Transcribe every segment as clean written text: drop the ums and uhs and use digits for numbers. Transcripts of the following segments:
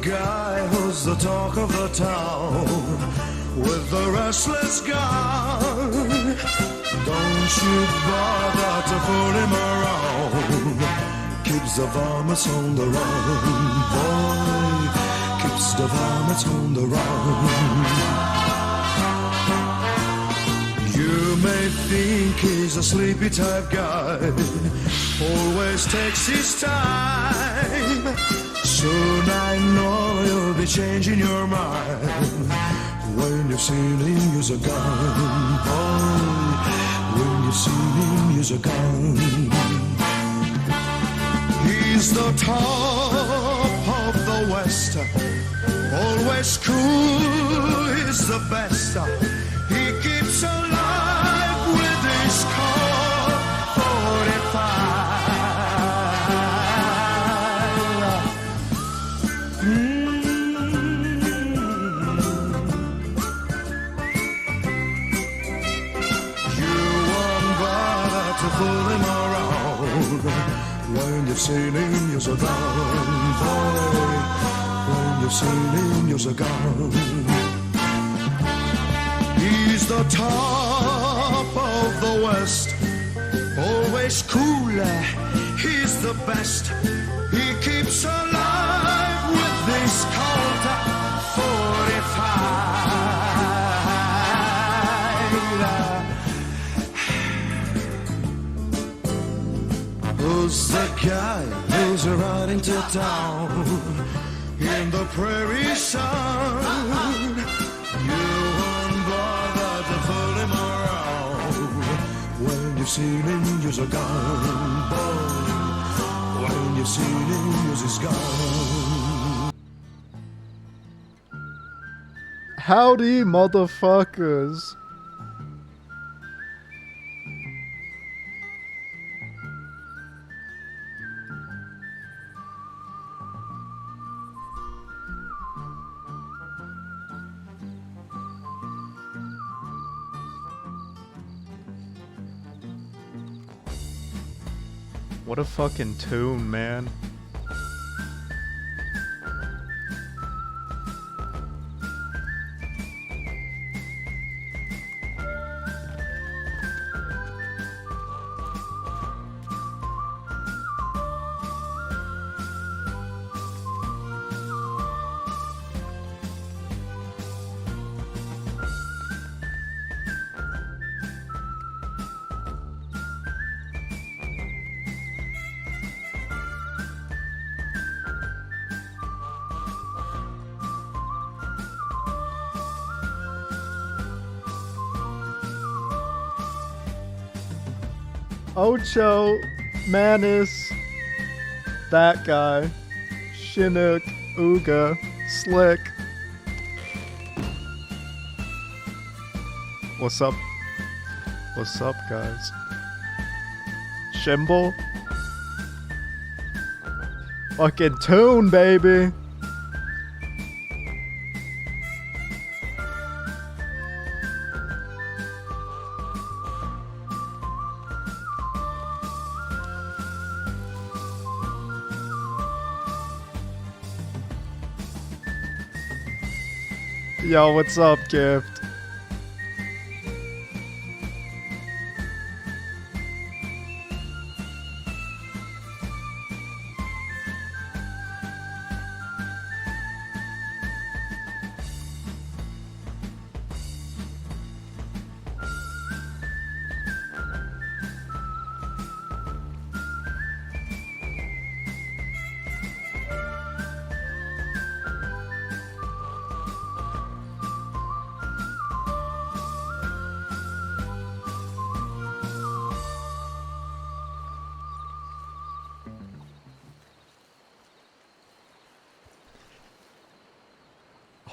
guy who's the talk of the town with the restless gun. Don't you bother to fool him around. Keeps the varmints on the run, boy. Keeps the varmints on the run. You may think he's a sleepy type guy, always takes his time. Soon I know you'll be changing your mind when you've seen him use a gun, boy. When you've seen him use a gun. He's the top of the West, always cool, he's the best. He keeps alive with his Colt 45. You won't bother to fool him around when you've seen him use a gun, boy. When you've seen him use a gun. He's the top of the West, always cooler, he's the best. He keeps alive with this Colt 45. Who's the guy who's riding to town in the prairie sun? You won't bother to fool him around when you've seen him use a gun, boy. When you've seen him use his gun. Howdy, motherfuckers. What a fucking tune, man. Ocho, Manus, that guy, Chinook, Ooga, Slick. What's up? What's up, guys? Shimble? Fucking tune, baby! Yo, what's up, Gift?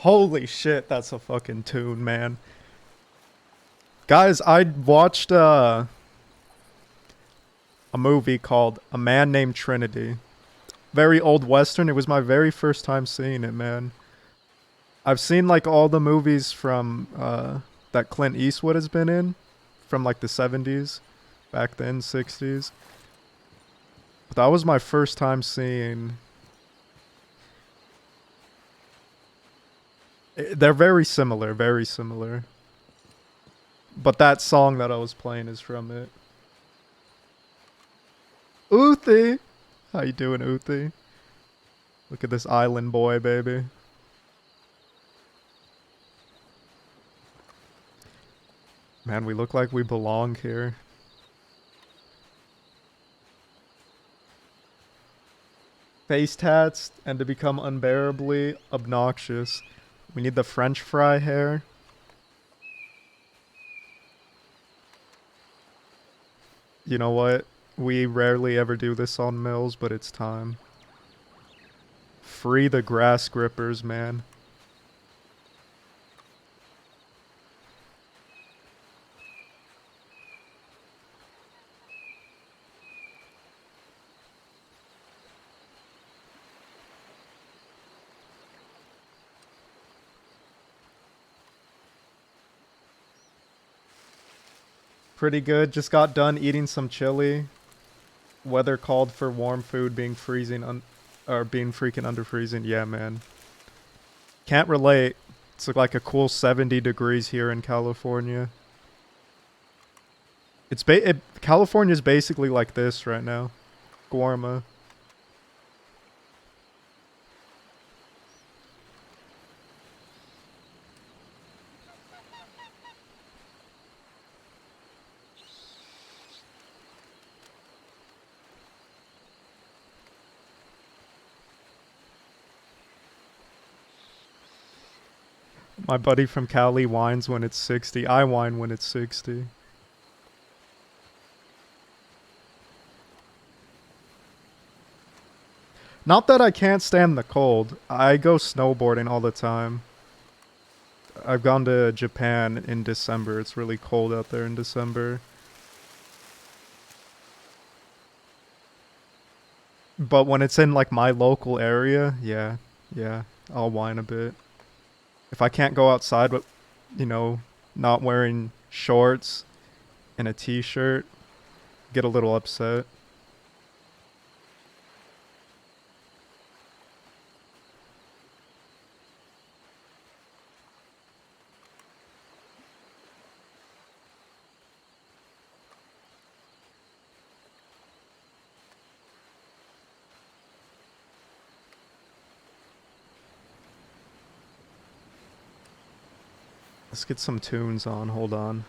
Holy shit, that's a fucking tune, man. Guys, I watched a movie called A Man Named Trinity. Very old Western. It was my very first time seeing it, man. I've seen like all the movies from that Clint Eastwood has been in from like the 70s, back then, 60s. But that was my first time seeing They're very similar, very similar. But that song that I was playing is from it. Uthi! How you doing, Uthi? Look at this island boy, baby. Man, we look like we belong here. Face tats and to become unbearably obnoxious. We need the French fry hair. You know what? We rarely ever do this on Mills, but it's time. Free the grass grippers, man. Pretty good. Just got done eating some chili. Weather called for warm food being freezing or being freaking under freezing. Yeah, man. Can't relate. It's like a cool 70 degrees here in California. California's basically like this right now. Guarma. My buddy from Cali whines when it's 60. I whine when it's 60. Not that I can't stand the cold. I go snowboarding all the time. I've gone to Japan in December. It's really cold out there in December. But when it's in like my local area, yeah, I'll whine a bit. If I can't go outside but, not wearing shorts and a t-shirt, get a little upset. Let's get some tunes on. Hold on.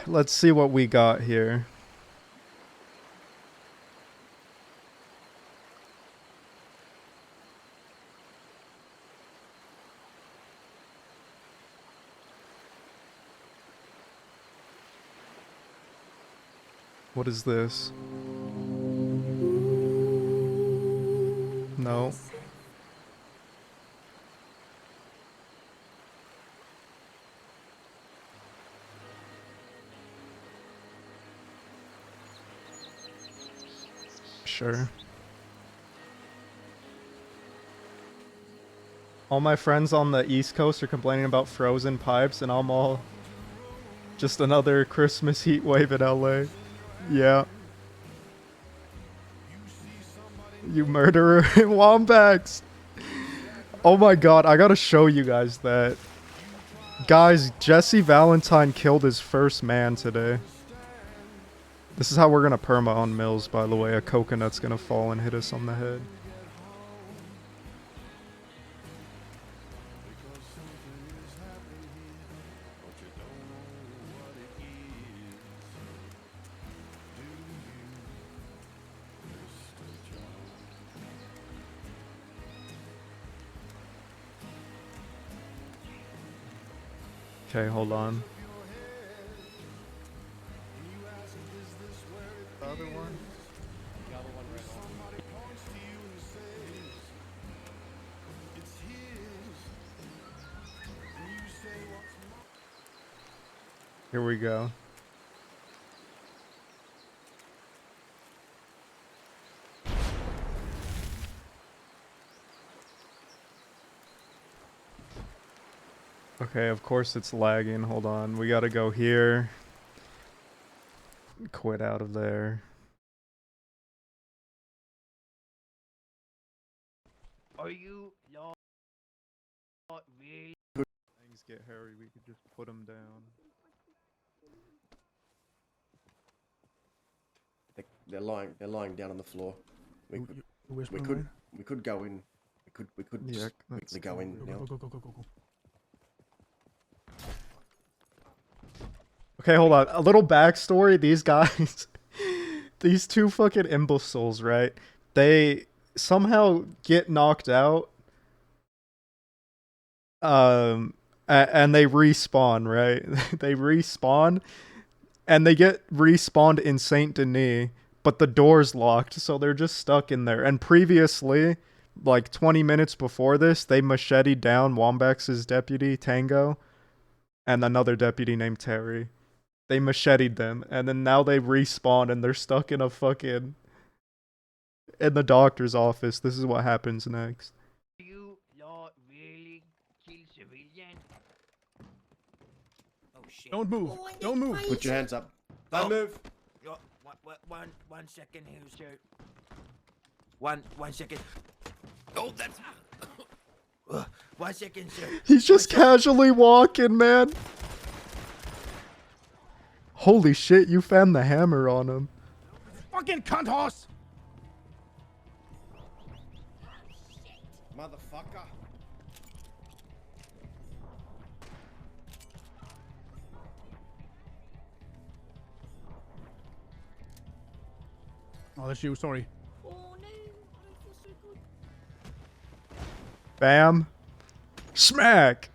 Let's see what we got here. What is this? No. Sure. All my friends on the East Coast are complaining about frozen pipes, and I'm all just another Christmas heat wave in LA. Yeah. You murderer. Wombax. Oh my god, I gotta show you guys that. Guys, Jesse Valentine killed his first man today. This is how we're gonna perma on Mills, by the way. A coconut's gonna fall and hit us on the head. Okay, hold on. The other one? Here we go. Okay, of course it's lagging. Hold on. We gotta go here. Quit out of there. Are you Things get hairy, we could just put him down. They're lying down on the floor. We could go in. We could Yeah, just let's quickly go in now. Go. Okay, hold on. A little backstory. These guys, these two fucking imbeciles, right? They somehow get knocked out. And they respawn, right? They respawn, and they get respawned in Saint Denis, but the door's locked, so they're just stuck in there. And previously, like 20 minutes before this, they macheted down Wombax's deputy, Tango, and another deputy named Terry. They macheted them, and then now they respawn, and they're stuck in a fucking... in the doctor's office. This is what happens next. You not really kill civilian? Oh shit. Don't move. Don't move. Put your hands up. Don't move. Yo, one second here, sir. One second. Oh, that's... 1 second, sir. He's just casually walking, man. Holy shit, you found the hammer on him. Fucking cunt horse. Motherfucker. Oh, that's you. Sorry. Bam. Smack.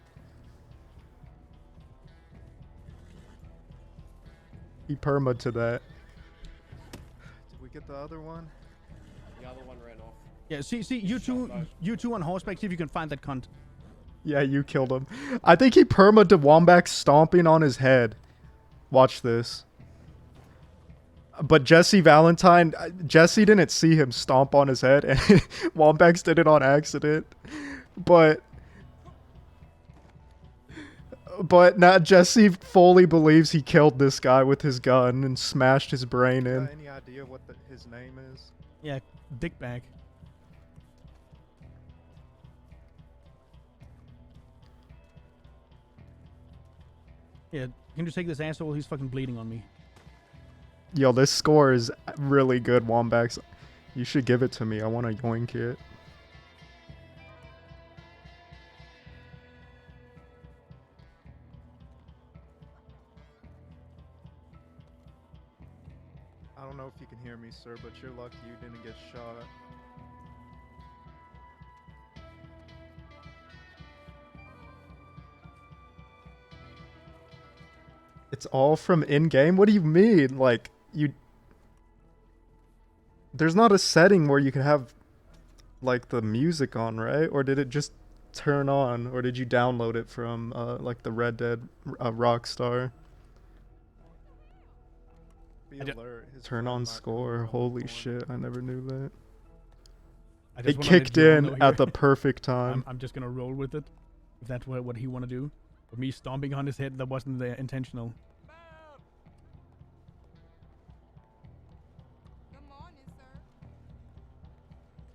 He perma to that. Did we get the other one? The other one ran off. Yeah. See. You two on horseback. See if you can find that cunt. Yeah, you killed him. I think he perma to Wombax stomping on his head. Watch this. But Jesse Valentine, Jesse didn't see him stomp on his head, and Wombax did it on accident. But now Jesse fully believes he killed this guy with his gun and smashed his brain in. Got any idea what his name is? Yeah, dickbag. Yeah, can you take this asshole? He's fucking bleeding on me. Yo, this score is really good, Wombax. You should give it to me. I want to yoink it. I don't know if you can hear me, sir, but you're lucky you didn't get shot. It's all from in-game? What do you mean? Like, there's not a setting where you can have, like, the music on, right? Or did it just turn on? Or did you download it from, like, the Red Dead Rockstar? Be alert. Turn on score. Holy shit, I never knew that. It kicked in at the perfect time. I'm just gonna roll with it. If that's what he want to do. With me stomping on his head, that wasn't intentional.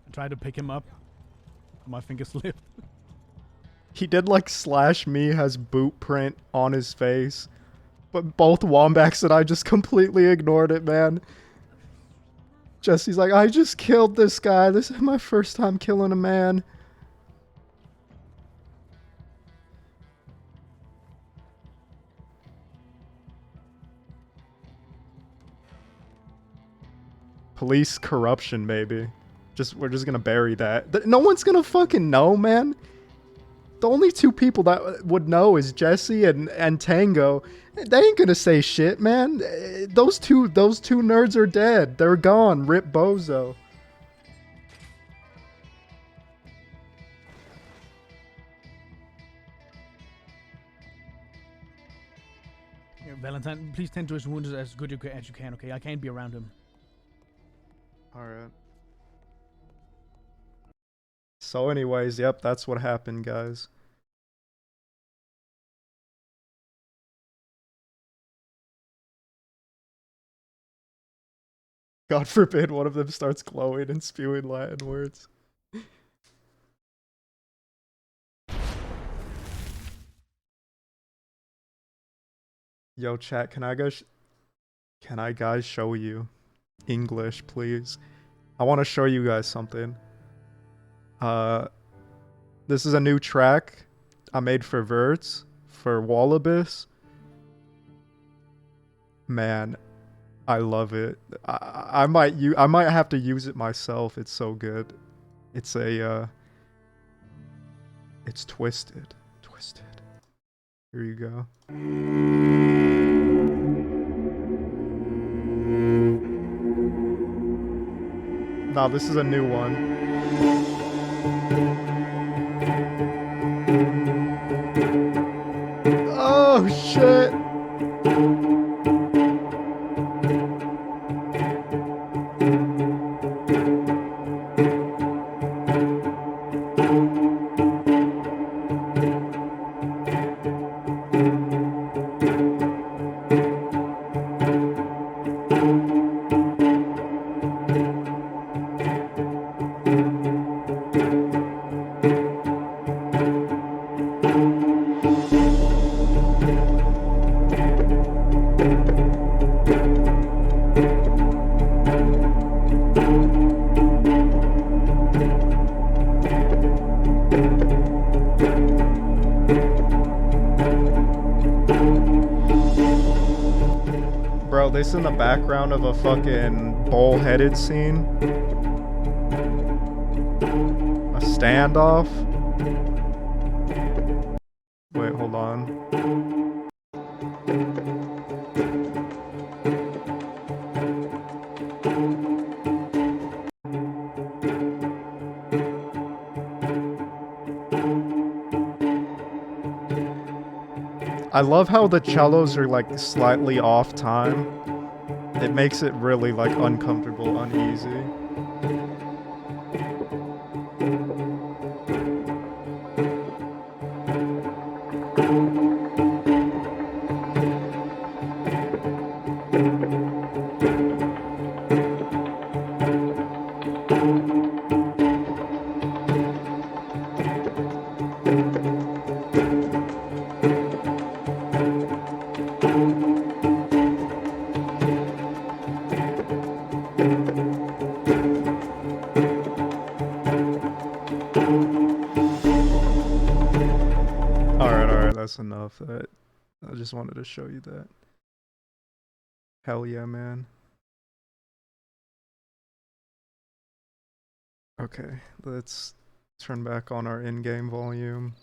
I tried to pick him up. My finger slipped. He did like slash me has boot print on his face. But both Wombax and I just completely ignored it, man. Jesse's like, I just killed this guy. This is my first time killing a man. Police corruption, baby. We're just gonna bury that. No one's gonna fucking know, man. The only two people that would know is Jesse and Tango. They ain't gonna say shit, man. Those two nerds are dead. They're gone. Rip Bozo. Yeah, Valentine, please tend to his wounds as good as you can, okay? I can't be around him. Alright. So anyways, yep, that's what happened, guys. God forbid one of them starts glowing and spewing Latin words. Yo, chat, can I guys show you English, please? I want to show you guys something. This is a new track I made for Verts for Wallabies. Man, I love it. I might have to use it myself. It's so good. It's it's twisted. Twisted. Here you go. Nah, this is a new one. Oh shit! Bro, this in the background of a fucking bull-headed scene. A standoff. Wait, hold on. I love how the cellos are like slightly off time. It makes it really like uncomfortable, uneasy. Alright, that's enough. I just wanted to show you that. Hell yeah, man. Okay, let's turn back on our in-game volume.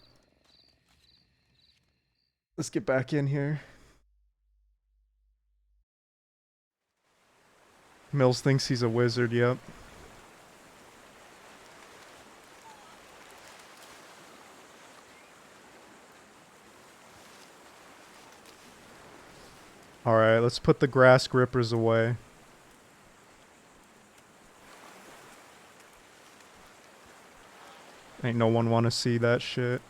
Let's get back in here. Mills thinks he's a wizard, yep. Alright, let's put the grass grippers away. Ain't no one wanna see that shit.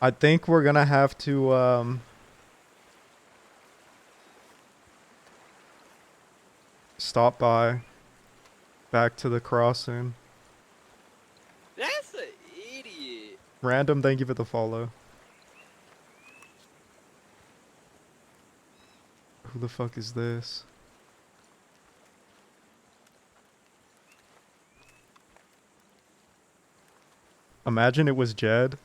I think we're gonna have to, stop by. Back to the crossing. That's an idiot. Random, thank you for the follow. Who the fuck is this? Imagine it was Jed.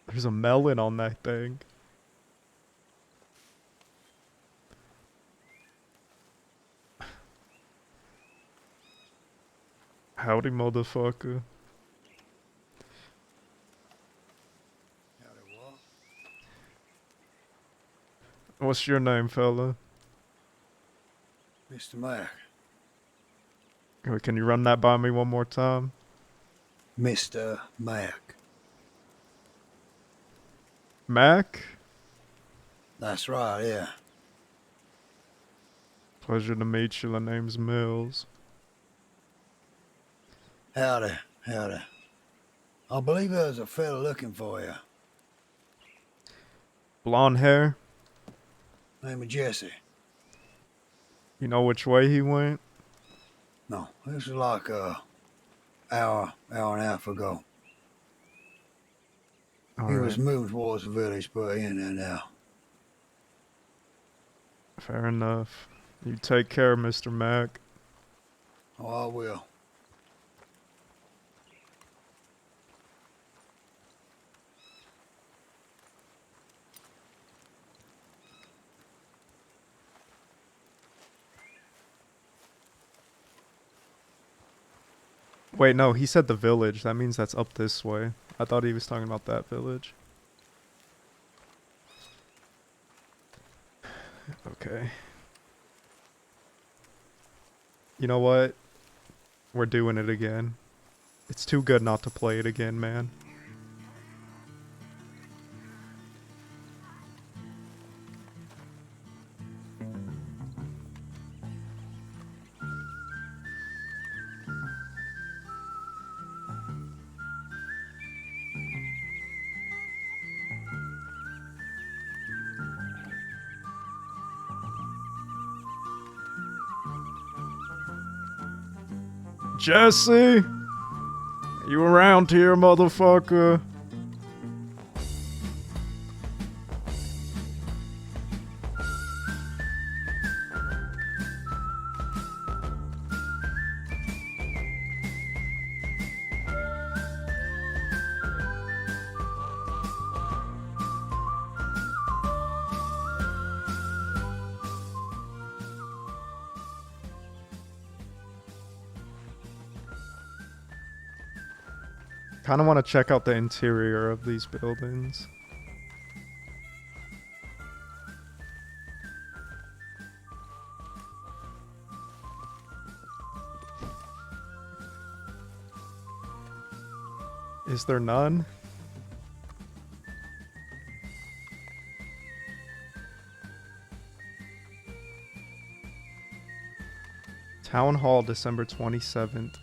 There's a melon on that thing. Howdy, motherfucker. What's your name, fella? Mr. Mac. Can you run that by me one more time? Mr. Mac. Mac? That's right, yeah. Pleasure to meet you. The name's Mills. Howdy, howdy. I believe there's a fella looking for you. Blonde hair. Name of Jesse. You know which way he went? No, this is like hour and a half ago. He was Alright. moving towards the village, but he ain't there now. Fair enough. You take care, Mr. Mac. Oh, I will. Wait, no, he said the village. That means that's up this way. I thought he was talking about that village. Okay. You know what? We're doing it again. It's too good not to play it again, man. Jesse! You around here, motherfucker? Kind of want to check out the interior of these buildings. Is there none? Town Hall, December 27th.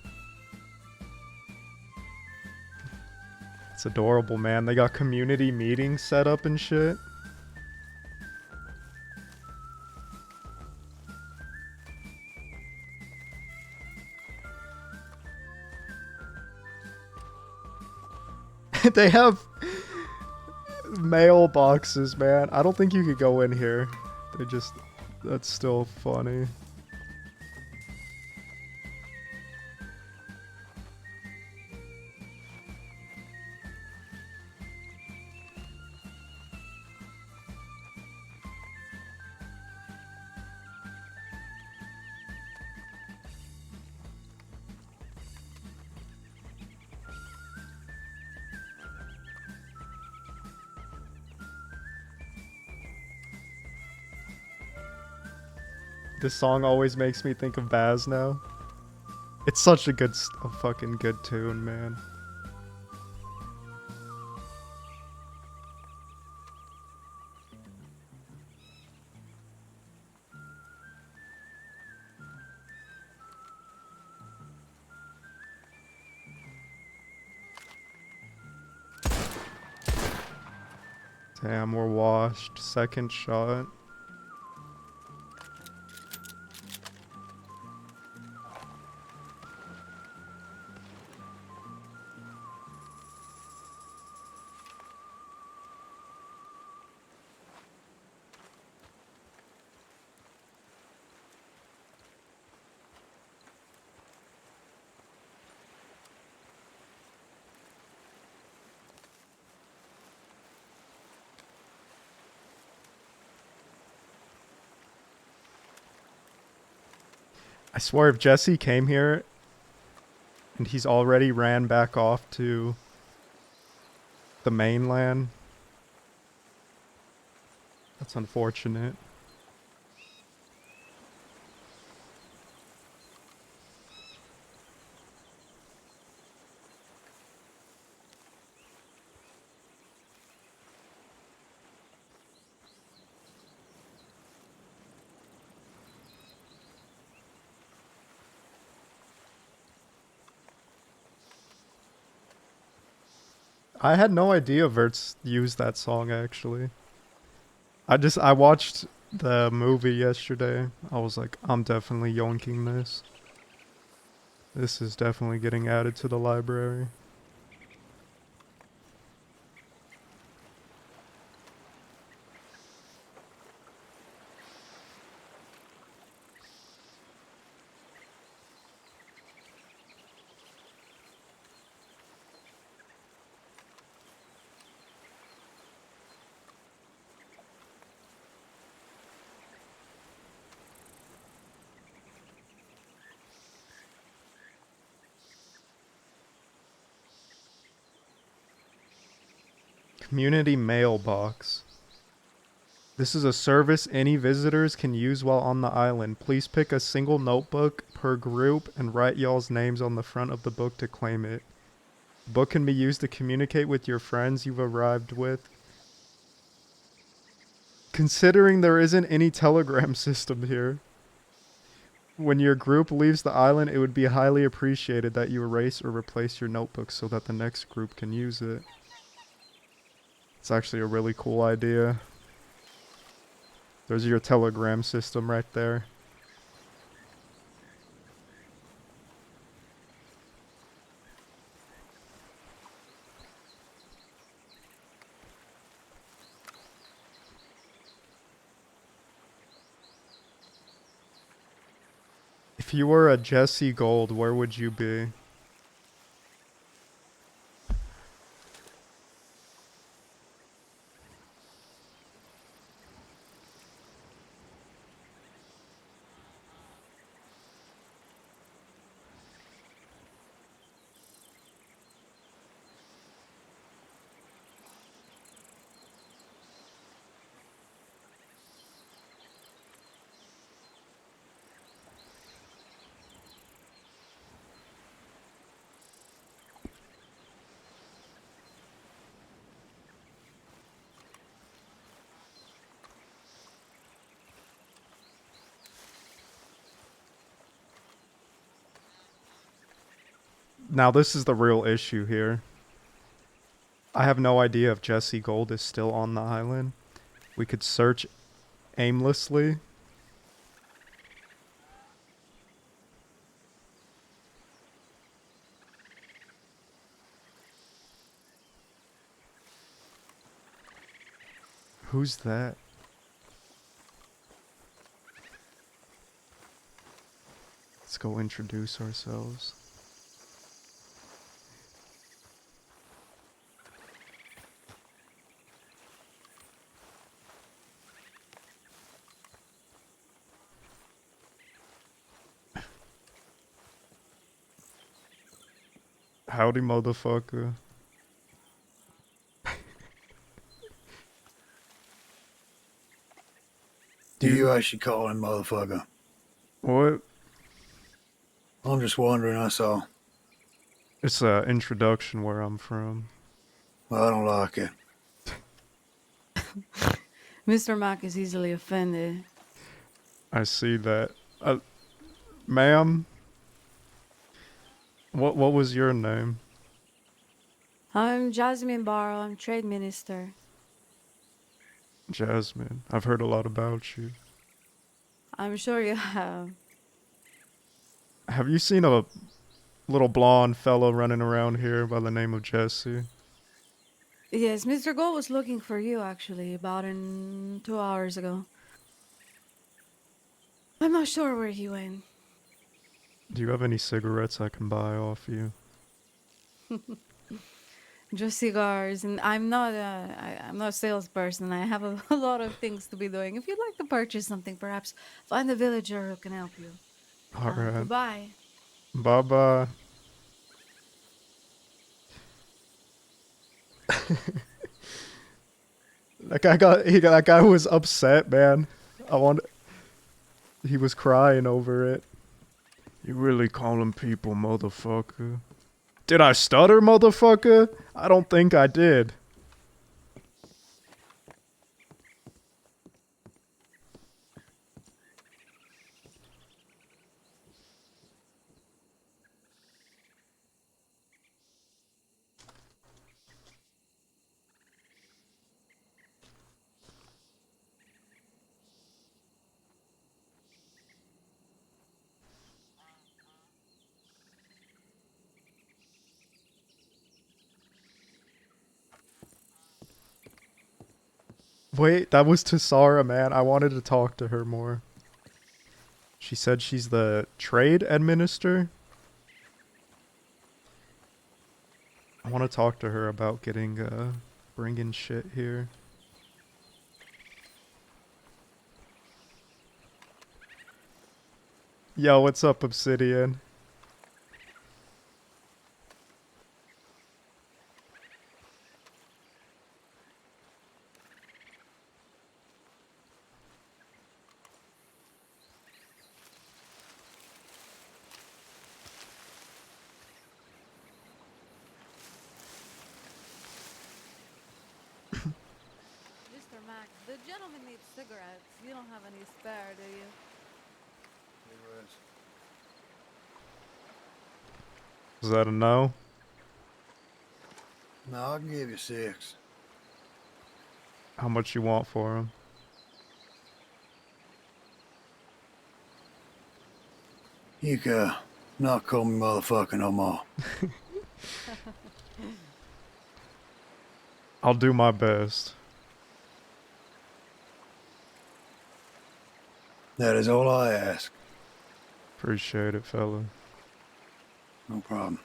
It's adorable, man. They got community meetings set up and shit. They have mailboxes, man. I don't think you could go in here. They just... That's still funny. This song always makes me think of Baz now. It's such a good, a fucking good tune, man. Damn, we're washed. Second shot. I swear if Jesse came here and he's already ran back off to the mainland, that's unfortunate. I had no idea Verts used that song actually. I watched the movie yesterday. I was like, I'm definitely yonking this. This is definitely getting added to the library. Community mailbox. This is a service any visitors can use while on the island. Please pick a single notebook per group and write y'all's names on the front of the book to claim it. The book can be used to communicate with your friends you've arrived with. Considering there isn't any telegram system here, when your group leaves the island, it would be highly appreciated that you erase or replace your notebook so that the next group can use it. It's actually a really cool idea. There's your telegram system right there. If you were a Jesse Gold, where would you be? Now this is the real issue here. I have no idea if Jesse Gold is still on the island. We could search aimlessly. Who's that? Let's go introduce ourselves. Howdy, motherfucker. Do you actually call him motherfucker? What? I'm just wondering, that's all. It's a introduction where I'm from. Well, I don't like it. Mr. Mack is easily offended. I see that. Ma'am? What was your name? I'm Jasmine Barrow. I'm trade minister. Jasmine. I've heard a lot about you. I'm sure you have. Have you seen a little blonde fellow running around here by the name of Jesse? Yes, Mr. Gold was looking for you, actually, about 2 hours ago. I'm not sure where he went. Do you have any cigarettes I can buy off you? Just cigars, and I'm not a salesperson. I have a lot of things to be doing. If you'd like to purchase something, perhaps find a villager who can help you. Alright. Goodbye. Bye-bye. That guy was upset, man. He was crying over it. You really calling people motherfucker? Did I stutter, motherfucker? I don't think I did. Wait, that was Tasara, man. I wanted to talk to her more. She said she's the trade administrator. I want to talk to her about getting, bringing shit here. Yo, what's up, Obsidian? Mr. Mac, the gentleman needs cigarettes. You don't have any spare, do you? Is that a no? No, I can give you 6. How much you want for him? You can not call me motherfucking no more. I'll do my best. That is all I ask. Appreciate it, fella. No problem.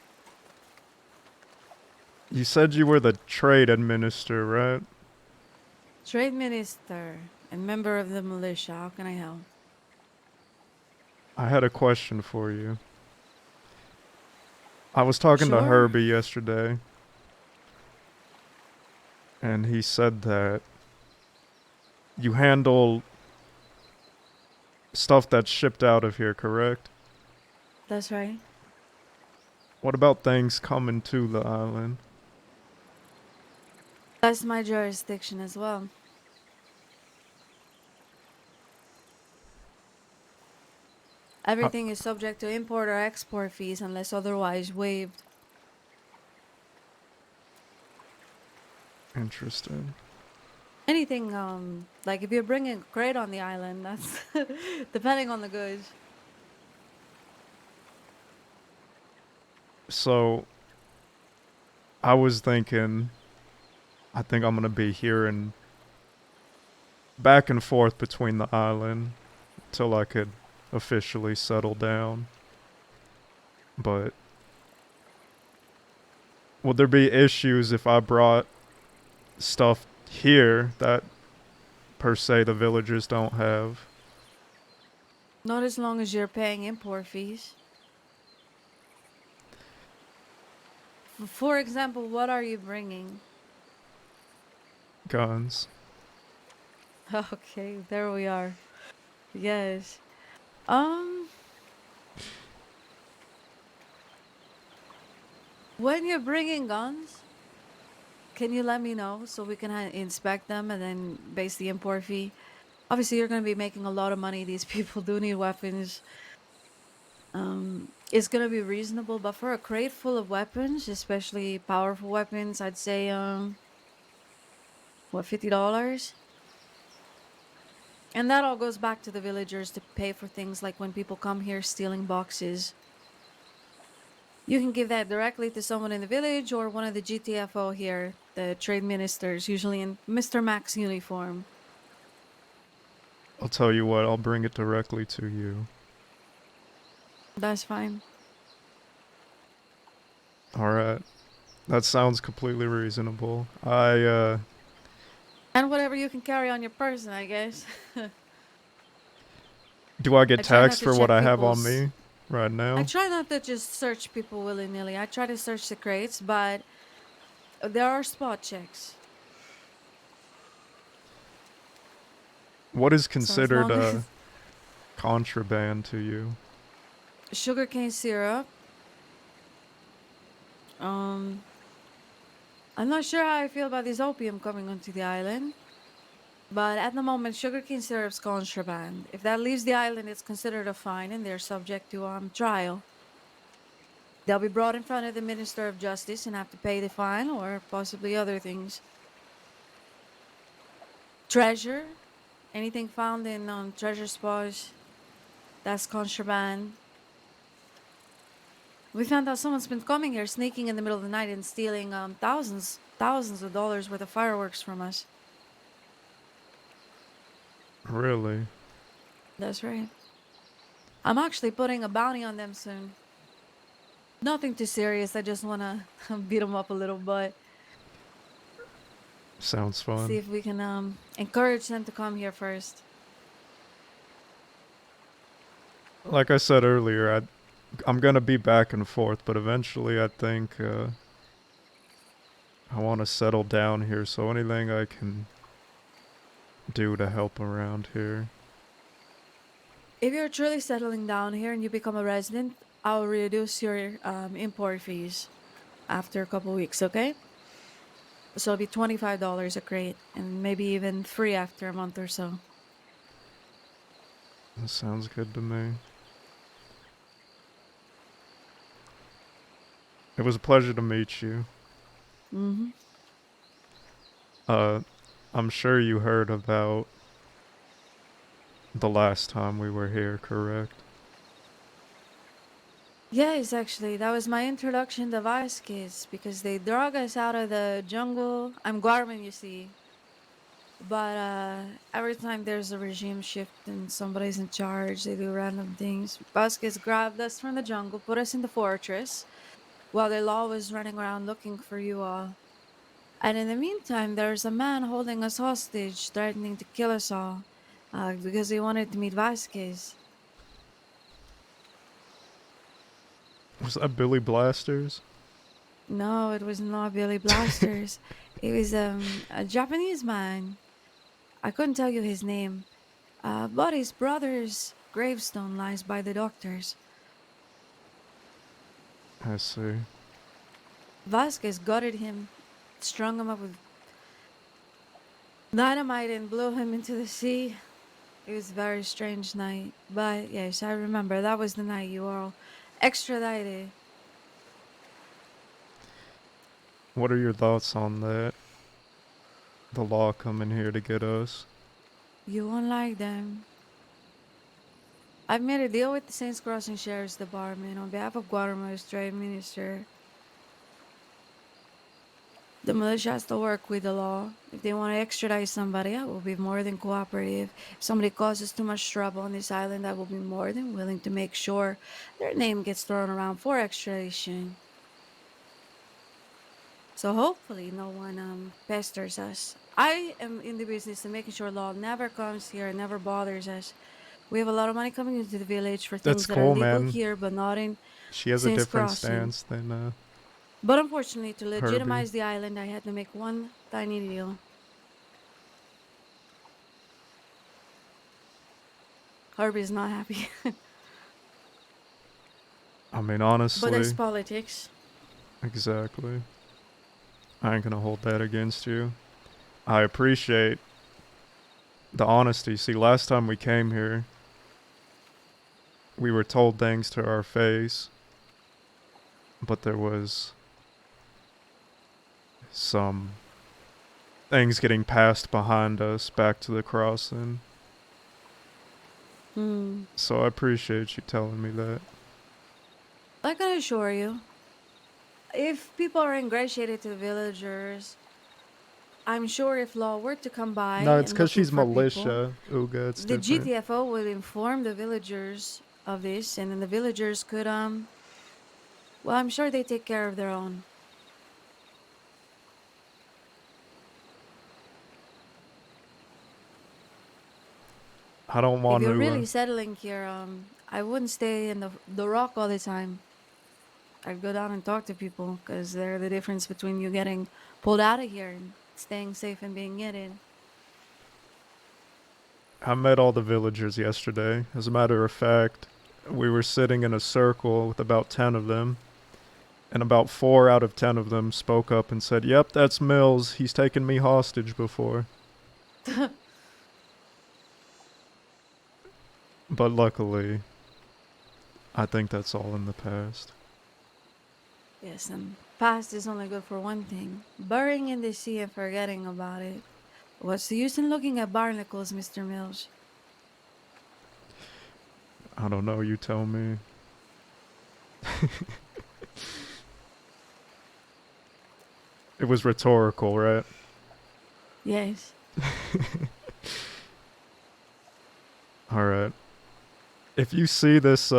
You said you were the trade administrator, right? Trade minister and member of the militia. How can I help? I had a question for you. I was talking to Sure. Herbie yesterday, and he said that you handle stuff that's shipped out of here, correct? That's right. What about things coming to the island? That's my jurisdiction as well. Everything is subject to import or export fees unless otherwise waived. Interesting. Anything, like if you're bringing a crate on the island, that's depending on the goods. So, I was thinking, I think I'm gonna be hearing back and forth between the island till I could officially settle down. But would there be issues if I brought stuff here that per se the villagers don't have? Not as long as you're paying import fees. For example, what are you bringing? Guns. Okay, there we are. Yes. When you're bringing guns, can you let me know so we can inspect them and then base the import fee? Obviously, you're going to be making a lot of money. These people do need weapons. It's going to be reasonable, but for a crate full of weapons, especially powerful weapons, I'd say, what, $50? And that all goes back to the villagers to pay for things like when people come here stealing boxes. You can give that directly to someone in the village or one of the GTFO here, the trade ministers, usually in Mr. Mac's uniform. I'll tell you what, I'll bring it directly to you. That's fine. Alright. That sounds completely reasonable. And whatever you can carry on your person, I guess. Do I get I try not taxed to for what check I have on people's- me right now? I try not to just search people willy-nilly. I try to search the crates, but there are spot checks. What is So as considered long as contraband to you? sugarcane syrup. I'm not sure how I feel about this opium coming onto the island. But at the moment, sugarcane syrup's contraband. If that leaves the island, it's considered a fine and they're subject to trial. They'll be brought in front of the Minister of Justice and have to pay the fine or possibly other things. Treasure. Anything found in treasure spots, that's contraband. We found out someone's been coming here, sneaking in the middle of the night and stealing thousands of dollars worth of fireworks from us. Really? That's right. I'm actually putting a bounty on them soon. Nothing too serious. I just want to beat them up a little, but Sounds see fun. if we can encourage them to come here first. Like I said earlier, I'm gonna be back and forth, but eventually I think I want to settle down here. So anything I can do to help around here. If you're truly settling down here and you become a resident, I'll reduce your import fees after a couple weeks, okay? So it'll be $25 a crate and maybe even free after a month or so. That sounds good to me. It was a pleasure to meet you. Mm-hmm. I'm sure you heard about the last time we were here, correct? Yes, actually, that was my introduction to Vice Kids because they drug us out of the jungle. I'm Guarman, you see. But every time there's a regime shift and somebody's in charge, they do random things. Vasquez grabbed us from the jungle, put us in the fortress, while the law was running around looking for you all. And in the meantime, there's a man holding us hostage, threatening to kill us all because he wanted to meet Vasquez. Was that Billy Blasters? No, it was not Billy Blasters. It was a Japanese man. I couldn't tell you his name, but his brother's gravestone lies by the doctor's. I see. Vasquez gutted him, strung him up with dynamite, and blew him into the sea. It was a very strange night. But yes, I remember that was the night you were all extradited. What are your thoughts on that? The law coming here to get us? You won't like them. I've made a deal with the Saints Crossing Sheriff's Department on behalf of Guatemala's Trade Minister. The militia has to work with the law. If they want to extradite somebody, I will be more than cooperative. If somebody causes too much trouble on this island, I will be more than willing to make sure their name gets thrown around for extradition. So hopefully no one pesters us. I am in the business of making sure law never comes here and never bothers us. We have a lot of money coming into the village for That's things that are cool, legal man. here but not in She has a Saints different Crossing. stance than But unfortunately, to Herbie. legitimize the island, I had to make one tiny deal. Herbie's not happy. I mean, But that's honestly, politics. exactly. I ain't gonna hold that against you. I appreciate the honesty. See, last time we came here, we were told things to our face, but there was some things getting passed behind us back to the crossing. So I appreciate you telling me that. I can assure you, if people are ingratiated to the villagers, I'm sure if law were to come by No, it's and because looking she's for people, militia. Ooga, it's the different. GTFO would inform the villagers of this, and then the villagers could, well, I'm sure they take care of their own. I don't If want you're to. really settling here, I wouldn't stay in the rock all the time. I'd go down and talk to people, because they're the difference between you getting pulled out of here and staying safe and being in. I met all the villagers yesterday. As a matter of fact, we were sitting in a circle with about 10 of them, and about 4 out of 10 of them spoke up and said, "Yep, that's Mills. He's taken me hostage before." But luckily, I think that's all in the past. Yes, and past is only good for one thing: burying in the sea and forgetting about it. What's the use in looking at barnacles, Mr. Mills? I don't know, you tell me. It was rhetorical, right? Yes. Alright. If you see this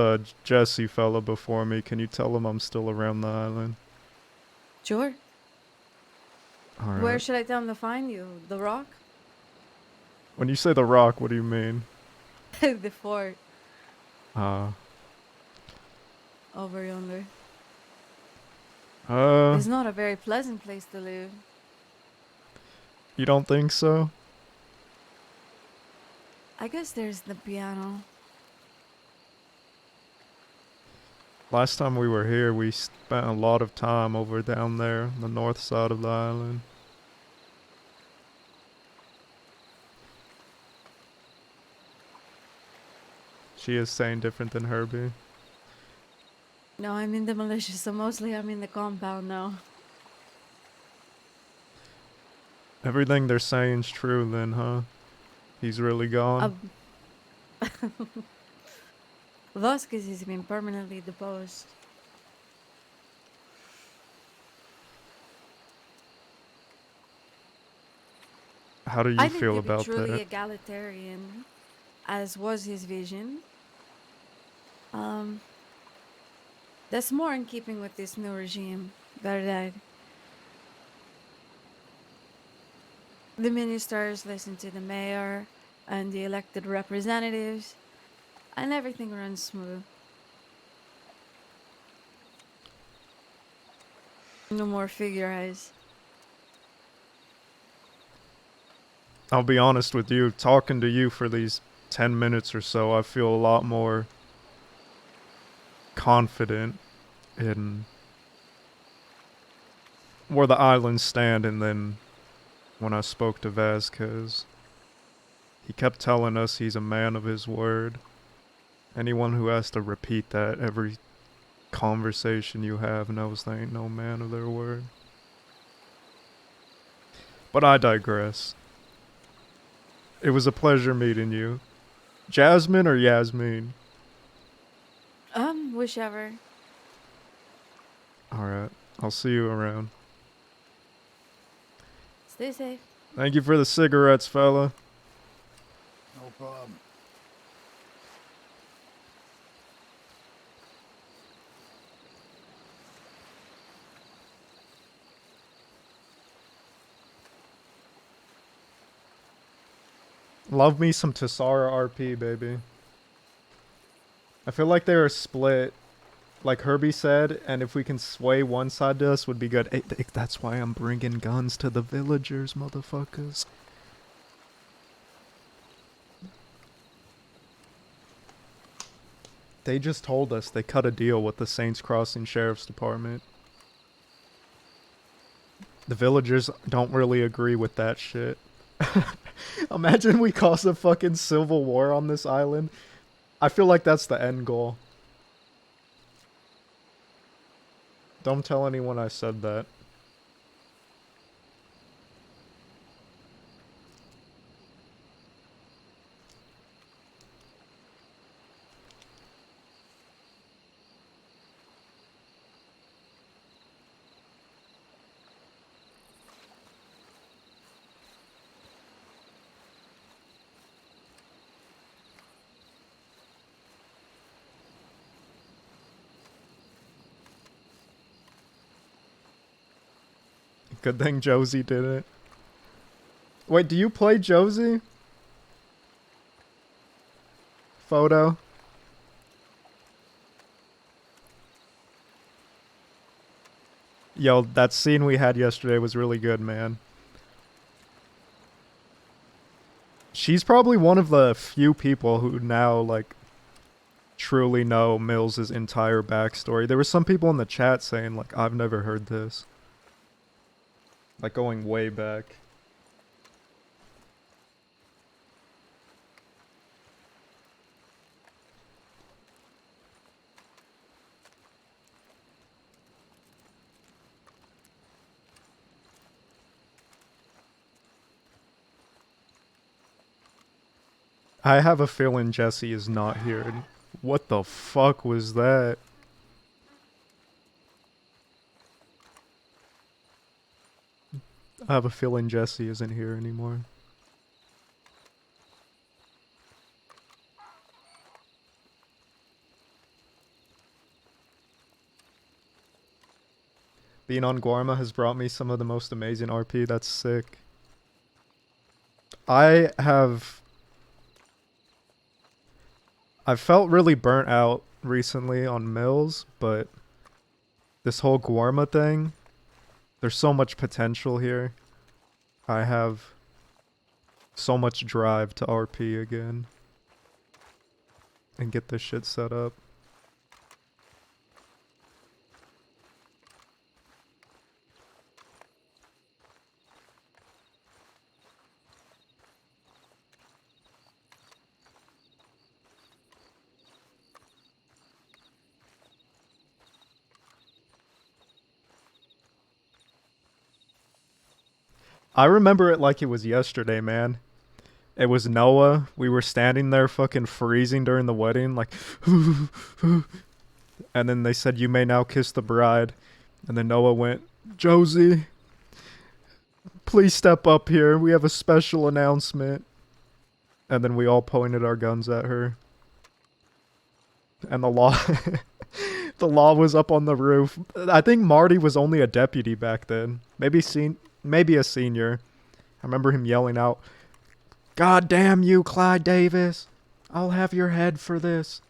Jesse fella before me, can you tell him I'm still around the island? Sure. Alright. Where should I tell him to find you? The rock? When you say the rock, what do you mean? The fort Uh, over yonder. uh, It's not a very pleasant place to live. you don't think so? I guess there's the piano. Last time we were here, we spent a lot of time over down there, on the north side of the island. She is saying different than Herbie. No, I'm in the militia, so mostly I'm in the compound now. Everything they're saying's true then, huh? He's really gone? Vasquez has been permanently deposed. How do you I think feel to be about truly that? egalitarian, as was his vision, that's more in keeping with this new regime. Verdad. The ministers listen to the mayor and the elected representatives, and everything runs smooth. No more figureheads. I'll be honest with you, talking to you for these 10 minutes or so, I feel a lot more confident in where the island's standing than when I spoke to Vasquez. He kept telling us he's a man of his word. Anyone who has to repeat that every conversation you have knows they ain't no man of their word. But I digress. It was a pleasure meeting you. Jasmine or Yasmin? Whichever. Alright, I'll see you around. Stay safe. Thank you for the cigarettes, fella. No problem. Love me some Tassara RP, baby. I feel like they're split, like Herbie said, and if we can sway one side to us would be good. That's why I'm bringing guns to the villagers, motherfuckers. They just told us they cut a deal with the Saints Crossing Sheriff's Department. The villagers don't really agree with that shit. Imagine we cause a fucking civil war on this island. I feel like that's the end goal. Don't tell anyone I said that. Good thing Josie did it. Wait, do you play Josie? Photo? Yo, that scene we had yesterday was really good, man. She's probably one of the few people who now, like, truly know Mills' entire backstory. There were some people in the chat saying, like, I've never heard this. Like, going way back. I have a feeling Jesse is not here. What the fuck was that? I have a feeling Jesse isn't here anymore. Being on Guarma has brought me some of the most amazing RP. That's sick. I felt really burnt out recently on Mills, but this whole Guarma thing, there's so much potential here. I have so much drive to RP again and get this shit set up. I remember it like it was yesterday, man. It was Noah. We were standing there fucking freezing during the wedding, like, and then they said, "You may now kiss the bride." And then Noah went, "Josie, please step up here. We have a special announcement." And then we all pointed our guns at her. And the law, the law was up on the roof. I think Marty was only a deputy back then. Maybe a senior. I remember him yelling out, "God damn you, Clyde Davis. I'll have your head for this."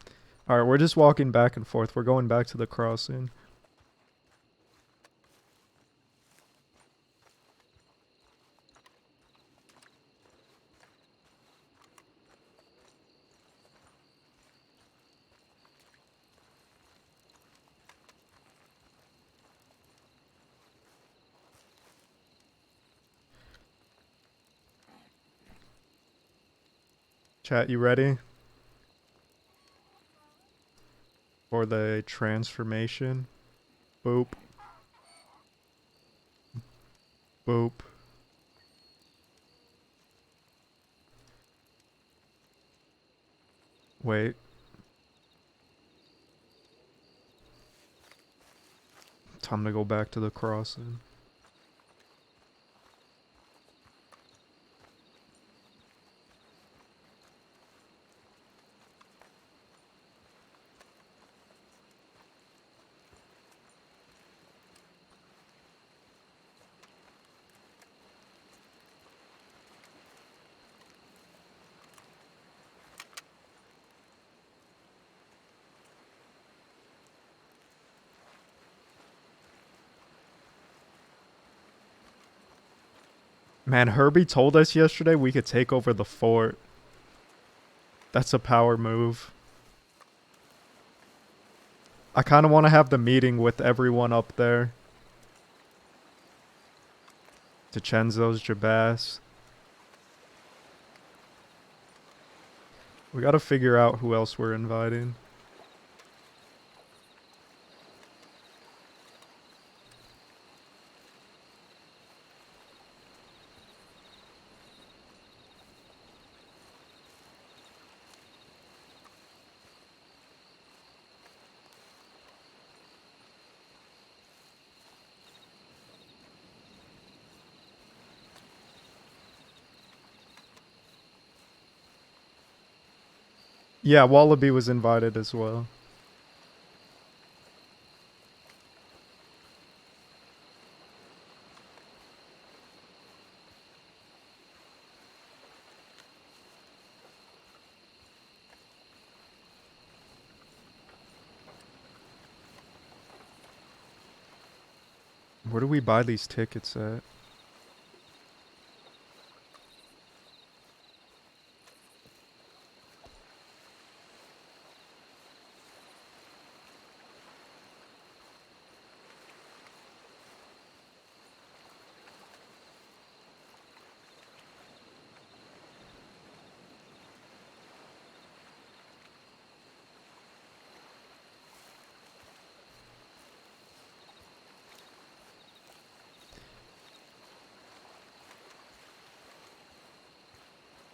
Alright, we're just walking back and forth. We're going back to the crossing. Chat, you ready? For the transformation? Boop. Boop. Wait. Time to go back to the crossing. Man, Herbie told us yesterday we could take over the fort. That's a power move. I kind of want to have the meeting with everyone up there. DiCenzo's, Jabas. We gotta figure out who else we're inviting. Yeah, Wallaby was invited as well. Where do we buy these tickets at?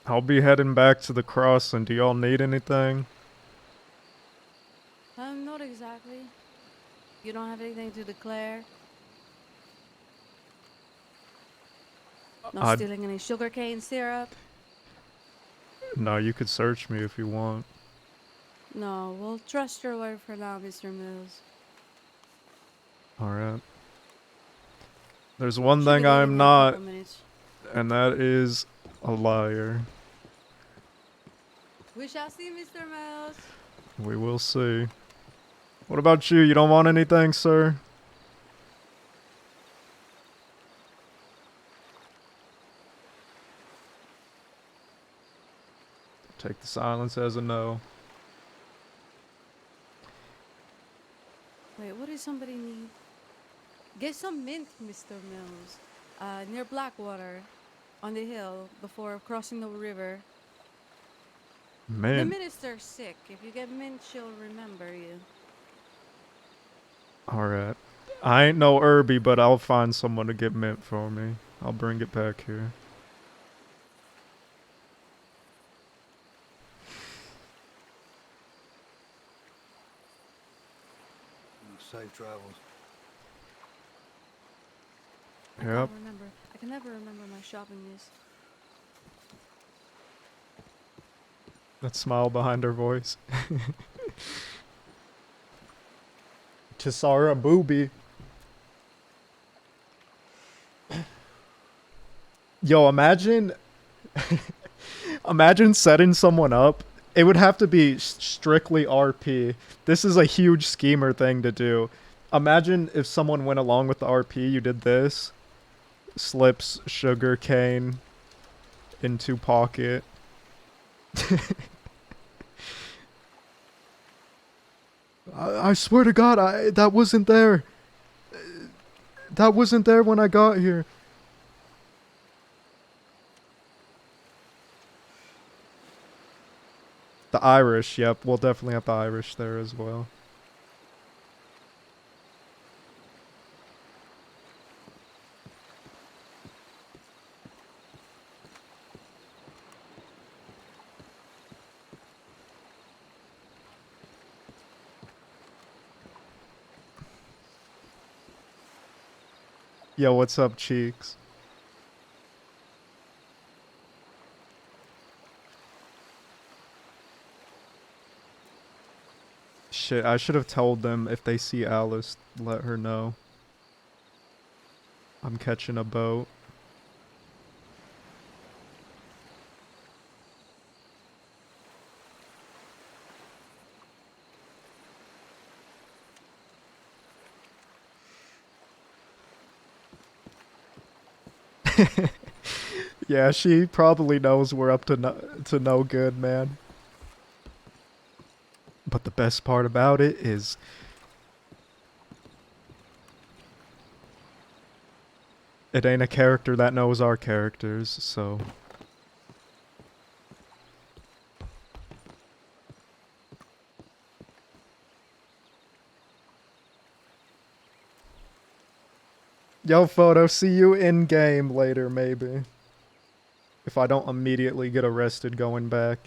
I'll be heading back to the crossing. Do y'all need anything? Not exactly. You don't have anything to declare? Not stealing any sugarcane syrup? No, you could search me if you want. No, we'll trust your word for now, Mr. Mills. Alright. There's one Should thing be leaving I'm in a not, couple minutes. and that is a liar. We shall see, Mr. Mills. We will see. What about you? You don't want anything, sir? Take the silence as a no. Wait, what does somebody need? Get some mint, Mr. Mills. Near Blackwater, on the hill, before crossing the river. The Man. minister's sick. If you get mint, she'll remember you. Alright. I ain't no Irby, but I'll find someone to get mint for me. I'll bring it back here. Safe travels. Yep. I can never remember my shopping list. That smile behind her voice. Tisara Booby. Yo, imagine... imagine setting someone up. It would have to be strictly RP. This is a huge schemer thing to do. Imagine if someone went along with the RP, you did this. Slips sugar cane into pocket. I swear to God, that wasn't there. That wasn't there when I got here. The Irish, yep, we'll definitely have the Irish there as well. Yo, what's up, Cheeks? Shit, I should have told them if they see Alice, let her know. I'm catching a boat. Yeah, she probably knows we're up to no good, man. But the best part about it is... it ain't a character that knows our characters, so... Yo, Photo, see you in-game later, maybe. If I don't immediately get arrested going back.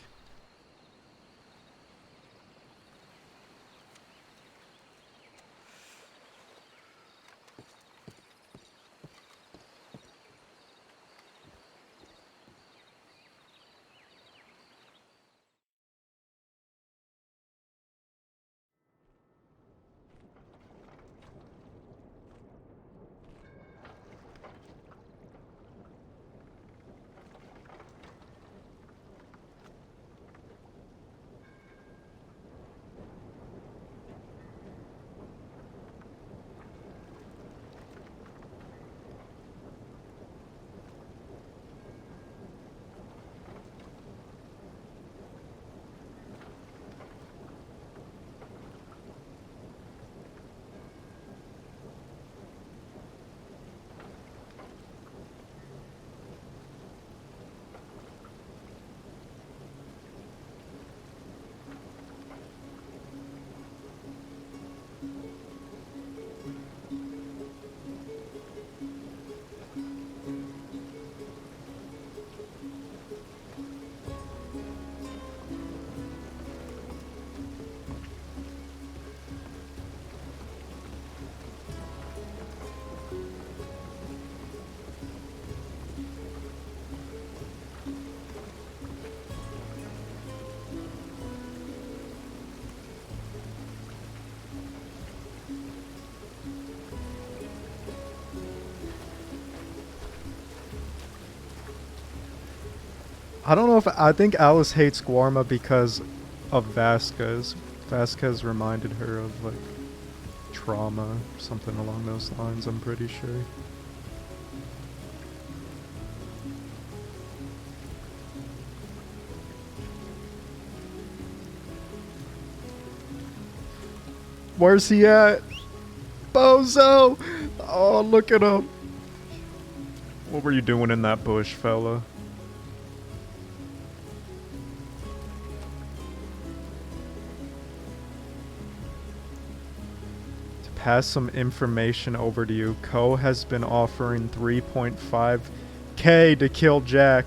I don't know if I think Alice hates Guarma because of Vasquez. Vasquez reminded her of like trauma, something along those lines, I'm pretty sure. Where's he at? Bozo! Oh, look at him. What were you doing in that bush, fella? To pass some information over to you, Ko has been offering 3.5k to kill Jack.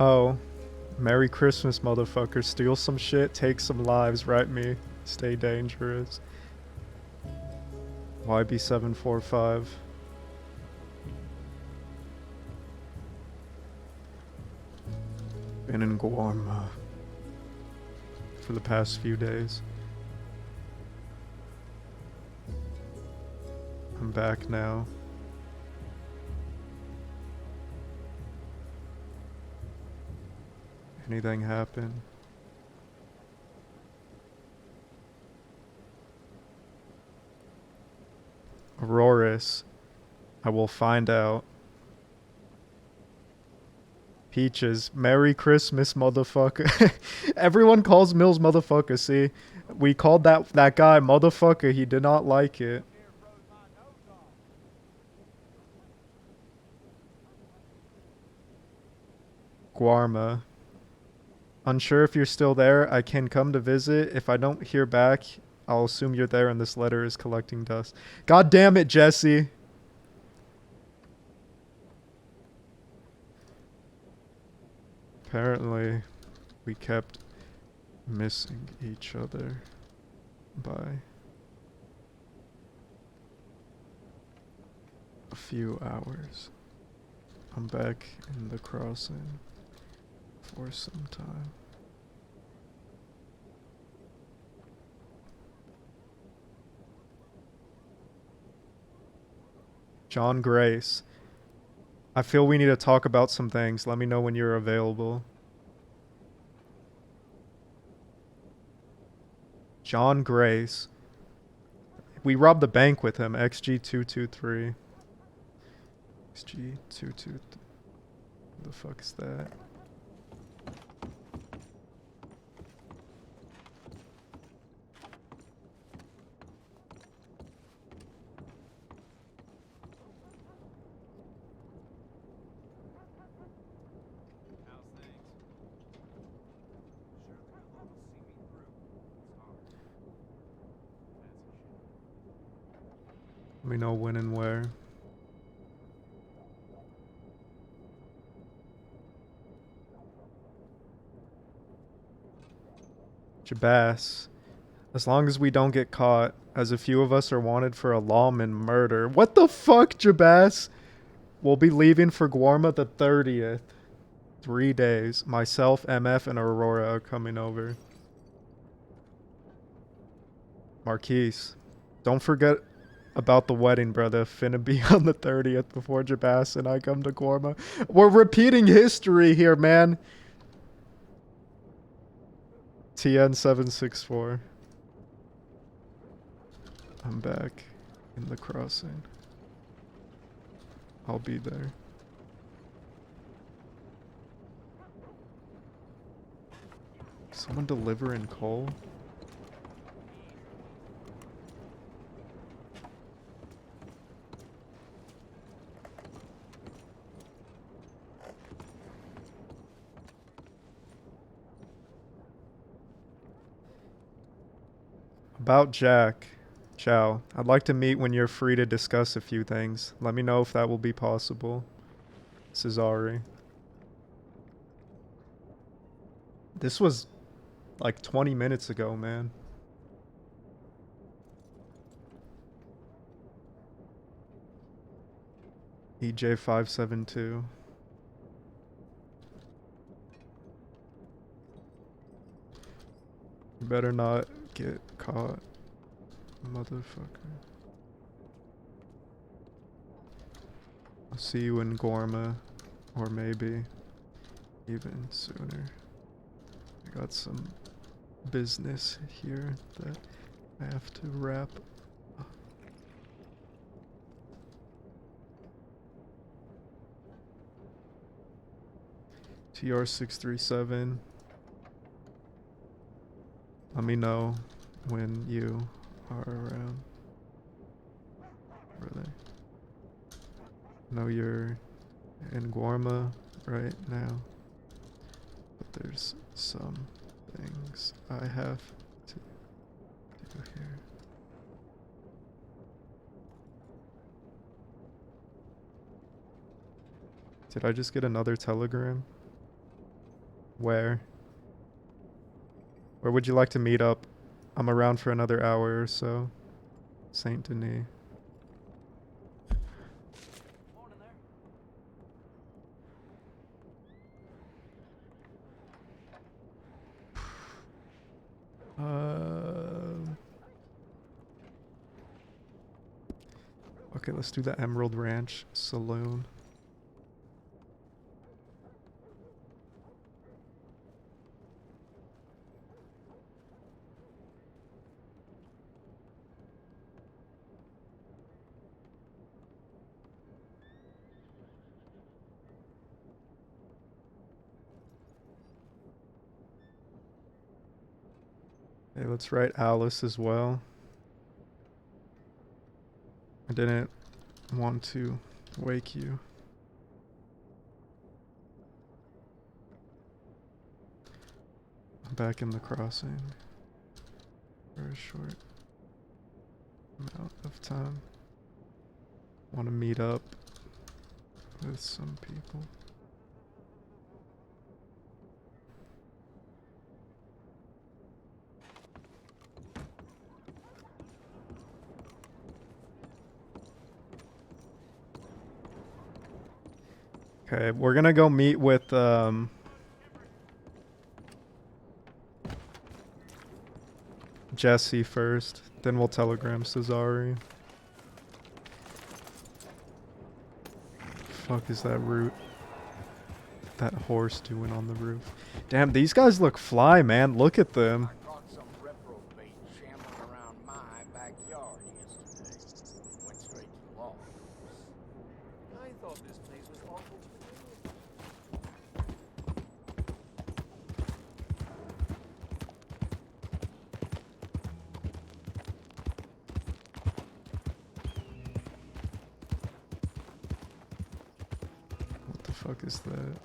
Oh, Merry Christmas, motherfucker. Steal some shit, take some lives, right me. Stay dangerous. YB745. Been in Guarma for the past few days. I'm back now. Anything happen? Auroras. I will find out. Peaches. Merry Christmas, motherfucker. Everyone calls Mills motherfucker, see? We called that guy motherfucker. He did not like it. Guarma. Unsure if you're still there. I can come to visit. If I don't hear back, I'll assume you're there and this letter is collecting dust. God damn it, Jesse. Apparently, we kept missing each other by a few hours. I'm back in the crossing for some time. John Grace. I feel we need to talk about some things. Let me know when you're available. John Grace. We robbed the bank with him. XG223. XG223. What the fuck is that? Let me know when and where. Jabas. As long as we don't get caught, as a few of us are wanted for a lawman murder. What the fuck, Jabas? We'll be leaving for Guarma the 30th. 3 days. Myself, MF, and Aurora are coming over. Marquise. Don't forget about the wedding, brother. Finna be on the 30th before Jabas and I come to Guarma. We're repeating history here, man. TN764. I'm back in the crossing. I'll be there. Someone delivering coal? About Jack. Chow. I'd like to meet when you're free to discuss a few things. Let me know if that will be possible. Cesare. This was like 20 minutes ago, man. EJ572. You better not get caught, motherfucker. I'll see you in Gorma, or maybe even sooner. I got some business here that I have to wrap up. TR637. Let me know when you are around. Really. Know you're in Guarma right now, but there's some things I have to do here. Did I just get another telegram? Where? Where would you like to meet up? I'm around for another hour or so. Saint Denis. Okay, let's do the Emerald Ranch Saloon. Okay, let's write Alice as well. I didn't want to wake you. I'm back in the crossing for a short amount of time. Want to meet up with some people. Okay, we're gonna go meet with Jesse first, then we'll telegram Cesare. Fuck is that root? That horse doing on the roof? Damn, these guys look fly, man. Look at them. I caught some reprobate shambling around my backyard yesterday. Went straight to the law. I thought this place was awful to begin What the fuck is that?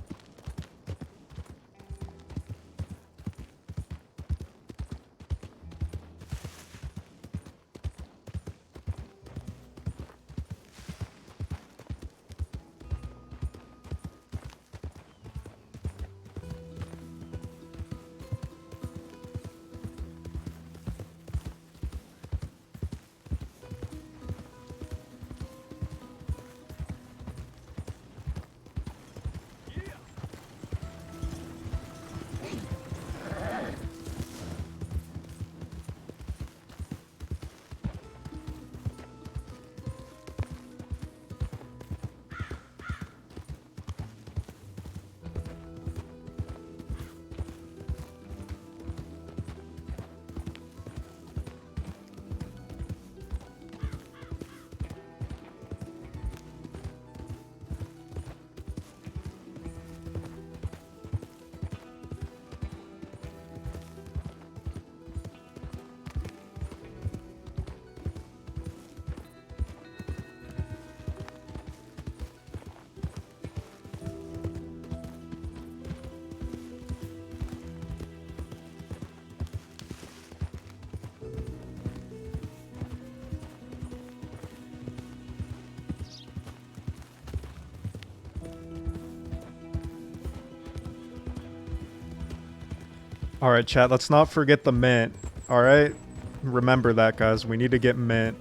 Alright, chat, let's not forget the mint. Alright? Remember that, guys. We need to get mint.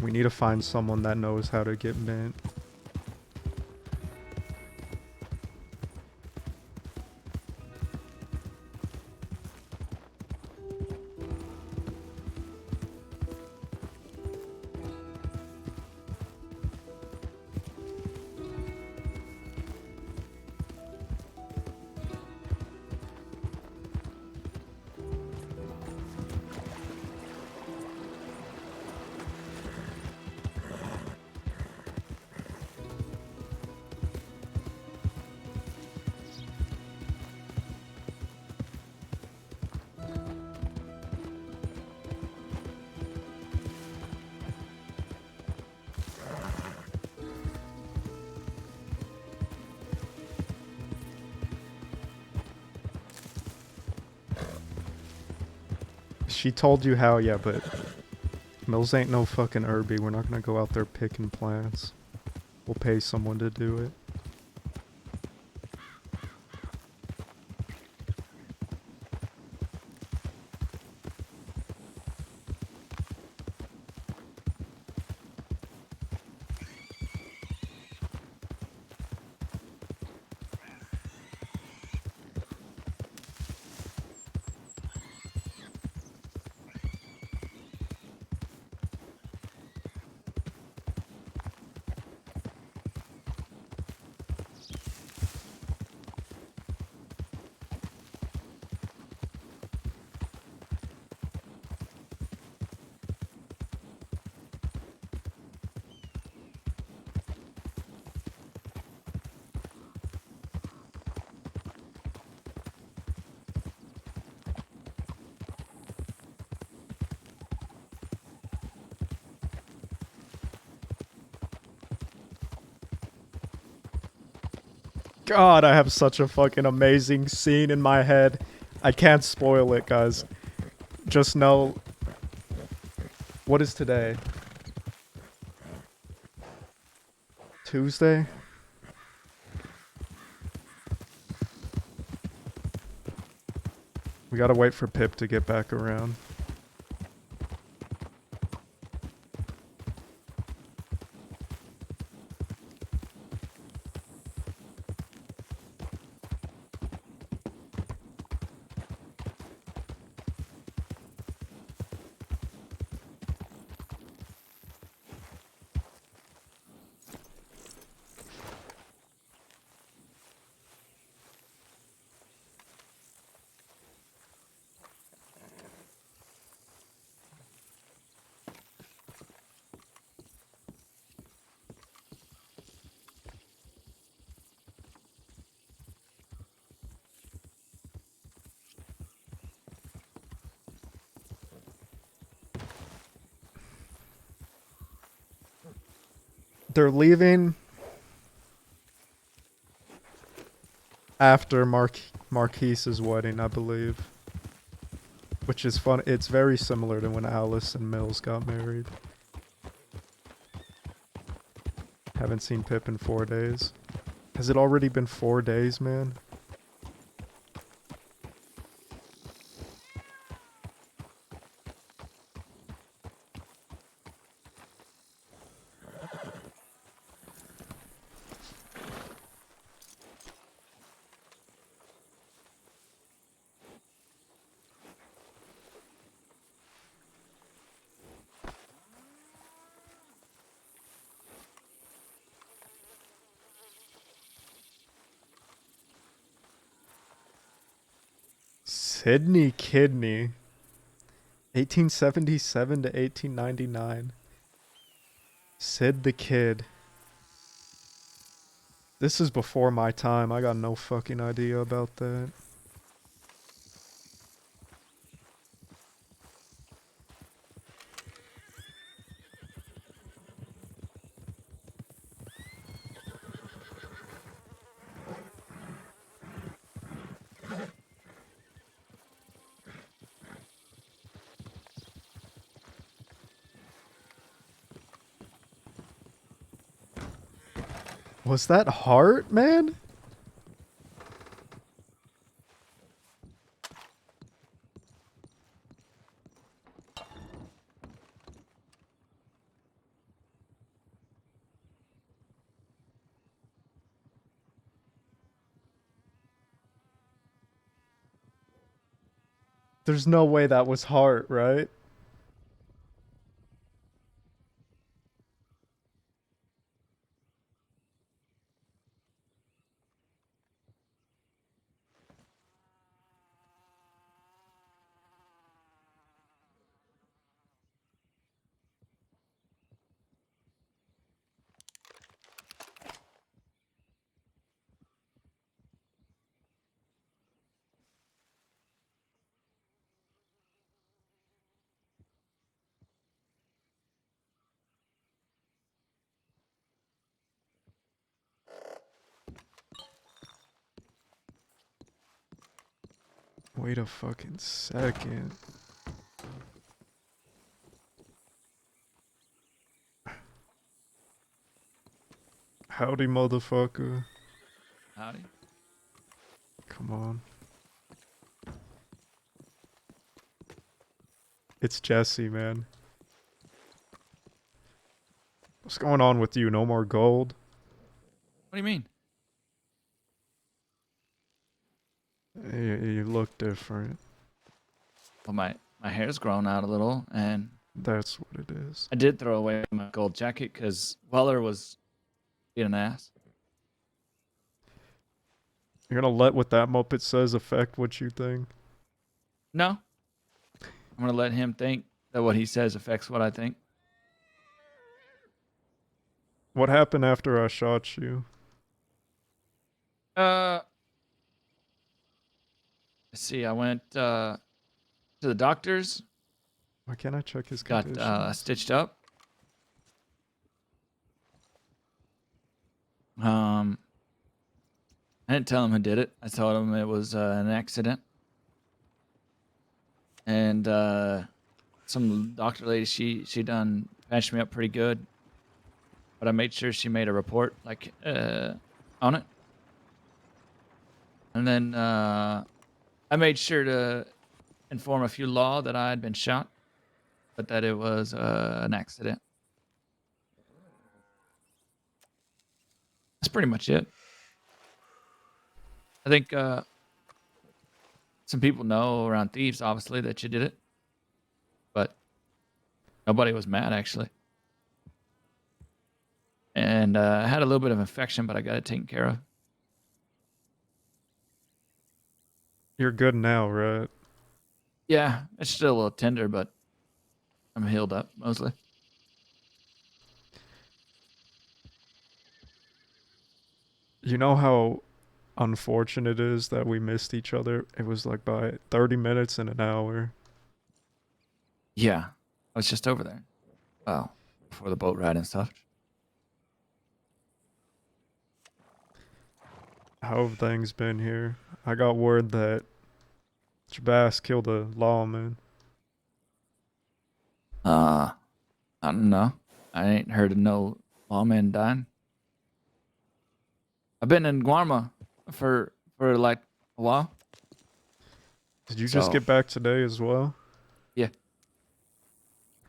We need to find someone that knows how to get mint. She told you how, yeah, but Mills ain't no fucking Irby. We're not gonna go out there picking plants. We'll pay someone to do it. God, I have such a fucking amazing scene in my head. I can't spoil it, guys. Just know... What is today? Tuesday? We gotta wait for Pip to get back around. They're leaving after Marquise's wedding, I believe. Which is fun. It's very similar to when Alice and Mills got married. Haven't seen Pip in 4 days. Has it already been 4 days, man? Sydney Kidney. 1877 to 1899. Sid the Kid. This is before my time. I got no fucking idea about that. Was that Hart, man? There's no way that was Hart, right? Wait a fucking second. Howdy, motherfucker. Howdy. Come on. It's Jesse, man. What's going on with you? No more gold? What do you mean? You look different. Well, my hair's grown out a little, and That's what it is. I did throw away my gold jacket because Weller was being an ass. You're gonna let what that Muppet says affect what you think? No. I'm going to let him think that what he says affects what I think. What happened after I shot you? Let's see. I went to the doctor's, Why can't I check his got conditions? stitched up. I didn't tell him who did it. I told him it was an accident. And some doctor lady, she done patched me up pretty good. But I made sure she made a report on it. And then I made sure to inform a few law that I had been shot, but that it was an accident. That's pretty much it. I think some people know around Thieves, obviously, that you did it. But nobody was mad, actually. And I had a little bit of infection, but I got it taken care of. You're good now, right? Yeah, it's still a little tender, but I'm healed up, mostly. You know how unfortunate it is that we missed each other? It was like by 30 minutes and an hour. Yeah, I was just over there. Well, before the boat ride and stuff. How have things been here? I got word that Jabas killed a lawman. I don't know. I ain't heard of no lawman dying. I've been in Guarma for like a while. Did you just So- get back today as well? Yeah.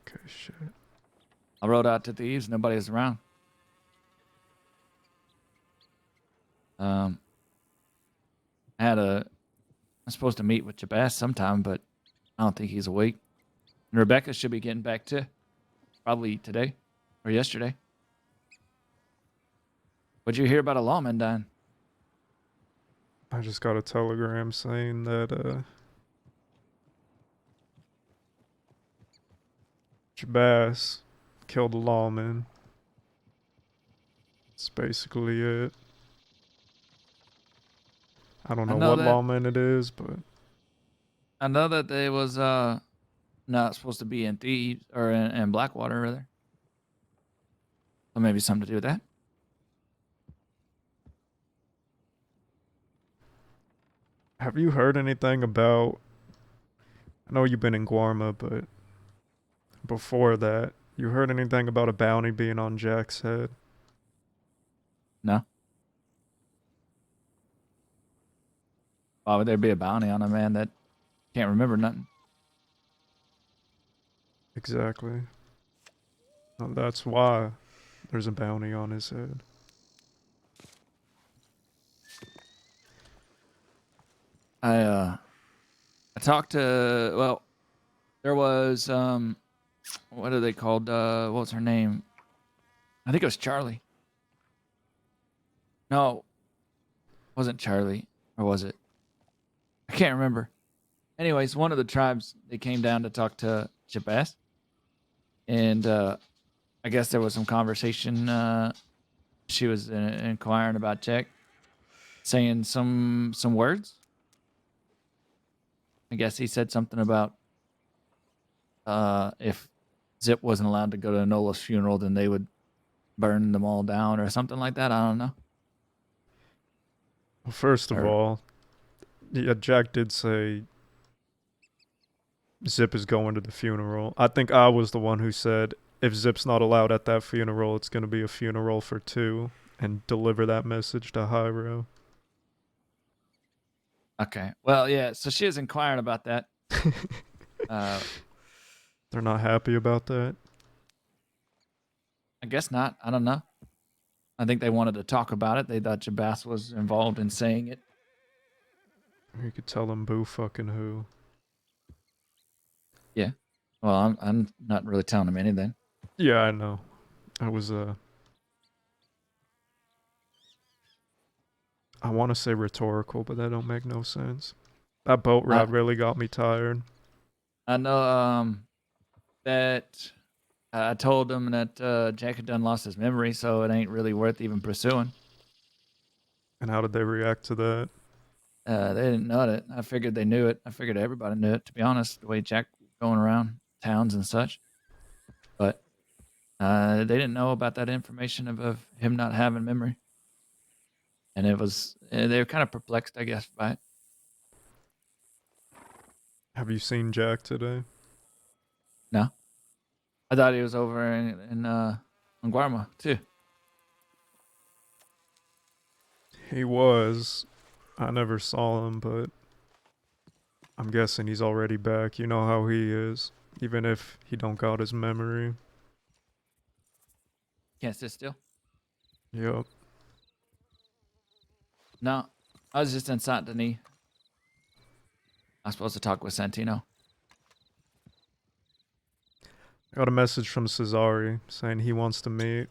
Okay, shit. I rode out to Thieves. Nobody was around. I'm supposed to meet with Jabas sometime, but I don't think he's awake. And Rebecca should be getting back too. Probably today or yesterday. What'd you hear about a lawman dying? I just got a telegram saying that Jabas killed a lawman. That's basically it. I don't know know what that- lawman it is, but I know that they was not supposed to be in Thieves or in Blackwater, rather. So maybe something to do with that. have you heard anything about... I know you've been in Guarma, but before that, you heard anything about a bounty being on Jack's head? No. Why would there be a bounty on a man that can't remember nothing? Exactly. Well, that's why there's a bounty on his head. I talked to, well, there was what are they called? What was her name? I think it was Charlie. No, it wasn't Charlie, or was it? I can't remember. Anyways, one of the tribes, they came down to talk to Shabazz, and I guess there was some conversation. She was inquiring about Jack, saying some words. I guess he said something about if Zip wasn't allowed to go to Nola's funeral, then they would burn them all down or something like that. I don't know. Well, first of Or- all, yeah, Jack did say Zip is going to the funeral. I think I was the one who said if Zip's not allowed at that funeral, it's going to be a funeral for two, and deliver that message to Hyro. Okay. Well, yeah. So she was inquiring about that. They're not happy about that. I guess not. I don't know. I think they wanted to talk about it. They thought Jabas was involved in saying it. You could tell them boo fucking who. Yeah. Well, I'm not really telling them anything. Yeah, I know. I was I want to say rhetorical, but that don't make no sense. That boat ride really got me tired. I know that I told them that Jack had done lost his memory, so it ain't really worth even pursuing. And how did they react to that? They didn't know it. I figured they knew it. I figured everybody knew it, to be honest, the way Jack was going around towns and such. But they didn't know about that information of him not having memory. And it was, they were kind of perplexed, I guess, by it. Have you seen Jack today? No. I thought he was over in Guarma, too. He was. I never saw him, but I'm guessing he's already back. You know how he is, even if he don't got his memory. Can't sit still? Yep. No. I was just in Saint Denis. I was supposed to talk with Santino. I got a message from Cesare saying he wants to meet.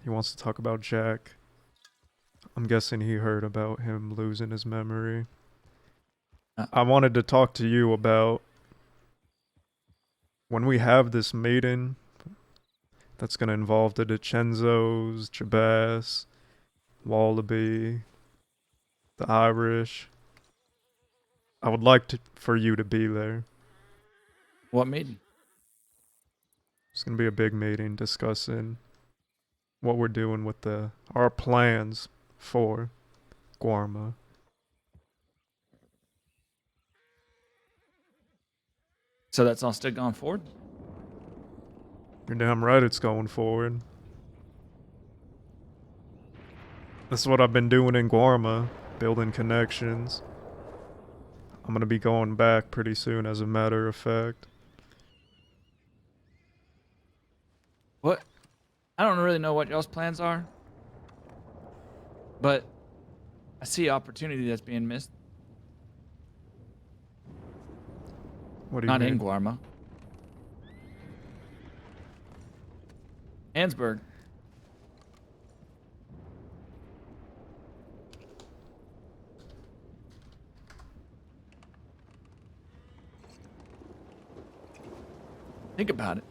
He wants to talk about Jack. I'm guessing he heard about him losing his memory. I wanted to talk to you about when we have this meeting that's going to involve the DiCenzos, Jabaz, Wallaby, the Irish. I would like for you to be there. What meeting? It's going to be a big meeting discussing what we're doing with our plans for Guarma. So that's all still going forward? You're damn right it's going forward. That's what I've been doing in Guarma, building connections. I'm going to be going back pretty soon, as a matter of fact. What? I don't really know what y'all's plans are, but I see opportunity that's being missed. What do you Not mean? in Guarma. Ansburg. Think about it.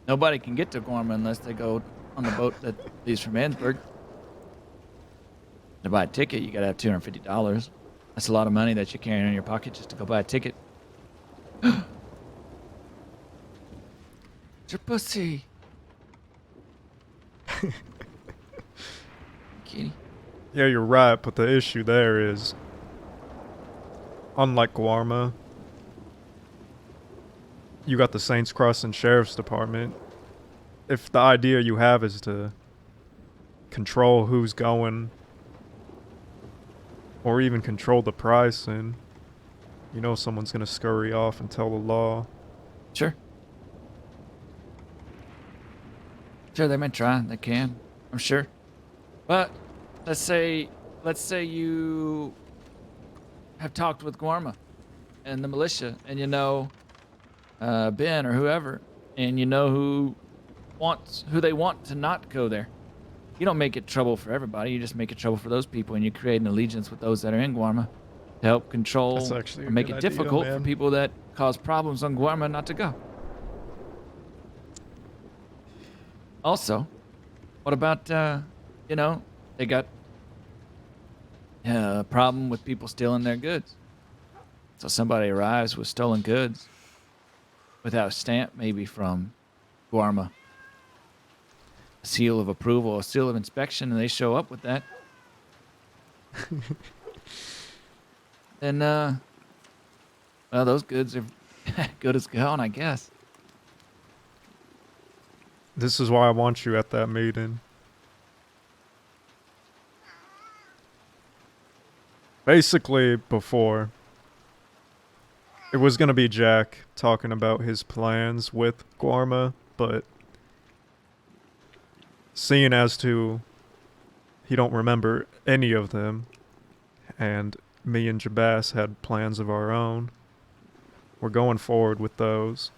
Nobody can get to Guarma unless they go on the boat that leaves from Ansburg. To buy a ticket, you gotta have $250. That's a lot of money that you're carrying in your pocket just to go buy a ticket. It's your pussy. Kitty. Yeah, you're right, but the issue there is, unlike Guarma, you got the Saints Crossing Sheriff's Department. If the idea you have is to control who's going, or even control the price, and you know someone's gonna scurry off and tell the law. Sure. Sure, they may try. They can. I'm sure. But let's say you have talked with Guarma and the militia, and you know Ben or whoever, and you know who they want to not go there. You don't make it trouble for everybody. You just make it trouble for those people, and you create an allegiance with those that are in Guarma to help control That's actually a or make good it idea, difficult for man. people that cause problems on Guarma not to go. Also, what about they got a problem with people stealing their goods. So somebody arrives with stolen goods without a stamp, maybe from Guarma, a seal of approval, a seal of inspection, and they show up with that. Then, well, those goods are good as gone, I guess. This is why I want you at that meeting. Basically, before, it was gonna be Jack talking about his plans with Guarma, but seeing as to he don't remember any of them, and me and Jabas had plans of our own, we're going forward with those.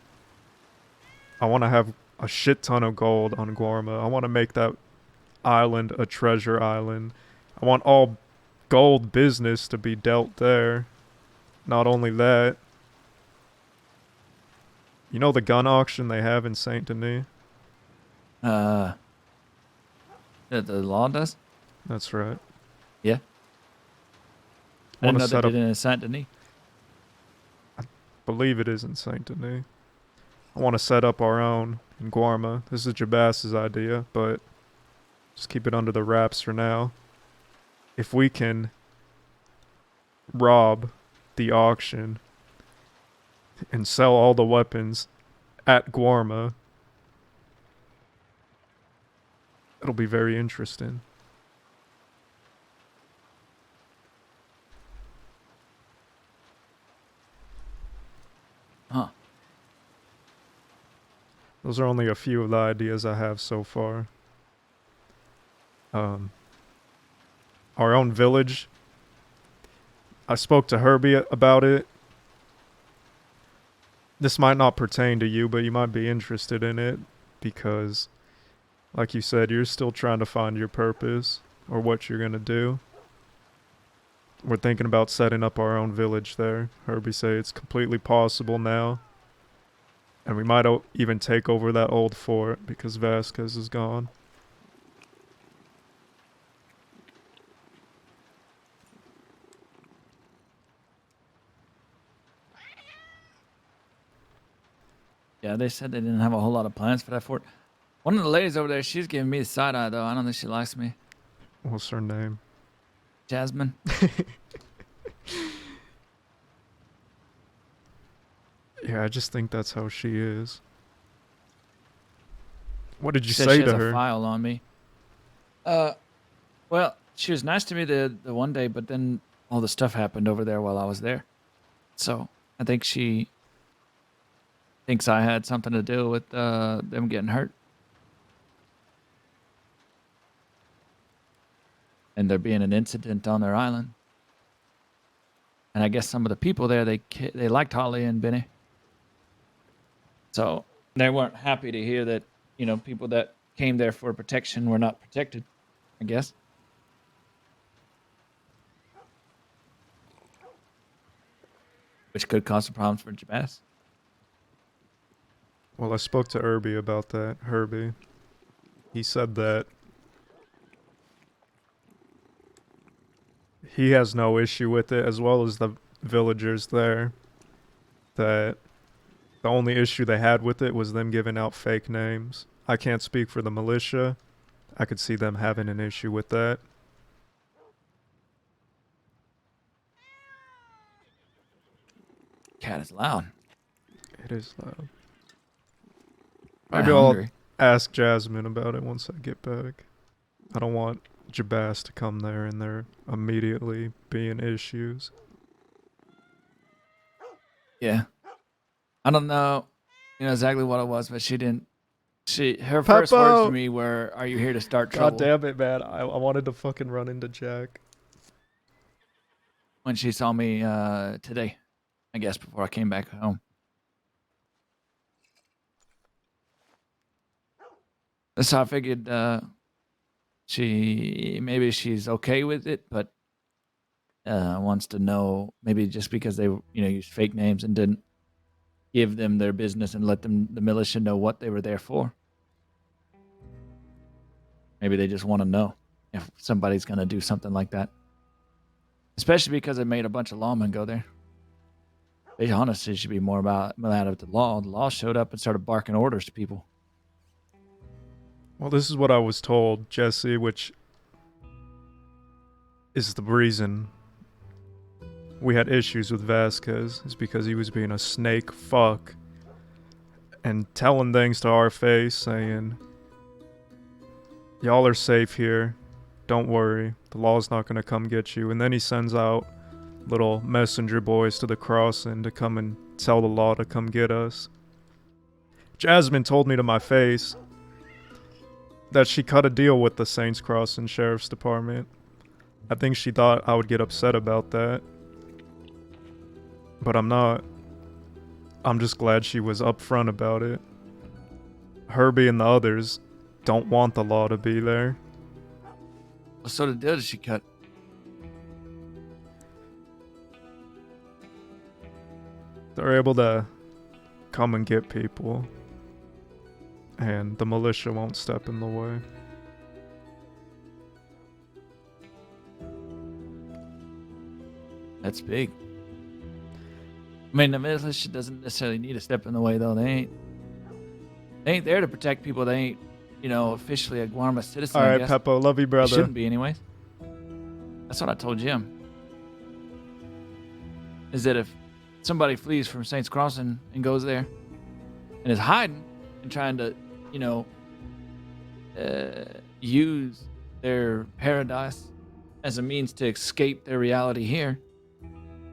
I want to have a shit ton of gold on Guarma. I want to make that island a treasure island. I want all gold business to be dealt there. Not only that, you know the gun auction they have in Saint Denis? The law does? That's right. Yeah. I didn't know they did it in Saint Denis. Believe it is in Saint Denis. I want to set up our own in Guarma. This is Jabas's idea, but just keep it under the wraps for now. If we can rob the auction and sell all the weapons at Guarma, it'll be very interesting. Huh. Those are only a few of the ideas I have so far. Our own village. I spoke to Herbie about it. This might not pertain to you, but you might be interested in it because, like you said, you're still trying to find your purpose or what you're going to do. We're thinking about setting up our own village there. Herbie say it's completely possible now. And we might even take over that old fort because Vasquez is gone. Yeah, they said they didn't have a whole lot of plans for that fort. One of the ladies over there, she's giving me the side eye, though. I don't think she likes me. What's her name? Jasmine. Yeah, I just think that's how she is. What did you She said say she has to a her? file on me. Well, she was nice to me the one day, but then all the stuff happened over there while I was there. So I think she thinks I had something to do with them getting hurt. And there being an incident on their island. And I guess some of the people there, they liked Holly and Benny. So they weren't happy to hear that, people that came there for protection were not protected, I guess. Which could cause some problems for Jabaz. Well, I spoke to Herbie about that. Herbie. He said that he has no issue with it, as well as the villagers there. That the only issue they had with it was them giving out fake names. I can't speak for the militia. I could see them having an issue with that. Cat is loud. It is loud. Probably Maybe I'll hungry. ask Jasmine about it once I get back. I don't want Jabaz to come there and there immediately being issues. Yeah. I don't know, exactly what it was, but she didn't. Her first words to me were, "Are you here to start trouble?" God damn it, man. I wanted to fucking run into Jack. When she saw me today, I guess, before I came back home. So I figured she's okay with it, but wants to know, maybe just because they used fake names and didn't give them their business and let the militia know what they were there for. Maybe they just want to know if somebody's going to do something like that. Especially because it made a bunch of lawmen go there. They honestly should be more mad at the law. The law showed up and started barking orders to people. Well, this is what I was told, Jesse, which is the reason we had issues with Vasquez, is because he was being a snake fuck and telling things to our face, saying, y'all are safe here, don't worry, the law's not gonna come get you. And then he sends out little messenger boys to the crossing to come and tell the law to come get us. Jasmine told me to my face that she cut a deal with the Saints Crossing Sheriff's Department. I think she thought I would get upset about that. But I'm not. I'm just glad she was upfront about it. Herbie and the others don't want the law to be there. What sort of deal did she cut? They're able to come and get people, and the militia won't step in the way. That's big. I mean, the militia doesn't necessarily need to step in the way, though. They ain't there to protect people. They ain't, officially a Guarma citizen. All I right, guess. Peppo, love you, brother. They shouldn't be, anyways. That's what I told Jim. Is that if somebody flees from Saints Crossing and goes there and is hiding and trying to, use their paradise as a means to escape their reality here,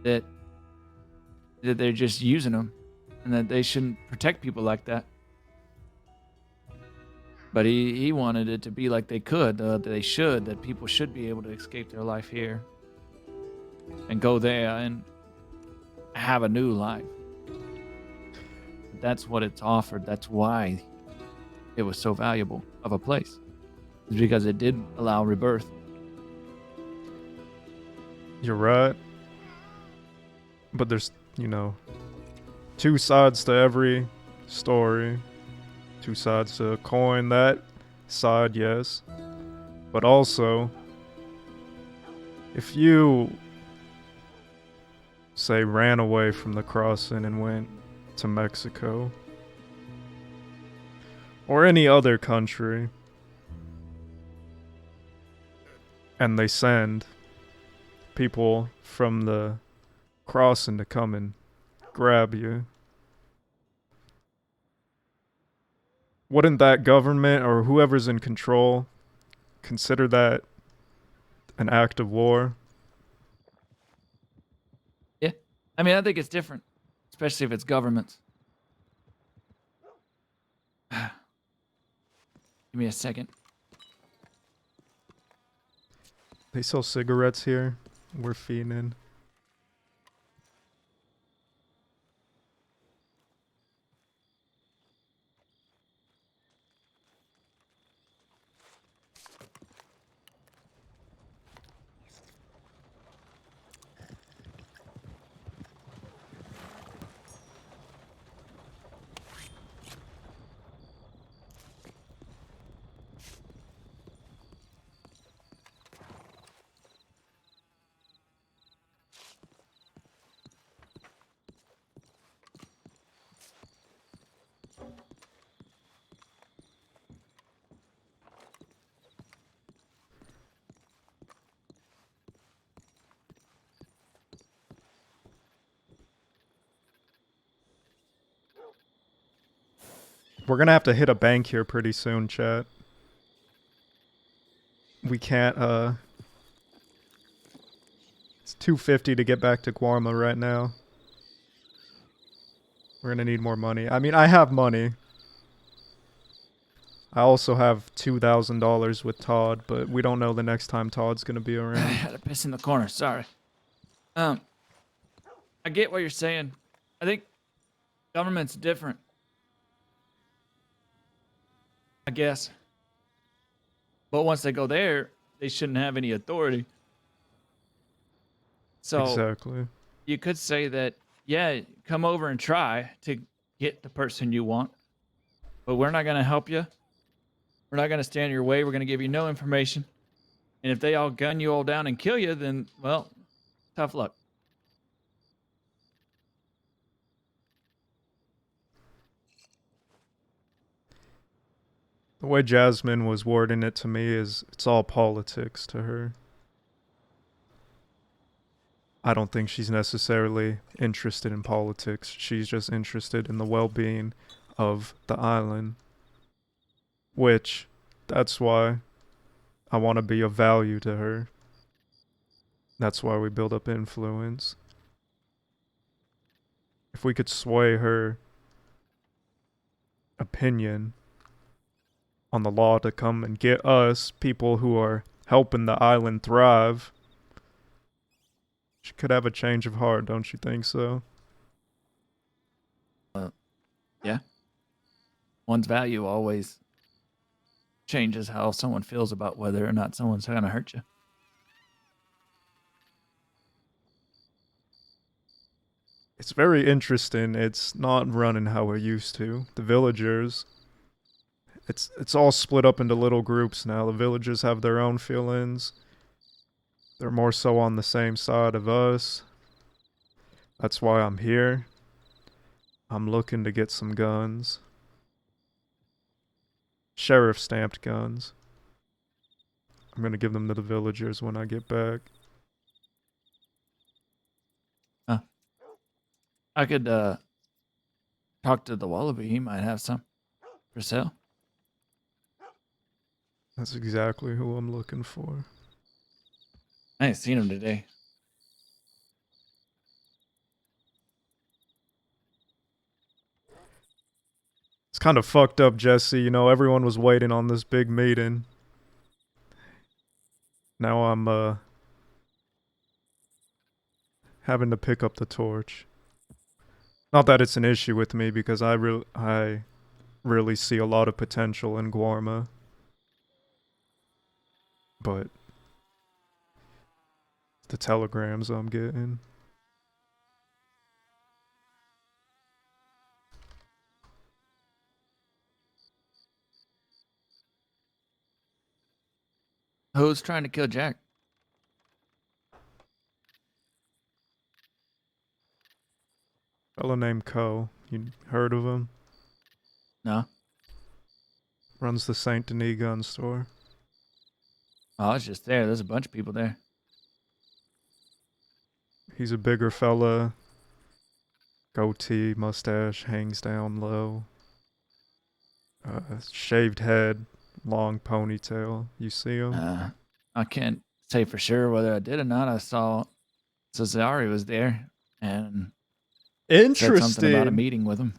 that they're just using them, and that they shouldn't protect people like that. But he wanted it to be like they could, that people should be able to escape their life here and go there and have a new life. That's what it's offered. That's why it was so valuable of a place. It's because it did allow rebirth. You're right. But there's, two sides to every story. Two sides to a coin. That side, yes. But also, if you, say, ran away from the crossing and went to Mexico, or any other country, and they send people from the crossing to come and grab you, wouldn't that government or whoever's in control consider that an act of war? Yeah. I mean, I think it's different, especially if it's governments. Give me a second. They sell cigarettes here. We're fiending. We're gonna have to hit a bank here pretty soon, chat. we can't, it's 250 to get back to Guarma right now. We're gonna need more money. I mean, I have money. I also have $2,000 with Todd, but we don't know the next time Todd's gonna be I around. had a piss in the corner. Sorry. I get what you're saying. I think government's different. I guess. But once they go there, they shouldn't have any authority. So Exactly. you could say that, yeah, come over and try to get the person you want, but we're not going to help you. We're not going to stand in your way. We're going to give you no information. And if they all gun you all down and kill you, then, well, tough luck. The way Jasmine was wording it to me is it's all politics to her. I don't think she's necessarily interested in politics. She's just interested in the well-being of the island. Which, that's why I want to be of value to her. That's why we build up influence. If we could sway her opinion on the law to come and get us, people who are helping the island thrive, she could have a change of heart, don't you think so? Yeah. One's value always changes how someone feels about whether or not someone's going to hurt you. It's very interesting. It's not running how we're used to. The villagers, it's all split up into little groups now. The villagers have their own feelings. They're more so on the same side of us. That's why I'm here. I'm looking to get some guns. Sheriff stamped guns. I'm gonna give them to the villagers when I get back. I could talk to the Wallaby. He might have some for sale. That's exactly who I'm looking for. I ain't seen him today. It's kind of fucked up, Jesse. You know, everyone was waiting on this big meeting. Now I'm having to pick up the torch. Not that it's an issue with me, because I really see a lot of potential in Guarma. But the telegrams I'm getting. Who's trying to kill Jack? Fellow named Co. You heard of him? No. Runs the Saint Denis gun store. Oh, it's just there. There's a bunch of people there. He's a bigger fella. Goatee, mustache, hangs down low. Shaved head, long ponytail. You see him? I can't say for sure whether I did or not. I saw Cesare was there and said something about a Interesting. meeting with him.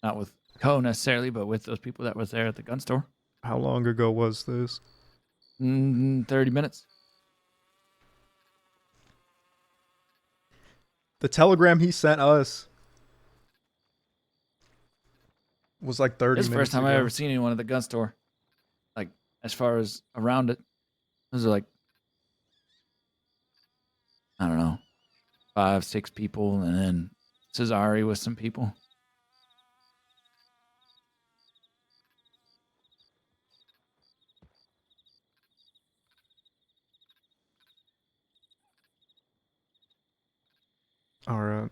Not with Co necessarily, but with those people that was there at the gun store. How long ago was this? 30 minutes. The telegram he sent us was like 30 This is minutes the first time ago. I ever seen anyone at the gun store. Like, as far as around it. Those are like, I don't know, 5, 6 people, and then Cesare with some people. Alright.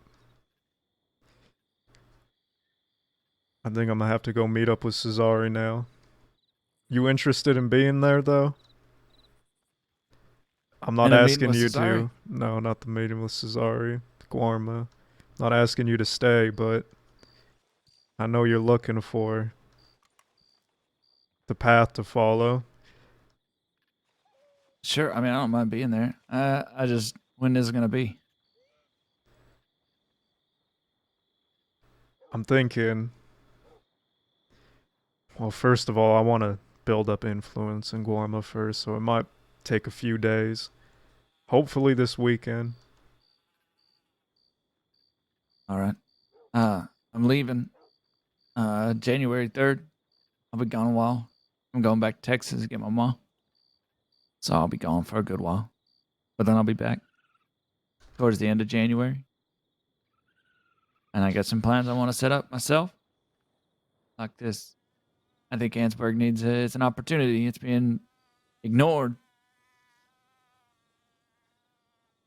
I think I'm gonna have to go meet up with Cesare now. You interested in being there, though? I'm not In a meeting asking with you Cesare? to. No, not the meeting with Cesare. Guarma. Not asking you to stay, but I know you're looking for the path to follow. Sure. I mean, I don't mind being there. I just, when is it going to be? I'm thinking, well, first of all, I want to build up influence in Guarma first, so it might take a few days. Hopefully this weekend. All right. I'm leaving January 3rd. I'll be gone a while. I'm going back to Texas to get my mom. So I'll be gone for a good while. But then I'll be back towards the end of January. And I got some plans I want to set up myself. Like this. I think Ansburg needs it's an opportunity. It's being ignored.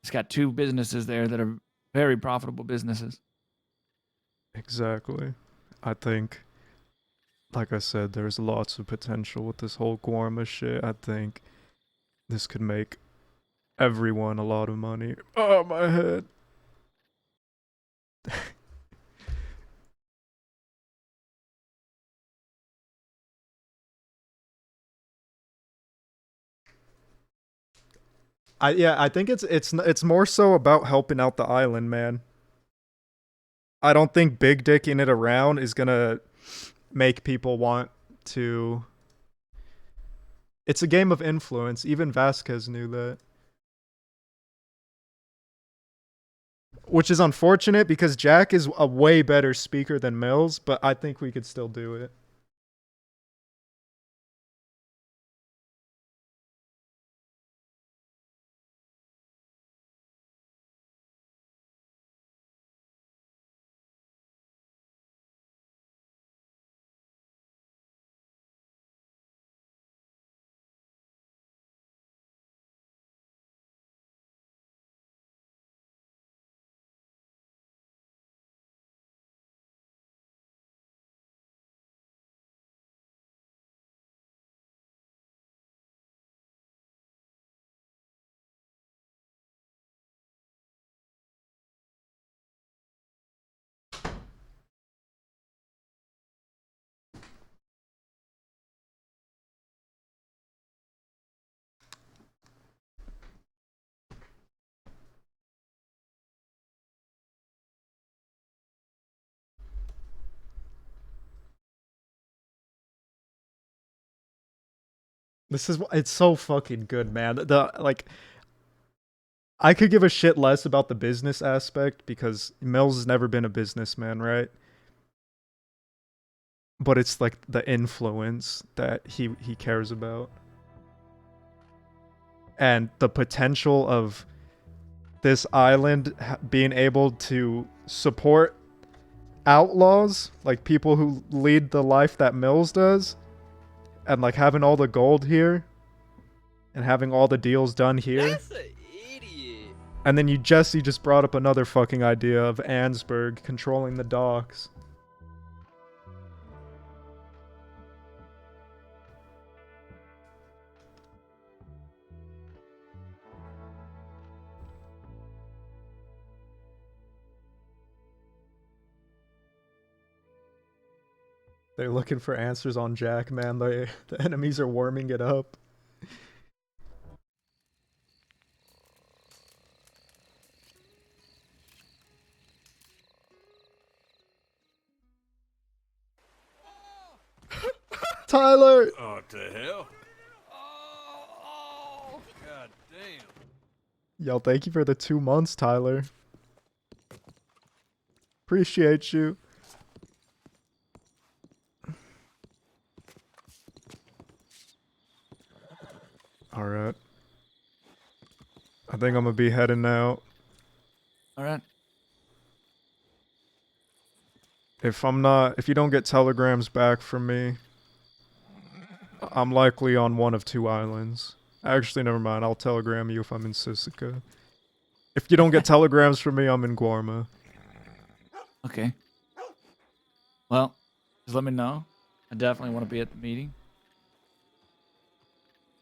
It's got 2 businesses there that are very profitable businesses. Exactly. I think, like I said, there's lots of potential with this whole Guarma shit. I think this could make everyone a lot of money. Oh, my head. I think it's more so about helping out the island, man. I don't think big dicking it around is gonna make people want to. It's a game of influence. Even Vasquez knew that. Which is unfortunate because Jack is a way better speaker than Mills, but I think we could still do it. It's so fucking good, man. The like I could give a shit less about the business aspect because Mills has never been a businessman, right? But it's like the influence that he cares about. And the potential of this island being able to support outlaws, like people who lead the life that Mills does, and like having all the gold here and having all the deals done here. That's an idiot. And then you just brought up another fucking idea of Ansburg controlling the docks. They're looking for answers on Jack, man. The enemies are warming it up. Tyler! What the hell? Oh, god damn. Yo, thank you for the 2 months, Tyler. Appreciate you. Alright. I think I'm gonna be heading out. All right. If you don't get telegrams back from me, I'm likely on one of 2 islands. Actually, never mind. I'll telegram you if I'm in Sisika. If you don't get telegrams from me, I'm in Guarma. Okay. Well, just let me know. I definitely want to be at the meeting.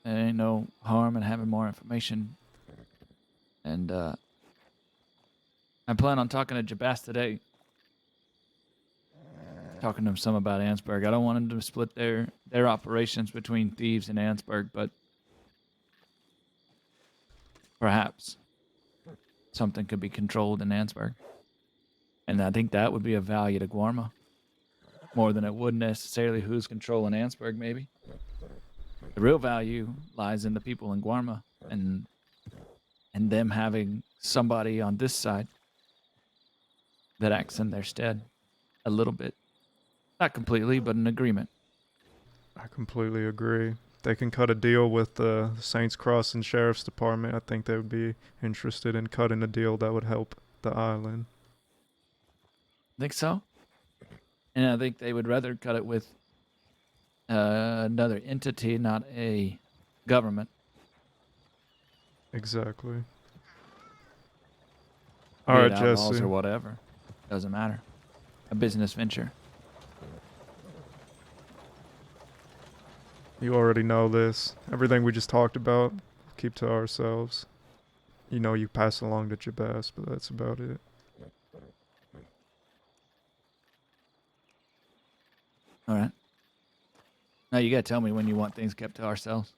There ain't no harm in having more information. And I plan on talking to Jabas today. Talking to him some about Ansburg. I don't want him to split their operations between Thieves and Ansburg, but perhaps something could be controlled in Ansburg. And I think that would be of value to Guarma more than it would necessarily who's controlling Ansburg, maybe. The real value lies in the people in Guarma and them having somebody on this side that acts in their stead a little bit. Not completely, but an agreement. I completely agree. They can cut a deal with the Saints Crossing Sheriff's Department. I think they would be interested in cutting a deal that would help the island. Think so? And I think they would rather cut it with another entity, not a government. Exactly. Be All it right, outlaws Jesse. or whatever. Doesn't matter. A business venture. You already know this. Everything we just talked about, keep to ourselves. You know you pass along to Jabas, but that's about it. All right. Now you gotta tell me when you want things kept to ourselves.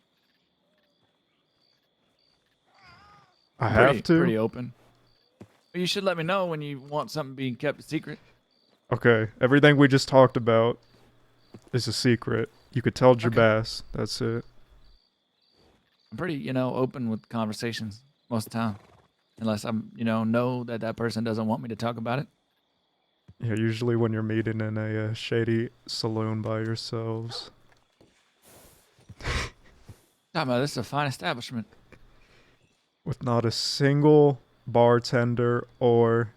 I have to? Pretty open. But you should let me know when you want something being kept a secret. Okay, everything we just talked about is a secret. You could tell Jabas. That's it. I'm pretty, open with conversations most of the time. Unless I'm, know that that person doesn't want me to talk about it. Yeah, usually when you're meeting in a shady saloon by yourselves. Talking about this is a fine establishment. With not a single bartender or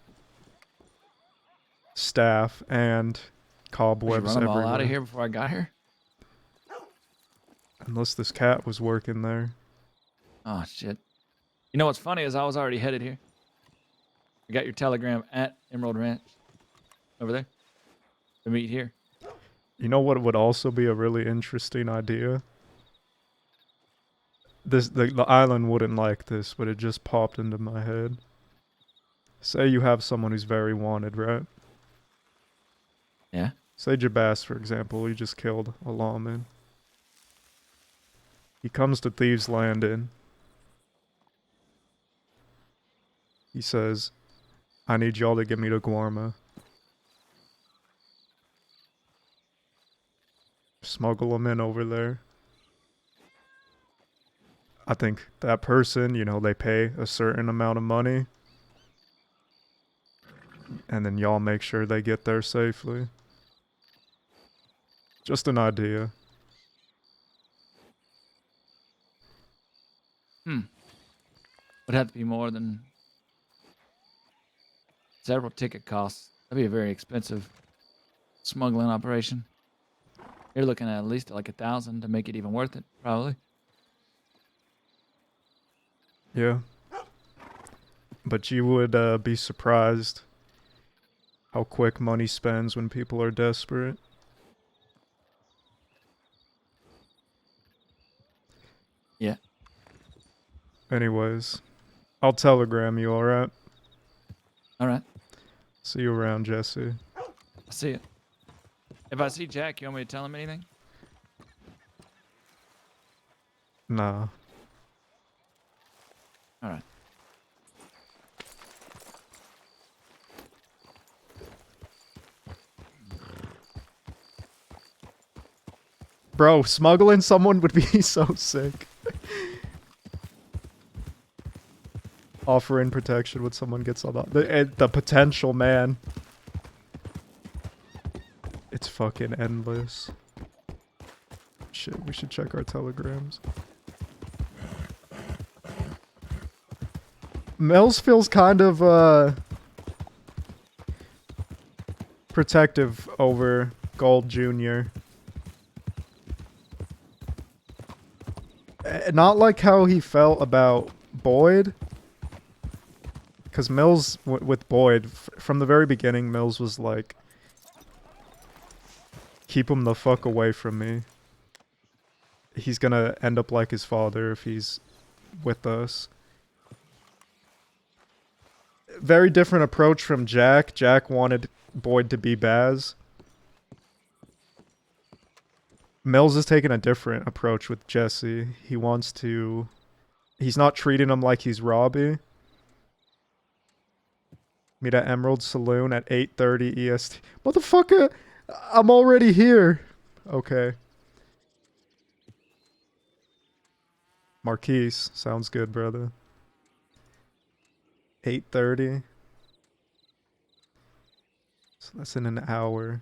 staff and Did you cobwebs run them all everywhere. out of here before I got here? Unless this cat was working there. Oh, shit. You know what's funny is I was already headed here. I got your telegram at Emerald Ranch. Over there. To meet here. You know what would also be a really interesting idea? The island wouldn't like this, but it just popped into my head. Say you have someone who's very wanted, right? Yeah. Say Jabas, for example, he just killed a lawman. He comes to Thieves Landing. He says, I need y'all to get me to Guarma. Smuggle him in over there. I think that person, they pay a certain amount of money. And then y'all make sure they get there safely. Just an idea. Would have to be more than several ticket costs. That'd be a very expensive smuggling operation. You're looking at least like 1,000 to make it even worth it, probably. Yeah. But you would be surprised how quick money spends when people are desperate. Yeah. Anyways, I'll telegram you, alright? All right. See you around, Jesse. I'll see you. If I see Jack, you want me to tell him anything? Nah. All right. Bro, smuggling someone would be so sick. Offering protection when someone gets on the potential, man. It's fucking endless. Shit, we should check our telegrams. Mills feels kind of protective over Gold Jr. Not like how he felt about Boyd. Because Mills, with Boyd, from the very beginning, Mills was like, keep him the fuck away from me. He's gonna end up like his father if he's with us. Very different approach from Jack. Jack wanted Boyd to be Baz. Mills is taking a different approach with Jesse. He wants to He's not treating him like he's Robbie. Meet at Emerald Saloon at 8:30 EST. Motherfucker, I'm already here. Okay. Marquise, sounds good, brother. 8:30. So that's in an hour.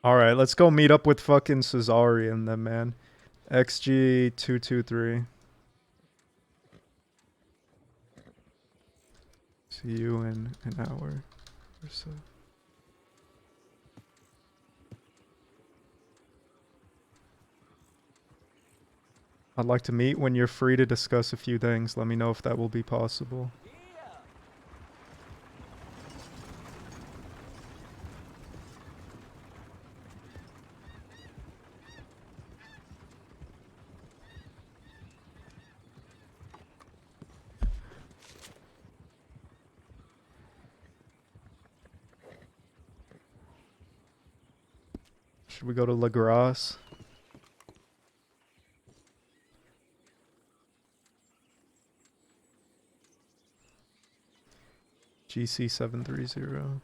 Alright, let's go meet up with fucking Cesarian then, man. XG223. See you in an hour or so. I'd like to meet when you're free to discuss a few things. Let me know if that will be possible. Should we go to La Grasse? GC730.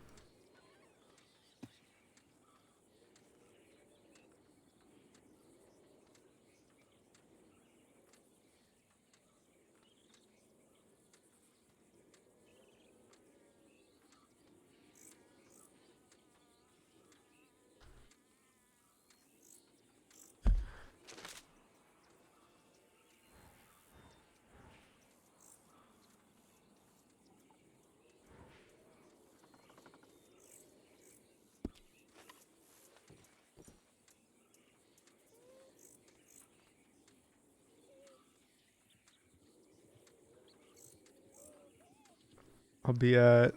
I'll be at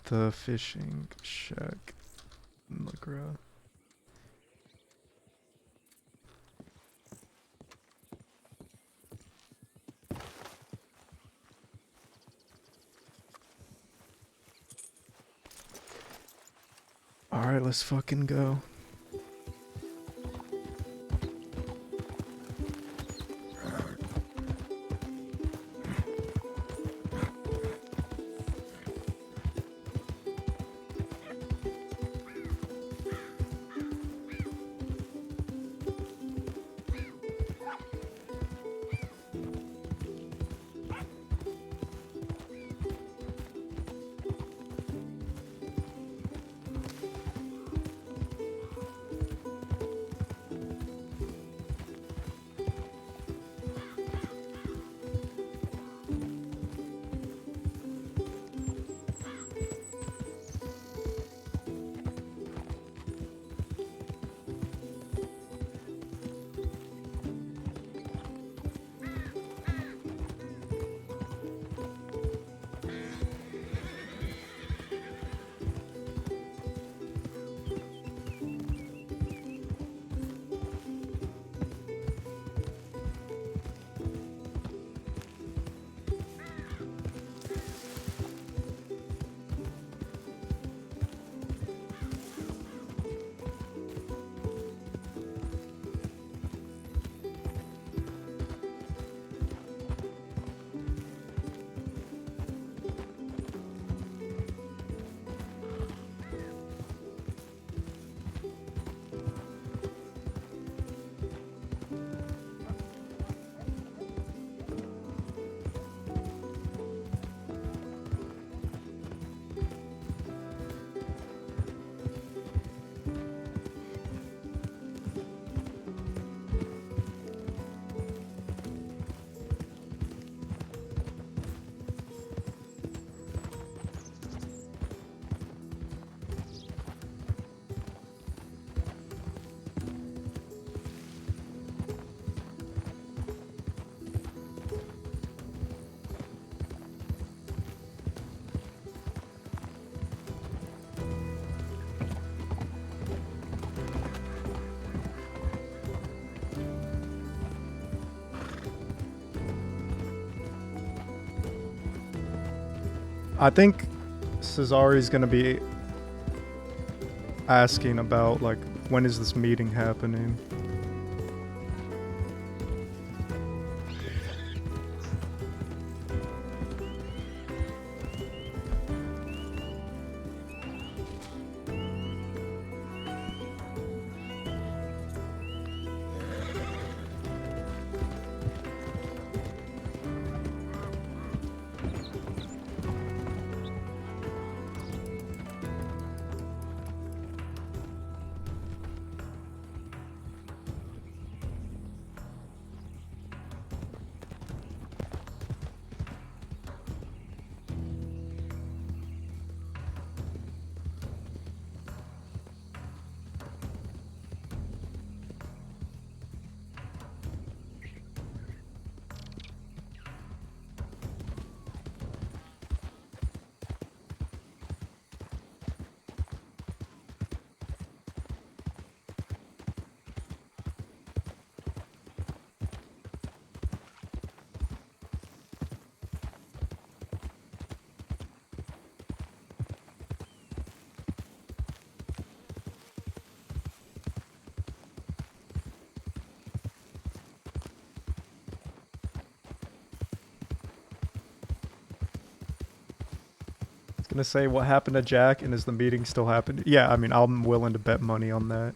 the fishing shack in La Grasse. Alright, let's fucking go. I think Cesari's gonna be asking about like when is this meeting happening. Gonna say what happened to Jack and is the meeting still happening? Yeah, I mean, I'm willing to bet money on that.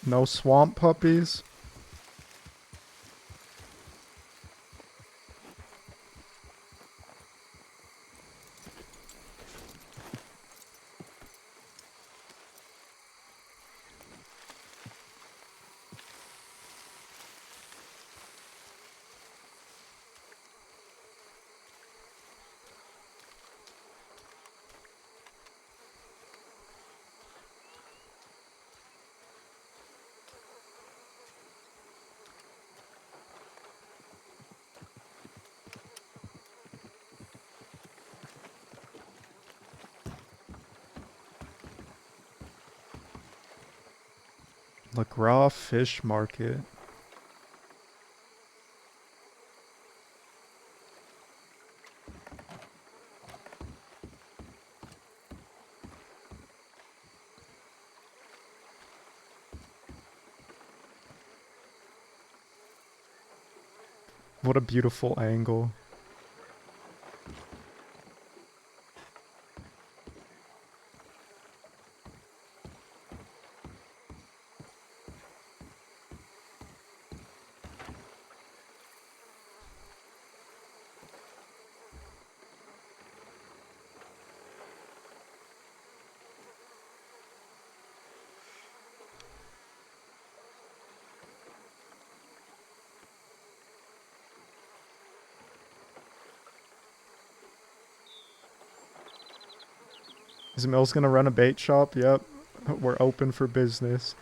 No swamp puppies? LaGras Fish Market. What a beautiful angle. Is Mills gonna run a bait shop? Yep. We're open for business.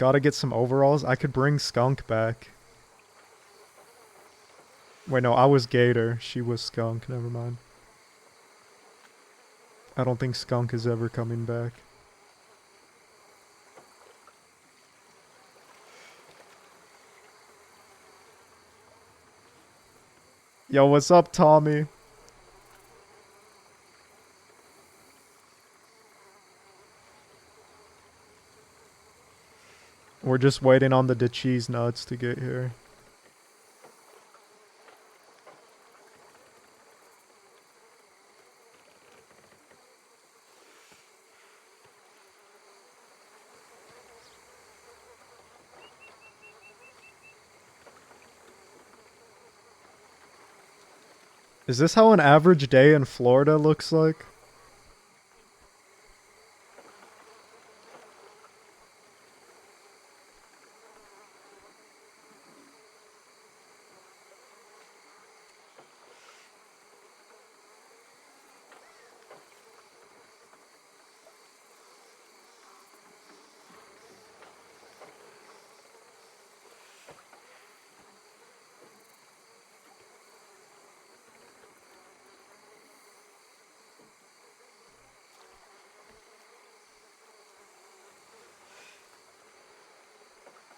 Gotta get some overalls. I could bring Skunk back. Wait, no, I was Gator. She was Skunk. Never mind. I don't think Skunk is ever coming back. Yo, what's up, Tommy? We're just waiting on the cheese nuts to get here. Is this how an average day in Florida looks like?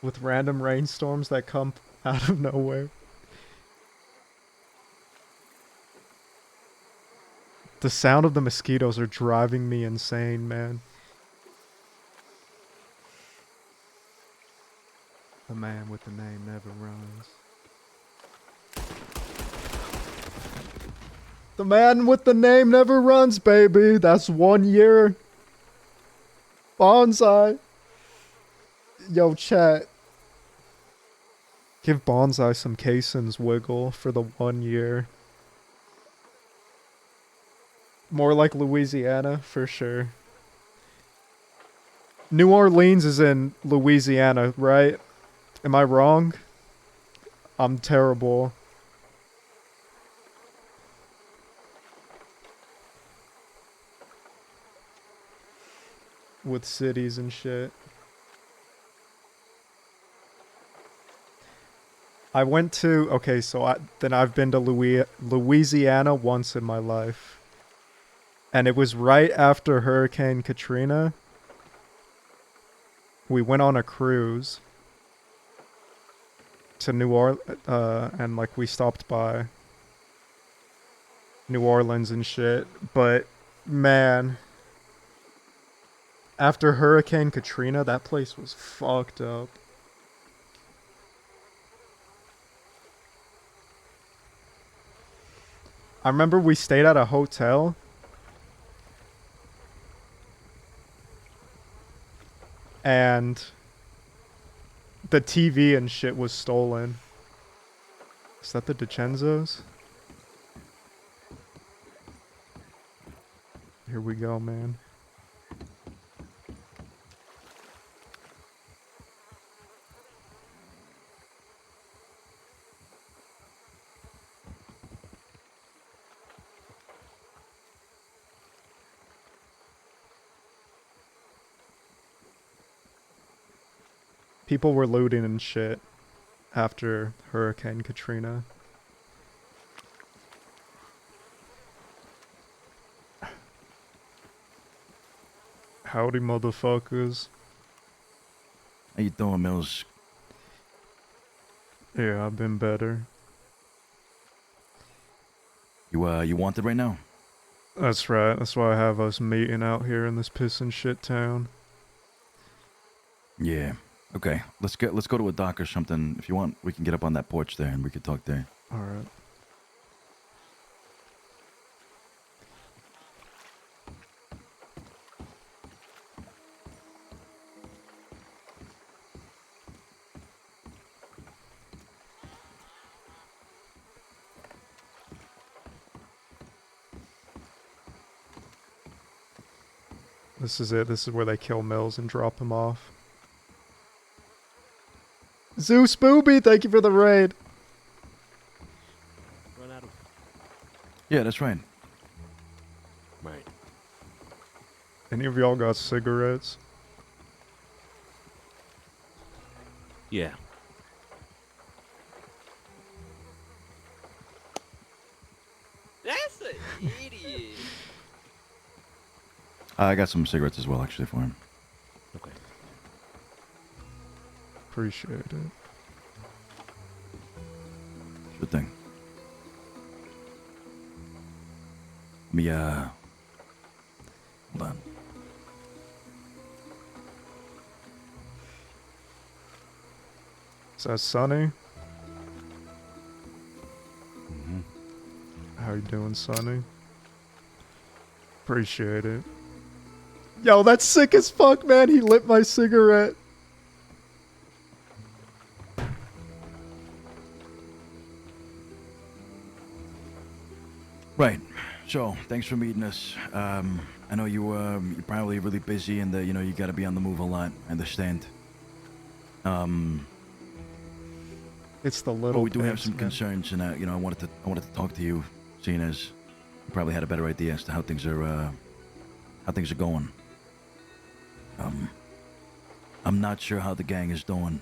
With random rainstorms that come out of nowhere. The sound of the mosquitoes are driving me insane, man. The man with the name never runs. The man with the name never runs, baby. That's 1 year. Bonsai. Yo, chat. Give Bonsai some Cason's wiggle for the 1 year. More like Louisiana, for sure. New Orleans is in Louisiana, right? Am I wrong? I'm terrible. With cities and shit. I went to... Okay, so I've been to Louisiana once in my life. And it was right after Hurricane Katrina. We went on a cruise to New Orleans, and like we stopped by New Orleans and shit. But man, after Hurricane Katrina, that place was fucked up. I remember we stayed at a hotel. And the TV and shit was stolen. Is that the DiCenzos? Here we go, man. People were looting and shit after Hurricane Katrina. Howdy, motherfuckers. How you doing, Mills? Yeah, I've been better. You wanted right now? That's right. That's why I have us meeting out here in this piss and shit town. Yeah. Okay. Let's go to a dock or something. If you want, we can get up on that porch there and we could talk there. All right. This is it. This is where they kill Mills and drop him off. Zeus Booby, thank you for the raid. Run out of... Yeah, that's right. Right. Any of y'all got cigarettes? Yeah. That's an idiot. I got some cigarettes as well, actually, for him. Okay. Appreciate it. Sure thing. Me, hold on. Is that Sonny? Mm-hmm. How you doing, Sonny? Appreciate it. Yo, that's sick as fuck, man. He lit my cigarette. Right. So, thanks for meeting us. I know you're probably really busy and you know you got to be on the move a lot. I understand. It's the But little. we do have things, some man. concerns, and you know I wanted to talk to you, seeing as you probably had a better idea as to how things are going. I'm not sure how the gang is doing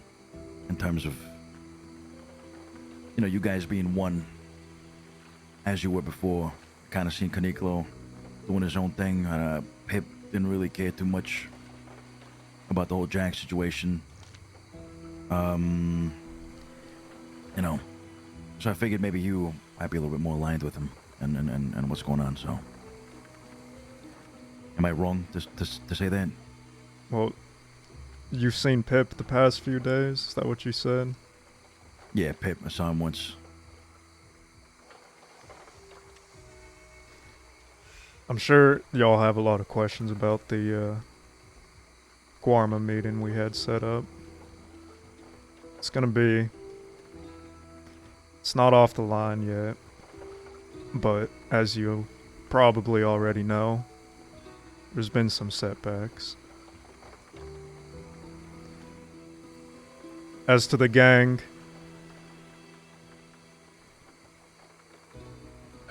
in terms of you guys being one as you were before. Kind of seen Caniclo doing his own thing. Pip didn't really care too much about the whole Jack situation. You know, so I figured maybe you might be a little bit more aligned with him and what's going on. So, am I wrong to say that? Well, you've seen Pip the past few days? Is that what you said? Yeah, Pip. I saw him once. I'm sure y'all have a lot of questions about the Guarma meeting we had set up. It's not off the line yet, but as you probably already know, there's been some setbacks. As to the gang,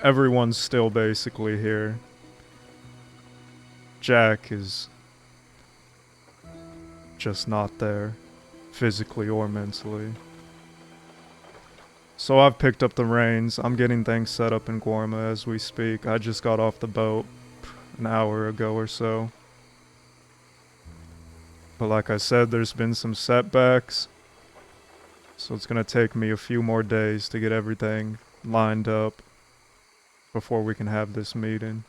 everyone's still basically here. Jack is just not there, physically or mentally. So I've picked up the reins. I'm getting things set up in Guarma as we speak. I just got off the boat an hour ago or so. But like I said, there's been some setbacks. So it's gonna take me a few more days to get everything lined up before we can have this meeting.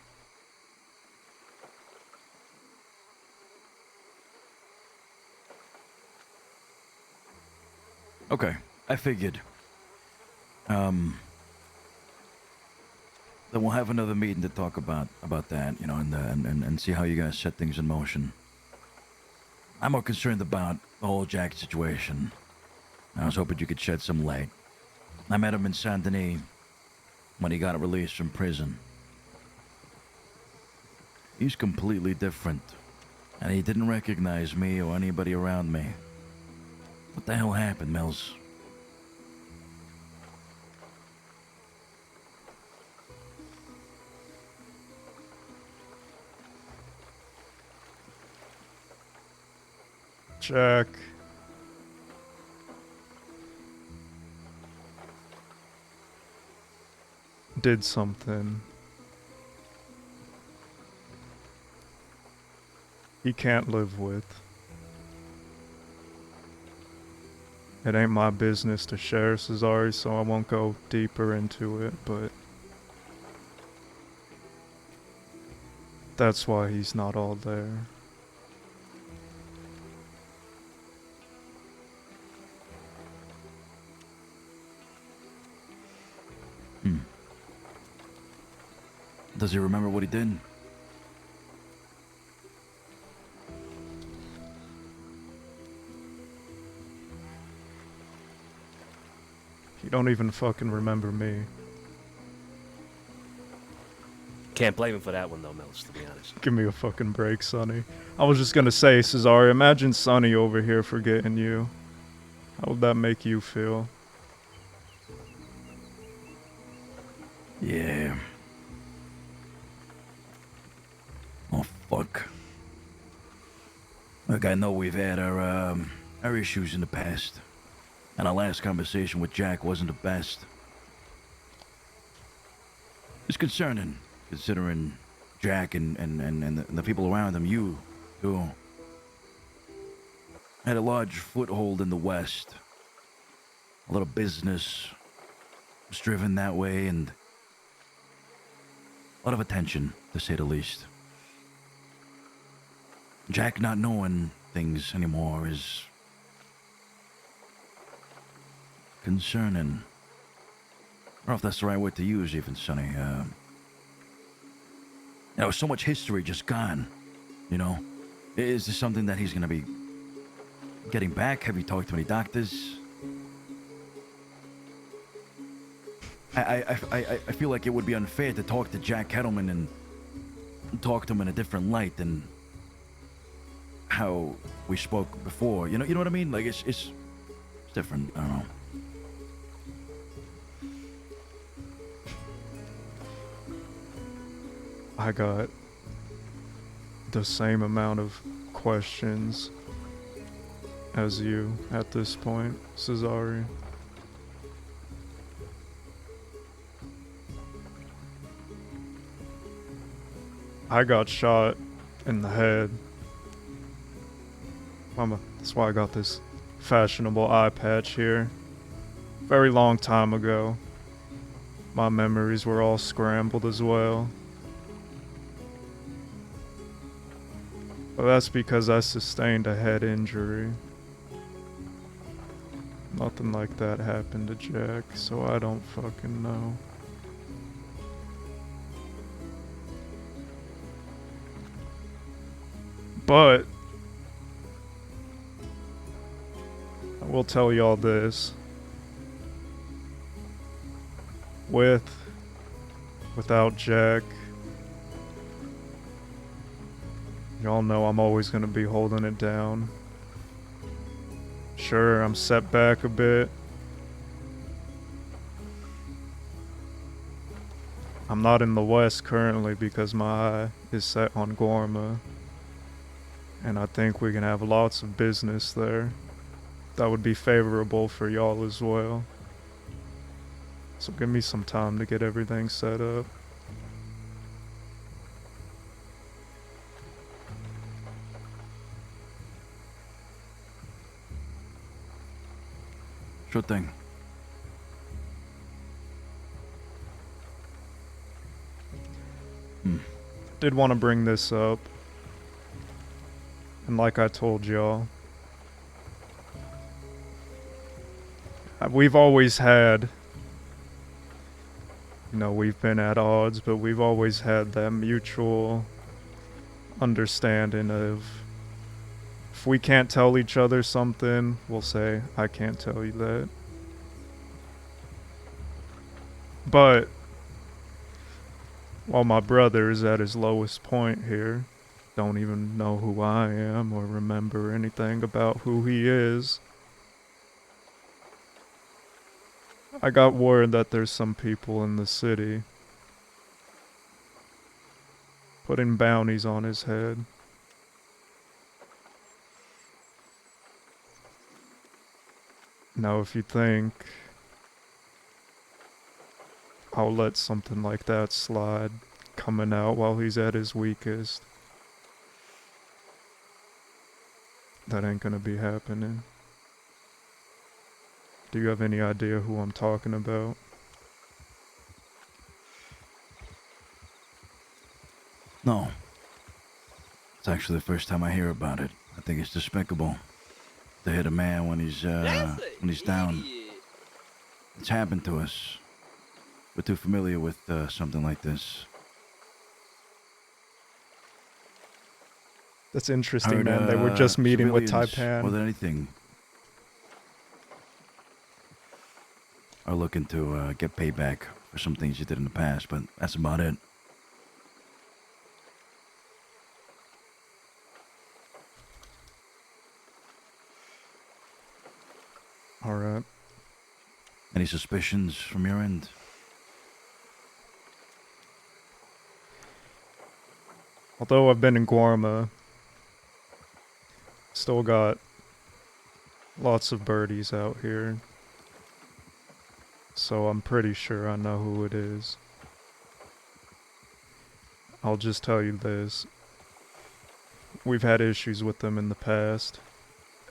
Okay, I figured. Then we'll have another meeting to talk about that, you know, and see how you guys set things in motion. I'm more concerned about the whole Jack situation. I was hoping you could shed some light. I met him in Saint Denis when he got released from prison. He's completely different, and he didn't recognize me or anybody around me. What the hell happened, Mills? Jack. Did something he can't live with. It ain't my business to share, Cesare, so I won't go deeper into it, but that's why he's not all there. Does he remember what he did? He don't even fucking remember me. Can't blame him for that one though, Mills, to be honest. Give me a fucking break, Sonny. I was just gonna say, Cesare, imagine Sonny over here forgetting you. How would that make you feel? Yeah. Oh, fuck. Look, I know we've had our issues in the past. And our last conversation with Jack wasn't the best. It's concerning, considering Jack and the people around him, you, too, had a large foothold in the West. A lot of business was driven that way, and a lot of attention, to say the least. Jack not knowing things anymore is concerning. I don't know if that's the right word to use, even, Sonny. So much history just gone, you know? Is this something that he's gonna be getting back? Have you talked to any doctors? I feel like it would be unfair to talk to Jack Kettleman and talk to him in a different light than how we spoke before. You know what I mean? Like, it's different. I don't know. I got the same amount of questions as you at this point, Cesare. I got shot in the head. That's why I got this fashionable eye patch here. Very long time ago. My memories were all scrambled as well. But that's because I sustained a head injury. Nothing like that happened to Jack, so I don't fucking know. But I will tell y'all this. Without Jack, y'all know I'm always gonna be holding it down. Sure, I'm set back a bit. I'm not in the West currently because my eye is set on Gorma. And I think we can have lots of business there. That would be favorable for y'all as well. So give me some time to get everything set up. Sure thing. Did want to bring this up. And like I told y'all, we've always had, we've been at odds, but we've always had that mutual understanding of if we can't tell each other something, we'll say, I can't tell you that. But while my brother is at his lowest point here, don't even know who I am or remember anything about who he is, I got word that there's some people in the city putting bounties on his head. Now, if you think I'll let something like that slide coming out while he's at his weakest, that ain't gonna be happening. Do you have any idea who I'm talking about? No. It's actually the first time I hear about it. I think it's despicable to hit a man when he's down. It's happened to us. We're too familiar with something like this. That's interesting, man. They were just meeting with civilians, Taipan. more than anything, are looking to get payback for some things you did in the past, but that's about it. Alright. Any suspicions from your end? Although I've been in Guarma, still got lots of birdies out here. so I'm pretty sure I know who it is. I'll just tell you this. We've had issues with them in the past,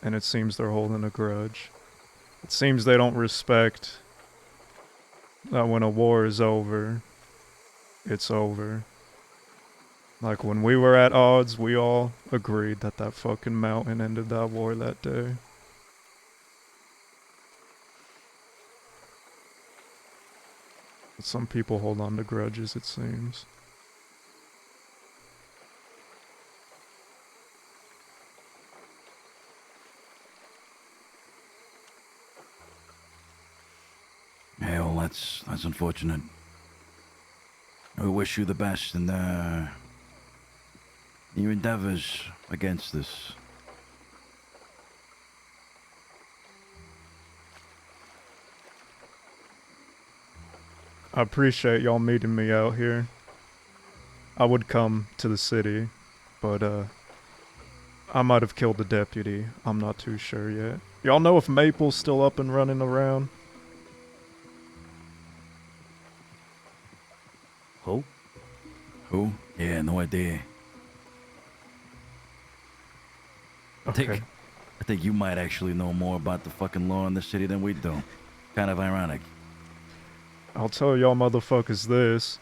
and it seems they're holding a grudge. It seems they don't respect that when a war is over, it's over. Like when we were at odds, we all agreed that that fucking mountain ended that war that day. But some people hold on to grudges, it seems. Yeah, well, that's unfortunate. We wish you the best in your endeavors against this. I appreciate y'all meeting me out here. I would come to the city, but I might have killed the deputy. I'm not too sure yet. Y'all know if Maple's still up and running around? Who? Who? Yeah, no idea. Okay. I think you might actually know more about the fucking law in the city than we do. Kind of ironic. I'll tell y'all motherfuckers this.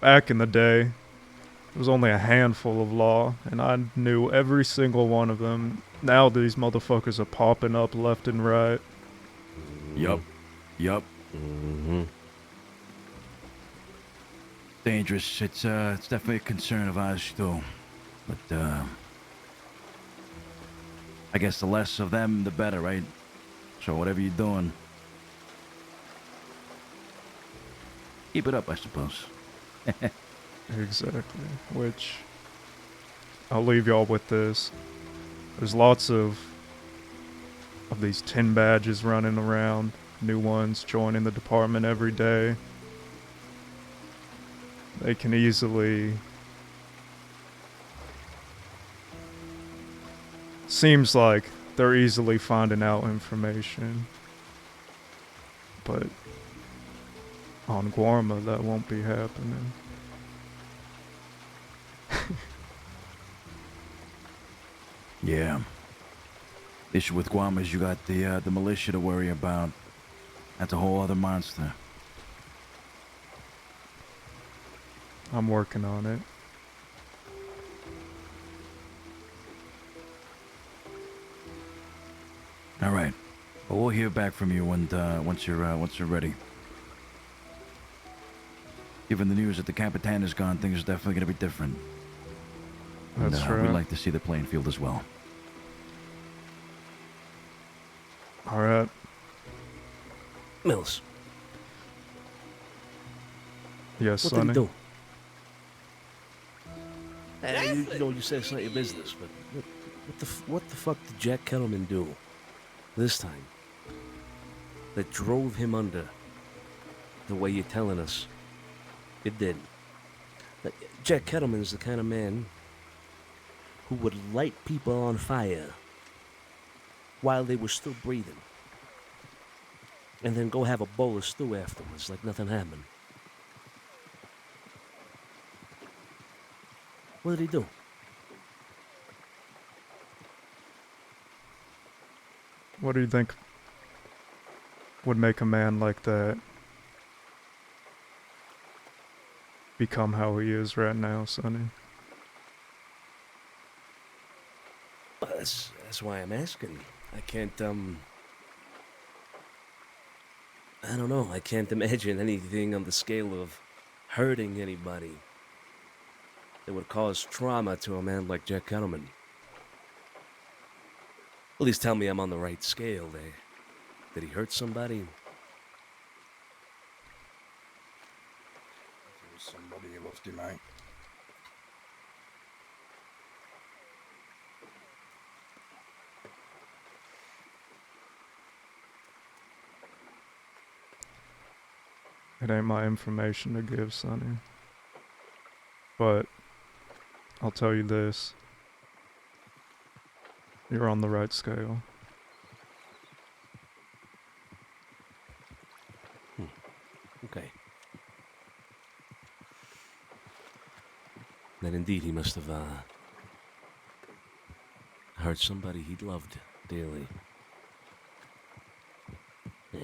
Back in the day, there was only a handful of law, and I knew every single one of them. Now these motherfuckers are popping up left and right. Yup. Mm-hmm. Dangerous. It's definitely a concern of ours too. But I guess the less of them, the better, right? So whatever you're doing, keep it up, I suppose. Exactly. Which, I'll leave y'all with this. There's lots of these tin badges running around. New ones joining the department every day. They can easily... Seems like they're easily finding out information. But on Guarma, that won't be happening. Yeah. The issue with Guam is you got the militia to worry about. That's a whole other monster. I'm working on it. All right. Well, we'll hear back from you once you're ready. Given the news that the Capitan is gone, things are definitely going to be different. That's and, right. We'd like to see the playing field as well. All right. Mills, Yes, what Sonny. did he do? You know, you said it's not your business, but what the fuck did Jack Kettleman do this time that drove him under the way you're telling us it did? Jack Kettleman's the kind of man who would light people on fire while they were still breathing, and then go have a bowl of stew afterwards like nothing happened. What did he do? What do you think would make a man like that become how he is right now, Sonny? Well, that's why I'm asking. I can't, I don't know. I can't imagine anything on the scale of hurting anybody that would cause trauma to a man like Jack Kettleman. At least tell me I'm on the right scale there. Did he hurt somebody? Somebody loved you, mate. It ain't my information to give, Sonny. But I'll tell you this. You're on the right scale. Okay. Then indeed he must have, hurt somebody he loved dearly. Yeah.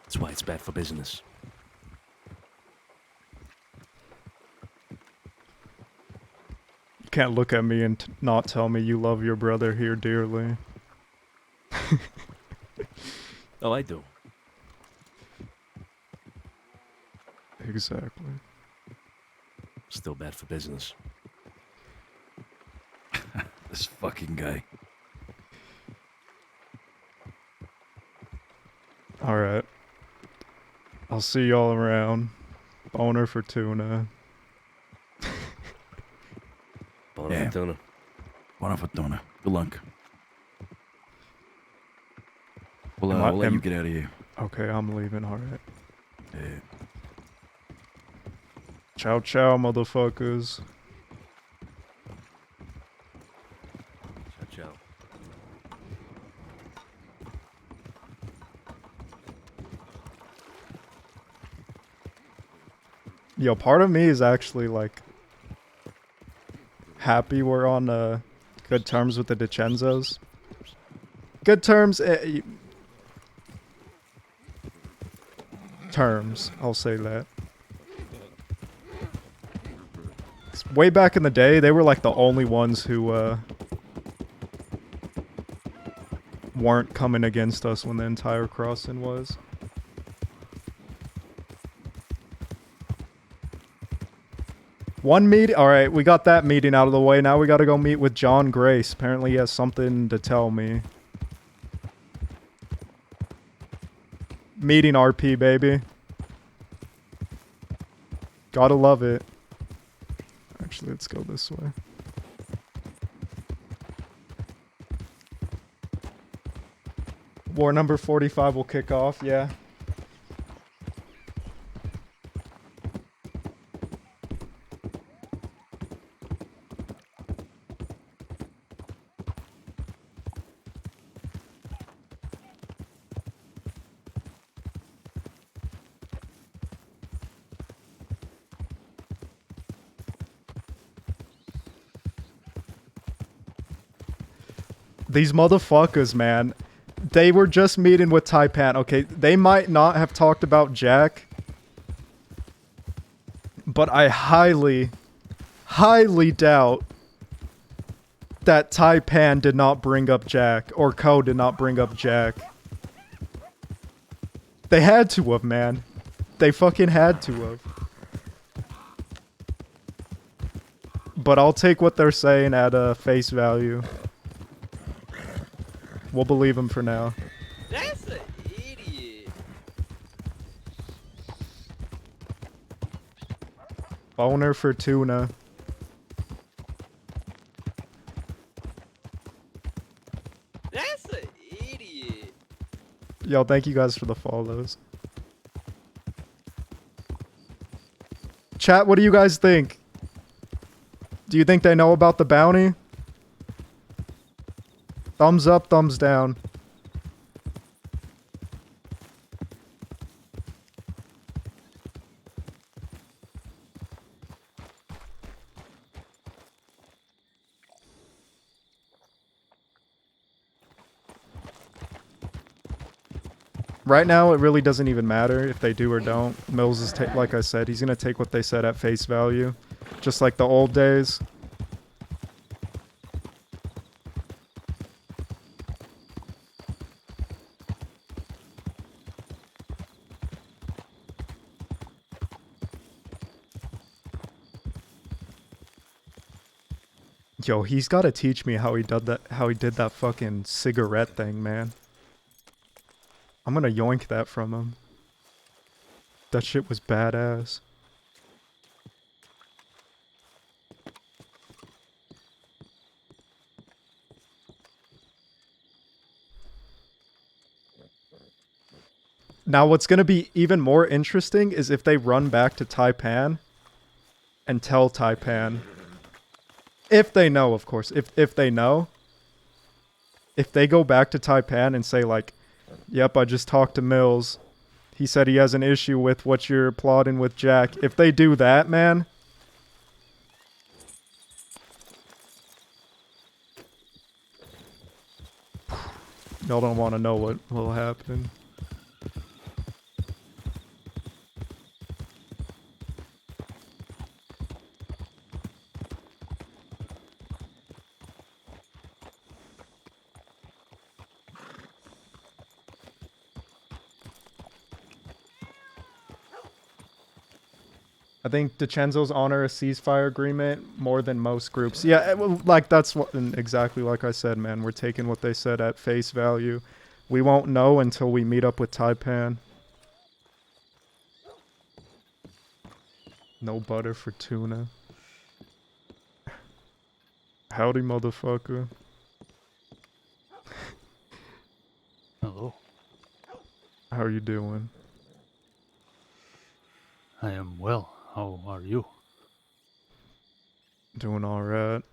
That's why it's bad for business. You can't look at me and not tell me you love your brother here dearly. Oh, I do. Exactly. Still bad for business. This fucking guy. Alright. I'll see y'all around. Boner for tuna. Bona Yeah. fortuna. Buona fortuna. Good luck. We'll, Am I- we'll let am- you get out of here. Okay, I'm leaving, alright. Yeah. Ciao, ciao, motherfuckers. Ciao, ciao. Yo, part of me is actually, like, happy we're on good terms with the DiCenzos. Good terms. Terms, I'll say that. Way back in the day, they were like the only ones who weren't coming against us when the entire crossing was. One meeting? Alright, we got that meeting out of the way. Now we gotta go meet with John Grace. Apparently he has something to tell me. Meeting RP, baby. Gotta love it. Actually, let's go this way. War number 45 will kick off, yeah. These motherfuckers, man. They were just meeting with Taipan. Okay, they might not have talked about Jack. But I highly, highly doubt that Taipan did not bring up Jack. Or Ko did not bring up Jack. They had to have, man. They fucking had to have. But I'll take what they're saying at face value. We'll believe him for now. That's an idiot. Boner for tuna. That's an idiot. Yo, thank you guys for the follows. Chat, what do you guys think? Do you think they know about the bounty? Thumbs up, thumbs down. Right now, it really doesn't even matter if they do or don't. Mills is, like I said, he's going to take what they said at face value. Just like the old days. Yo, he's got to teach me how he did that fucking cigarette thing, man. I'm gonna yoink that from him. That shit was badass. Now what's gonna be even more interesting is if they run back to Taipan and tell Taipan. If they know, of course. If they know. If they go back to Taipan and say like, yep, I just talked to Mills. He said he has an issue with what you're plotting with Jack. If they do that, man... Y'all don't want to know what will happen. I think DiCenzo's honor a ceasefire agreement more than most groups. Yeah, well, like that's what exactly like I said, man. We're taking what they said at face value. We won't know until we meet up with Taipan. No butter for tuna. Howdy, motherfucker. Hello. How are you doing? I am well. How are you? Doing alright.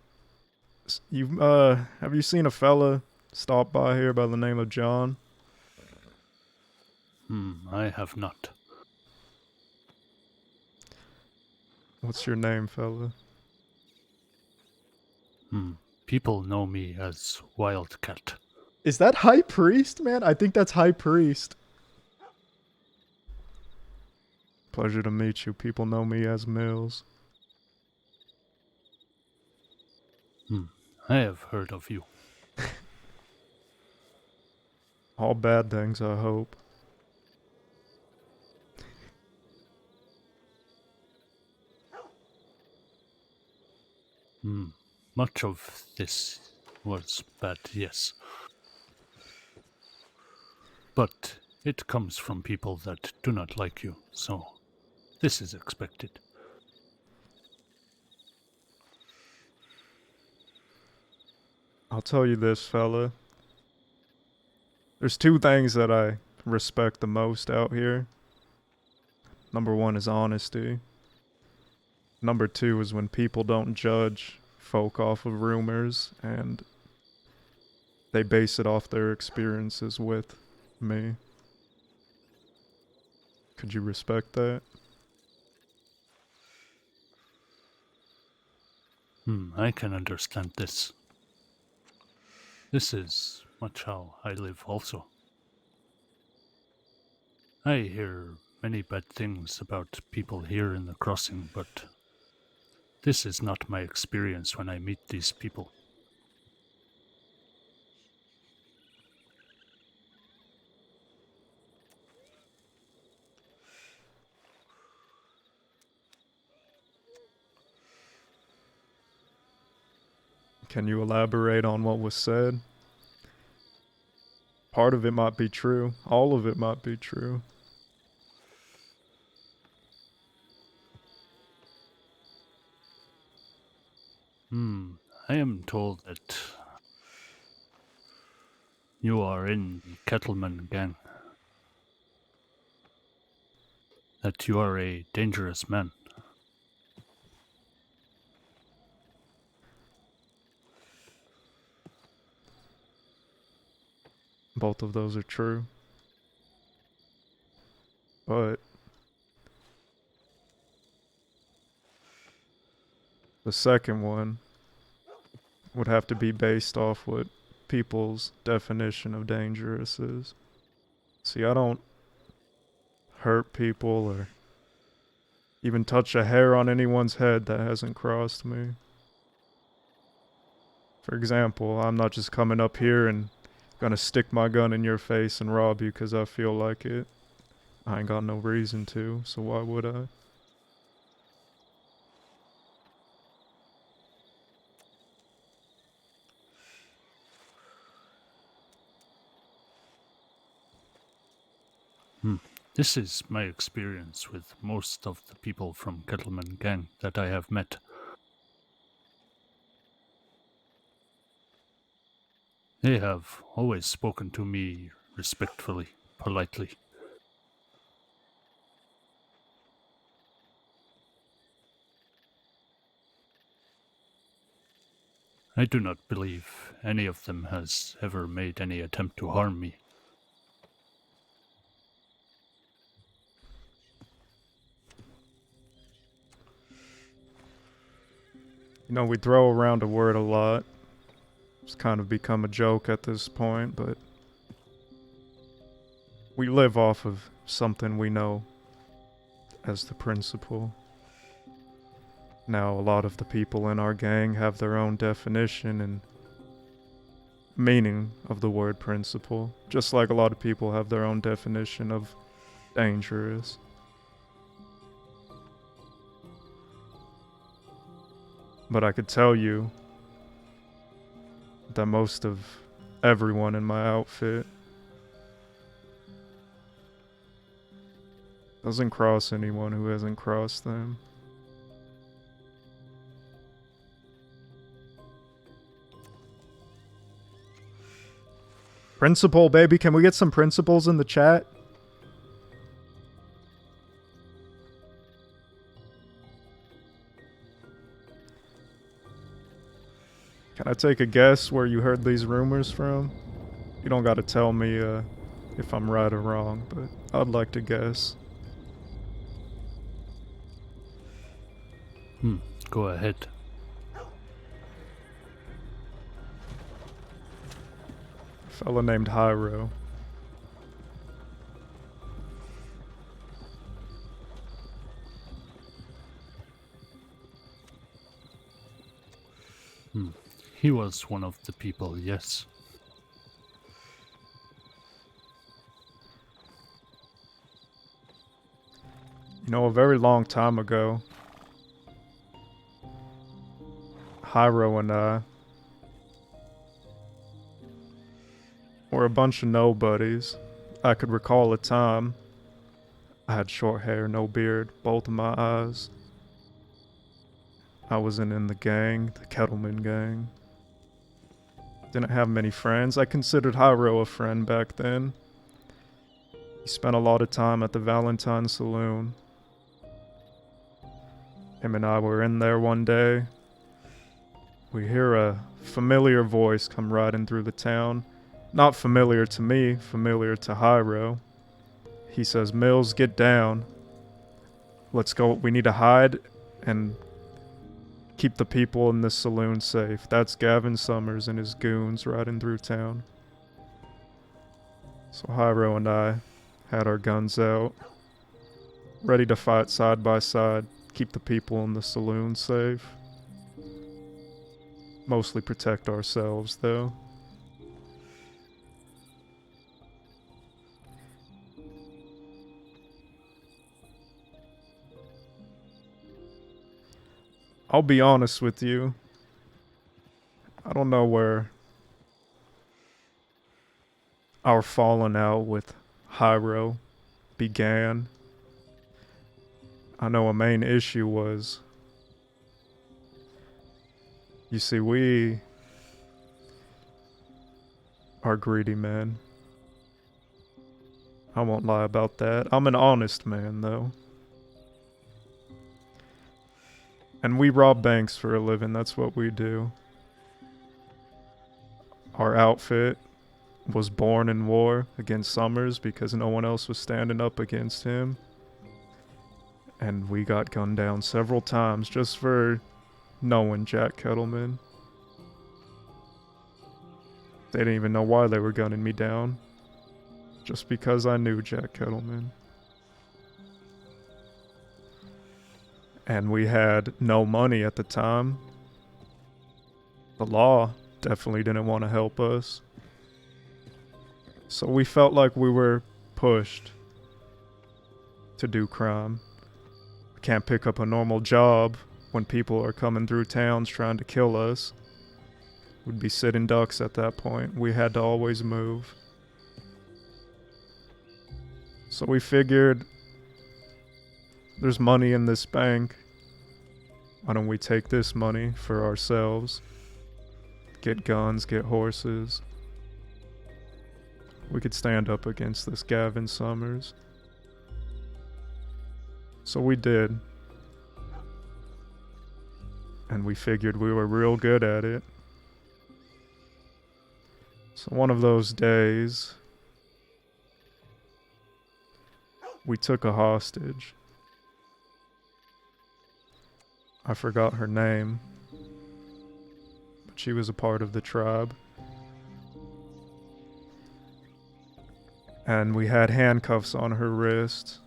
You have you seen a fella stop by here by the name of John? I have not. What's your name, fella? People know me as Wildcat. Is that High Priest, man? I think that's High Priest. Pleasure to meet you. People know me as Mills. I have heard of you. All bad things, I hope. Much of this was bad, yes. But it comes from people that do not like you, so this is expected. I'll tell you this, fella. There's two things that I respect the most out here. Number one is honesty. Number two is when people don't judge folk off of rumors and they base it off their experiences with me. Could you respect that? I can understand this. This is much how I live also. I hear many bad things about people here in the crossing, but this is not my experience when I meet these people. Can you elaborate on what was said? Part of it might be true. All of it might be true. I am told that you are in the Kettleman gang. That you are a dangerous man. Both of those are true. But the second one would have to be based off what people's definition of dangerous is. See, I don't hurt people or even touch a hair on anyone's head that hasn't crossed me. For example, I'm not just coming up here and gonna stick my gun in your face and rob you because I feel like it. I ain't got no reason to, so why would I? This is my experience with most of the people from Kettleman gang that I have met. They have always spoken to me respectfully, politely. I do not believe any of them has ever made any attempt to harm me. You know, we throw around a word a lot. It's kind of become a joke at this point, but we live off of something we know as the principle. Now, a lot of the people in our gang have their own definition and meaning of the word principle, just like a lot of people have their own definition of dangerous. But I could tell you that most of everyone in my outfit doesn't cross anyone who hasn't crossed them. Principal, baby, can we get some principles in the chat? Can I take a guess where you heard these rumors from? You don't gotta tell me if I'm right or wrong, but I'd like to guess. Go ahead. A fella named Hyro. He was one of the people, yes. You know, a very long time ago, Hyro and I were a bunch of nobodies. I could recall a time I had short hair, no beard, both of my eyes. I wasn't in the gang, the Kettleman gang. Didn't have many friends. I considered Hyro a friend back then. He spent a lot of time at the Valentine Saloon. Him and I were in there one day. We hear a familiar voice come riding through the town. Not familiar to me, familiar to Hyro. He says, "Mills, get down. Let's go. We need to hide and keep the people in this saloon safe." That's Gavin Summers and his goons riding through town. So Hyro and I had our guns out, ready to fight side by side, keep the people in the saloon safe. Mostly protect ourselves, though. I'll be honest with you. I don't know where our falling out with Hyro began. I know a main issue was, you see, we are greedy men. I won't lie about that. I'm an honest man, though. And we rob banks for a living, that's what we do. Our outfit was born in war against Summers because no one else was standing up against him. And we got gunned down several times just for knowing Jack Kettleman. They didn't even know why they were gunning me down. Just because I knew Jack Kettleman. And we had no money at the time. The law definitely didn't want to help us. So we felt like we were pushed to do crime. We can't pick up a normal job when people are coming through towns trying to kill us. We'd be sitting ducks at that point. We had to always move. So we figured, there's money in this bank. Why don't we take this money for ourselves? Get guns, get horses. We could stand up against this Gavin Summers. So we did. And we figured we were real good at it. So one of those days, we took a hostage. I forgot her name. She was a part of the tribe. And we had handcuffs on her wrist.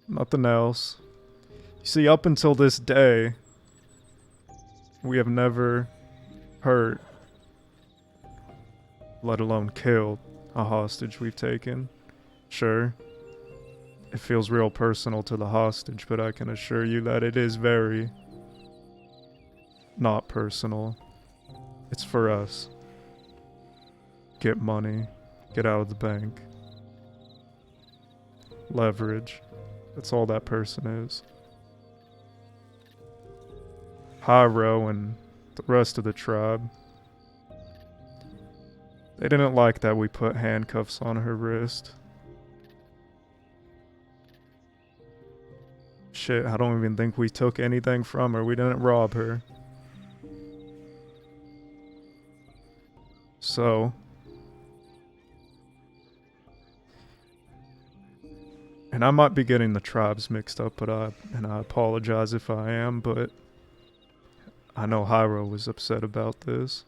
Nothing else. You see, up until this day, we have never hurt, let alone killed, a hostage we've taken. Sure, it feels real personal to the hostage, but I can assure you that it is very not personal. It's for us. Get money, get out of the bank. Leverage. That's all that person is. Hyro and the rest of the tribe, they didn't like that we put handcuffs on her wrist. Shit, I don't even think we took anything from her. We didn't rob her. So, and I might be getting the tribes mixed up, but I apologize if I am, but I know Hyro was upset about this.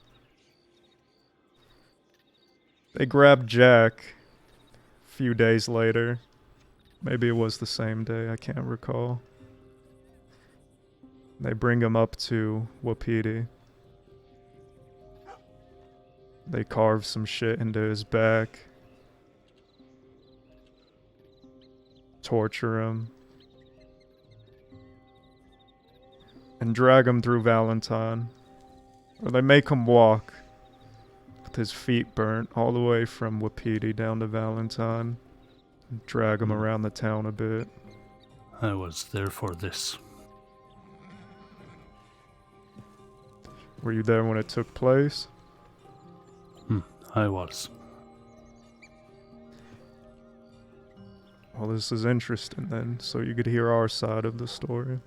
They grabbed Jack a few days later. Maybe it was the same day, I can't recall. They bring him up to Wapiti. They carve some shit into his back. Torture him. And drag him through Valentine. Or they make him walk with his feet burnt all the way from Wapiti down to Valentine. And drag him around the town a bit. I was there for this. Were you there when it took place? I was. Well, this is interesting then, so you could hear our side of the story.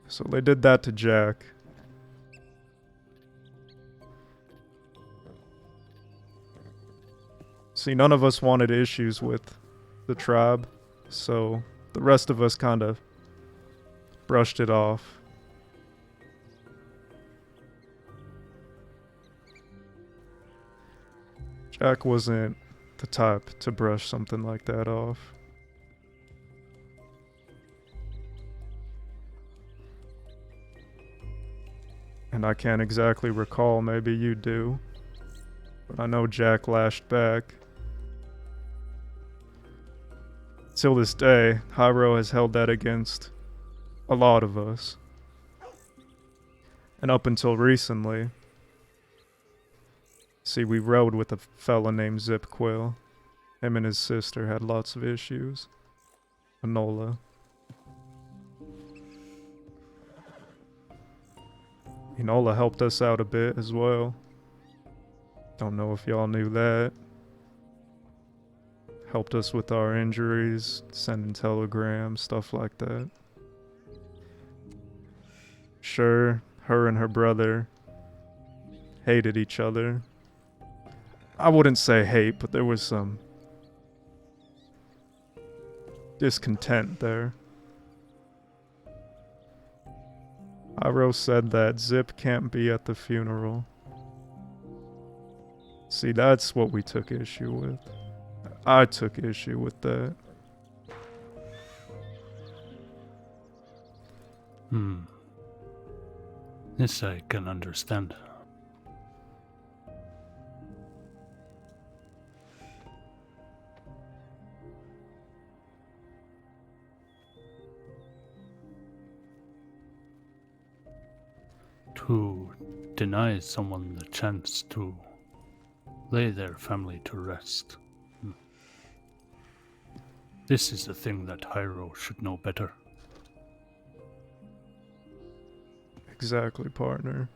So they did that to Jack. See, none of us wanted issues with the tribe, so the rest of us kind of brushed it off. Jack wasn't the type to brush something like that off. And I can't exactly recall, maybe you do. But I know Jack lashed back. Till this day, Hyro has held that against a lot of us. And up until recently, see, we rode with a fella named Zip Quill. Him and his sister had lots of issues. Enola. Enola helped us out a bit as well. Don't know if y'all knew that. Helped us with our injuries, sending telegrams, stuff like that. Sure, her and her brother hated each other. I wouldn't say hate, but there was some discontent there. Hyro said that Zip can't be at the funeral. See, that's what we took issue with. I took issue with that. This I can understand. To deny someone the chance to lay their family to rest. This is the thing that Hyro should know better. Exactly, partner.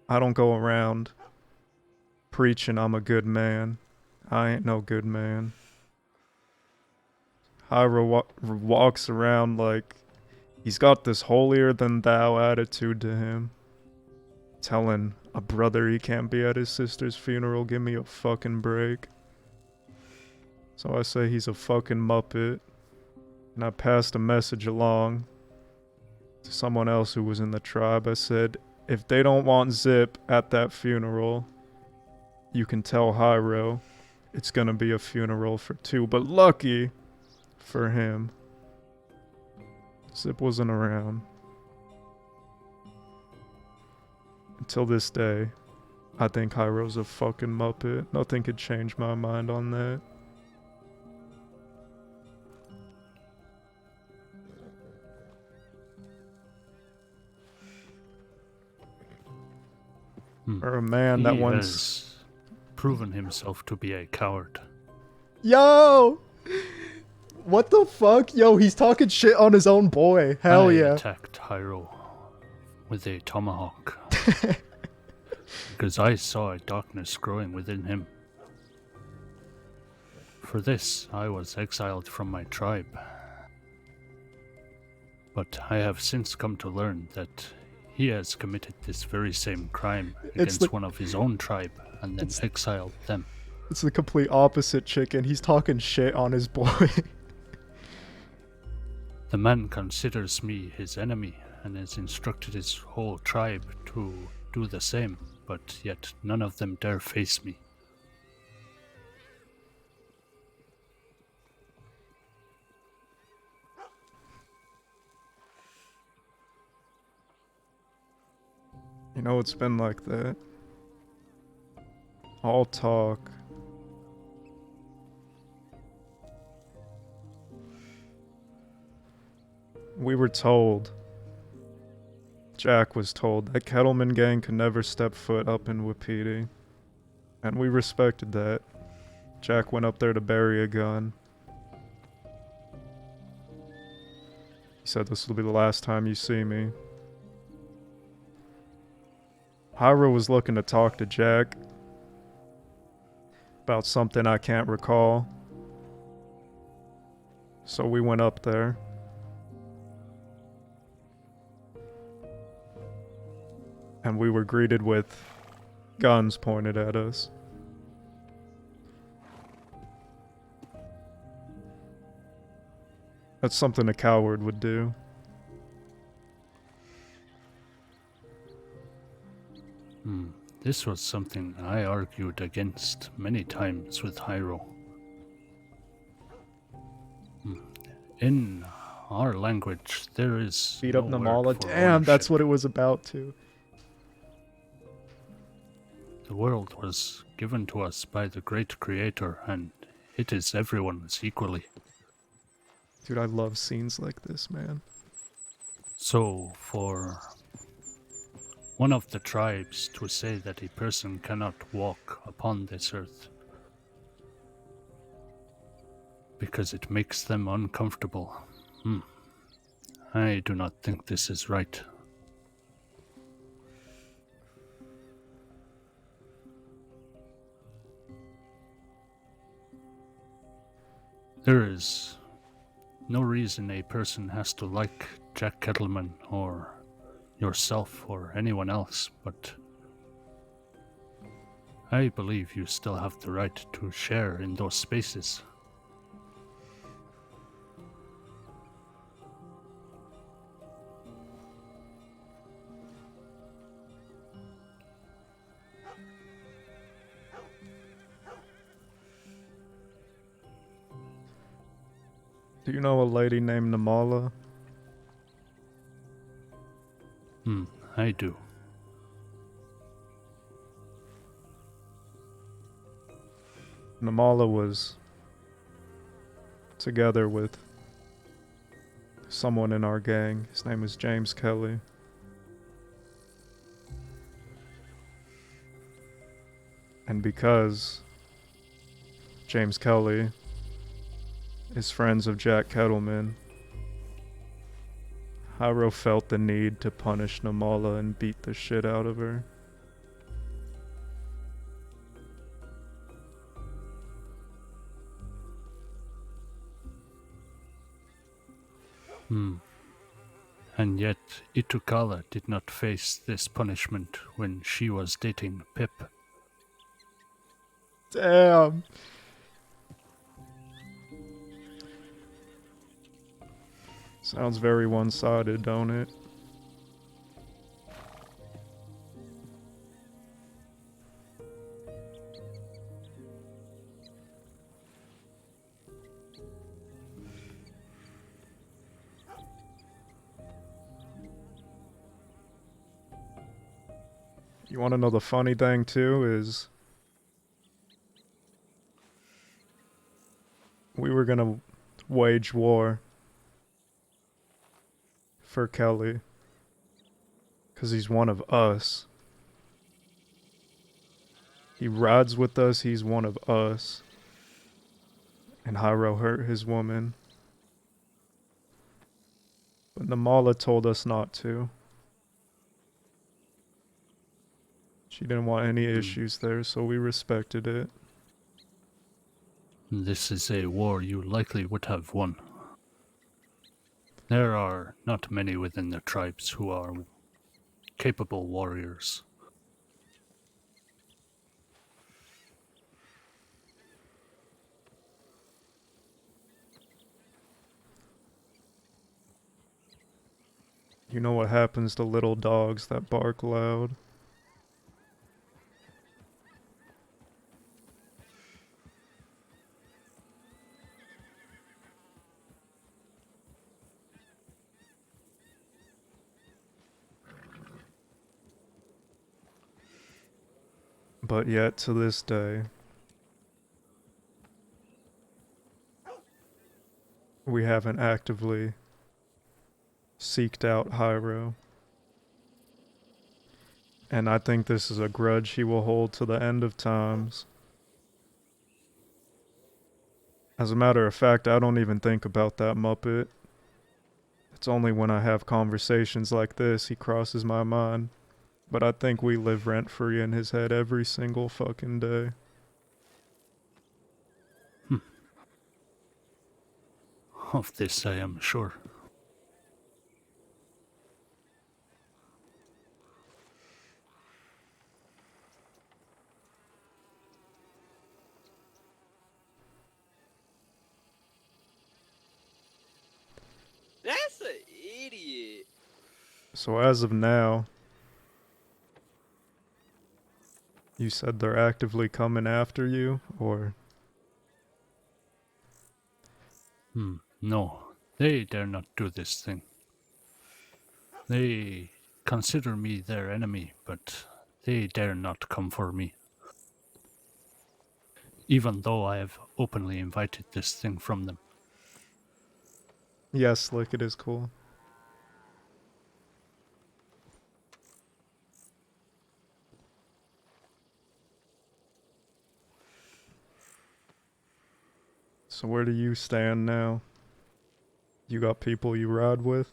I don't go around preaching I'm a good man. I ain't no good man. Hyro walks around like he's got this holier-than-thou attitude to him. Telling a brother he can't be at his sister's funeral, give me a fucking break. So I say he's a fucking muppet. And I passed a message along to someone else who was in the tribe. I said, if they don't want Zip at that funeral, you can tell Hyro it's gonna be a funeral for two. But lucky for him, Zip wasn't around. Until this day, I think Hyro's a fucking muppet. Nothing could change my mind on that. Or a man that He once... has proven himself to be a coward. Yo! What the fuck? Yo, he's talking shit on his own boy. Hell I yeah. attacked Hyro with a tomahawk. Because I saw a darkness growing within him. For this, I was exiled from my tribe. But I have since come to learn that he has committed this very same crime against one of his own tribe and then exiled them. It's the complete opposite, chicken. He's talking shit on his boy. The man considers me his enemy and has instructed his whole tribe to do the same, but yet none of them dare face me. You know, it's been like that. All talk. We were told, Jack was told, that Kettleman gang could never step foot up in Wapiti. And we respected that. Jack went up there to bury a gun. He said, this will be the last time you see me. Hyra was looking to talk to Jack about something I can't recall. So we went up there. And we were greeted with guns pointed at us. That's something a coward would do. This was something I argued against many times with Hyro. In our language, there is Beat up no Namala. word for Damn, that's ownership. what it was about too. The world was given to us by the great creator, and it is everyone's equally. Dude, I love scenes like this, man. So, for one of the tribes to say that a person cannot walk upon this earth because it makes them uncomfortable, I do not think this is right. There is no reason a person has to like Jack Kettleman or yourself or anyone else, but I believe you still have the right to share in those spaces. Do you know a lady named Namala? I do. Namala was together with someone in our gang. His name was James Kelly. And because James Kelly is friends of Jack Kettleman, Hyro felt the need to punish Namala and beat the shit out of her. And yet, Itukala did not face this punishment when she was dating Pip. Damn. Sounds very one-sided, don't it? You want to know the funny thing too is we were gonna wage war for Kelly because he's one of us. He rides with us, he's one of us. And Hyro hurt his woman. But the Mala told us not to. She didn't want any issues there, so we respected it. This is a war you likely would have won. There are not many within the tribes who are capable warriors. You know what happens to little dogs that bark loud? But yet, to this day, we haven't actively seeked out Hyro. And I think this is a grudge he will hold to the end of times. As a matter of fact, I don't even think about that Muppet. It's only when I have conversations like this he crosses my mind. But I think we live rent-free in his head every single fucking day. Of this I am sure. That's an idiot. So as of now, you said they're actively coming after you, or? No, they dare not do this thing. They consider me their enemy, but they dare not come for me. Even though I have openly invited this thing from them. Yes, Slick, it is cool. So where do you stand now? You got people you ride with?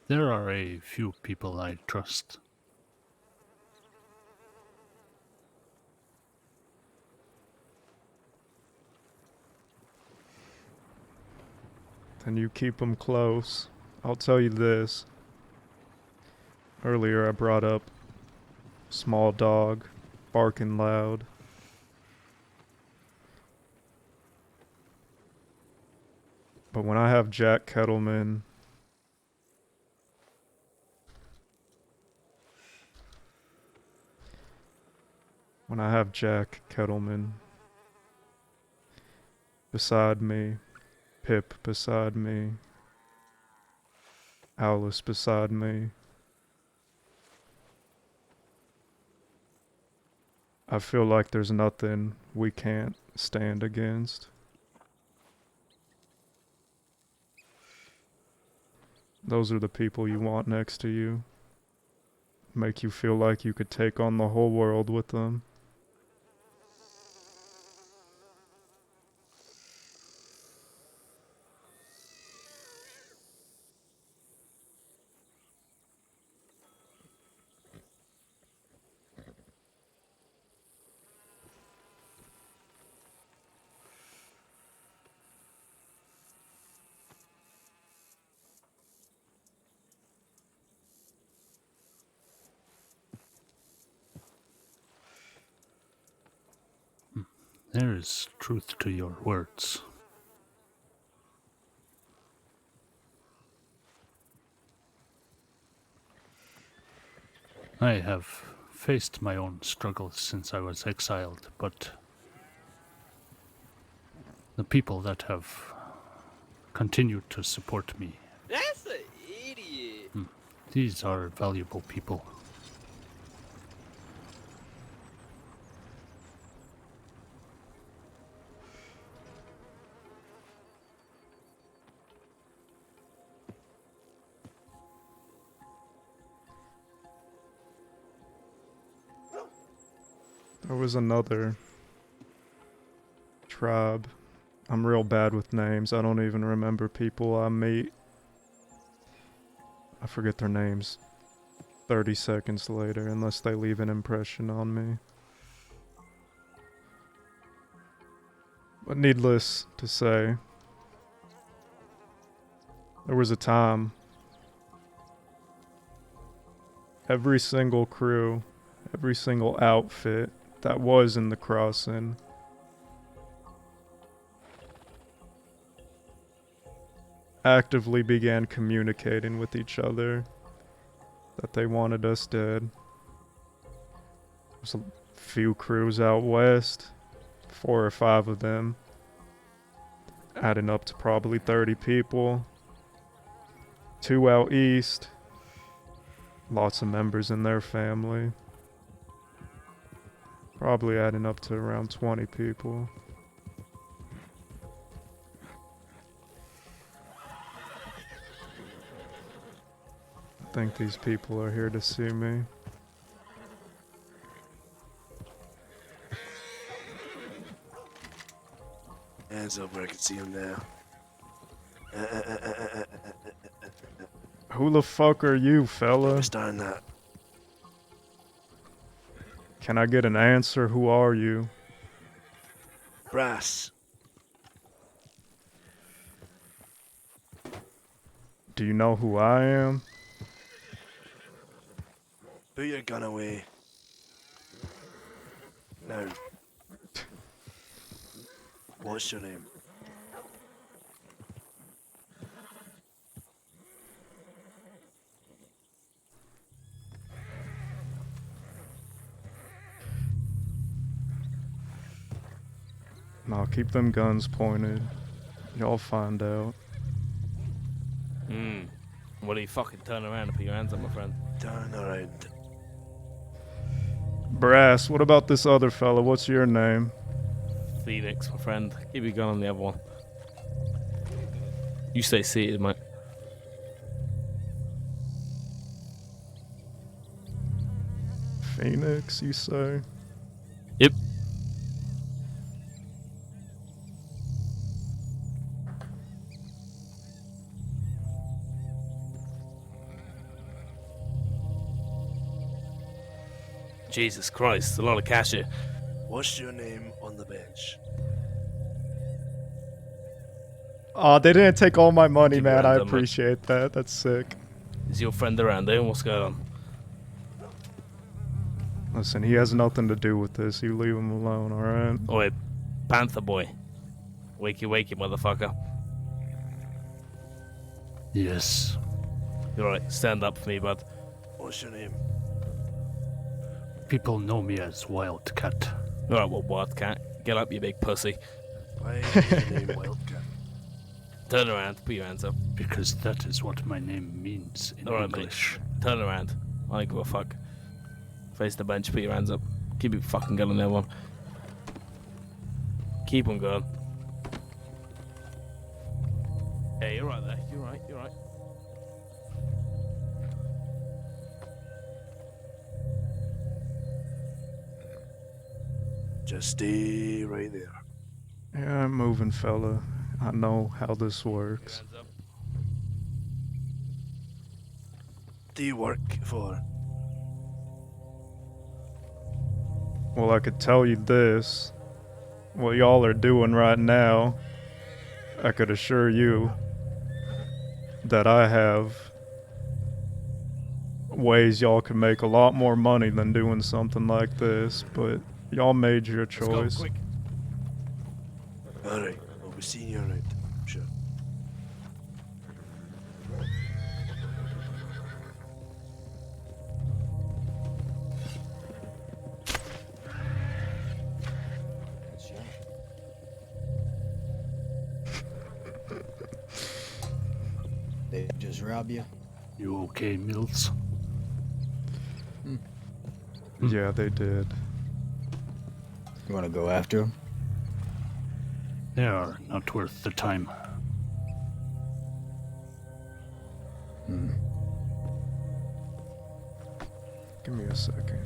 There are a few people I trust. Then you keep them close. I'll tell you this. Earlier I brought up small dog, barking loud. But when I have Jack Kettleman, beside me, Pip beside me, Alice beside me, I feel like there's nothing we can't stand against. Those are the people you want next to you. Make you feel like you could take on the whole world with them. There is truth to your words. I have faced my own struggles since I was exiled, but the people that have continued to support me, That's an idiot. these are valuable people. There was another tribe. I'm real bad with names. I don't even remember people I meet. I forget their names 30 seconds later unless they leave an impression on me. But needless to say, there was a time every single crew, every single outfit that was in the crossing actively began communicating with each other that they wanted us dead. There's a few crews out west, 4 or 5 of them, adding up to probably 30 people. 2 out east, lots of members in their family, probably adding up to around 20 people. I think these people are here to see me. Hands up where I can see him now. Who the fuck are you, fella? We're starting that. Can I get an answer? Who are you? Brass. Do you know who I am? Put your gun away. Now. What's your name? Now keep them guns pointed. Y'all find out. What do you fucking turn around and put your hands up, my friend? Turn around. Brass, what about this other fella? What's your name? Phoenix, my friend. Keep your gun on the other one. You stay seated, mate. Phoenix, you say? Yep. Jesus Christ, a lot of cash here. What's your name on the bench? Aw, they didn't take all my money, Keep your man. I hands up, mate. appreciate that. That's sick. Is your friend around there? What's going on? Listen, he has nothing to do with this. You leave him alone, alright? Oi, Panther boy. Wakey, wakey, motherfucker. Yes. You're right, stand up for me, bud. What's your name? People know me as Wildcat. Alright, well, Wildcat. Get up, you big pussy. Why is your name Wildcat? Turn around, put your hands up. Because that is what my name means in Alright, mate. English. Turn around. I don't give a fuck. Face the bench, put your hands up. Keep your fucking gun on the other one. Keep on going. Hey, you're right there. You're right, you're right. Just stay right there. Yeah, I'm moving, fella. I know how this works. Hands up. Do you work for? Well, I could tell you this. What y'all are doing right now, I could assure you that I have ways y'all can make a lot more money than doing something like this, but y'all made your Let's go, choice. quick. Alright, I'll be seeing you around. Sure. They just rob you? You okay, Mills? Yeah, they did. You want to go after them? They are not worth the time. Give me a second.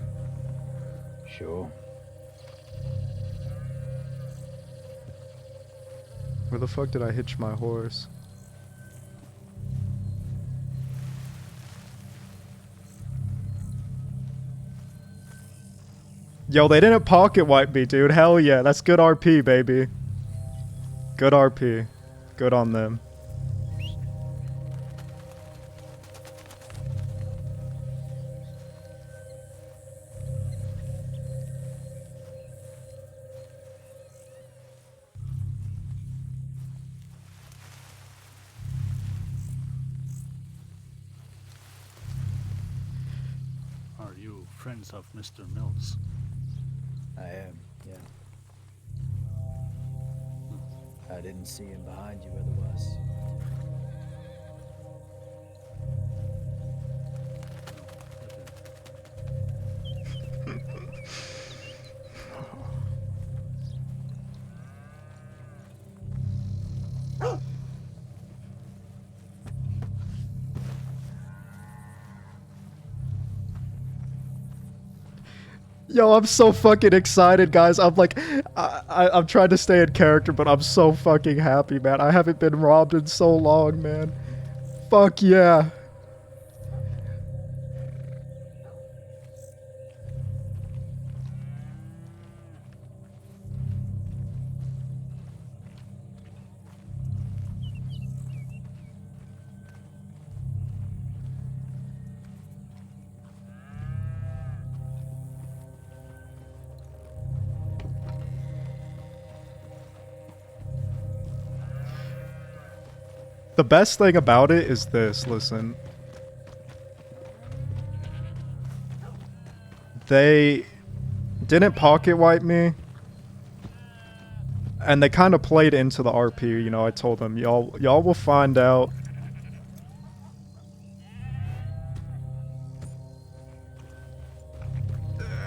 Sure. Where the fuck did I hitch my horse? Yo, they didn't pocket wipe me, dude. Hell yeah. That's good RP, baby. Good RP. Good on them. Are you friends of Mr. Mills? I am, yeah. I didn't see him behind you otherwise. Yo, I'm so fucking excited, guys. I'm like, I'm trying to stay in character, but I'm so fucking happy, man. I haven't been robbed in so long, man. Fuck yeah. The best thing about it is this, listen. They didn't pocket wipe me. And they kind of played into the RP, you know, I told them, y'all will find out.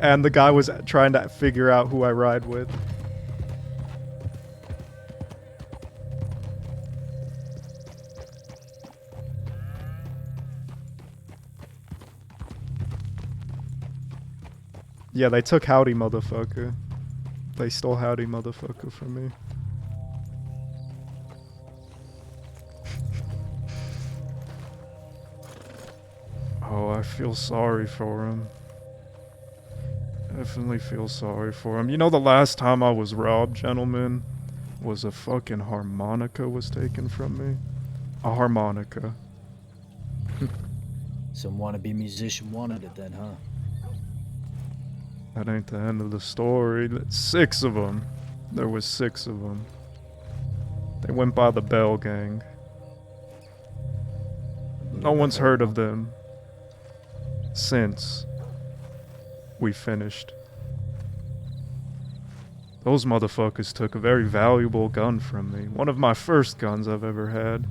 And the guy was trying to figure out who I ride with. Yeah, they took Howdy Motherfucker. They stole Howdy Motherfucker from me. Oh, I feel sorry for him. Definitely feel sorry for him. You know, the last time I was robbed, gentlemen, was a fucking harmonica was taken from me. A harmonica. Some wannabe musician wanted it then, huh? That ain't the end of the story. 6 of them. There was 6 of them. They went by the Bell Gang. No one's heard of them since we finished. Those motherfuckers took a very valuable gun from me. One of my first guns I've ever had.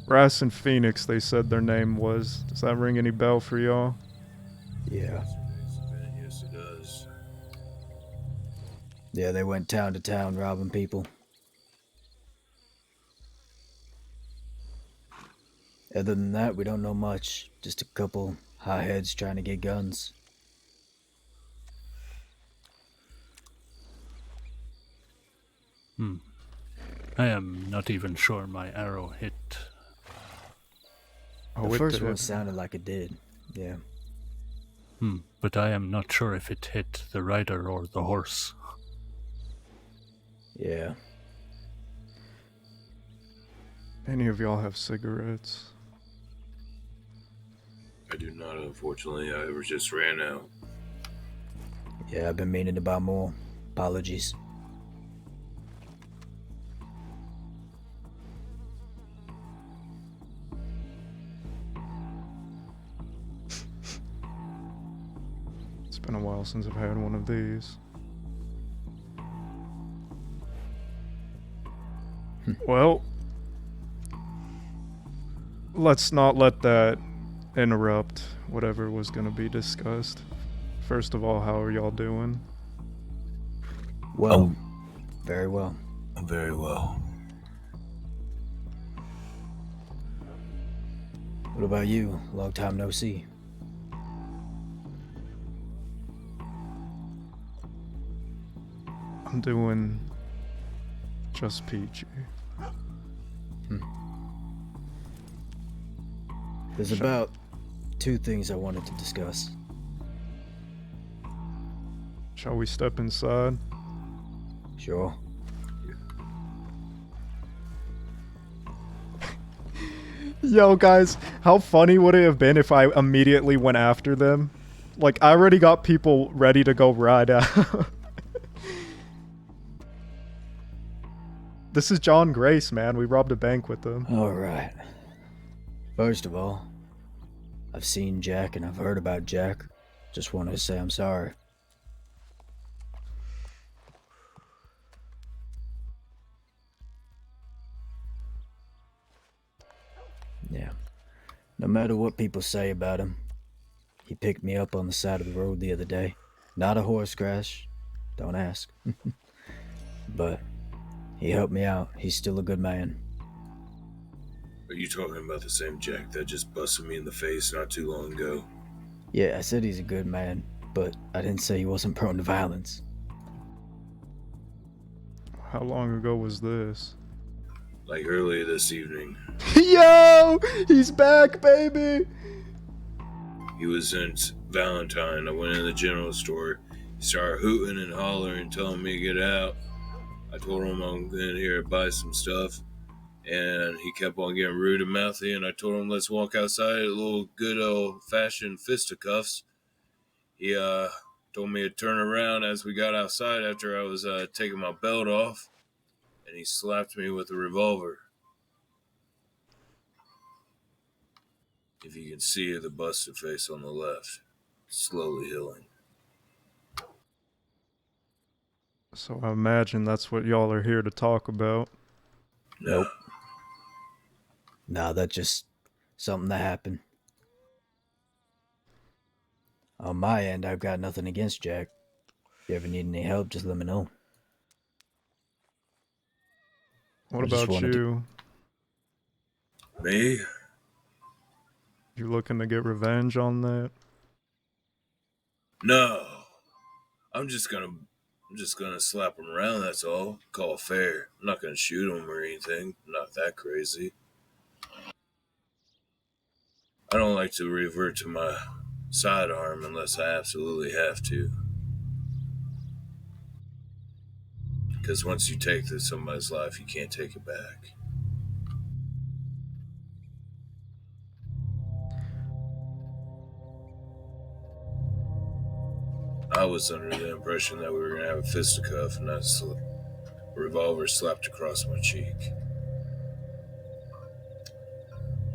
Brass and Phoenix, they said their name was. Does that ring any bell for y'all? Yeah. Yes, it does. Yeah, they went town to town robbing people. Other than that, we don't know much. Just a couple hotheads trying to get guns. I am not even sure my arrow hit. Oh, The first did. one sounded like it did. Yeah. But I am not sure if it hit the rider or the horse. Yeah. Any of y'all have cigarettes? I do not, unfortunately. I just ran out. Yeah, I've been meaning to buy more. Apologies. while since I've had one of these. Well, let's not let that interrupt whatever was going to be discussed. First of all, how are y'all doing? Well, very well. Very well. What about you? Long time no see. I'm doing just peachy. There's about 2 things I wanted to discuss. Shall we step inside? Sure. Yo, guys, how funny would it have been if I immediately went after them? Like, I already got people ready to go ride out. This is John Grace, man. We robbed a bank with them. Alright. First of all, I've seen Jack and I've heard about Jack. Just wanted to say I'm sorry. Yeah. No matter what people say about him, he picked me up on the side of the road the other day. Not a horse crash. Don't ask. But he helped me out. He's still a good man. Are you talking about the same Jack that just busted me in the face not too long ago? Yeah, I said he's a good man, but I didn't say he wasn't prone to violence. How long ago was this? Like earlier this evening. Yo! He's back, baby! He was in Valentine. I went in the general store. He started hooting and hollering, telling me to get out. I told him I'm in here to buy some stuff. And he kept on getting rude and mouthy, and I told him let's walk outside, a little good old-fashioned fisticuffs. He told me to turn around as we got outside after I was taking my belt off, and he slapped me with a revolver. If you can see the busted face on the left, slowly healing. So I imagine that's what y'all are here to talk about. Nope. Nah, that's just something that happened. On my end, I've got nothing against Jack. If you ever need any help, just let me know. What I just about wanted you? Me? You looking to get revenge on that? No. I'm just gonna slap him around, that's all. Call it fair. I'm not gonna shoot him or anything. I'm not that crazy. I don't like to revert to my sidearm unless I absolutely have to. Because once you take somebody's life, you can't take it back. I was under the impression that we were going to have a fisticuff, and that revolver slapped across my cheek.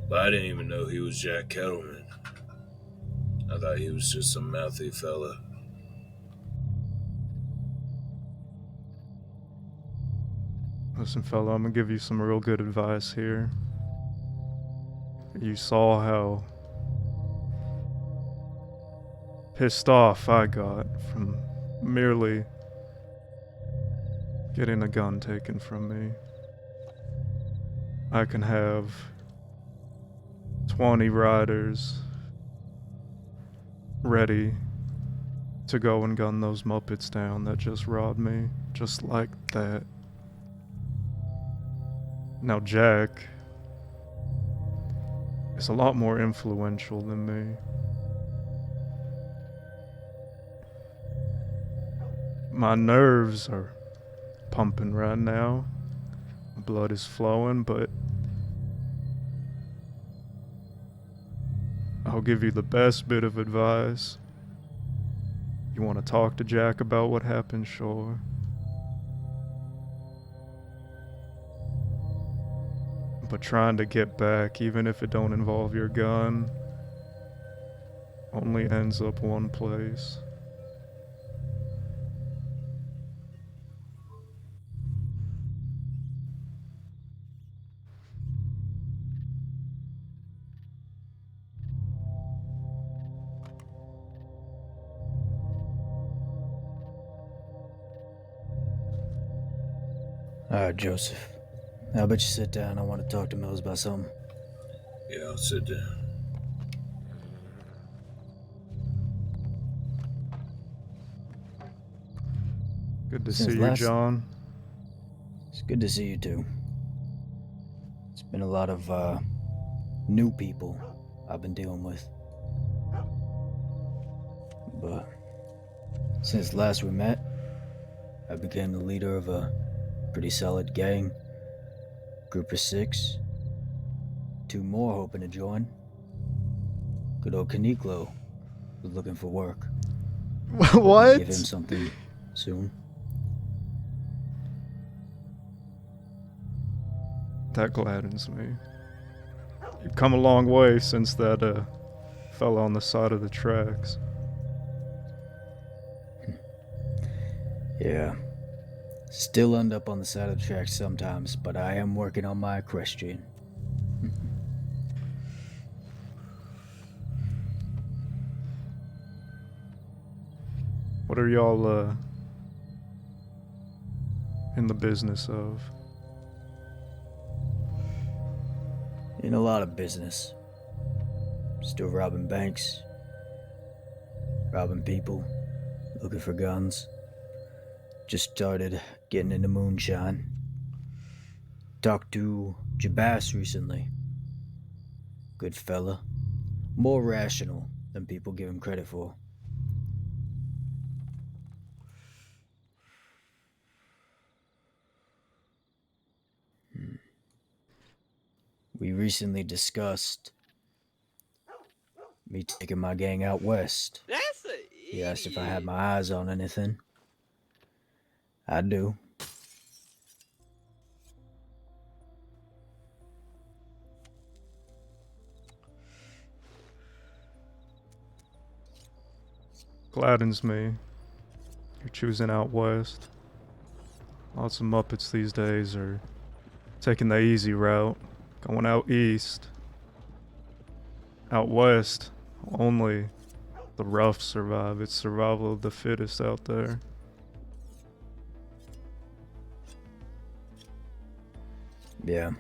But I didn't even know he was Jack Kettleman. I thought he was just some mouthy fella. Listen, fella, I'm gonna give you some real good advice here. You saw how pissed off I got from merely getting a gun taken from me. I can have 20 riders ready to go and gun those Muppets down that just robbed me, just like that. Now Jack is a lot more influential than me. My nerves are pumping right now. Blood is flowing, but I'll give you the best bit of advice. You want to talk to Jack about what happened, sure. But trying to get back, even if it don't involve your gun, only ends up one place. Alright, Joseph. How about you sit down? I want to talk to Mills about something. Yeah, I'll sit down. Good to Since see you, last- John. It's good to see you too. It's been a lot of new people I've been dealing with. But since last we met, I became the leader of a pretty solid gang. Group of 6. 2 more hoping to join. Good old Caniclo was looking for work. What? Give him something soon. That gladdens me. You've come a long way since that fell on the side of the tracks. Yeah. Still end up on the side of the tracks sometimes, but I am working on my equestrian. What are y'all in the business of? In a lot of business. Still robbing banks. Robbing people. Looking for guns. Just started getting into moonshine. Talked to Jabas recently. Good fella. More rational than people give him credit for. We recently discussed me taking my gang out west. That's a He asked if I had my eyes on anything. I do. Gladdens me. You're choosing out west. Lots of Muppets these days are taking the easy route, going out east. Out west, only the rough survive. It's survival of the fittest out there. Yeah,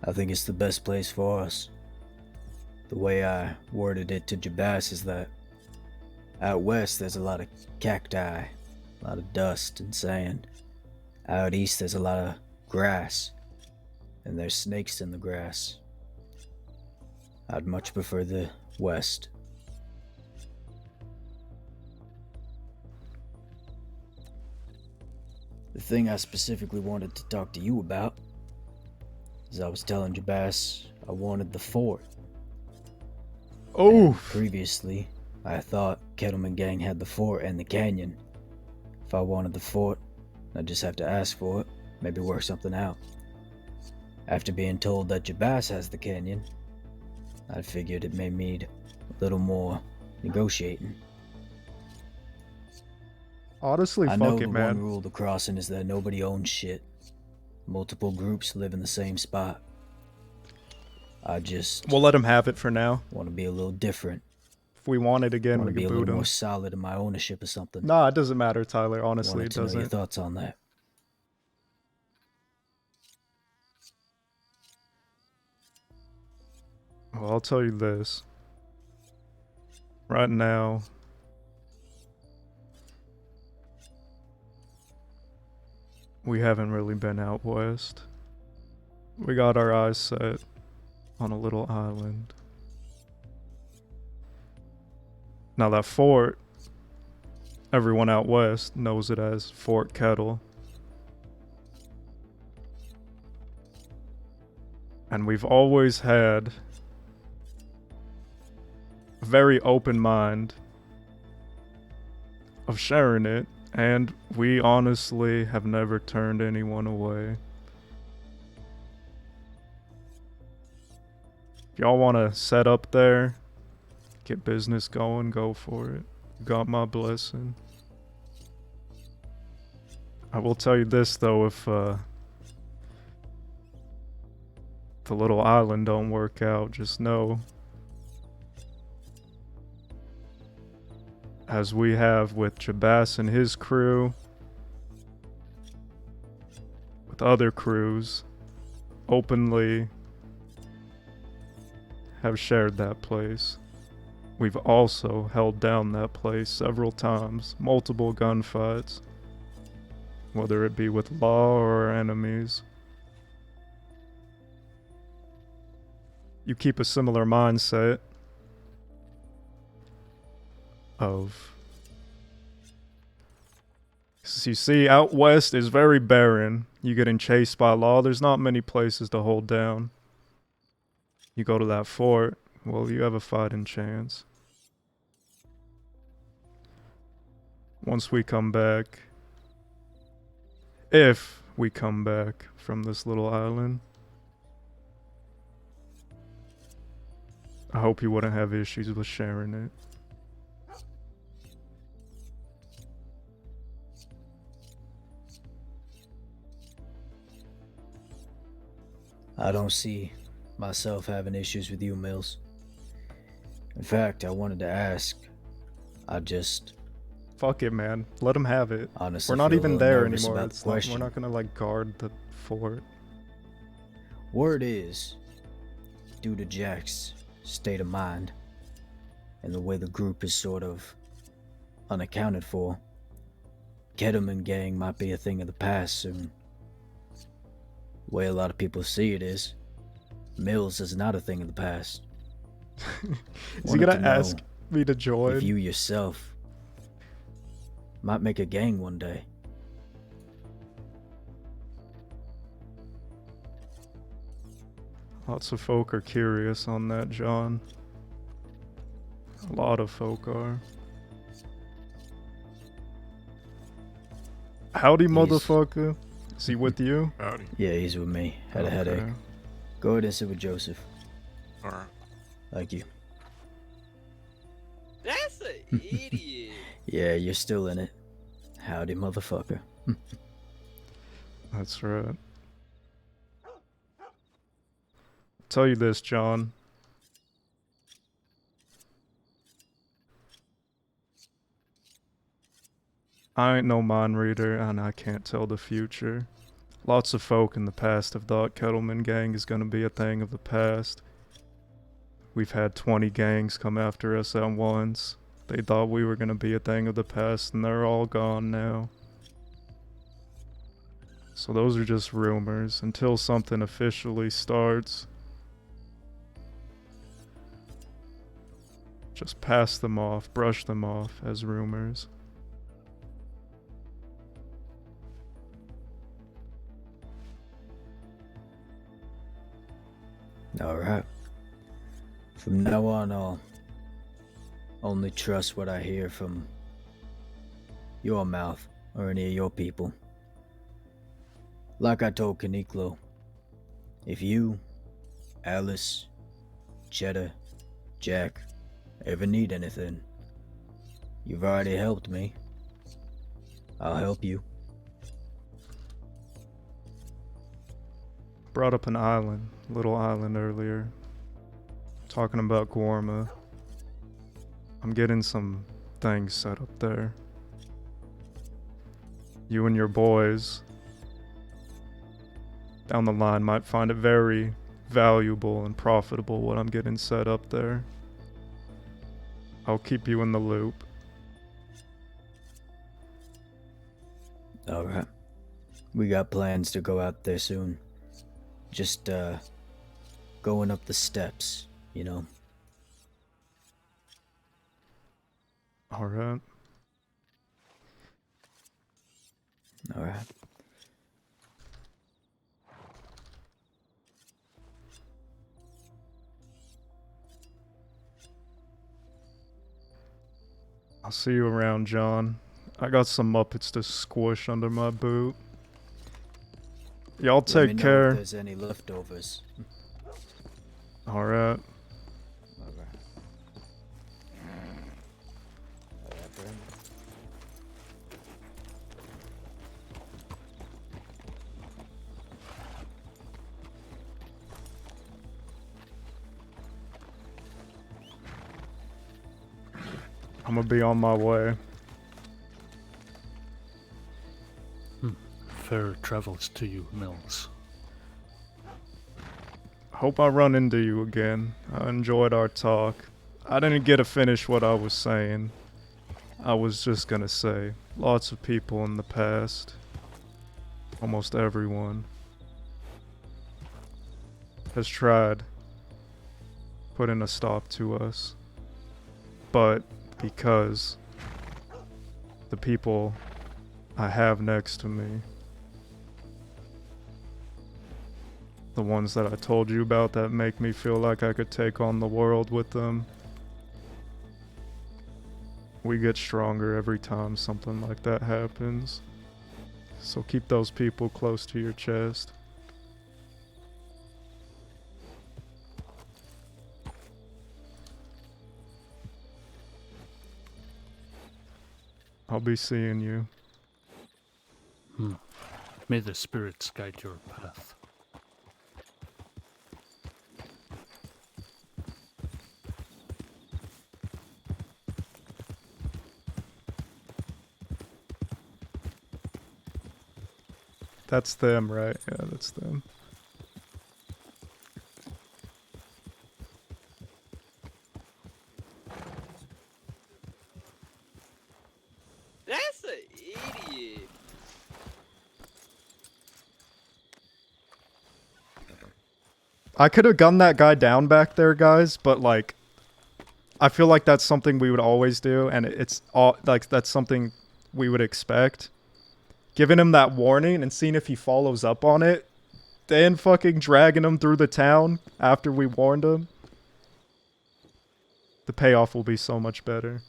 I think it's the best place for us. The way I worded it to Jabas is that out west there's a lot of cacti, a lot of dust and sand. Out east there's a lot of grass, and there's snakes in the grass. I'd much prefer the west. The thing I specifically wanted to talk to you about is I was telling Jabas I wanted the fort. Oh! Previously, I thought Kettleman Gang had the fort and the canyon. If I wanted the fort, I'd just have to ask for it, maybe work something out. After being told that Jabas has the canyon, I figured it may need a little more negotiating. Honestly, I fuck know it, the man. one rule of the crossing is that nobody owns shit. Multiple groups live in the same spot. I just We'll let him have it for now. want to be a little different. If we want it again, Want we to be can a boot little him. more solid in my ownership of something. Nah, it doesn't matter, Tyler. Honestly, Wanted it to know your doesn't. thoughts on that. Well, I'll tell you this. Right now, we haven't really been out west. We got our eyes set on a little island. Now that fort, everyone out west knows it as Fort Kettle. And we've always had a very open mind of sharing it, and we honestly have never turned anyone away. If y'all want to set up there, get business going, go for it. You got my blessing. I will tell you this though, if the little island don't work out, just know, as we have with Jabas and his crew, with other crews openly have shared that place. We've also held down that place several times, multiple gunfights, whether it be with law or our enemies. You keep a similar mindset of... You see, out west is very barren. You getting chased by law, there's not many places to hold down. You go to that fort, well, you have a fighting chance. Once we come back, if we come back from this little island, I hope you wouldn't have issues with sharing it. I don't see myself having issues with you, Mills. In fact, I wanted to ask. I just... Fuck it, man. Let him have it. honestly We're not feel a even little there nervous anymore. about the It's not, we're question. not gonna like guard the fort. Word is, due to Jack's state of mind and the way the group is sort of unaccounted for, Kettleman gang might be a thing of the past soon. The way a lot of people see it is, Mills is not a thing of the past. Is he gonna ask me to join? If you yourself might make a gang one day. Lots of folk are curious on that, John. A lot of folk are. Howdy, motherfucker. Is he with you? Howdy. Yeah, he's with me. Had a headache. Okay. Go ahead and sit with Joseph. Alright. Thank you. That's an idiot. Yeah, you're still in it. Howdy, motherfucker. That's right. Tell you this, John. I ain't no mind reader, and I can't tell the future. Lots of folk in the past have thought Kettleman gang is gonna be a thing of the past. We've had 20 gangs come after us at once. They thought we were gonna be a thing of the past, and they're all gone now. So those are just rumors until something officially starts. Just pass them off, brush them off as rumors. Alright. From now on, I'll only trust what I hear from your mouth or any of your people. Like I told Caniclo, if you, Alice, Cheddar, Jack, ever need anything, you've already helped me. I'll help you. Brought up an island, little island earlier. Talking about Guarma. I'm getting some things set up there. You and your boys down the line might find it very valuable and profitable what I'm getting set up there. I'll keep you in the loop. Alright. We got plans to go out there soon. Just, going up the steps, you know? Alright. Alright. I'll see you around, John. I got some Muppets to squish under my boot. Y'all Let me take know care. if there's any leftovers. Alright. I'm gonna be on my way. fair travels to you, Mills. Hope I run into you again. I enjoyed our talk. I didn't get to finish what I was saying. I was just gonna say, lots of people in the past, almost everyone, has tried putting a stop to us. But because the people I have next to me, the ones that I told you about that make me feel like I could take on the world with them, we get stronger every time something like that happens. So keep those people close to your chest. I'll be seeing you. May the spirits guide your path. That's them, right? Yeah, that's them. That's an idiot. I could have gunned that guy down back there, guys, but like, I feel like that's something we would always do, and it's all like that's something we would expect. Giving him that warning and seeing if he follows up on it, then fucking dragging him through the town after we warned him. The payoff will be so much better.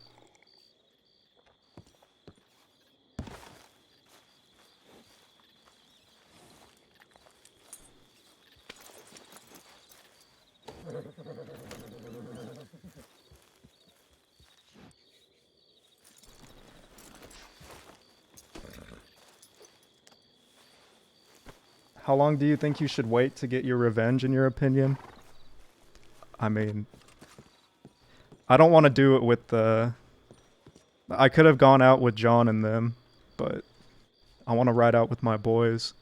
How long do you think you should wait to get your revenge, in your opinion? I mean, I don't want to do it with the... I could have gone out with John and them, but I want to ride out with my boys.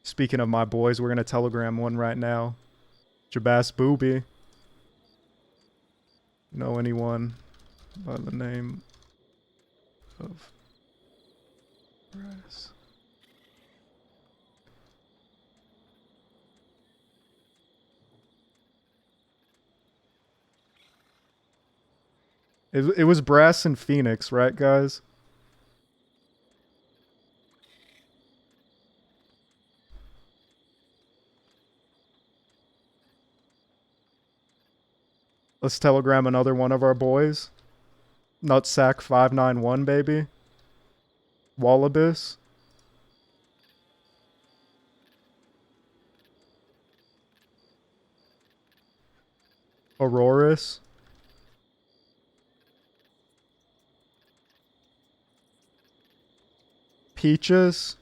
Speaking of my boys, we're going to telegram one right now. Jabas Booby. Know anyone by the name of Brass? It was Brass and Phoenix, right, guys? Let's telegram another one of our boys. Nutsack 591, baby. Wallabies. Auroras. Peaches.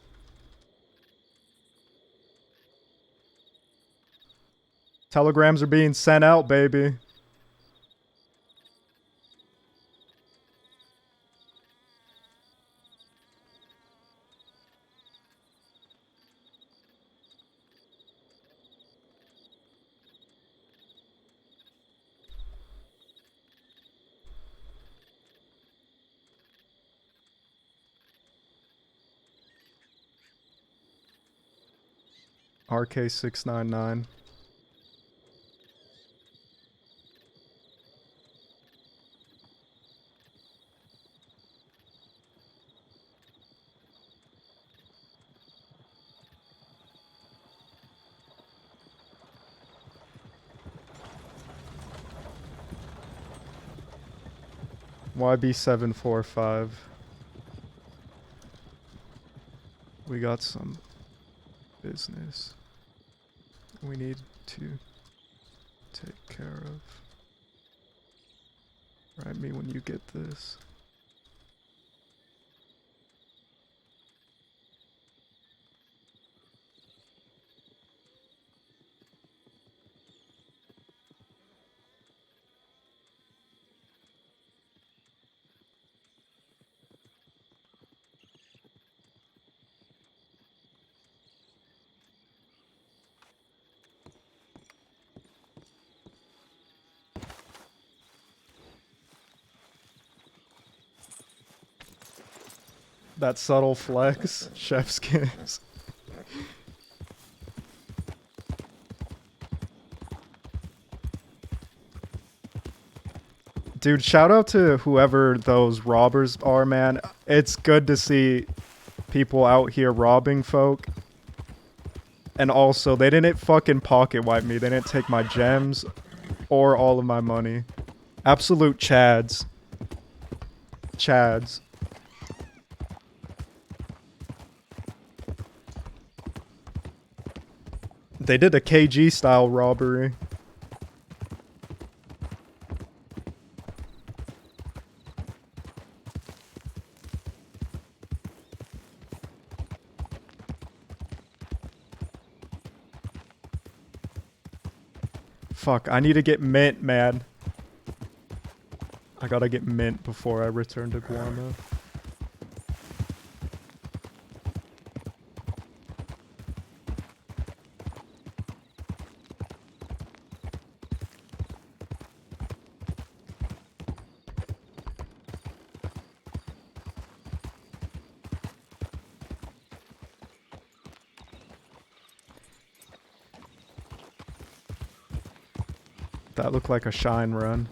Telegrams are being sent out, baby. RK699. YB745. We got some business we need to take care of. Write me when you get this. That subtle flex, chef's kiss. Dude, shout out to whoever those robbers are, man. It's good to see people out here robbing folk. And also, they didn't fucking pocket wipe me. They didn't take my gems or all of my money. Absolute chads. Chads. They did a KG style robbery. Fuck, I need to get mint, man. I gotta get mint before I return to Guarma. That looked like a shine run.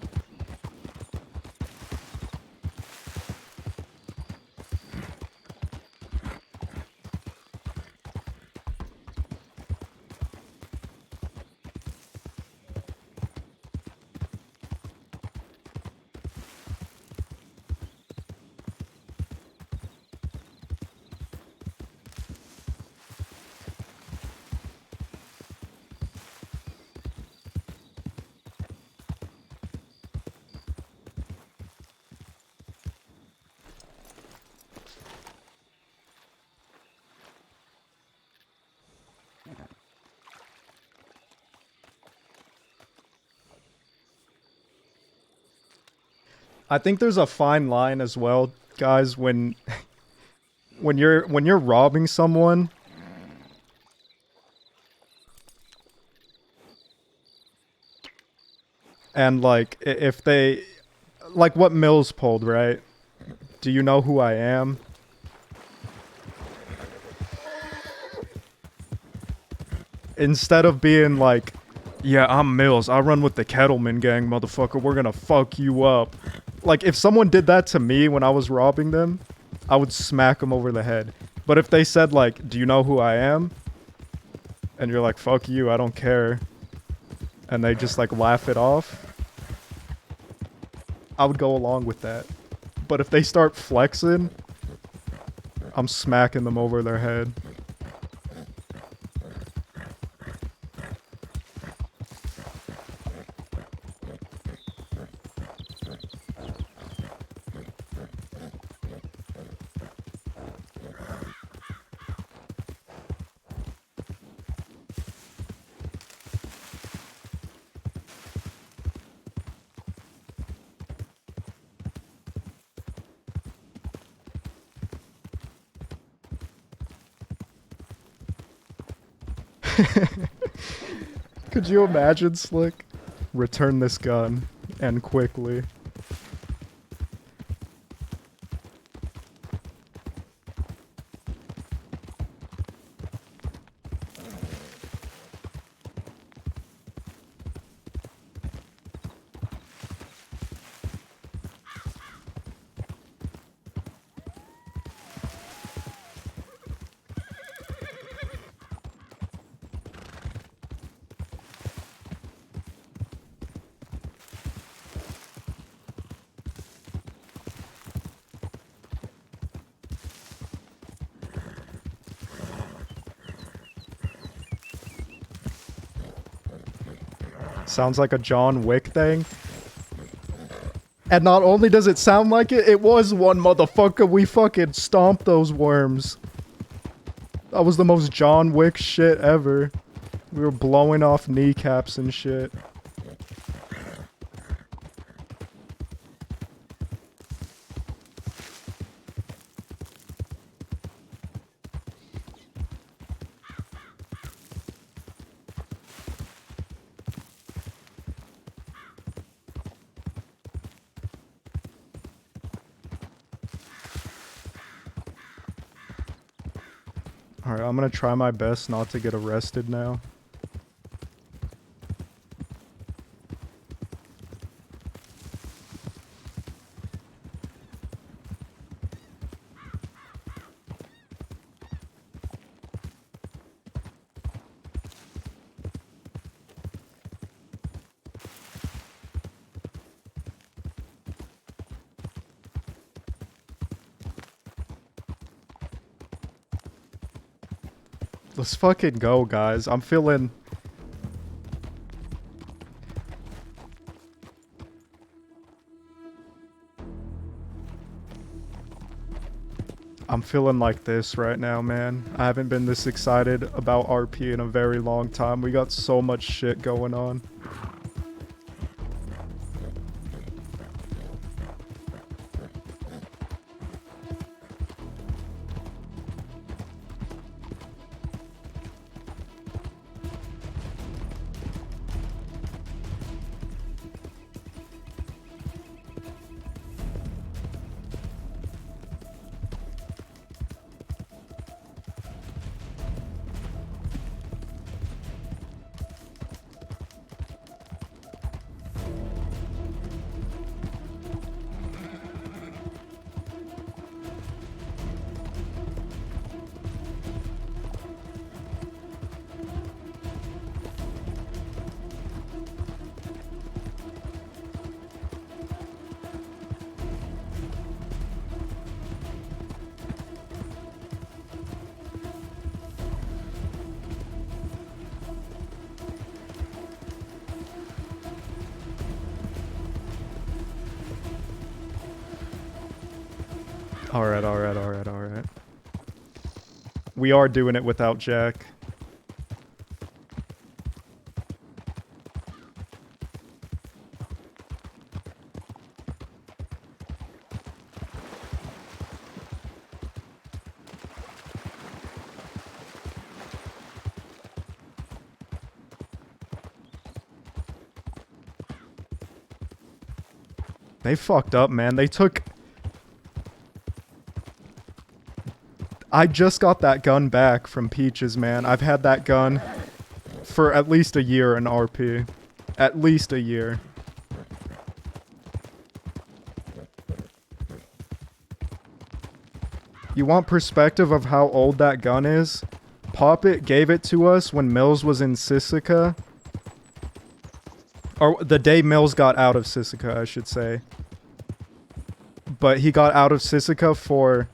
I think there's a fine line as well, guys, when you're robbing someone and like if they like what Mills pulled, right? Do you know who I am? Instead of being like, yeah, I'm Mills, I run with the Kettleman gang, motherfucker, we're gonna fuck you up. Like, if someone did that to me when I was robbing them, I would smack them over the head. But if they said, like, do you know who I am? And you're like, fuck you, I don't care. And they just, like, laugh it off. I would go along with that. But if they start flexing, I'm smacking them over their head. Could you imagine, Slick? Return this gun, and quickly. Sounds like a John Wick thing. And not only does it sound like it, it was one, motherfucker. We fucking stomped those worms. That was the most John Wick shit ever. We were blowing off kneecaps and shit. Alright, I'm gonna try my best not to get arrested now. Let's fucking go, guys. I'm feeling... I'm feeling like this right now, man. I haven't been this excited about RP in a very long time. We got so much shit going on. Alright. We are doing it without Jack. They fucked up, man. They took... I just got that gun back from Peaches, man. I've had that gun for at least a year in RP. At least a year. You want perspective of how old that gun is? Poppet gave it to us when Mills was in Sisika. Or the day Mills got out of Sisika, I should say. But he got out of Sisika for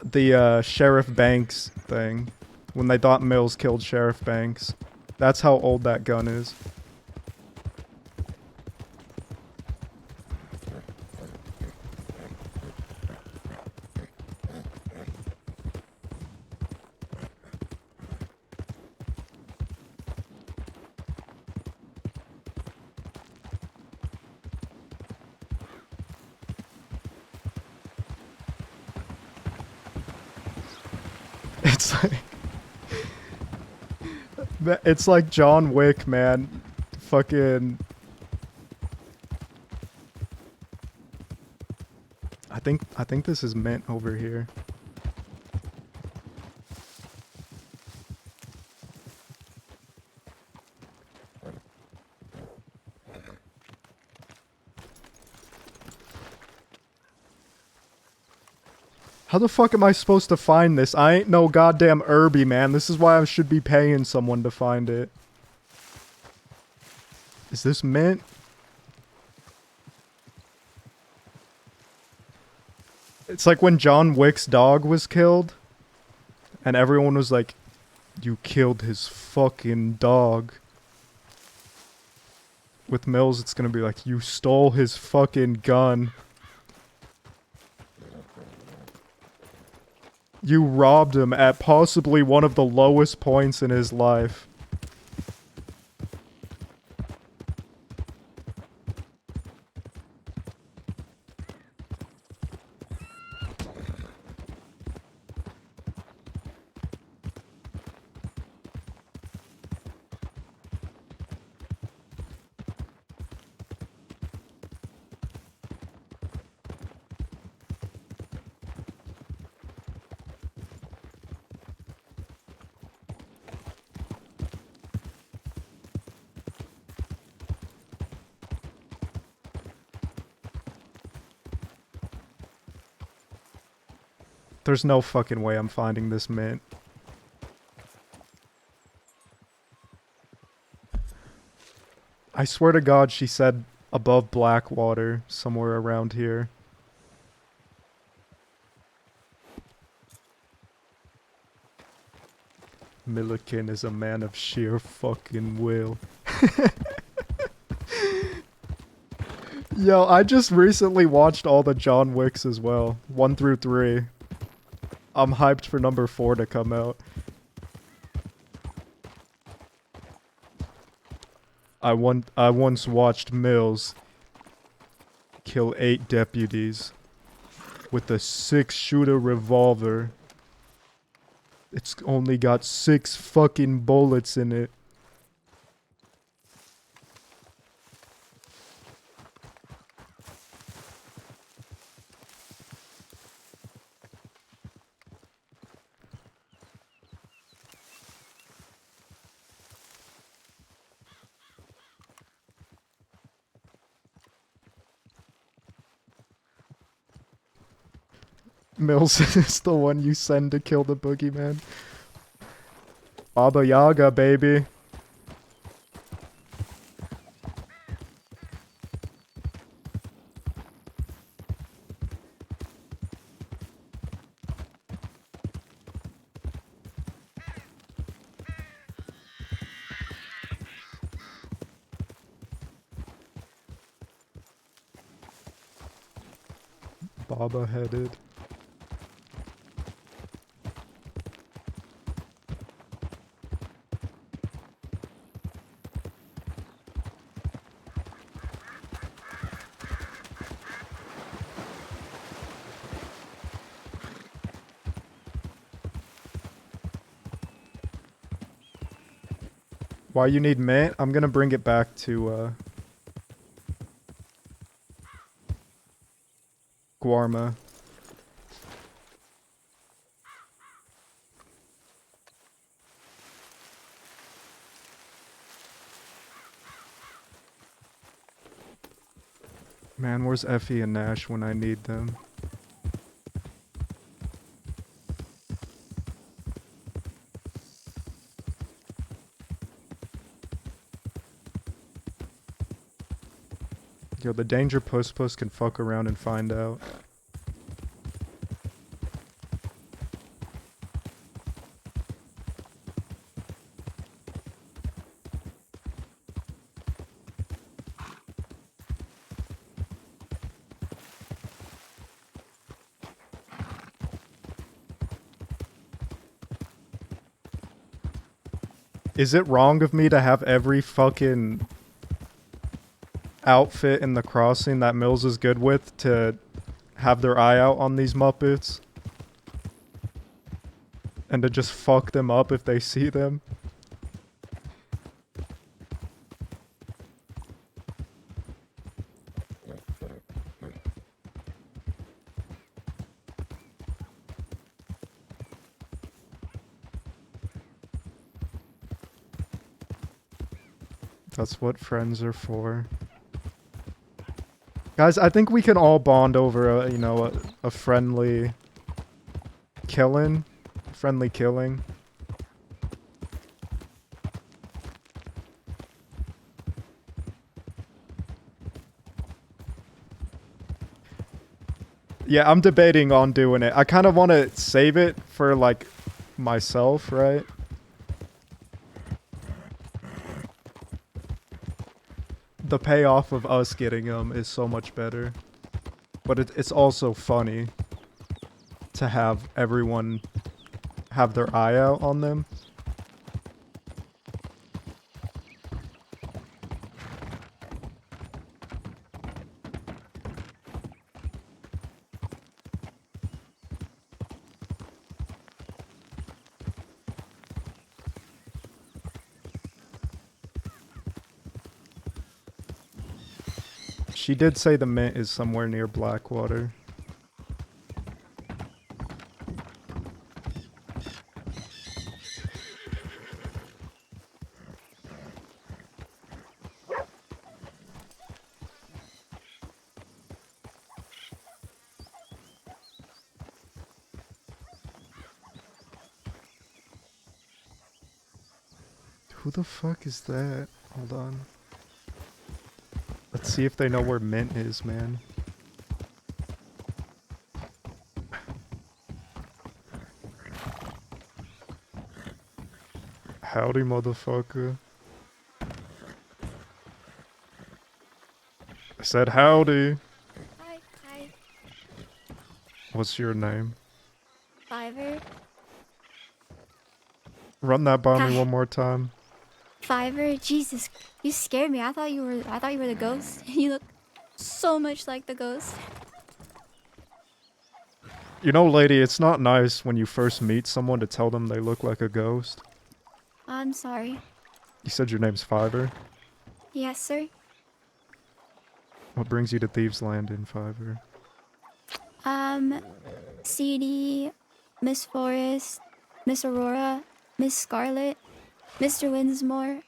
the Sheriff Banks thing. When they thought Mills killed Sheriff Banks. That's how old that gun is. It's like John Wick, man. Fucking... I think this is mint over here. How the fuck am I supposed to find this? I ain't no goddamn Irby, man. This is why I should be paying someone to find it. Is this mint? It's like when John Wick's dog was killed. And everyone was like, you killed his fucking dog. With Mills, it's gonna be like, you stole his fucking gun. You robbed him at possibly one of the lowest points in his life. There's no fucking way I'm finding this mint. I swear to God, she said above Blackwater, somewhere around here. Milliken is a man of sheer fucking will. Yo, I just recently watched all the John Wicks as well. 1 through 3. I'm hyped for number 4 to come out. I once watched Mills kill 8 deputies with a 6-shooter revolver. It's only got 6 fucking bullets in it. Mills is the one you send to kill the boogeyman. Baba Yaga, baby. Baba headed. Why you need mint? I'm gonna bring it back to Guarma. Man, where's Effie and Nash when I need them? Yo, the Danger Puss Puss can fuck around and find out. Is it wrong of me to have every fucking outfit in the crossing that Mills is good with to have their eye out on these Muppets? And to just fuck them up if they see them? That's what friends are for. Guys, I think we can all bond over a, you know, a friendly killing. Friendly killing. Yeah, I'm debating on doing it. I kind of want to save it for, like, myself, right? The payoff of us getting them is so much better. But it's also funny to have everyone have their eye out on them. She did say the mint is somewhere near Blackwater. Who the fuck is that? Hold on. Let's see if they know where Mint is, man. Howdy, motherfucker. I said howdy. Hi, hi. What's your name? Fiverr. Run that by me Hi. one more time. Fiverr. Jesus, you scared me. I thought you were the ghost. You look so much like the ghost. You know, lady, it's not nice when you first meet someone to tell them they look like a ghost. I'm sorry. You said your name's Fiverr? Yes, sir. What brings you to Thieves Landing, Fiverr? CD, Miss Forrest, Miss Aurora, Miss Scarlet, Mr. Winsmore,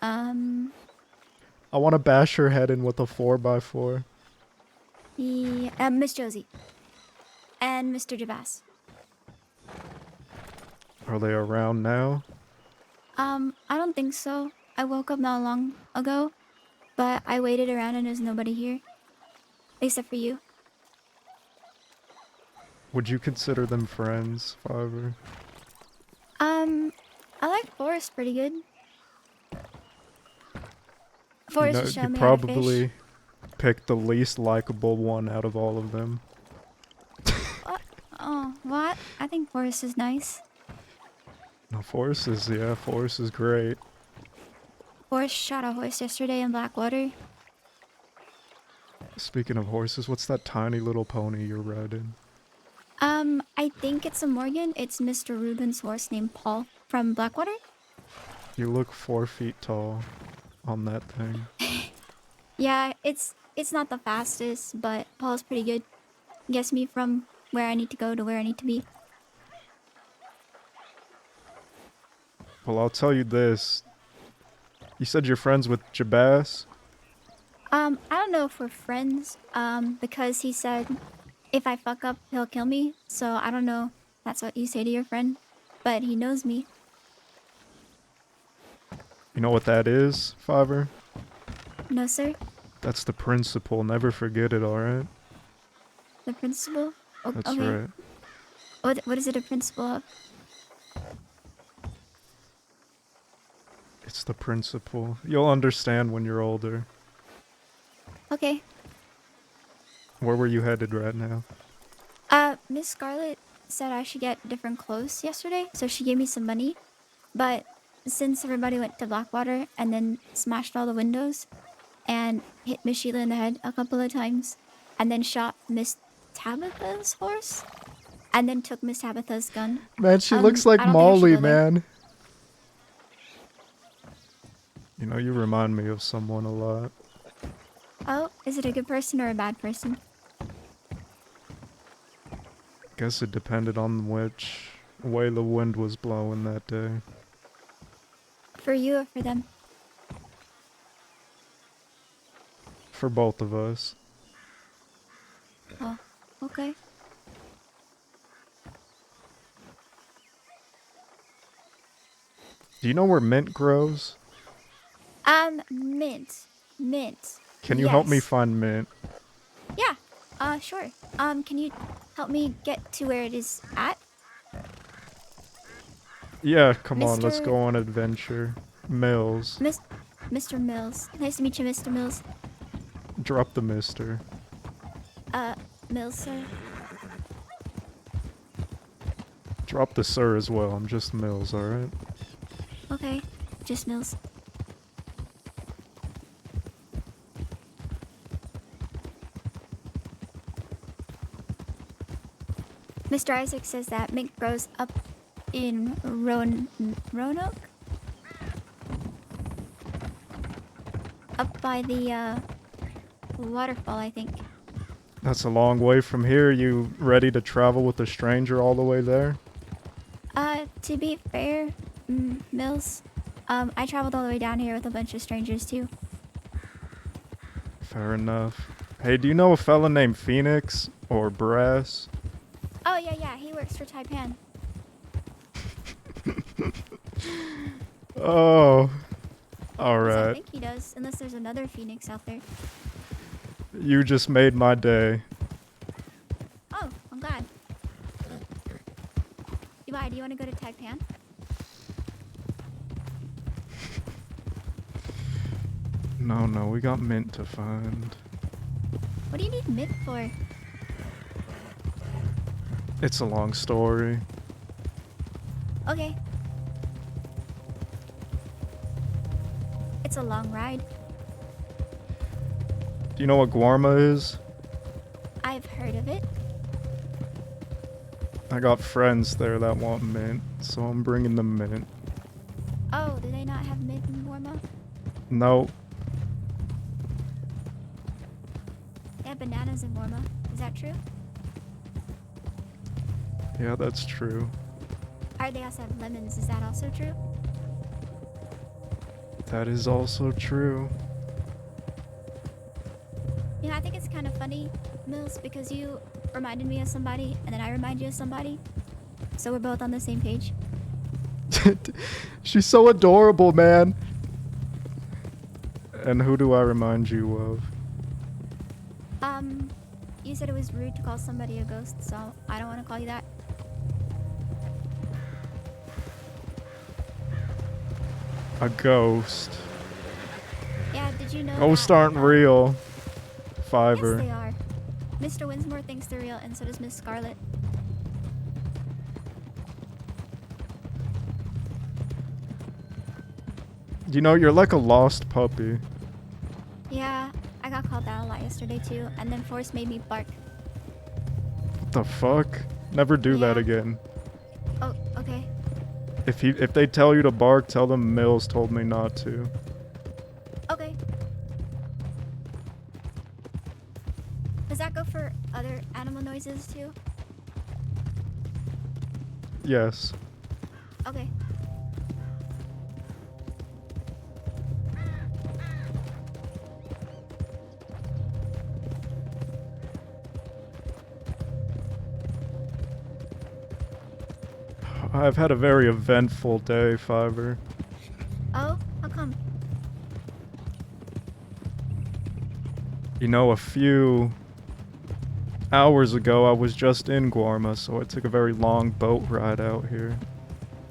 I want to bash her head in with a 4x4. Miss Josie, and Mr. Jabas. Are they around now? I don't think so. I woke up not long ago, but I waited around and there's nobody here. Except for you. Would you consider them friends, Fiverr? I like Forrest pretty good. You Forrest know, just you showed me how to fish. probably picked the least likable one out of all of them. Oh, what? I think Forrest is nice. No, Forrest is great. Forrest shot a horse yesterday in Blackwater. Speaking of horses, what's that tiny little pony you're riding? I think it's a Morgan. It's Mr. Rubin's horse named Paul from Blackwater. You look 4 feet tall on that thing. Yeah, it's not the fastest, but Paul's pretty good. Gets me from where I need to go to where I need to be. Well, I'll tell you this. You said you're friends with Jabas? I don't know if we're friends, because he said if I fuck up, he'll kill me. So I don't know if that's what you say to your friend, but he knows me. You know what that is, Fiverr? No, sir. That's the principal. Never forget it, alright? The principal? That's Okay. right. What is it a principal of? It's the principal. You'll understand when you're older. Okay. Where were you headed right now? Miss Scarlet said I should get different clothes yesterday, so she gave me some money. But since everybody went to Blackwater and then smashed all the windows and hit Miss Sheila in the head a couple of times and then shot Miss Tabitha's horse and then took Miss Tabitha's gun. Man, she looks like I don't think I should Molly, go there. man. You know, you remind me of someone a lot. Oh, is it a good person or a bad person? Guess it depended on which way the wind was blowing that day. For you or for them? For both of us. Oh, okay. Do you know where mint grows? Mint. Mint. Can you help me Yes. find mint? Yeah, sure. Can you help me get to where it is at? Yeah, come on, let's Mr. go on adventure. Mills. Mr. Mills. Nice to meet you, Mr. Mills. Drop the mister. Mills, sir. Drop the sir as well. I'm just Mills, alright? Okay, just Mills. Mr. Isaac says that mint grows up in Roanoke? Up by the, waterfall, I think. That's a long way from here. You ready to travel with a stranger all the way there? To be fair, Mills, I traveled all the way down here with a bunch of strangers too. Fair enough. Hey, do you know a fella named Phoenix? Or Brass? Oh, yeah, he works for Taipan. Oh. All 'Cause I right. think he does, unless there's another Phoenix out there. You just made my day. Oh, I'm glad. Why, do you want to go to Taipan? No, we got mint to find. What do you need mint for? It's a long story. Okay. It's a long ride. Do you know what Guarma is? I've heard of it. I got friends there that want mint, so I'm bringing them mint. Oh, do they not have mint in Warma? No, They have bananas in Warma. Is that true? yeah, that's true. Or they also have lemons. Is that also true? That is also true. You know, I think it's kind of funny, Mills, because you reminded me of somebody, and then I remind you of somebody. So we're both on the same page. She's so adorable, man. And who do I remind you of? You said it was rude to call somebody a ghost, so I don't want to call you that. A ghost. Yeah, did you know Ghosts that? aren't real. Yes, Fiverr. they are. Mr. Winsmore thinks they're real, and so does Miss Scarlet. You know, you're like a lost puppy. Yeah, I got called that a lot yesterday too, and then Forrest made me bark. What the fuck? Never do that again. Oh, okay. If they tell you to bark, tell them Mills told me not to. Okay. Does that go for other animal noises too? Yes. Okay. I've had a very eventful day, Fiverr. Oh, how come? You know, a few hours ago, I was just in Guarma, so I took a very long boat ride out here.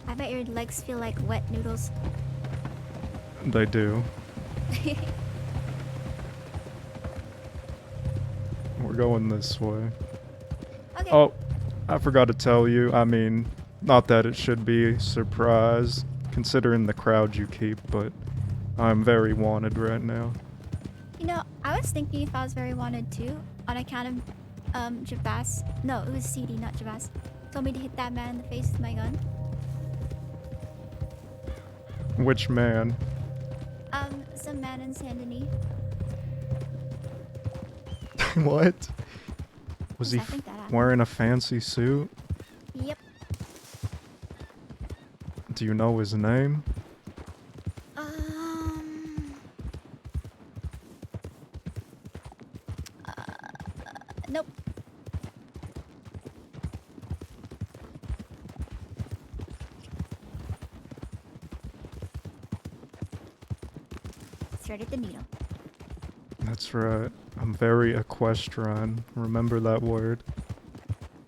I bet your legs feel like wet noodles. They do. We're going this way. Okay. Oh, I forgot to tell you. I mean, not that it should be a surprise, considering the crowd you keep, but I'm very wanted right now. You know, I was thinking if I was very wanted too, on account of Jabas. No, it was CD, not Jabas. Told me to hit that man in the face with my gun. Which man? Some man in Saint Denis. What? Was he Yes, I think that happened. wearing a fancy suit? Yep. Do you know his name? Nope. Started the needle. That's right. I'm very equestrian. Remember that word.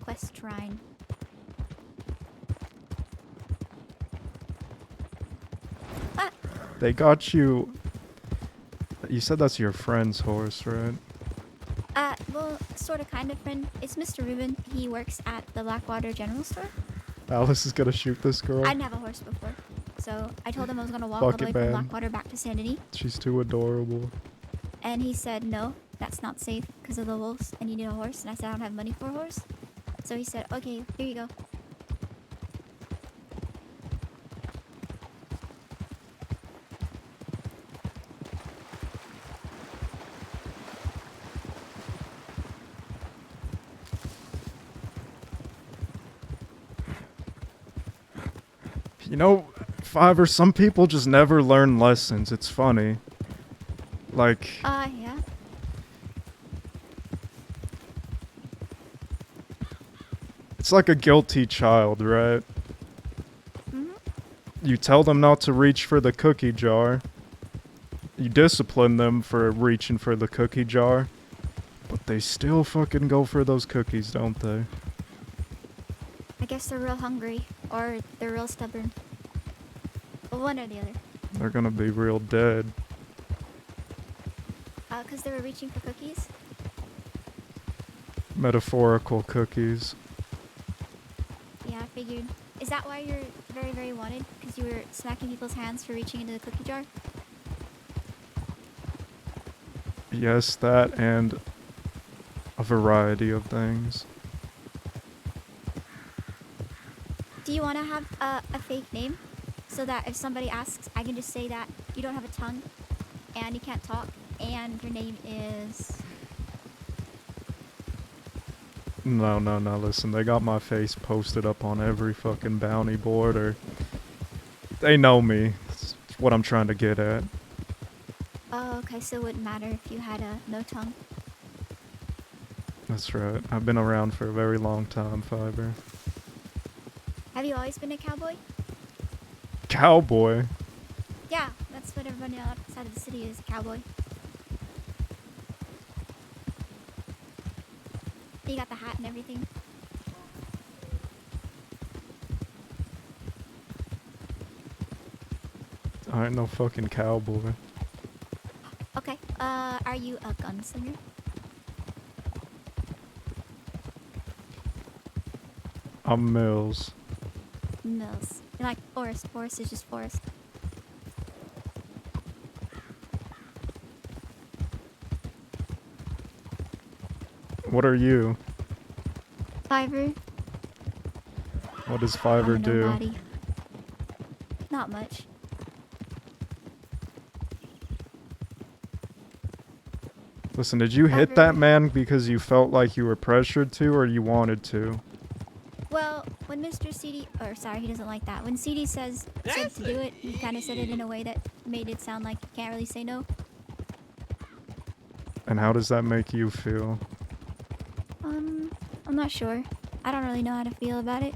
Questrine. They got you. You said that's your friend's horse, right? Well, sort of kind of friend. It's Mr. Rubin. He works at the Blackwater General Store. Alice is gonna shoot this girl. I didn't have a horse before. So I told him I was going to walk Fuck all the way it, from man. Blackwater back to Saint Denis. She's too adorable. And he said, no, that's not safe because of the wolves and you need a horse. And I said, I don't have money for a horse. So he said, okay, here you go. You know, Fiverr, some people just never learn lessons. It's funny. Like, Yeah. it's like a guilty child, right? You tell them not to reach for the cookie jar. You discipline them for reaching for the cookie jar. But they still fucking go for those cookies, don't they? I guess they're real hungry, or they're real stubborn. One or the other. They're gonna be real dead. 'Cause they were reaching for cookies? Metaphorical cookies. Yeah, I figured. Is that why you're very, very wanted? Because you were smacking people's hands for reaching into the cookie jar? Yes, that and a variety of things. Do you want to have a fake name? So that if somebody asks, I can just say that you don't have a tongue, and you can't talk, and your name is... No, listen, they got my face posted up on every fucking bounty board, or... They know me. It's what I'm trying to get at. Oh, okay, so it wouldn't matter if you had no tongue. That's right. I've been around for a very long time, Fiber. Have you always been a cowboy? Cowboy? Yeah, that's what everybody outside of the city is, a cowboy. You got the hat and everything. I ain't no fucking cowboy. Okay, are you a gunslinger? I'm Mills. Mills. You're like Forest. Forest is just forest. What are you? Fiver. What does Fiver I'm a do? nobody. Not much. Listen, did you hit that man because you felt like you were pressured to, or you wanted to? Well, when Mr. CD, or sorry, he doesn't like that. When CD said to do it, he kind of said it in a way that made it sound like you can't really say no. And how does that make you feel? I'm not sure. I don't really know how to feel about it.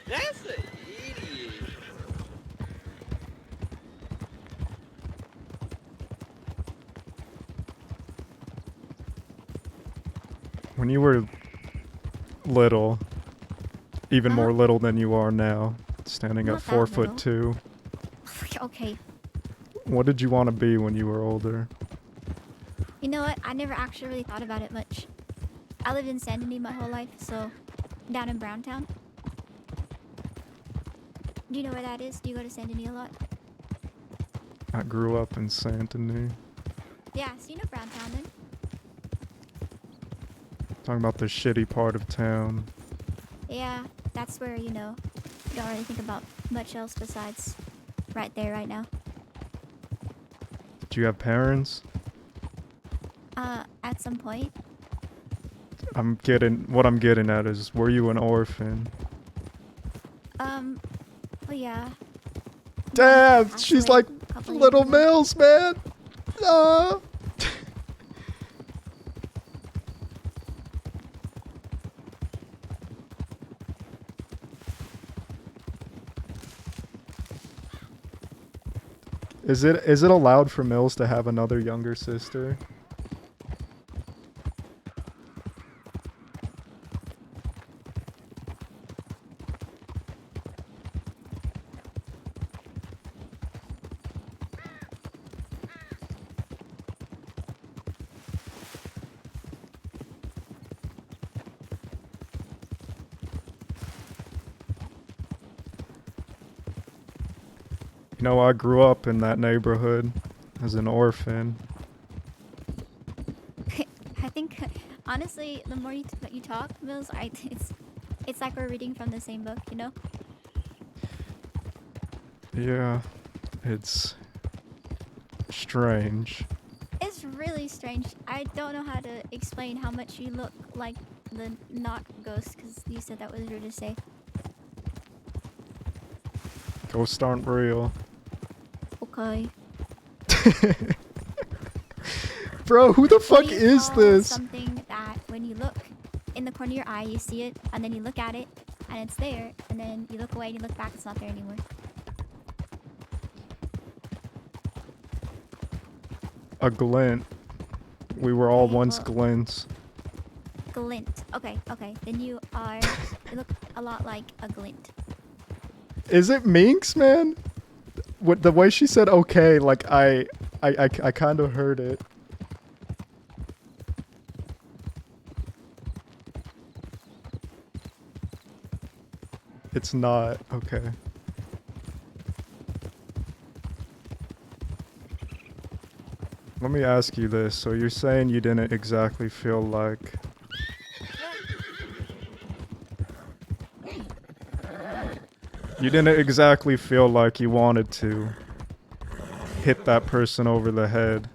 That's an idiot. When you were little, even more little than you are now, standing Not at that 4'2", Okay. what did you want to be when you were older? You know what? I never actually really thought about it much. I lived in San Denis my whole life, so down in Browntown. Do you know where that is? Do you go to San Denis a lot? I grew up in Saint Denis. Yeah, so you know Browntown then. Talking about the shitty part of town. Yeah, that's where, you know, you don't really think about much else besides right there, right now. Do you have parents? At some point. What I'm getting at is, were you an orphan? Well, yeah. Damn, she's like Little Mills, man. Is it allowed for Mills to have another younger sister? You know, I grew up in that neighborhood as an orphan. I think, honestly, the more you talk, Mills, it's like we're reading from the same book, you know? Yeah, it's strange. It's really strange. I don't know how to explain how much you look like the not ghost, because you said that was rude to say. Ghosts aren't real. Okay. Bro, who the fuck What do you is call this? Something that when you look, corner of your eye, you see it, and then you look at it, and it's there, and then you look away and you look back, it's not there anymore. A glint. We were all Okay, once well- glints. Glint. Okay. Then you look a lot like a glint. Is it Minx, man? What the way she said okay, like I kind of heard it. It's not. Okay. Let me ask you this. So you're saying you didn't exactly feel like... You didn't exactly feel like you wanted to hit that person over the head.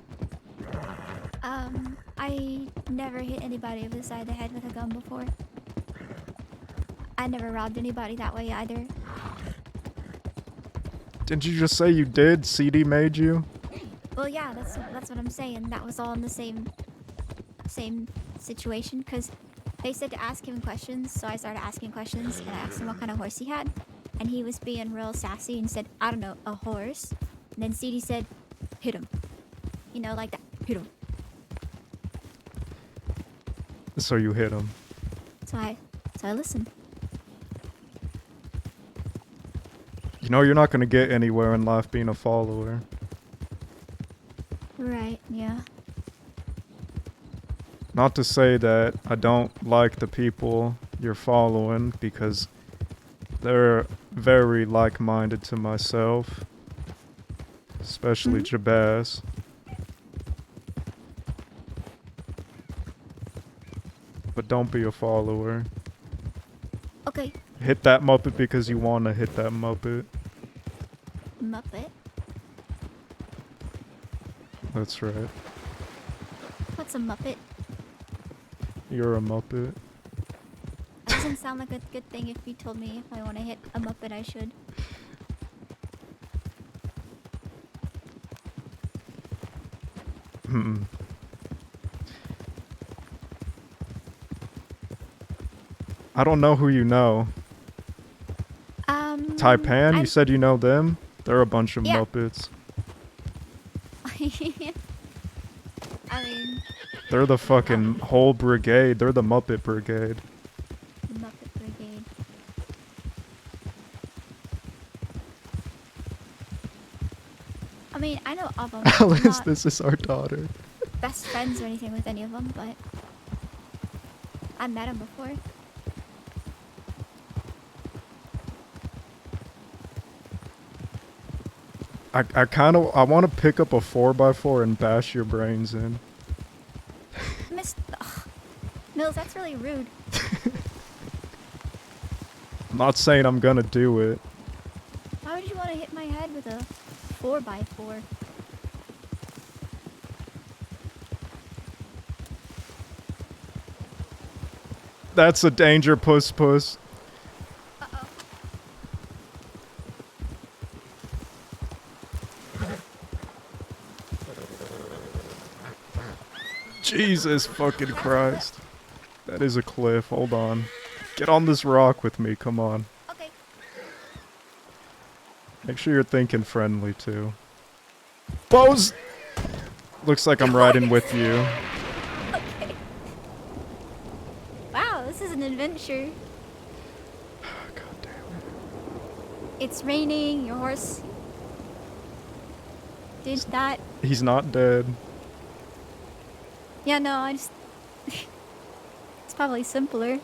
I never hit anybody over the side of the head with a gun before. I never robbed anybody that way either. Didn't you just say you did? CD made you? Well, yeah, that's what I'm saying. That was all in the same situation, because they said to ask him questions, so I started asking questions, and I asked him what kind of horse he had, and he was being real sassy and said, I don't know, a horse. And then CD said, hit him. You know, like that. Hit him. So you hit him. So I listened. You know you're not gonna get anywhere in life being a follower. Right, yeah. Not to say that I don't like the people you're following, because they're very like-minded to myself. Especially Jabaz. But don't be a follower. Okay. Hit that Muppet because you want to hit that Muppet. Muppet? That's right. What's a Muppet? You're a Muppet. That doesn't sound like a good thing. If you told me if I want to hit a Muppet, I should. I don't know who you know. Taipan, you said you know them? They're a bunch of Yeah. Muppets. I mean, They're the fucking whole brigade. They're the Muppet Brigade. Muppet Brigade. I mean, I know of them. I'm Alice, not this is our daughter. best friends or anything with any of them, but I met them before. I want to pick up a 4x4 and bash your brains in. Mills, that's really rude. I'm not saying I'm gonna do it. Why would you want to hit my head with a 4x4? That's a danger, puss. Uh-oh. Jesus fucking Christ. That is a cliff. Hold on. Get on this rock with me. Come on. Okay. Make sure you're thinking friendly, too. Bows! Looks like I'm riding with you. Okay. Wow, this is an adventure. God damn it. It's raining, your horse did that. He's not dead. Yeah, no, I just... it's probably simpler.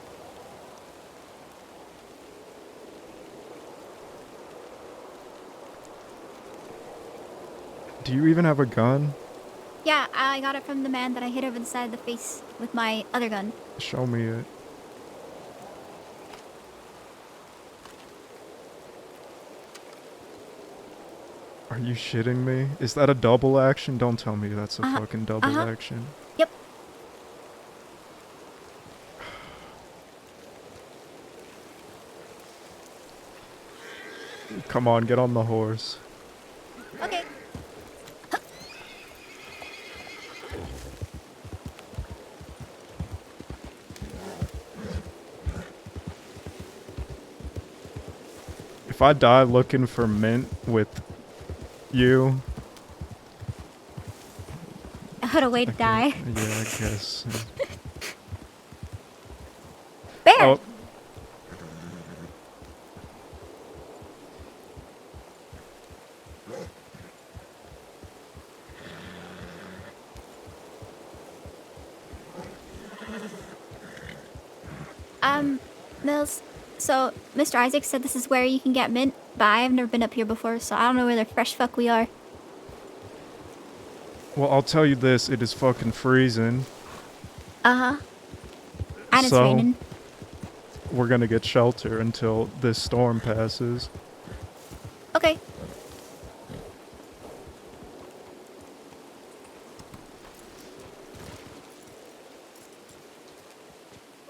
Do you even have a gun? Yeah, I got it from the man that I hit over the side of the face with my other gun. Show me it. Are you shitting me? Is that a double action? Don't tell me that's a fucking double action. Yep. Come on, get on the horse. Okay. If I die looking for mint with you, What a way to die. yeah, I guess. Bear! Oh. Mills, so Mr. Isaac said this is where you can get mint, but I have never been up here before, so I don't know where the fresh fuck we are. Well, I'll tell you this, it is fucking freezing. Uh-huh. And it's So, raining. We're gonna get shelter until this storm passes. Okay.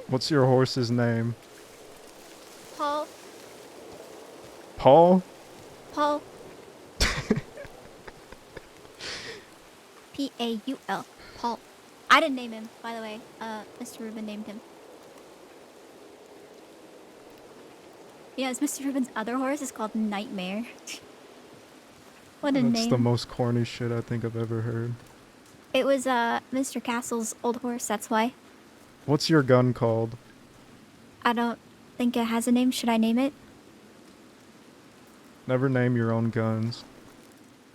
What's your horse's name? Paul. Paul? Paul. P-A-U-L. Paul. I didn't name him, by the way. Mr. Rubin named him. Yes, Mr. Rubin's other horse is called Nightmare. What a That's name. the most corny shit I think I've ever heard. It was, Mr. Castle's old horse, that's why. What's your gun called? I don't think it has a name. Should I name it? Never name your own guns.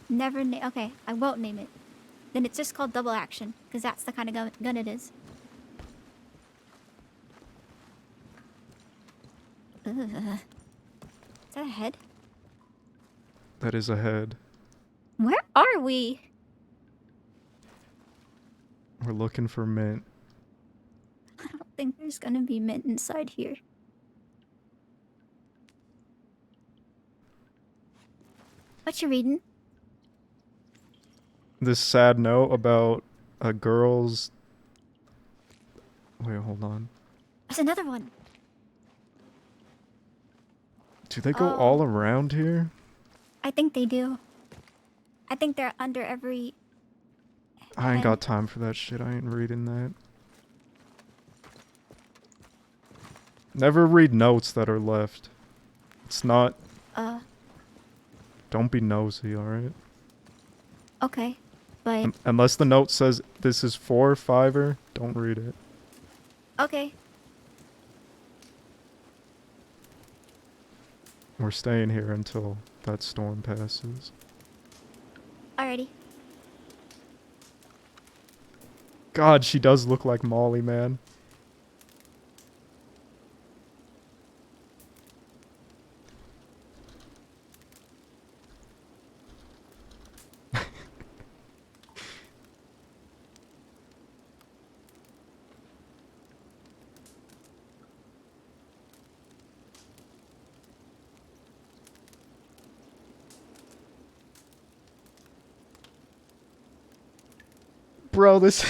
Never okay, I won't name it. Then it's just called Double Action, because that's the kind of gun it is. Ugh. Is that a head? That is a head. Where are we? We're looking for mint. I don't think there's gonna be mint inside here. What you reading? This sad note about a girl's... Wait, hold on. There's another one. Do they go all around here? I think they do. I think they're under every... I ain't got time for that shit. I ain't reading that. Never read notes that are left. It's not... Don't be nosy, alright? Okay, but... Unless the note says this is for Fiverr, don't read it. Okay. We're staying here until that storm passes. Alrighty. God, she does look like Molly, man. Bro, this...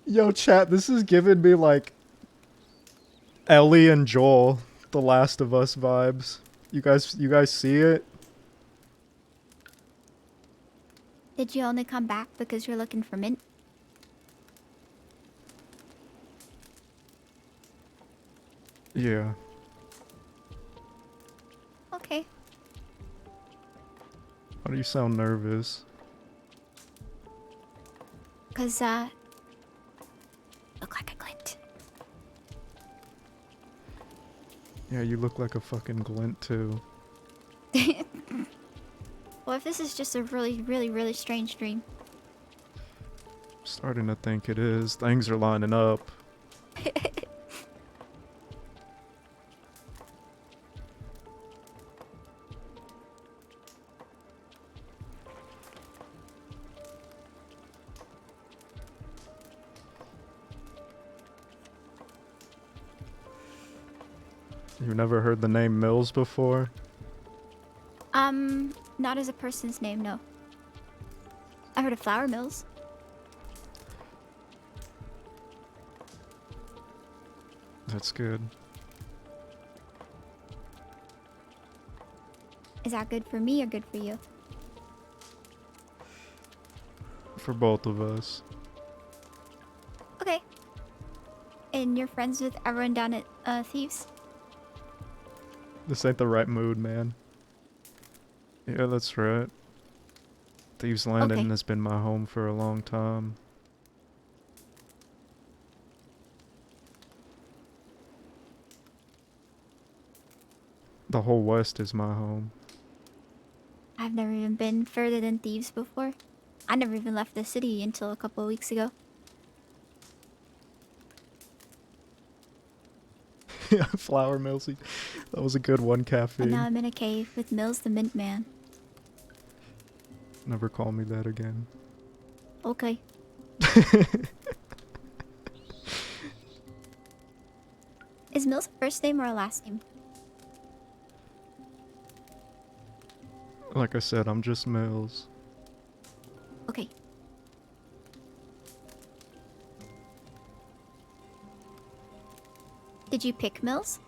Yo, chat, this is giving me, like, Ellie and Joel, The Last of Us vibes. You guys see it? Did you only come back because you're looking for mint? Yeah. Okay. Why do you sound nervous? Cause, look like a glint. Yeah, you look like a fucking glint, too. Well, if this is just a really, really, really strange dream. Starting to think it is. Things are lining up. You've never heard the name Mills before? Not as a person's name, no. I heard of flour mills. That's good. Is that good for me or good for you? For both of us. Okay. And you're friends with everyone down at Thieves? This ain't the right mood, man. Yeah, that's right. Thieves Landing Okay. has been my home for a long time. The whole West is my home. I've never even been further than Thieves before. I never even left the city until a couple of weeks ago. Yeah, Flour Millsy. That was a good one, But now Caffeine. I'm in a cave with Mills the Mint Man. Never call me that again. Okay. Is Mills a first name or a last name? Like I said, I'm just Mills. Okay. Did you pick Mills?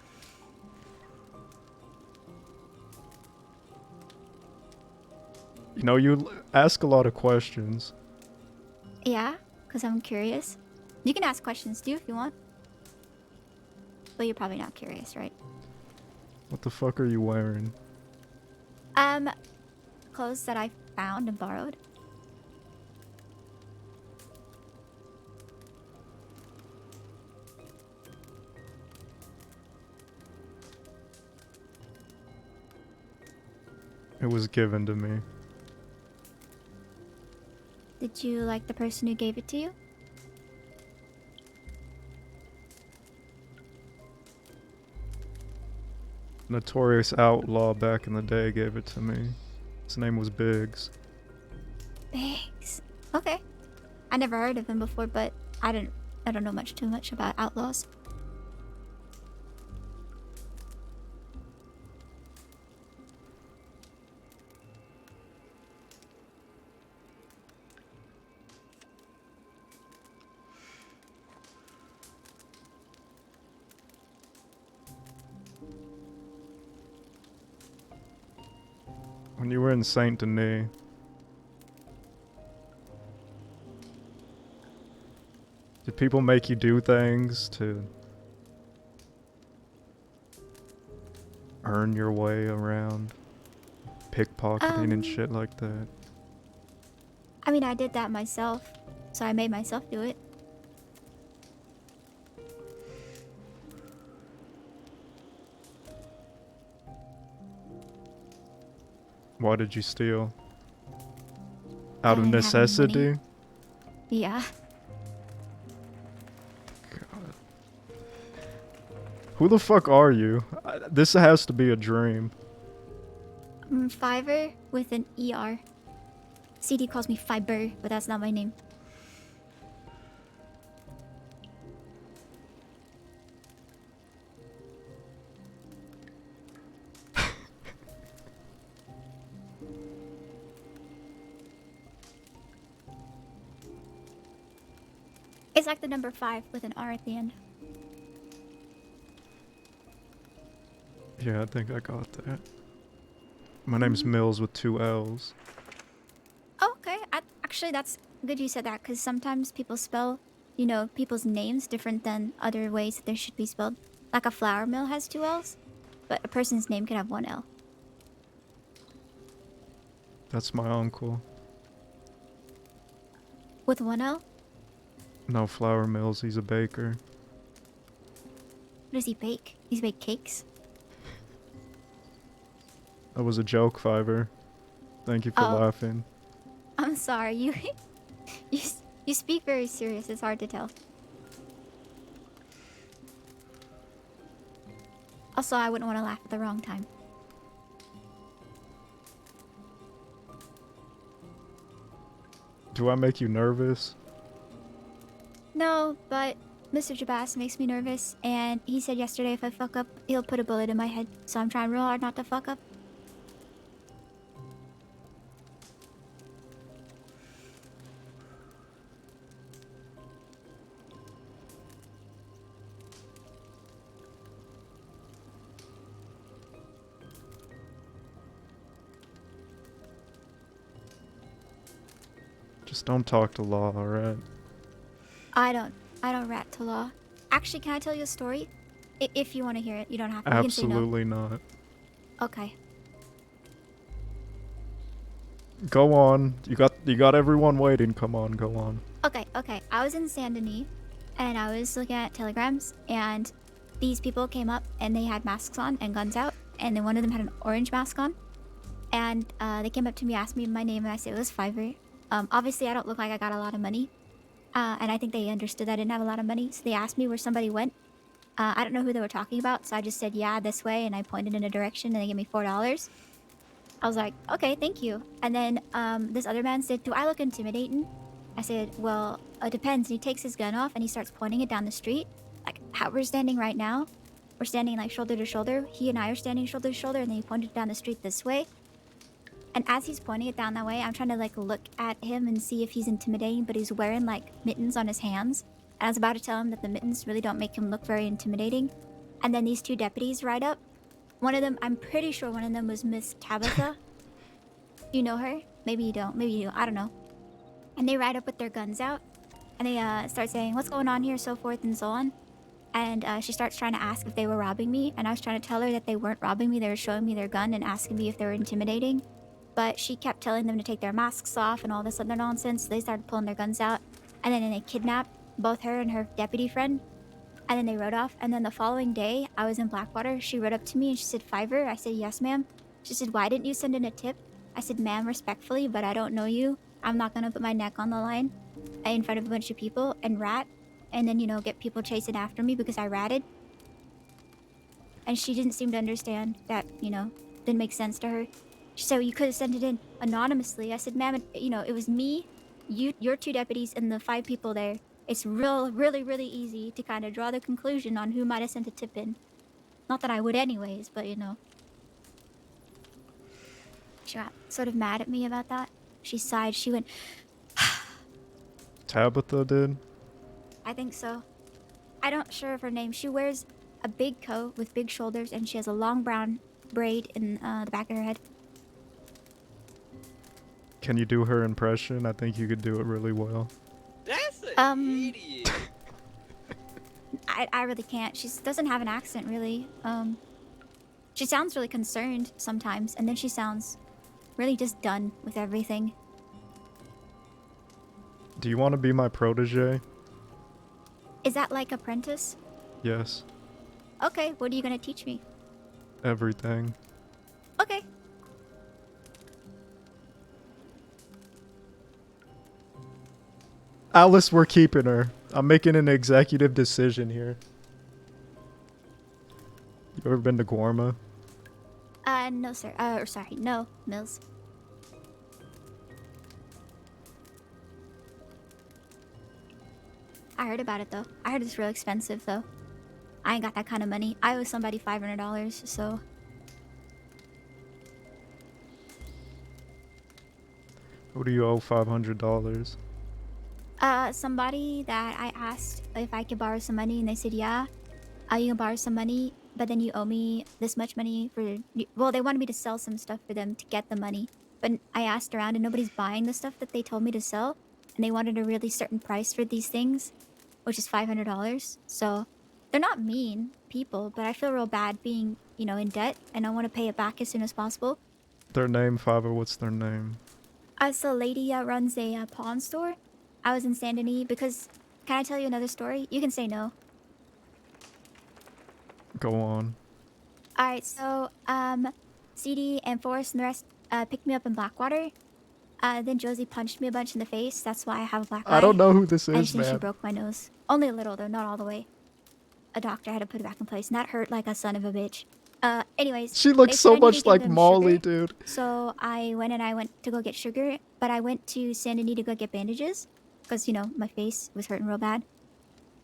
You know, you ask a lot of questions. Yeah, because I'm curious. You can ask questions too if you want. But you're probably not curious, right? What the fuck are you wearing? Clothes that I found and borrowed. It was given to me. Did you like the person who gave it to you? Notorious outlaw back in the day gave it to me. His name was Biggs. Biggs. Okay. I never heard of him before, but I don't know too much about outlaws. When you were in Saint Denis, did people make you do things to earn your way around? Pickpocketing and shit like that? I mean, I did that myself, so I made myself do it. Why did you steal? Out of I didn't have any necessity? money. Yeah. Who the fuck are you? This has to be a dream. Fiverr with an ER. CD calls me Fiber, but that's not my name. It's like the number 5 with an R at the end. Yeah, I think I got that. My name's Mills with 2 L's. Oh, okay. Actually, that's good you said that, because sometimes people spell, you know, people's names different than other ways that they should be spelled. Like a flour mill has 2 L's, but a person's name can have 1 L. That's my uncle. With 1 L? No Flour Mills, he's a baker. What does he bake? He's bake cakes? That was a joke, Fiverr. Thank you for Oh. laughing. I'm sorry, you you speak very serious, it's hard to tell. Also, I wouldn't want to laugh at the wrong time. Do I make you nervous? No, but Mr. Jabas makes me nervous, and he said yesterday if I fuck up, he'll put a bullet in my head, so I'm trying real hard not to fuck up. Just don't talk to Law, alright? I don't rat to law. Actually, can I tell you a story? If you want to hear it, you don't have to. You can say no. Absolutely not. Okay. Go on. You got everyone waiting. Come on, go on. Okay. I was in Saint Denis, and I was looking at telegrams, and these people came up, and they had masks on and guns out, and then one of them had an orange mask on, and they came up to me, asked me my name, and I said it was Fiverr. Obviously, I don't look like I got a lot of money, and I think they understood I didn't have a lot of money, so they asked me where somebody went. I don't know who they were talking about, so I just said, yeah, this way, and I pointed in a direction, and they gave me $4. I was like, okay, thank you. And then this other man said, do I look intimidating? I said, well, it depends. And he takes his gun off and he starts pointing it down the street. Like how we're standing right now. We're standing like shoulder to shoulder. He and I are standing shoulder to shoulder, and then he pointed it down the street this way. And as he's pointing it down that way, I'm trying to like look at him and see if he's intimidating, but he's wearing like mittens on his hands. And I was about to tell him that the mittens really don't make him look very intimidating. And then these two deputies ride up. One of them, I'm pretty sure one of them was Miss Tabitha. You know her? Maybe you don't. Maybe you do. I don't know. And they ride up with their guns out. And they start saying, what's going on here, so forth and so on. And she starts trying to ask if they were robbing me. And I was trying to tell her that they weren't robbing me. They were showing me their gun and asking me if they were intimidating. But she kept telling them to take their masks off and all this other nonsense. So they started pulling their guns out. And then they kidnapped both her and her deputy friend. And then they rode off. And then the following day, I was in Blackwater. She rode up to me and she said, Fiverr? I said, yes, ma'am. She said, why didn't you send in a tip? I said, ma'am, respectfully, but I don't know you. I'm not going to put my neck on the line in front of a bunch of people and rat. And then, get people chasing after me because I ratted. And she didn't seem to understand that, didn't make sense to her. She said, well, you could have sent it in anonymously. I said, ma'am, it was me, your two deputies, and the 5 people there. It's really easy to kind of draw the conclusion on who might have sent a tip in. Not that I would anyways, but She got sort of mad at me about that. She sighed. She went, Tabitha did? I think so. I don't sure of her name. She wears a big coat with big shoulders, and she has a long brown braid in the back of her head. Can you do her impression? I think you could do it really well. That's an idiot. I really can't. She doesn't have an accent, really. She sounds really concerned sometimes, and then she sounds really just done with everything. Do you want to be my protege? Is that like apprentice? Yes. Okay, what are you gonna teach me? Everything. Okay. Alice, we're keeping her. I'm making an executive decision here. You ever been to Guarma? No, sir. Sorry, no, Mills. I heard about it, though. I heard it's real expensive, though. I ain't got that kind of money. I owe somebody $500, so... Who do you owe $500? Somebody that I asked if I could borrow some money, and they said, yeah, you can borrow some money, but then you owe me this much money for... Well, they wanted me to sell some stuff for them to get the money. But I asked around, and nobody's buying the stuff that they told me to sell, and they wanted a really certain price for these things, which is $500. So, they're not mean people, but I feel real bad being, in debt, and I want to pay it back as soon as possible. Their name, Fiverr, what's their name? It's a lady that runs a pawn store. I was in Saint Denis because... Can I tell you another story? You can say no. Go on. Alright, so, CD and Forrest and the rest picked me up in Blackwater. Then Josie punched me a bunch in the face. That's why I have a black eye. I don't know who this And is, she man. broke my nose. Only a little, though, not all the way. A doctor had to put it back in place, and that hurt like a son of a bitch. Anyways. She looks they so said I need to much give like them Molly, sugar. dude. So I went to go get sugar, but I went to Saint Denis to go get bandages. Because, my face was hurting real bad.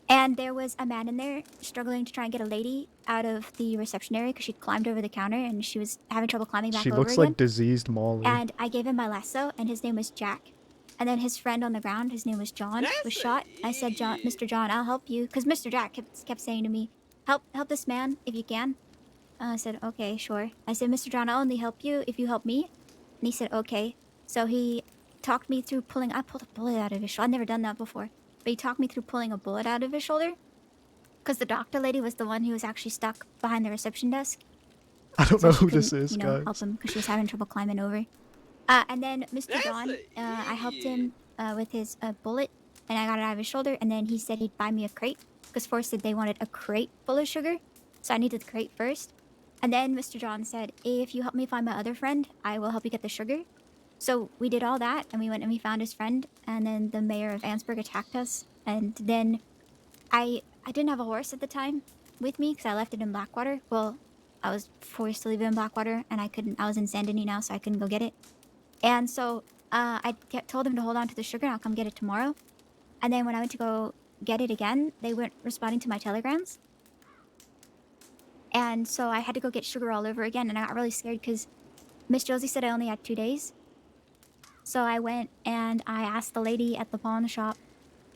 And there was a man in there struggling to try and get a lady out of the reception area because she climbed over the counter and she was having trouble climbing back She over looks again. like diseased Molly. And I gave him my lasso, and his name was Jack. And then his friend on the ground, his name was John, was shot. I said, Mr. John, I'll help you. Because Mr. Jack kept saying to me, help this man if you can. I said, okay, sure. I said, Mr. John, I'll only help you if you help me. And he said, okay. So he talked me through I pulled a bullet out of his shoulder. I've never done that before. But he talked me through pulling a bullet out of his shoulder. Because the doctor lady was the one who was actually stuck behind the reception desk. I don't so know she who couldn't, this is, you know, guys. help him because she was having trouble climbing over. And then Mr. John, I helped him with his bullet, and I got it out of his shoulder. And then he said he'd buy me a crate because Forrest said they wanted a crate full of sugar, so I needed the crate first. And then Mr. John said, if you help me find my other friend, I will help you get the sugar. So we did all that, and we went and we found his friend, and then the mayor of Ansburg attacked us. And then I didn't have a horse at the time with me because I left it in Blackwater. Well, I was forced to leave it in Blackwater, and I was in Saint Denis now, so I couldn't go get it. And so told him to hold on to the sugar, and I'll come get it tomorrow. And then when I went to go get it again, they weren't responding to my telegrams. And so I had to go get sugar all over again, and I got really scared because Miss Josie said I only had 2 days. So I went and I asked the lady at the pawn shop,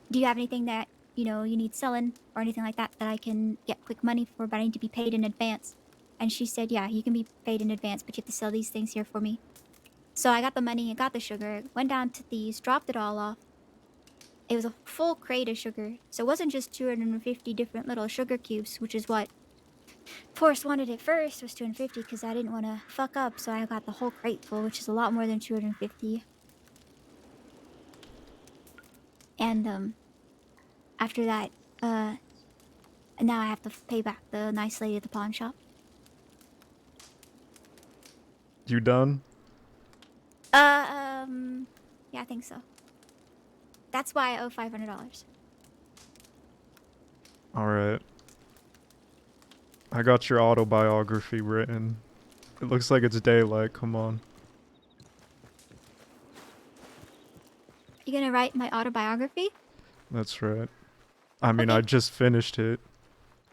do you have anything that, you know, you need selling or anything like that that I can get quick money for, but I need to be paid in advance? And she said, yeah, you can be paid in advance, but you have to sell these things here for me. So I got the money and got the sugar, went down to these, dropped it all off. It was a full crate of sugar. So it wasn't just 250 different little sugar cubes, which is what Forrest wanted at first, was 250 because I didn't want to fuck up. So I got the whole crate full, which is a lot more than 250. And after that, now I have to pay back the nice lady at the pawn shop. You done? Yeah, I think so. That's why I owe $500. Alright. I got your autobiography written. It looks like it's daylight, come on. You gonna write my autobiography? That's right. I mean, I just finished it.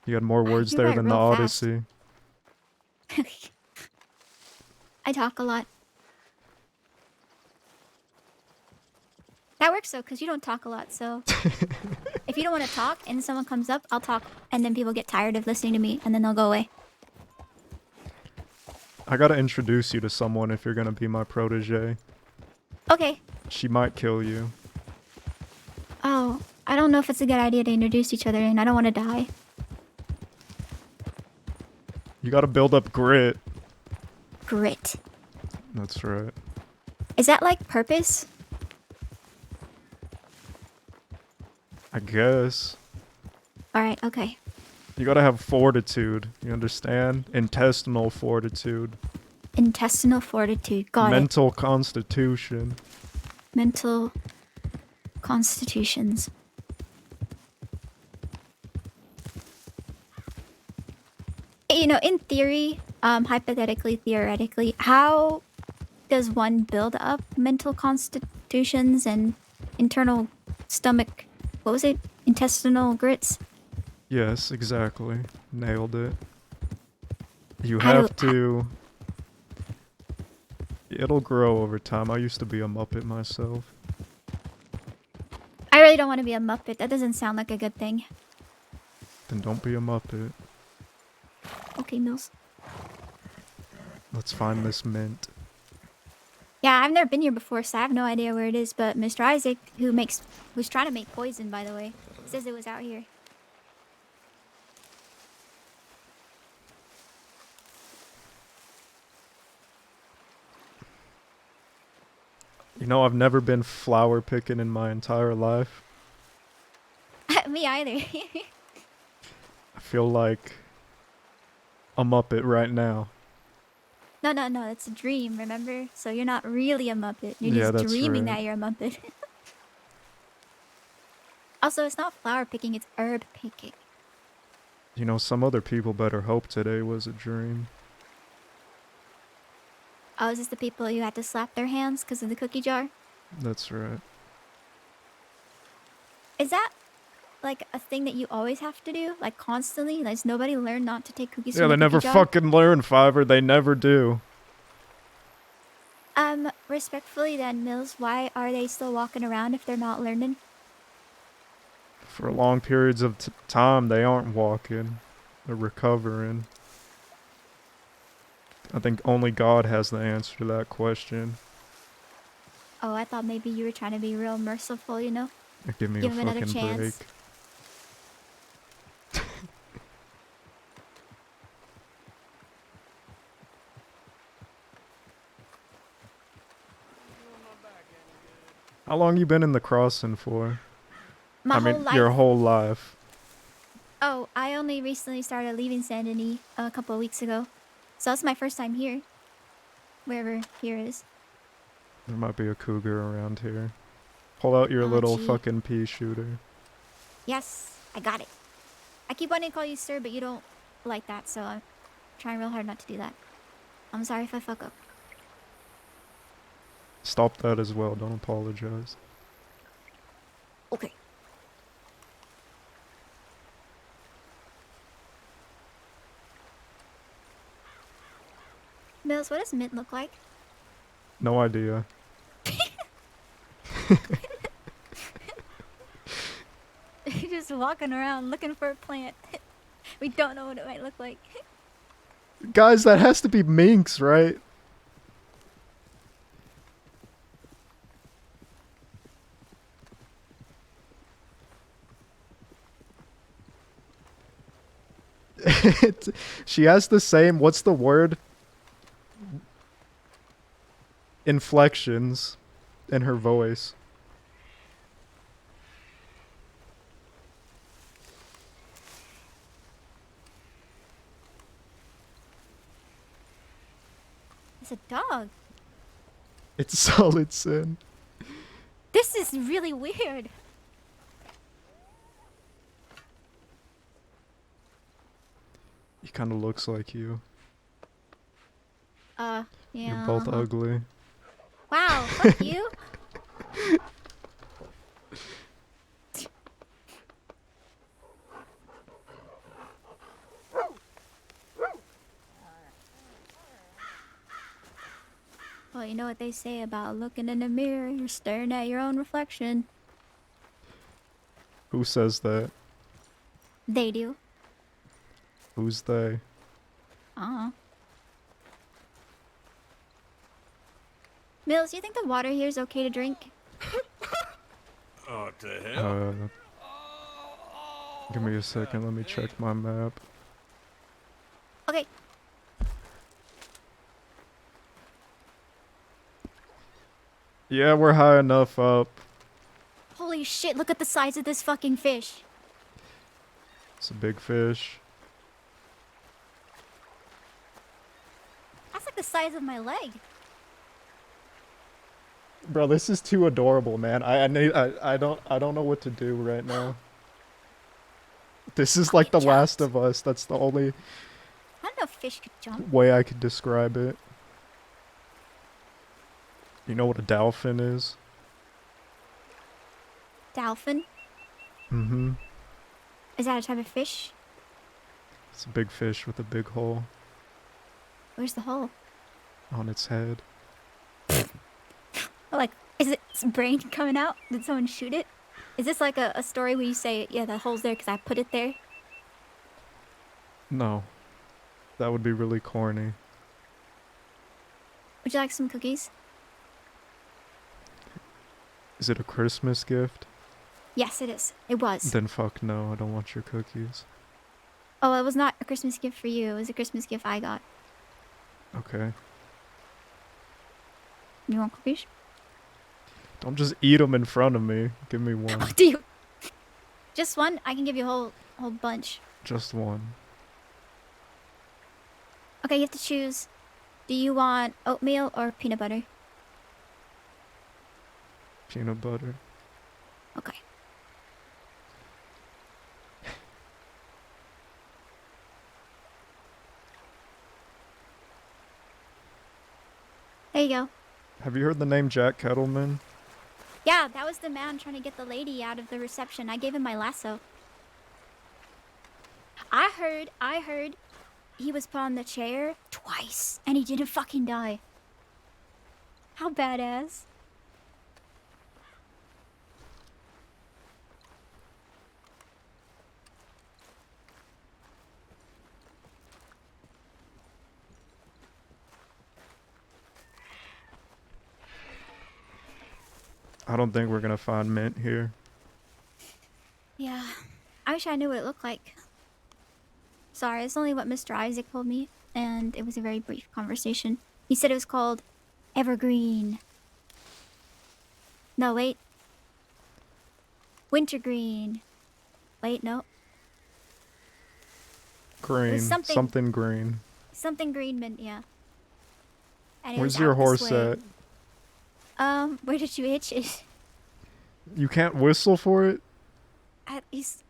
You had more words you there write than the real fast. Odyssey. I talk a lot. That works though, because you don't talk a lot, so... if you don't want to talk and someone comes up, I'll talk, and then people get tired of listening to me, and then they'll go away. I gotta introduce you to someone if you're gonna be my protege. Okay. She might kill you. Oh, I don't know if it's a good idea to introduce each other, and I don't want to die. You gotta build up grit. Grit. That's right. Is that like purpose? I guess. Alright, okay. You gotta have fortitude. You understand? Intestinal fortitude. Intestinal fortitude. Got it. Mental constitution. Mental constitutions. You know, in theory, hypothetically, theoretically, how does one build up mental constitutions and internal stomach, what was it? Intestinal grits? Yes, exactly. Nailed it. You How have to... It'll grow over time. I used to be a Muppet myself. I really don't want to be a Muppet. That doesn't sound like a good thing. Then don't be a Muppet. Okay, Mills. Let's find this mint. Yeah, I've never been here before, so I have no idea where it is, but Mr. Isaac, who's trying to make poison, by the way, says it was out here. You know, I've never been flower picking in my entire life. Me either. I feel like a Muppet right now. No, it's a dream, remember? So you're not really a Muppet. You're Yeah, just that's dreaming right. that you're a Muppet. Also, it's not flower picking, it's herb picking. You know, some other people better hope today was a dream. Oh, is this the people you had to slap their hands because of the cookie jar? That's right. Is that like a thing that you always have to do? Like constantly? Like, does nobody learn not to take cookies Yeah, from they the never cookie jar? fucking learn, Fiverr. They never do. Respectfully then, Mills, why are they still walking around if they're not learning? For long periods of time, they aren't walking. They're recovering. I think only God has the answer to that question. Oh, I thought maybe you were trying to be real merciful, you know? Give me Give a him another fucking chance. break. How long you been in the crossing for? My I mean, whole life. your whole life. Oh, I only recently started leaving Saint Denis a couple of weeks ago. So that's my first time here. Wherever here is. There might be a cougar around here. Pull out your Oh, little gee. fucking pea shooter. Yes, I got it. I keep wanting to call you sir, but you don't like that, so I'm trying real hard not to do that. I'm sorry if I fuck up. Stop that as well. Don't apologize. Okay. Mills, what does mint look like? No idea. You're just walking around looking for a plant. We don't know what it might look like. Guys, that has to be minks, right? She has the same, what's the word? Inflections in her voice. It's a dog. It's solid sin. This is really weird. He kind of looks like you. Yeah. You're both ugly. Wow, fuck you. Well, you know what they say about looking in the mirror, you're staring at your own reflection. Who says that? They do. Who's they? Mills, you think the water here is okay to drink? What the hell? Give me a second, let me check my map. Okay. Yeah, we're high enough up. Holy shit, look at the size of this fucking fish. It's a big fish. That's like the size of my leg. Bro, this is too adorable, man. I don't know what to do right now. This is like The Last of Us. That's the only I don't know if fish could jump. way I could describe it. You know what a dolphin is? Dolphin? Mm-hmm. Is that a type of fish? It's a big fish with a big hole Where's the hole? on its head. Like, is its brain coming out? Did someone shoot it? Is this like a story where you say, yeah, the hole's there because I put it there? No. That would be really corny. Would you like some cookies? Is it a Christmas gift? Yes, it is. It was. Then fuck no, I don't want your cookies. Oh, it was not a Christmas gift for you. It was a Christmas gift I got. Okay. You want cookies? Don't just eat them in front of me. Give me one. Do you? Just one? I can give you a whole bunch. Just one. Okay, you have to choose. Do you want oatmeal or peanut butter? Peanut butter. Okay. There you go. Have you heard the name Jack Kettleman? Yeah, that was the man trying to get the lady out of the reception. I gave him my lasso. I heard he was put on the chair twice and he didn't fucking die. How badass. I don't think we're gonna find mint here. Yeah, I wish I knew what it looked like. Sorry, it's only what Mr. Isaac told me, and it was a very brief conversation. He said it was called Evergreen. No, wait. Wintergreen. Wait, no. Green. something- Something green. Something green mint, yeah. And it Where's was your out this horse way. at? Where did you hitch it? You can't whistle for it? At least.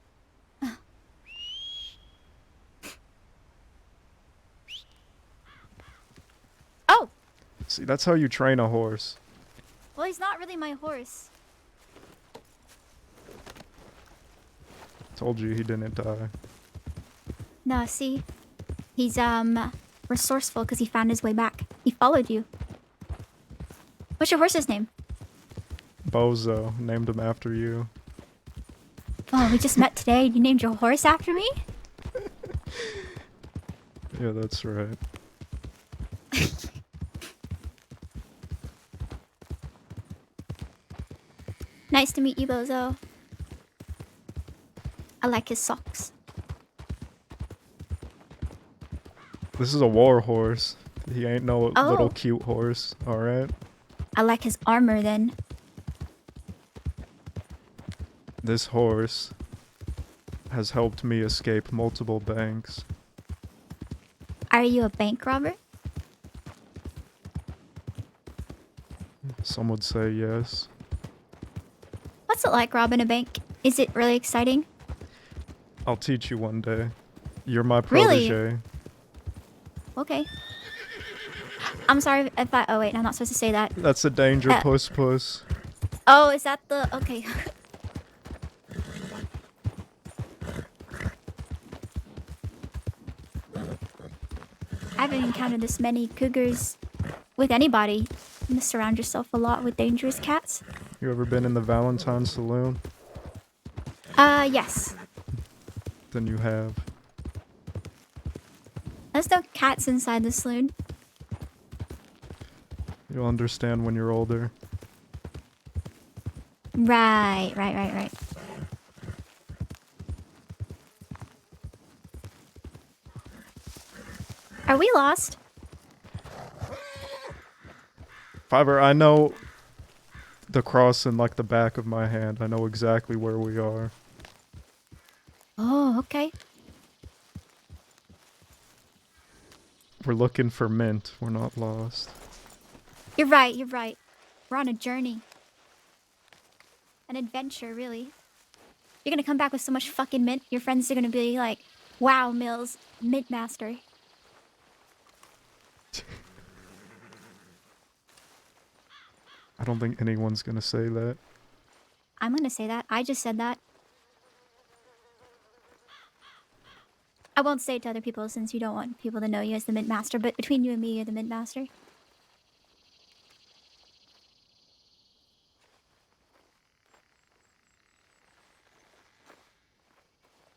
Oh! See, that's how you train a horse. Well, he's not really my horse. Told you he didn't die. No, see? He's, resourceful because he found his way back. He followed you. What's your horse's name? Bozo. Named him after you. Oh, we just met today and you named your horse after me? Yeah, that's right. Nice to meet you, Bozo. I like his socks. This is a war horse. He ain't no Oh. little cute horse, alright? I like his armor then. This horse has helped me escape multiple banks. Are you a bank robber? Some would say yes. What's it like robbing a bank? Is it really exciting? I'll teach you one day. You're my Really? protege. Okay. I'm sorry if I... Oh, wait, I'm not supposed to say that. That's a danger, puss. Oh, is that the... Okay. I haven't encountered this many cougars with anybody. You must surround yourself a lot with dangerous cats. You ever been in the Valentine Saloon? Yes. Then you have. There's no cats inside the saloon. You'll understand when you're older. Right. Are we lost? Fiverr, I know the cross in like the back of my hand. I know exactly where we are. Oh, okay. We're looking for mint. We're not lost. You're right. We're on a journey. An adventure, really. You're gonna come back with so much fucking mint, your friends are gonna be like, wow, Mills, mint master. I don't think anyone's gonna say that. I'm gonna say that. I just said that. I won't say it to other people since you don't want people to know you as the mint master, but between you and me, you're the mint master.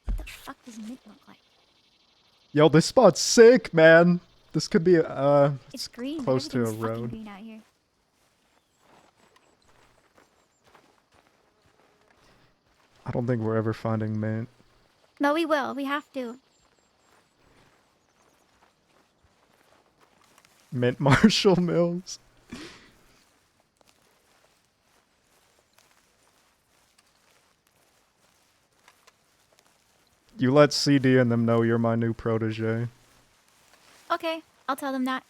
What the fuck does mint look like? Yo, this spot's sick, man. This could be It's green. close to a Everything's fucking road. green out here. I don't think we're ever finding mint. No, we will. We have to. Mint Marshall Mills. You let CD and them know you're my new protege. Okay, I'll tell them that.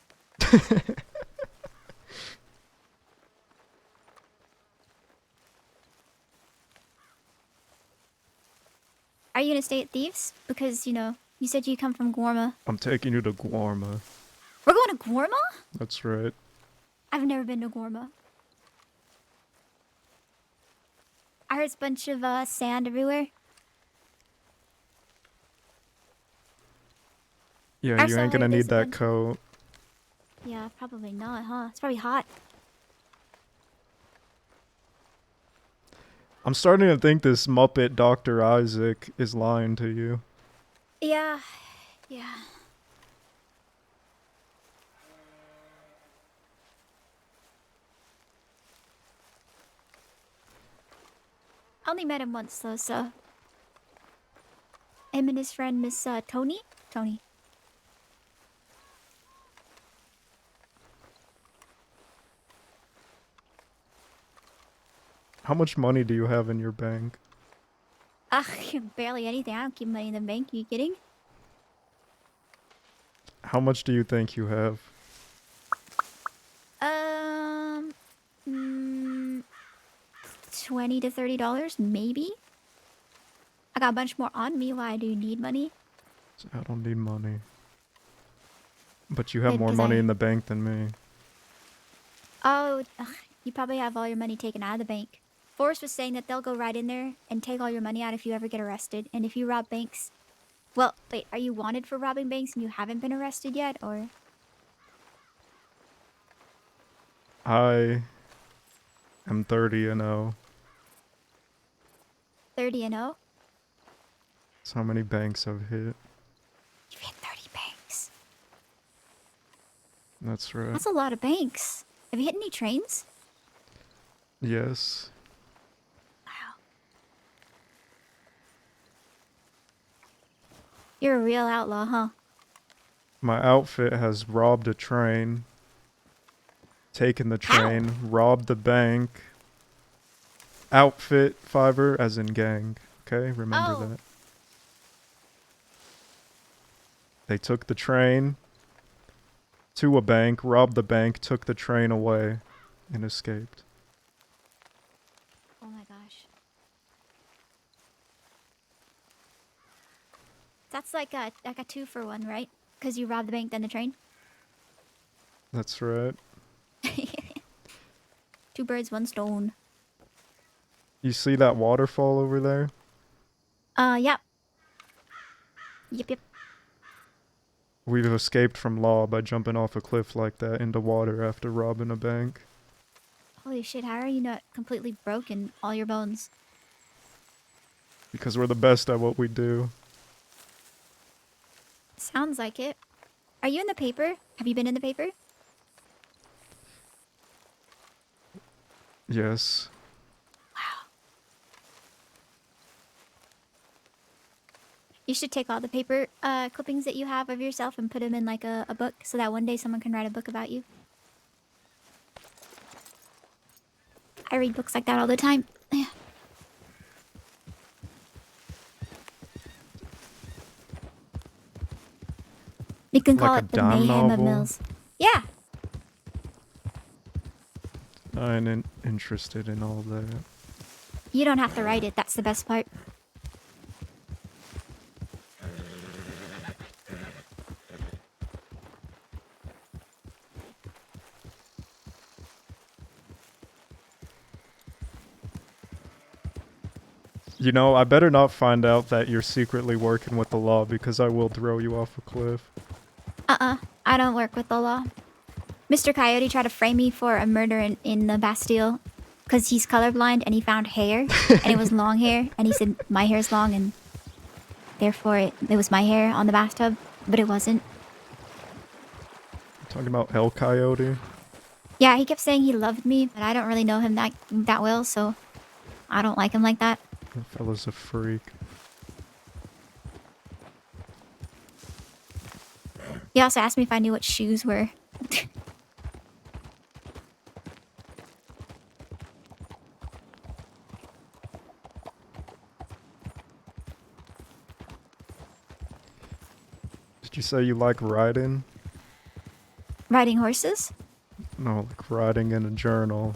Are you gonna stay at Thieves? Because, you know, you said you come from Gorma. I'm taking you to Guarma. We're going to Gorma? That's right. I've never been to Gorma. I heard it's a bunch of sand everywhere. Yeah, Our you ain't cellar, gonna there's need a that bunch- coat. Yeah, probably not, huh? It's probably hot. I'm starting to think this Muppet Dr. Isaac is lying to you. Yeah. I only met him once though, so. Him and his friend Miss Tony? Tony. How much money do you have in your bank? Ugh, barely anything. I don't keep money in the bank. Are you kidding? How much do you think you have? Mm, $20 to $30, maybe. I got a bunch more on me. Why do you need money? I don't need money. But you have Good, more 'cause money I- in the bank than me. Oh, ugh, you probably have all your money taken out of the bank. Forrest was saying that they'll go right in there and take all your money out if you ever get arrested. And if you rob banks... Well, wait, are you wanted for robbing banks and you haven't been arrested yet, or...? I am 30 and 0. 30 and 0? That's how many banks I've hit. You've hit 30 banks. That's right. That's a lot of banks. Have you hit any trains? Yes. You're a real outlaw, huh? My outfit has robbed a train, taken the train, robbed the bank. Outfit fiver as in gang. Okay, remember Oh. that. They took the train to a bank, robbed the bank, took the train away, and escaped. Oh my gosh. That's like a 2-for-1, right? Because you robbed the bank, then the train? That's right. 2 birds, 1 stone. You see that waterfall over there? Yep. Yep. We've escaped from law by jumping off a cliff like that into water after robbing a bank. Holy shit, how are you not completely broken all your bones? Because we're the best at what we do. Sounds like it. Are you in the paper? Have you been in the paper? Yes. You should take all the paper clippings that you have of yourself and put them in like a book so that one day someone can write a book about you. I read books like that all the time. Yeah. You can call Like a it the dime mayhem of novel? Mills. Yeah. I ain't interested in all that. You don't have to write it. That's the best part. You know, I better not find out that you're secretly working with the law because I will throw you off a cliff. I don't work with the law. Mr. Coyote tried to frame me for a murder in the Bastille because he's colorblind and he found hair and it was long hair and he said my hair's long and therefore it was my hair on the bathtub, but it wasn't. Talking about El Coyote? Yeah, he kept saying he loved me, but I don't really know him that well, so I don't like him like that. That fella's a freak. He also asked me if I knew what shoes were. Did you say you like riding? Riding horses? No, like writing in a journal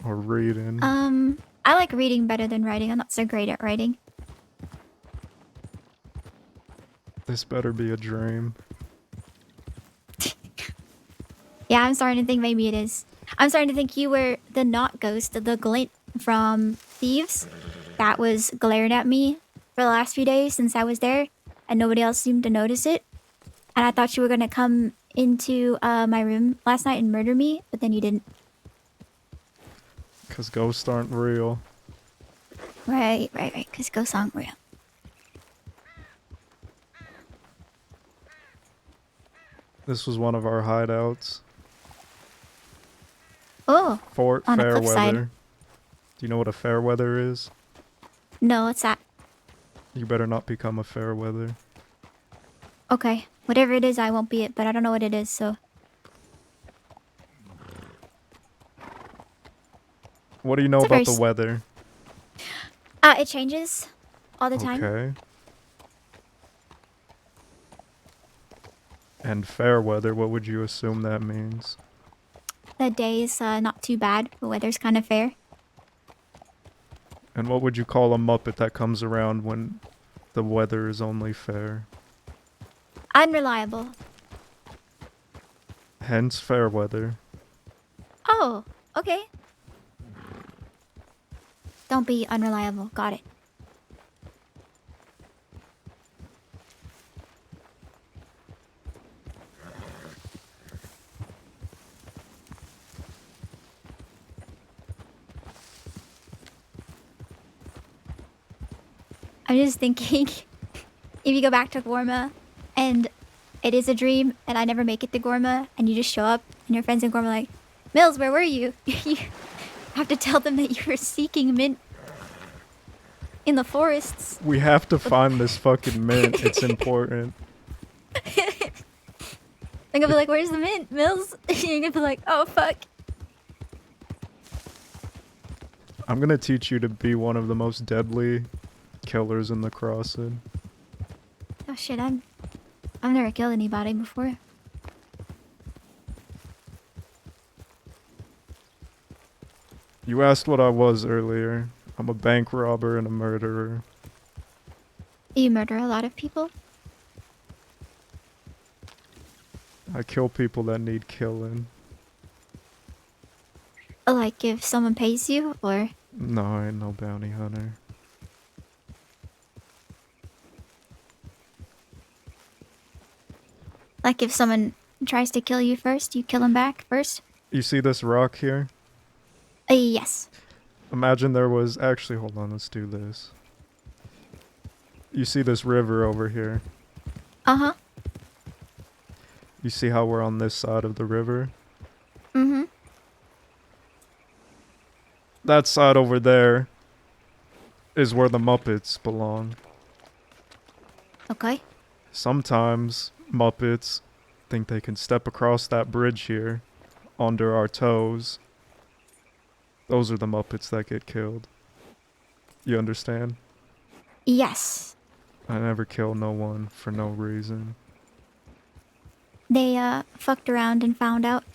or reading. I like reading better than writing. I'm not so great at writing. This better be a dream. Yeah, I'm starting to think maybe it is. I'm starting to think you were the not ghost, the glint from Thieves that was glaring at me for the last few days since I was there, and nobody else seemed to notice it. And I thought you were gonna come into my room last night and murder me, but then you didn't. Because ghosts aren't real. Right, because ghosts aren't real. This was one of our hideouts. Oh, Fort on a Fairweather. cliffside. Do you know what a Fairweather is? No, what's that? You better not become a Fairweather. Okay, whatever it is, I won't be it, but I don't know what it is, so... What do you know It's a about very the weather? It changes all the time. Okay. And fair weather, what would you assume that means? The day is not too bad. The weather's kind of fair. And what would you call a Muppet that comes around when the weather is only fair? Unreliable. Hence fair weather. Oh, okay. Don't be unreliable. Got it. I'm just thinking, if you go back to Gorma and it is a dream and I never make it to Gorma and you just show up and your friends in Gorma are like, Mills, where were you? You have to tell them that you were seeking mint in the forests. We have to find this fucking mint. It's important. I'm gonna be like, where's the mint, Mills? You're gonna be like, oh, fuck. I'm gonna teach you to be one of the most deadly killers in the crossing. Oh, shit, I've never killed anybody before. You asked what I was earlier. I'm a bank robber and a murderer. You murder a lot of people? I kill people that need killing. Like if someone pays you, or? No, I ain't no bounty hunter. Like if someone tries to kill you first, you kill them back first? You see this rock here? Yes. Imagine there was... Actually, hold on, let's do this. You see this river over here? Uh-huh. You see how we're on this side of the river? Mm-hmm. That side over there is where the Muppets belong. Okay. Sometimes Muppets think they can step across that bridge here under our toes. Those are the Muppets that get killed. You understand? Yes. I never kill no one for no reason. They, fucked around and found out.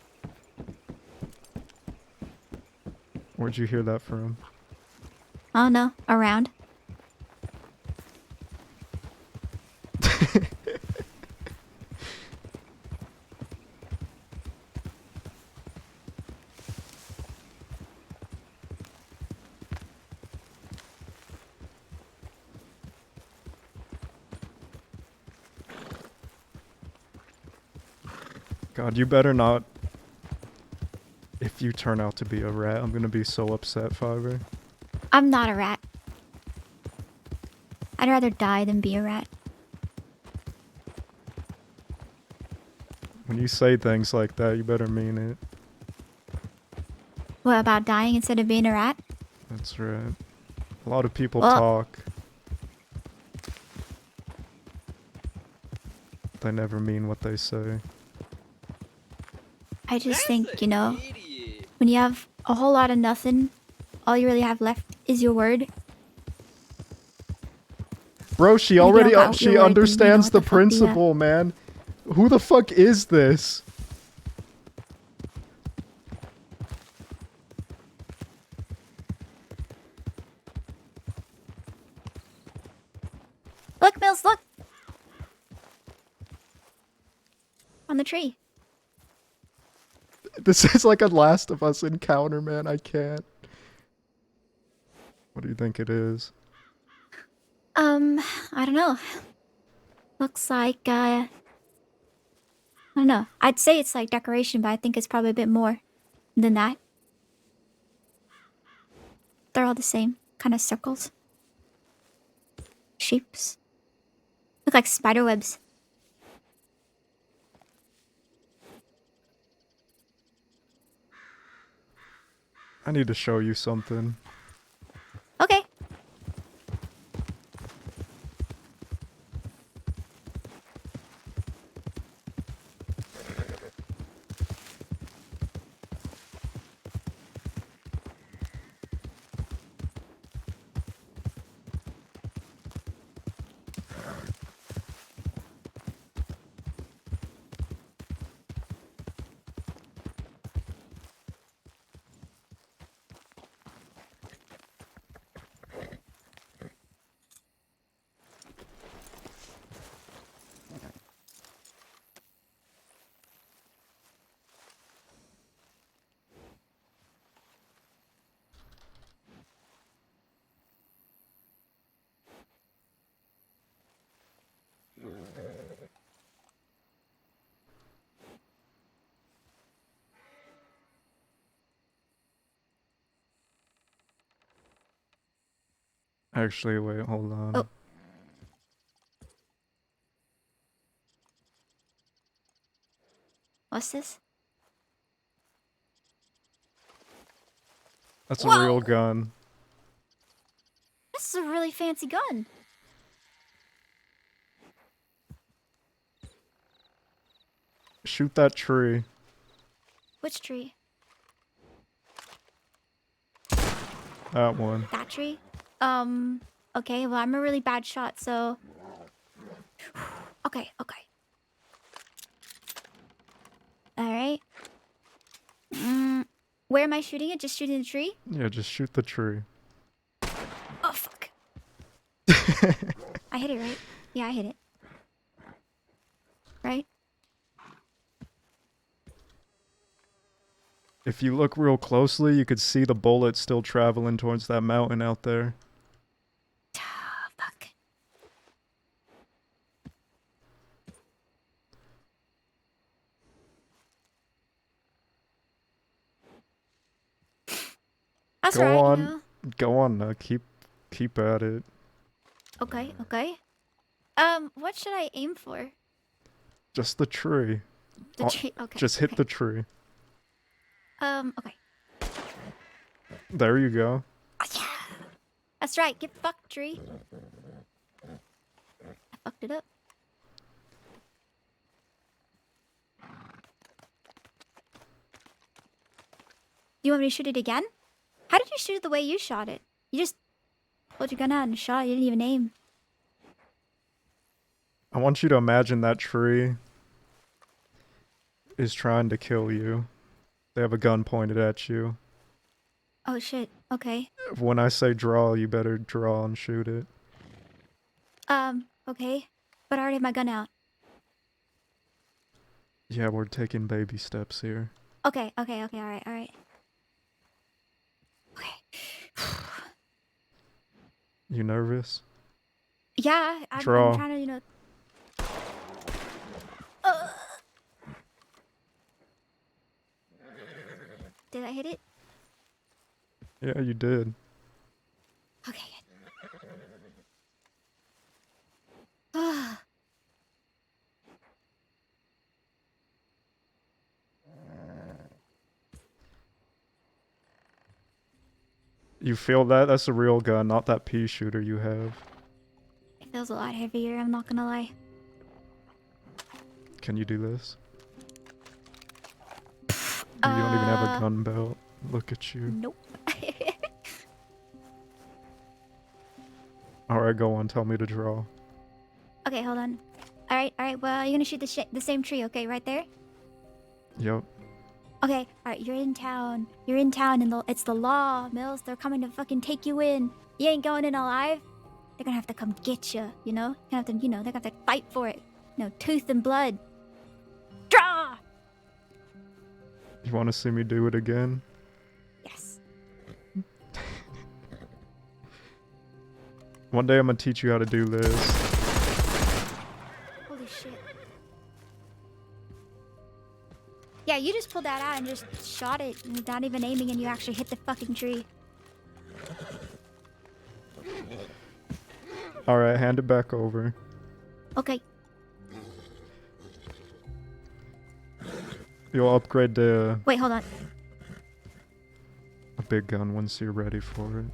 Where'd you hear that from? Oh, no. Around. God, you better not... If you turn out to be a rat, I'm gonna be so upset, Fiverr. I'm not a rat. I'd rather die than be a rat. When you say things like that, you better mean it. What about dying instead of being a rat? That's right. A lot of people Well- talk. They never mean what they say. I just think, you know, when you have a whole lot of nothing, all you really have left is your word. Bro, she If you already don't got she your word, then you know understands what the the fuck do you have? principle, man. Who the fuck is this? Look, Mills, look! On the tree. This is like a Last of Us encounter, man. I can't. What do you think it is? I don't know. Looks like, I don't know. I'd say it's like decoration, but I think it's probably a bit more than that. They're all the same. Kind of circles. Shapes. Look like spider webs. I need to show you something. Okay. Actually, wait, hold on. Oh. What's this? That's Whoa! a real gun. This is a really fancy gun. Shoot that tree. Which tree? That one. That tree? Okay, well, I'm a really bad shot, so... Okay. Alright. Where am I shooting it? Just shooting the tree? Yeah, just shoot the tree. Oh, fuck. I hit it, right? Yeah, I hit it. Right? If you look real closely, you could see the bullet still traveling towards that mountain out there. Fuck. That's Go right, on. you know. Go on, keep at it. Okay. What should I aim for? Just the tree. The tree, okay. Just hit the tree. Okay. There you go. Oh, yeah. That's right. Get fucked, tree. I fucked it up. Do you want me to shoot it again? How did you shoot it the way you shot it? You just pulled your gun out and shot it. You didn't even aim. I want you to imagine that tree is trying to kill you. They have a gun pointed at you. Oh, shit. Okay. When I say draw, you better draw and shoot it. Okay. But I already have my gun out. Yeah, we're taking baby steps here. Okay. Alright. Okay. You nervous? Yeah, I'm Draw. trying to, you know... Did I hit it? Yeah, you did. Okay, good. You feel that? That's a real gun, not that pea shooter you have. It feels a lot heavier, I'm not gonna lie. Can you do this? You don't even have a gun belt. Look at you. Nope. Alright, go on. Tell me to draw. Okay, hold on. Alright, well, you're gonna shoot the same tree, okay? Right there? Yep. Okay, alright, you're in town, and it's the law, Mills. They're coming to fucking take you in. You ain't going in alive. They're gonna have to come get you, you know? They're gonna have to fight for it. You know, tooth and blood. Draw! You want to see me do it again? Yes. One day I'm gonna teach you how to do this. Holy shit. Yeah, you just pulled that out and just shot it without even aiming, and you actually hit the fucking tree. Alright, hand it back over. Okay. You'll upgrade to Wait, hold on. a big gun once you're ready for it.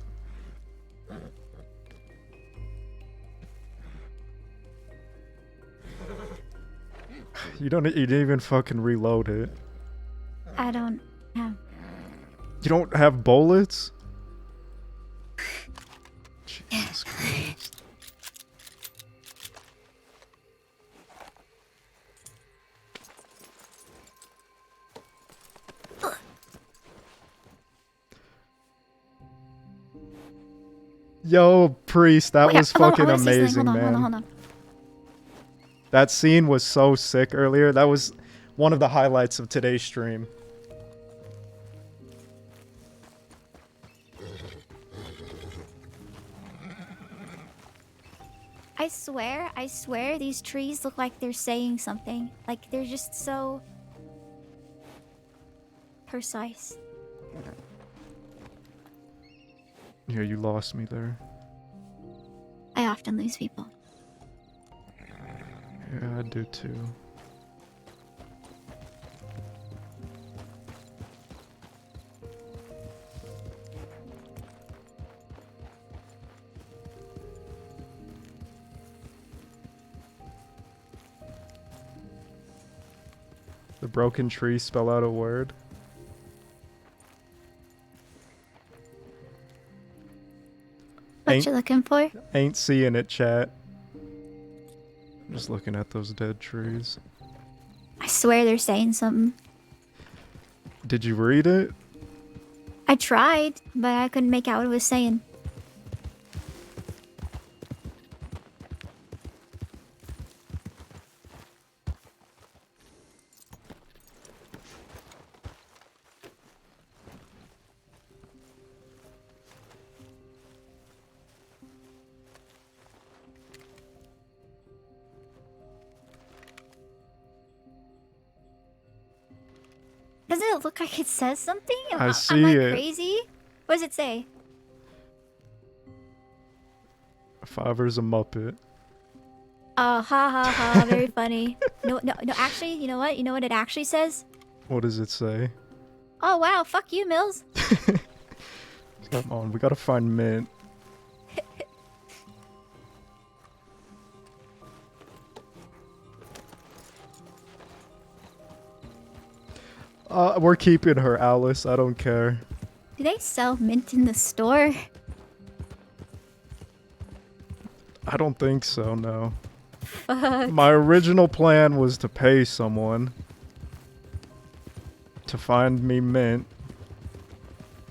You didn't even fucking reload it. I don't have... You don't have bullets? Jesus Christ. Yo, Priest, that was fucking amazing, man. Hold on. That scene was so sick earlier. That was one of the highlights of today's stream. I swear these trees look like they're saying something. Like, they're just so... precise. Yeah, you lost me there. I often lose people. Yeah, I do too. The broken tree spell out a word. What you looking for? Ain't seeing it, chat. I'm just looking at those dead trees. I swear they're saying something. Did you read it? I tried, but I couldn't make out what it was saying. Doesn't it look like it says something? I see am I it. crazy? What does it say? Fiver's a Muppet. Oh, ha ha ha, very funny. No, actually, you know what? You know what it actually says? What does it say? Oh, wow, fuck you, Mills. Come on, we gotta find Mint. We're keeping her, Alice. I don't care. Do they sell mint in the store? I don't think so, no. Fuck. My original plan was to pay someone to find me Mint.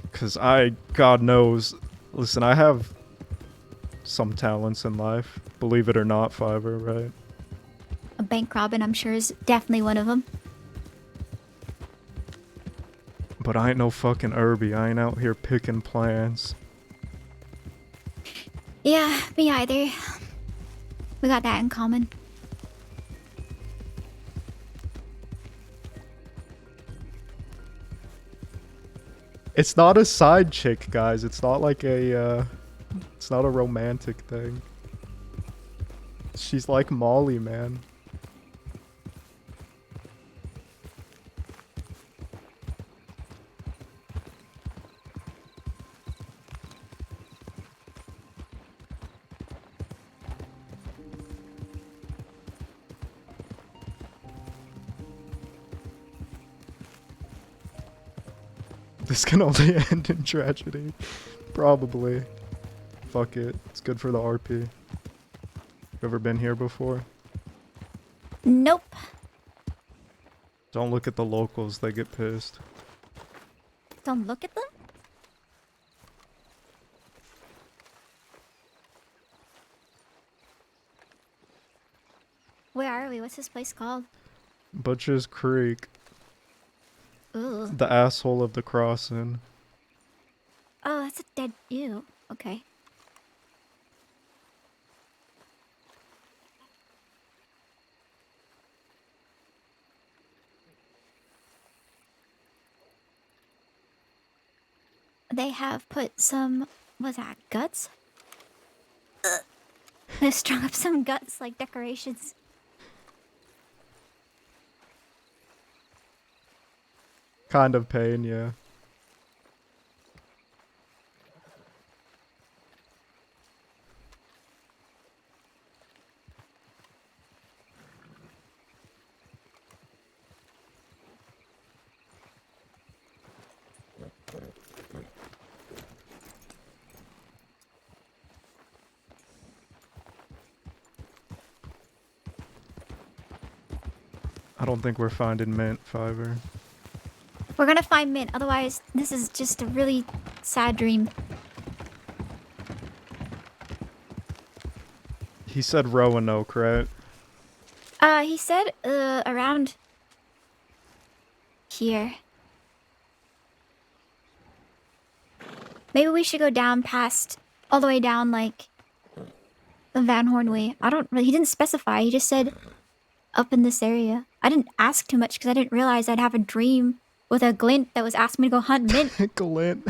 Because God knows, listen, I have some talents in life. Believe it or not, Fiverr, right? A bank robin, I'm sure, is definitely one of them. But I ain't no fucking Irby. I ain't out here picking plans. Yeah, me either. We got that in common. It's not a side chick, guys. It's not like a, it's not a romantic thing. She's like Molly, man. This can only end in tragedy. Probably. Fuck it. It's good for the RP. You ever been here before? Nope. Don't look at the locals, they get pissed. Don't look at them? Where are we? What's this place called? Butcher's Creek. Ooh. The asshole of the crossing. Oh, that's a dead... Ew. Okay. They have put some... What's that? Guts? Ugh. They strung up some guts like decorations. Kind of pain, yeah. I don't think we're finding Mint, Fiverr. We're gonna find Mint, otherwise this is just a really sad dream. He said Roanoke, right? He said, around here. Maybe we should go down past, all the way down, like, the Van Horn way. I don't really, he didn't specify, he just said up in this area. I didn't ask too much because I didn't realize I'd have a dream with a glint that was asking me to go hunt Mint. Glint.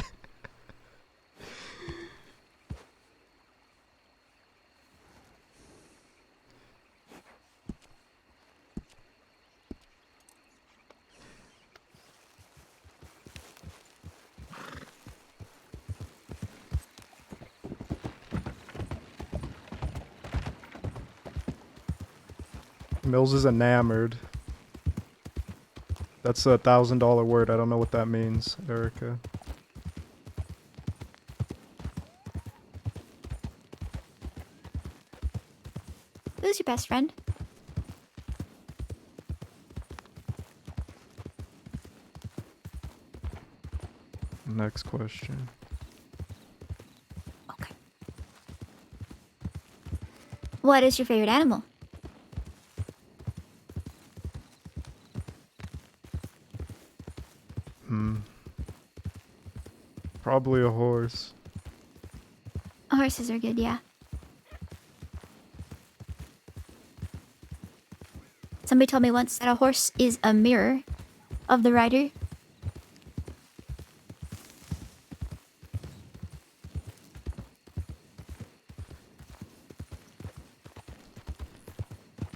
Mills is enamored. That's a $1,000 word. I don't know what that means, Erica. Who's your best friend? Next question. What is your favorite animal? Probably a horse. Horses are good, yeah. Somebody told me once that a horse is a mirror of the rider.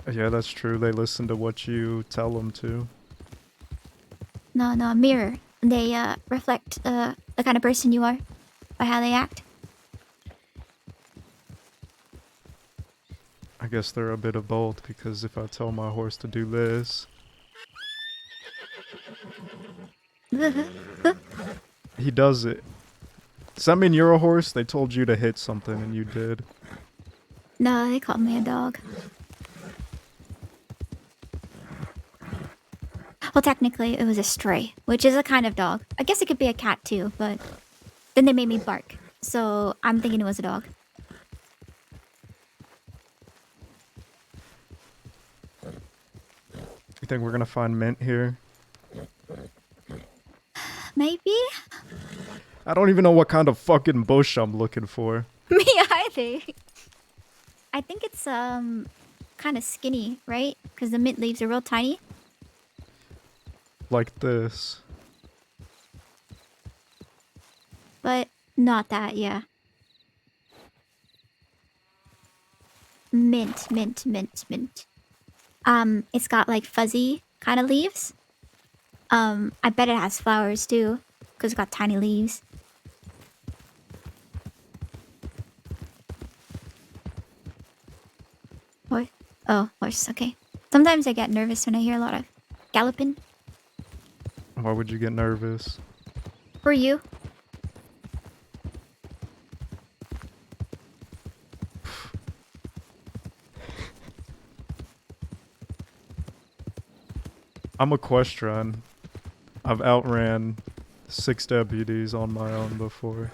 Yeah, that's true. They listen to what you tell them to. No, a mirror. They reflect the kind of person you are by how they act. I guess they're a bit of both, because if I tell my horse to do this, he does it. Does that mean you're a horse? They told you to hit something and you did. No, they called me a dog. Well, technically, it was a stray, which is a kind of dog. I guess it could be a cat too, but then they made me bark. So I'm thinking it was a dog. You think we're gonna find mint here? Maybe? I don't even know what kind of fucking bush I'm looking for. Me either. I think it's kind of skinny, right? Because the mint leaves are real tiny. Like this. But not that, yeah. Mint. It's got like fuzzy kind of leaves. I bet it has flowers too, because it's got tiny leaves. What? Oh, horse, okay. Sometimes I get nervous when I hear a lot of galloping. Why would you get nervous? For you? I'm equestrian. I've outran 6 deputies on my own before.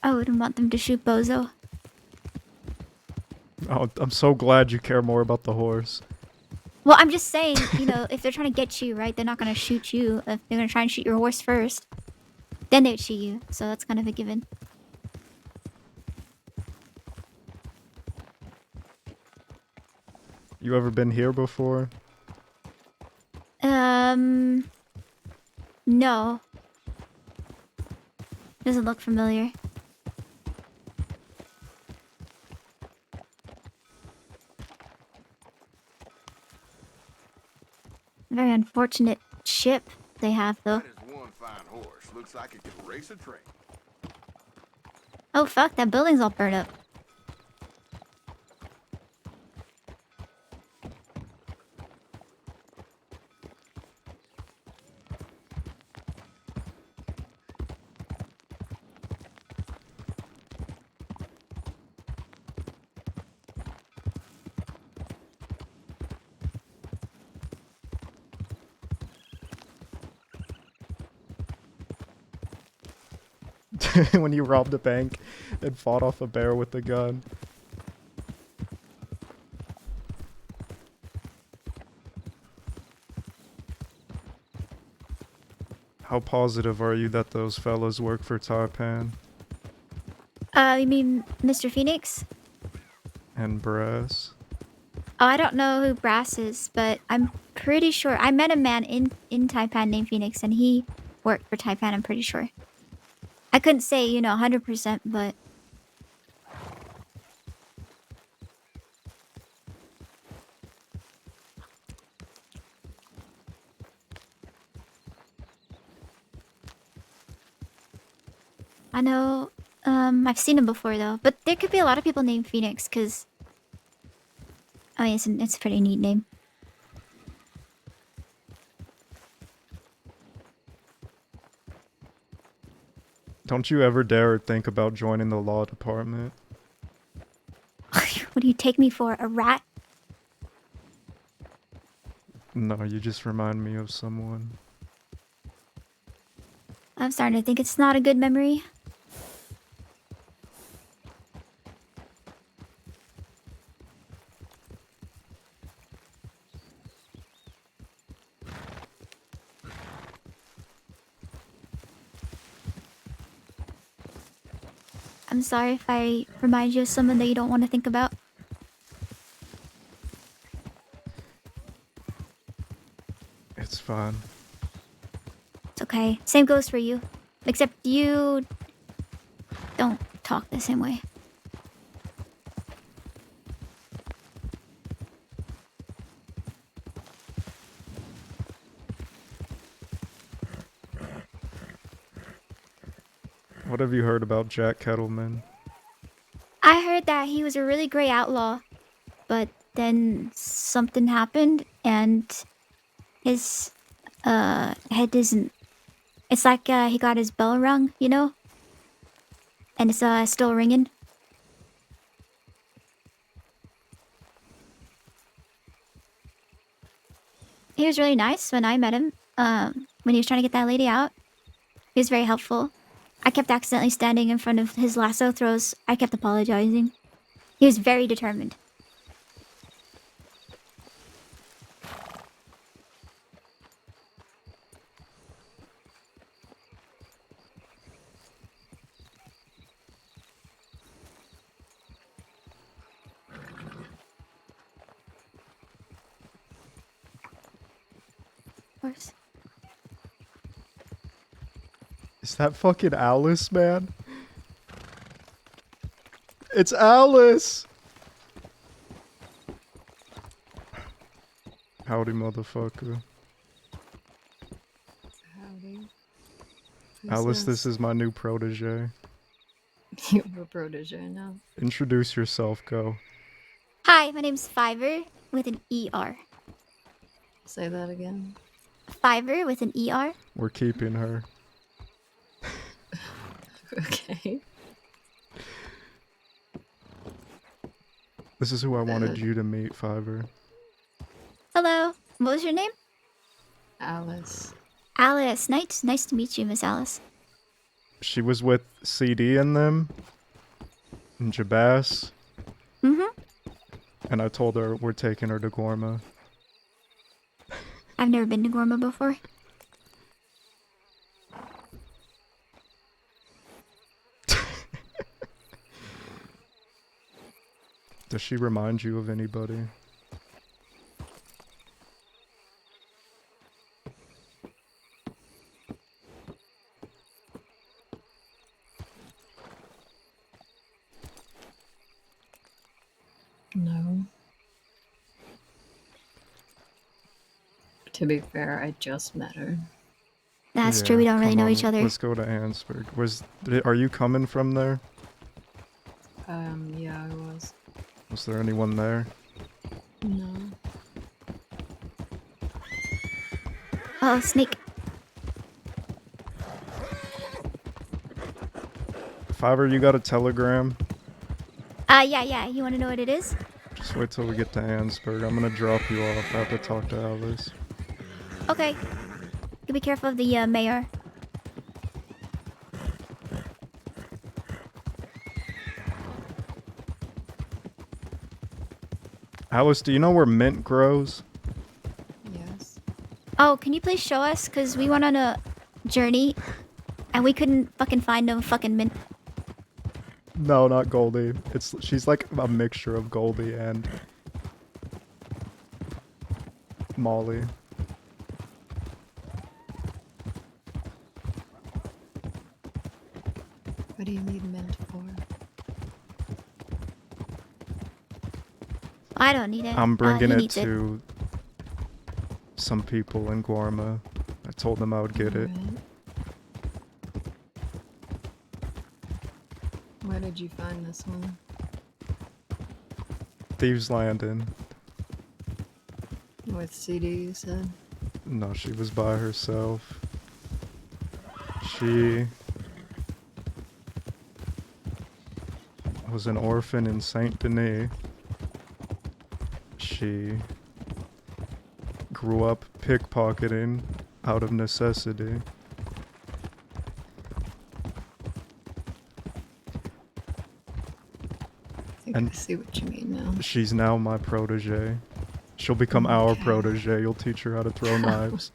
I wouldn't want them to shoot Bozo. Oh, I'm so glad you care more about the horse. Well, I'm just saying, you know, if they're trying to get you, right, they're not going to shoot you. If they're going to try and shoot your horse first, then they'd shoot you. So that's kind of a given. You ever been here before? No. Doesn't look familiar. Very unfortunate ship they have, though. That is one fine horse. Looks like it can race a train. Oh, fuck, that building's all burned up. When you robbed a bank and fought off a bear with a gun. How positive are you that those fellas work for Taipan You mean Mr. Phoenix? and Brass? Oh, I don't know who Brass is, but I'm pretty sure. I met a man in Taipan named Phoenix, and he worked for Taipan, I'm pretty sure. I couldn't say, 100%, but... I know, I've seen him before, though. But there could be a lot of people named Phoenix, because... Oh, yeah, it's a pretty neat name. Don't you ever dare think about joining the law department. What do you take me for, a rat? No, you just remind me of someone. I'm starting to think it's not a good memory. I'm sorry if I remind you of someone that you don't want to think about. It's fine. It's okay. Same goes for you. Except you don't talk the same way. What have you heard about Jack Kettleman? I heard that he was a really great outlaw, but then something happened and his head isn't. It's like he got his bell rung, you know? And it's still ringing. He was really nice when I met him. When he was trying to get that lady out. He was very helpful. I kept accidentally standing in front of his lasso throws. I kept apologizing. He was very determined. Of course. Is that fucking Alice, man? It's Alice! Howdy, motherfucker. Howdy. Alice, this is my new protege. You're a protege now. Introduce yourself, go. Hi, my name's Fiverr with an ER. Say that again. Fiverr with an ER. We're keeping her. Okay. This is who I wanted you to meet, Fiverr. Hello. What was your name? Alice. Alice. Nice to meet you, Miss Alice. She was with CD and them. And Jabas. Mm-hmm. And I told her we're taking her to Gorma. I've never been to Gorma before. Does she remind you of anybody? No. To be fair, I just met her. That's true, we don't really come know on, each other. Let's go to Ansburg. Are you coming from there? Yeah, I was. Was there anyone there? No. Oh, snake. Fiverr, you got a telegram? Yeah. You want to know what it is? Just wait till we get to Ansburg. I'm gonna drop you off. I have to talk to Alice. Okay. You be careful of the mayor. Alice, do you know where mint grows? Yes. Oh, can you please show us? Because we went on a journey and we couldn't fucking find no fucking mint. No, not Goldie. She's like a mixture of Goldie and Molly. What do you need mint for? I don't need it. I'm bringing he it needs to some people in Gorma. I told them I would get it. Where did you find this one? Thieves Landing. With CD, you said? No, she was by herself. She was an orphan in Saint Denis. She grew up pickpocketing out of necessity. I think I see what you mean now. She's now my protege. She'll become our protege. You'll teach her how to throw knives.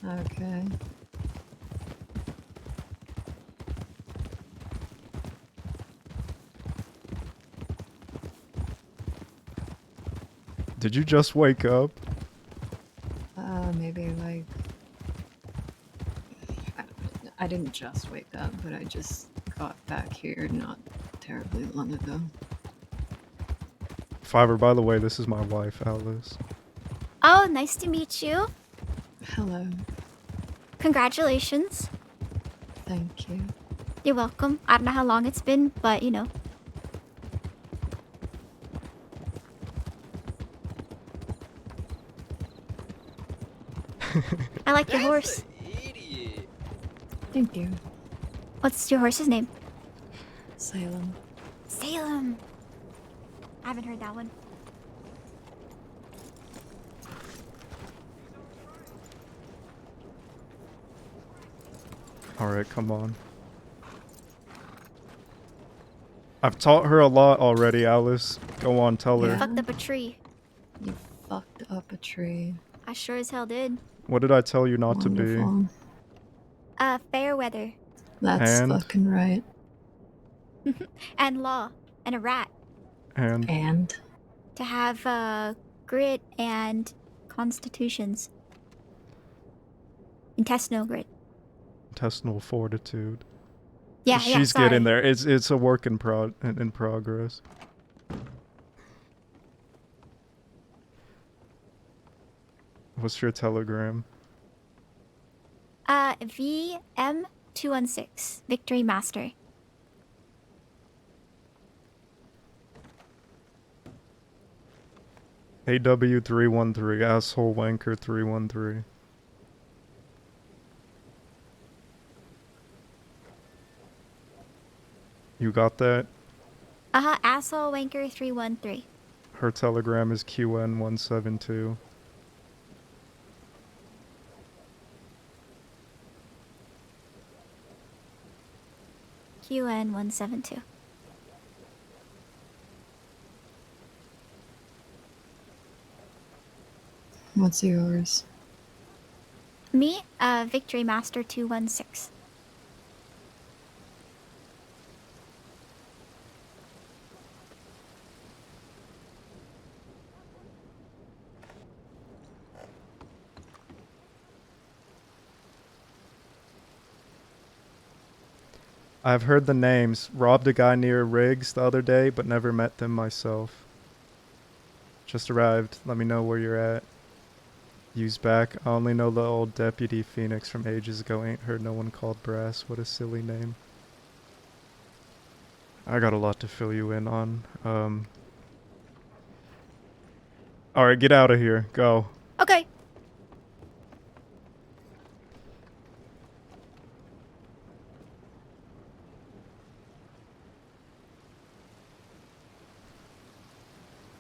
Okay. Did you just wake up? Maybe like... I didn't just wake up, but I just got back here not terribly long ago. Fiverr, by the way, this is my wife, Alice. Oh, nice to meet you. Hello. Congratulations. Thank you. You're welcome. I don't know how long it's been, but you know. I like your horse. Thank you. What's your horse's name? Salem. Salem. I haven't heard that one. Alright, come on. I've taught her a lot already, Alice. Go on, tell You her. fucked up a tree. You fucked up a tree. I sure as hell did. What did I tell you not to Wonderful. Fair weather. That's And? fucking right. And law. And a rat. And? To have, grit and constitutions. Intestinal grit. Intestinal fortitude. Yeah, She's sorry. getting there. It's a work in progress. What's your telegram? VM216. Victory Master. AW313, asshole wanker 313. You got that? Asshole Wanker 313. Her telegram is QN172. QN172. What's yours? Me, Victory Master 216. I've heard the names. Robbed a guy near Riggs the other day, but never met them myself. Just arrived. Let me know where you're at. Use back. I only know the old Deputy Phoenix from ages ago. Ain't heard no one called Brass. What a silly name. I got a lot to fill you in on. Alright, get out of here. Go. Okay.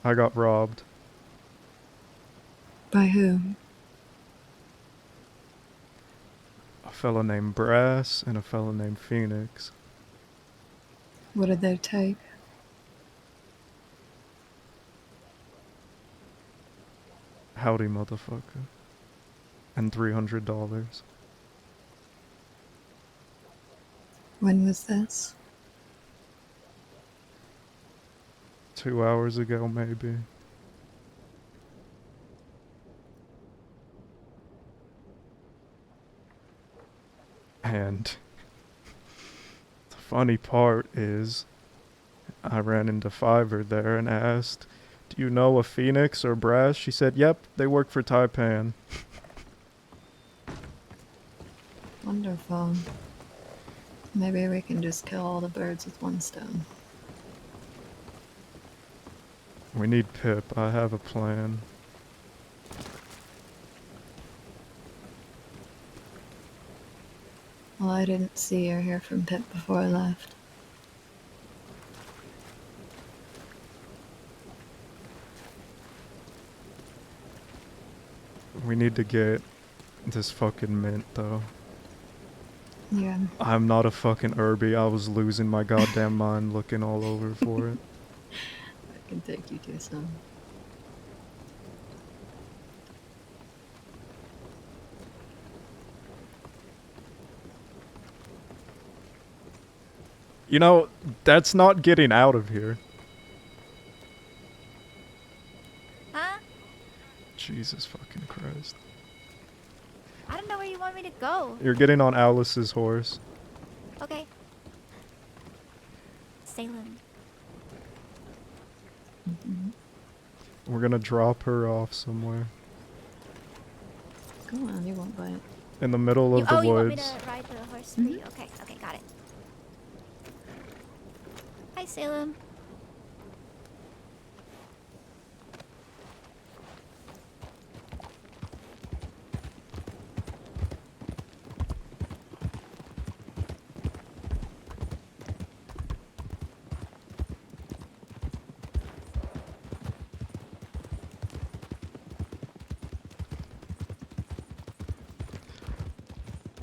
I got robbed. By who? A fellow named Brass and a fellow named Phoenix. What did they take? Howdy, motherfucker. And $300. When was this? 2 hours ago, maybe. And the funny part is, I ran into Fiverr there and asked, "Do you know a Phoenix or Brass?" She said, "Yep, they work for Taipan." Wonderful. Maybe we can just kill all the birds with one stone. We need Pip. I have a plan. Well, I didn't see or hear from Pip before I left. We need to get this fucking mint, though. Yeah. I'm not a fucking Herbie. I was losing my goddamn mind looking all over for it. I can take you to some. You know, that's not getting out of here. Huh? Jesus fucking Christ. I don't know where you want me to go. You're getting on Alice's horse. Okay. Salem. We're gonna drop her off somewhere. Go on, you won't bite. In the middle of the You want me woods. to ride the horse for you? Okay, okay, got it. Hi, Salem.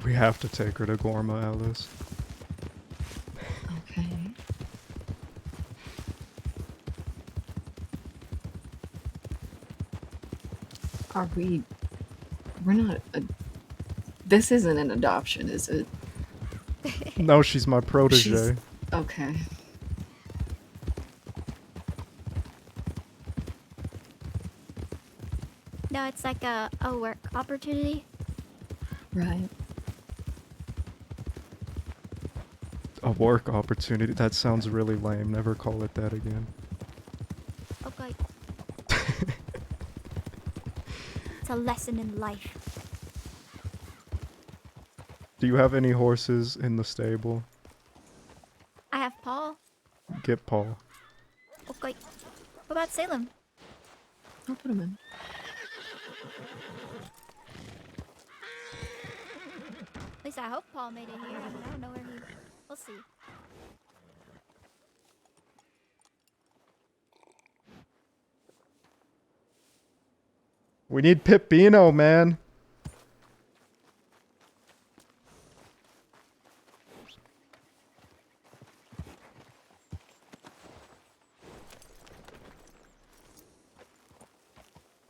We have to take her to Gorma, Alice. Okay. Are we... We're not... This isn't an adoption, is it? No, she's my protege. Okay. No, it's like a work opportunity. Right. A work opportunity? That sounds really lame. Never call it that again. Okay. It's a lesson in life. Do you have any horses in the stable? I have Paul. Get Paul. Okay. What about Salem? I'll put him in. At least I hope Paul made it here. I don't know where he... We'll see. We need Pipino, man.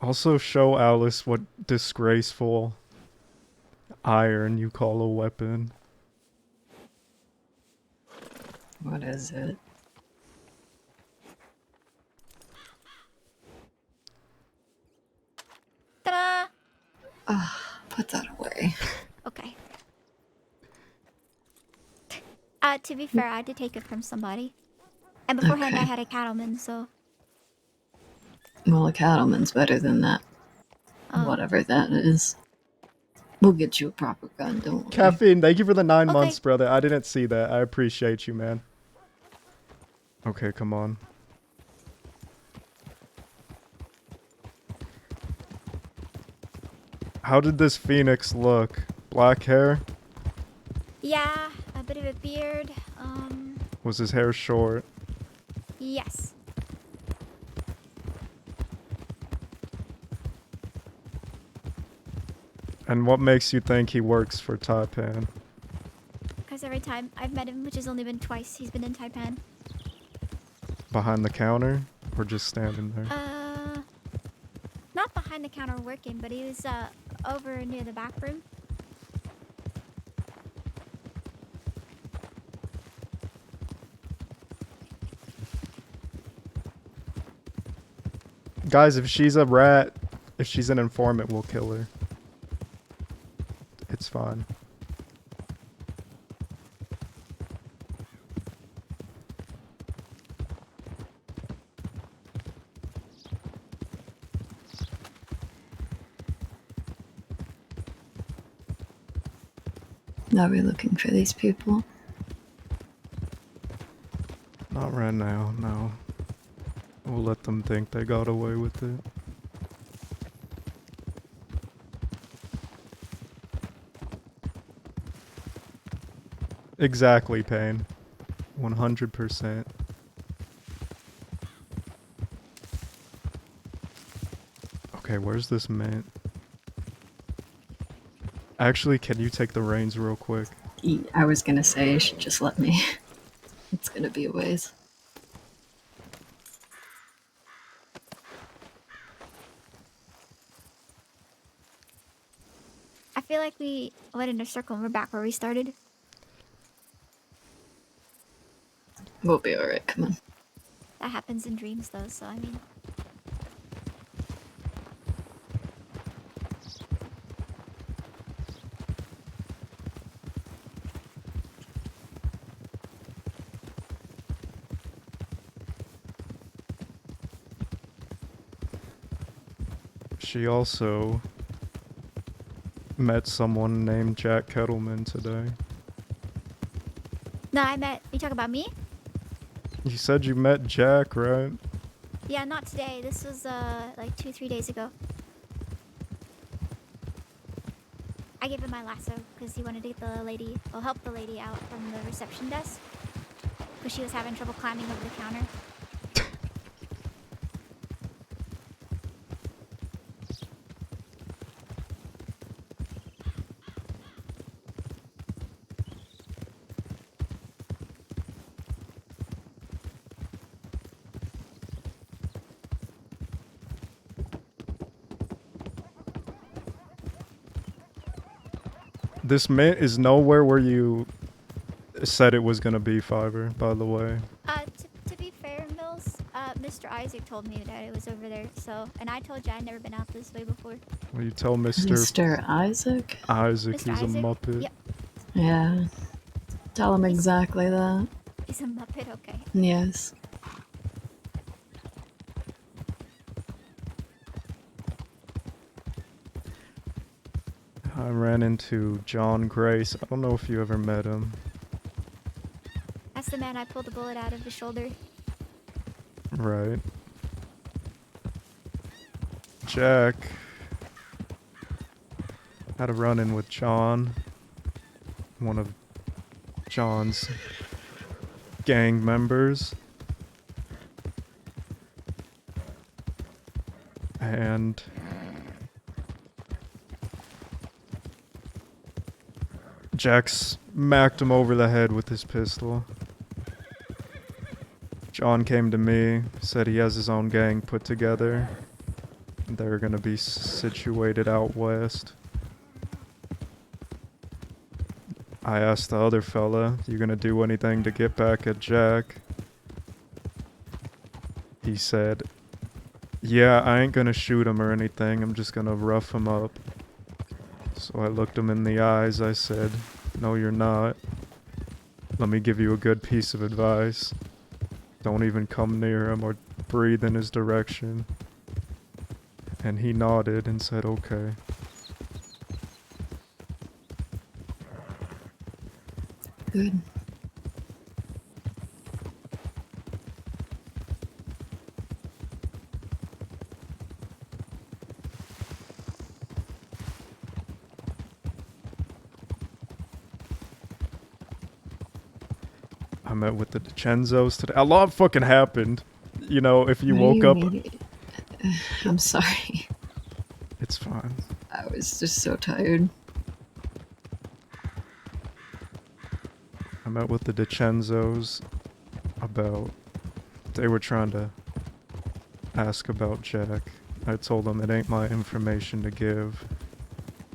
Also show Alice what disgraceful iron you call a weapon. What is it? Ta-da! Put that away. Okay. To be fair, I had to take it from somebody. And beforehand, I Okay. had a cattleman, so... Well, a cattleman's better than that. Whatever that is. We'll get you a proper gun, don't worry. Caffeine, thank you for the 9 months, brother. I didn't see that. I appreciate you, man. Okay, come on. How did this phoenix look? Black hair? Yeah, a bit of a beard. Was his hair short? Yes. And what makes you think he works for Taipan? Because every time I've met him, which has only been twice, he's been in Taipan. Behind the counter? Or just standing there? Not behind the counter working, but he was, over near the back room. Guys, if she's a rat, if she's an informant, we'll kill her. It's fine. Are we looking for these people? Not right now, no. We'll let them think they got away with it. Exactly, Payne. 100%. Okay, where's this mint? Actually, can you take the reins real quick? I was gonna say you should just let me. It's gonna be a ways. I feel like we went in a circle and we're back where we started. We'll be alright, come on. That happens in dreams, though, so I mean. She also met someone named Jack Kettleman today. No, you talk about me? You said you met Jack, right? Yeah, not today. This was, like 2-3 days ago. I gave him my lasso because he wanted to get the lady, well, help the lady out from the reception desk. Because she was having trouble climbing over the counter. This mint is nowhere where you said it was gonna be, Fiverr, by the way. To be fair, Mills, Mr. Isaac told me that it was over there, so, and I told you I'd never been out this way before. Well, you tell Mr. Mr. Isaac? Isaac, Mr. he's Isaac? a Muppet. Yep. Yeah. Tell him exactly that. He's a Muppet, okay. Yes. I ran into John Grace. I don't know if you ever met him. That's the man I pulled the bullet out of his shoulder. Right. Jack had a run-in with John, one of John's gang members. And Jack smacked him over the head with his pistol. John came to me, said he has his own gang put together. They're gonna be situated out west. I asked the other fella, you gonna do anything to get back at Jack? He said, yeah, I ain't gonna shoot him or anything, I'm just gonna rough him up. So I looked him in the eyes, I said, no you're not. Let me give you a good piece of advice. Don't even come near him or breathe in his direction. And he nodded and said, okay. Good. I met with the DiCenzos today. A lot fucking happened. You know, if you What do woke you up... mean? I'm sorry. It's fine. I was just so tired. I met with the DiCenzos about... They were trying to ask about Jack. I told them it ain't my information to give.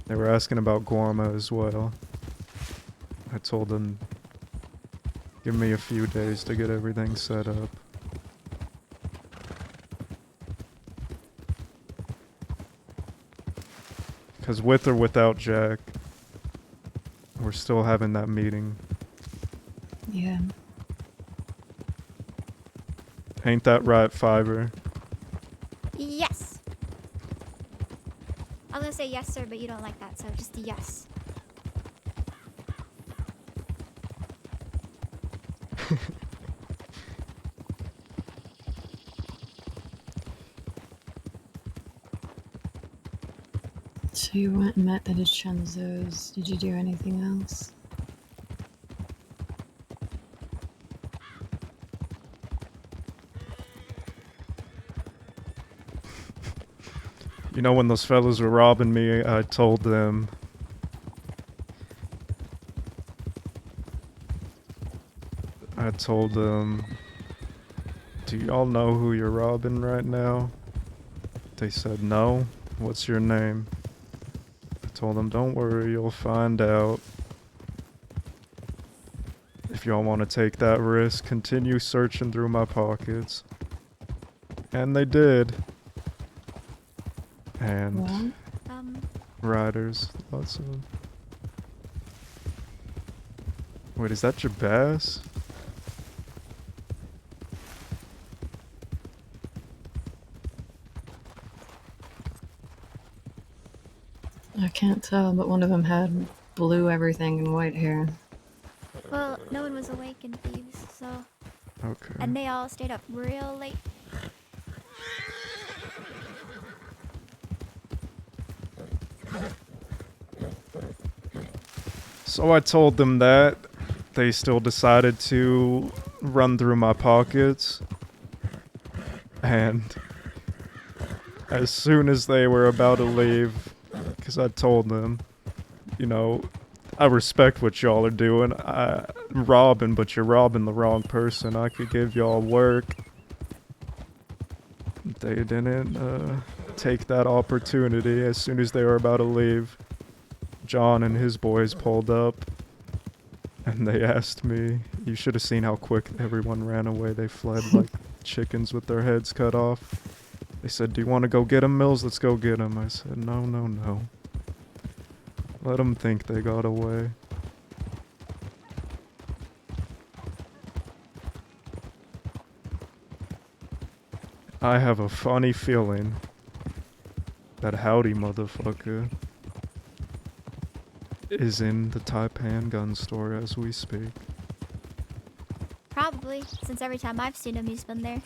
They were asking about Guarma as well. I told them, give me a few days to get everything set up. Because with or without Jack, we're still having that meeting. Yeah. Ain't that right, Fiverr? Yes. I was gonna say yes, sir, but you don't like that, so just a yes. So you went and met the DiCenzos. Did you do anything else? You know, when those fellas were robbing me, I told them... do y'all know who you're robbing right now? They said, no. What's your name? I told them, don't worry, you'll find out. If y'all want to take that risk, continue searching through my pockets. And they did. And Well, riders, lots of them. Wait, is that your bass? I can't tell, but one of them had blue everything and white hair. well, no one was awake in Thieves, so. Okay. And they all stayed up real late. So I told them that. They still decided to run through my pockets. And as soon as they were about to leave, because I told them, you know, I respect what y'all are doing. I'm robbing, but you're robbing the wrong person. I could give y'all work. They didn't take that opportunity. As soon as they were about to leave, John and his boys pulled up. And they asked me, you should have seen how quick everyone ran away. They fled like chickens with their heads cut off. They said, do you want to go get him, Mills? Let's go get him. I said, no, no, no. Let them think they got away. I have a funny feeling that Howdy motherfucker is in the Taipan gun store as we speak. Probably, since every time I've seen him, he's been there.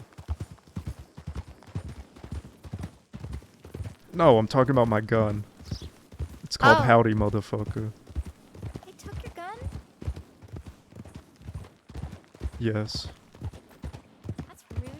No, I'm talking about my gun. It's called Oh. Howdy motherfucker. They took your gun? Yes. That's rude.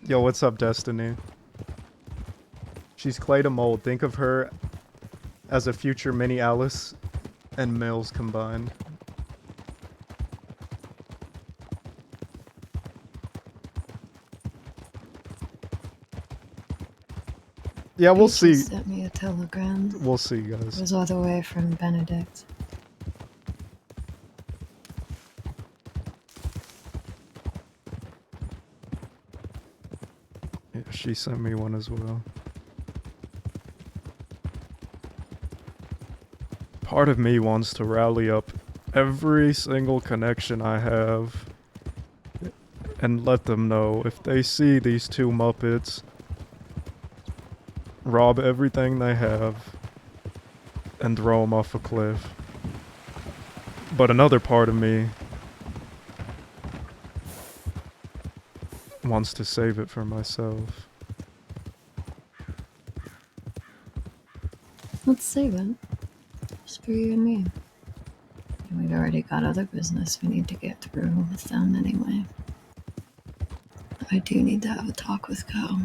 Yo, what's up, Destiny? She's clay to mold. Think of her as a future mini Alice and Mills combined. Yeah, we'll He see. just sent me a telegram. We'll see, It guys. was all the way from Benedict. Yeah, she sent me one as well. Part of me wants to rally up every single connection I have and let them know if they see these two Muppets rob everything they have and throw them off a cliff. But another part of me wants to save it for myself. Let's save it. Just for you and me. We've already got other business we need to get through with them anyway. I do need to have a talk with Co.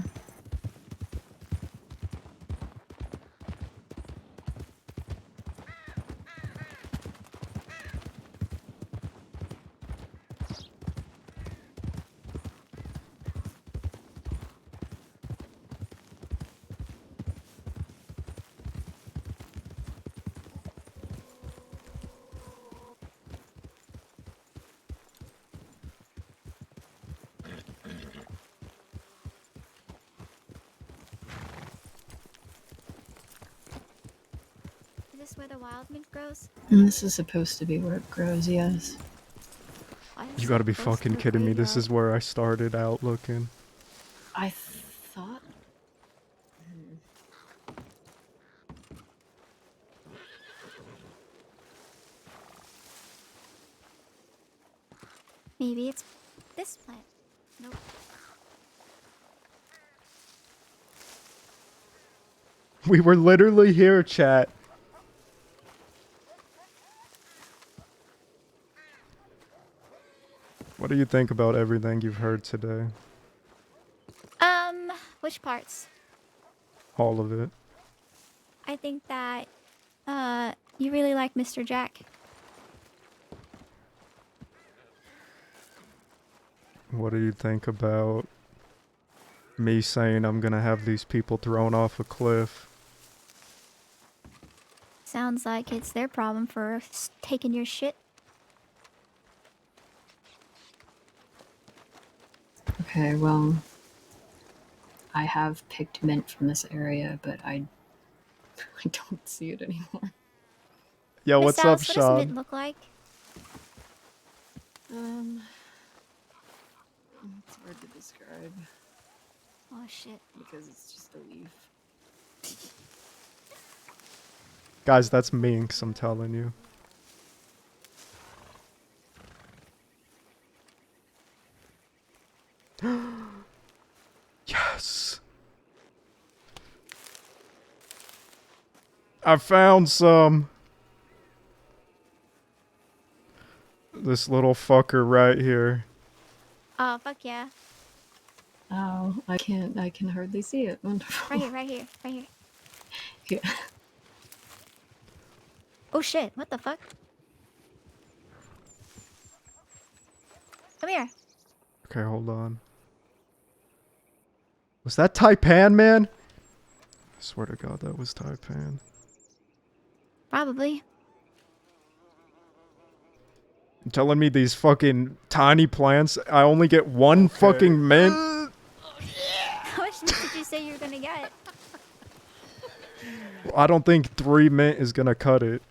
Is this where the wild mint grows? And this is supposed to be where it grows, yes. Why is You it gotta be close to fucking a kidding me. This graveyard? is where I started out looking. I thought... Maybe it's this plant. Nope. We were literally here, chat. What do you think about everything you've heard today? Which parts? All of it. I think that, you really like Mr. Jack. What do you think about me saying I'm gonna have these people thrown off a cliff? Sounds like it's their problem for taking your shit. Okay, well, I have picked mint from this area, but I don't see it anymore. Yo, Miss what's Alice, up, what does Sean? mint look like? It's hard to describe Oh shit. because it's just a leaf. Guys, that's minx, I'm telling you. Yes! I found some! This little fucker right here. Oh, fuck yeah. Oh, I can hardly see it. Wonderful. Right here, right here, right here. Yeah. Oh shit, what the fuck? Come here. Okay, hold on. Was that Taipan, man? I swear to God, that was Taipan. Probably. You're telling me these fucking tiny plants, I only get one fucking mint? How much mint did you say you were gonna get? I don't think 3 mint is gonna cut it.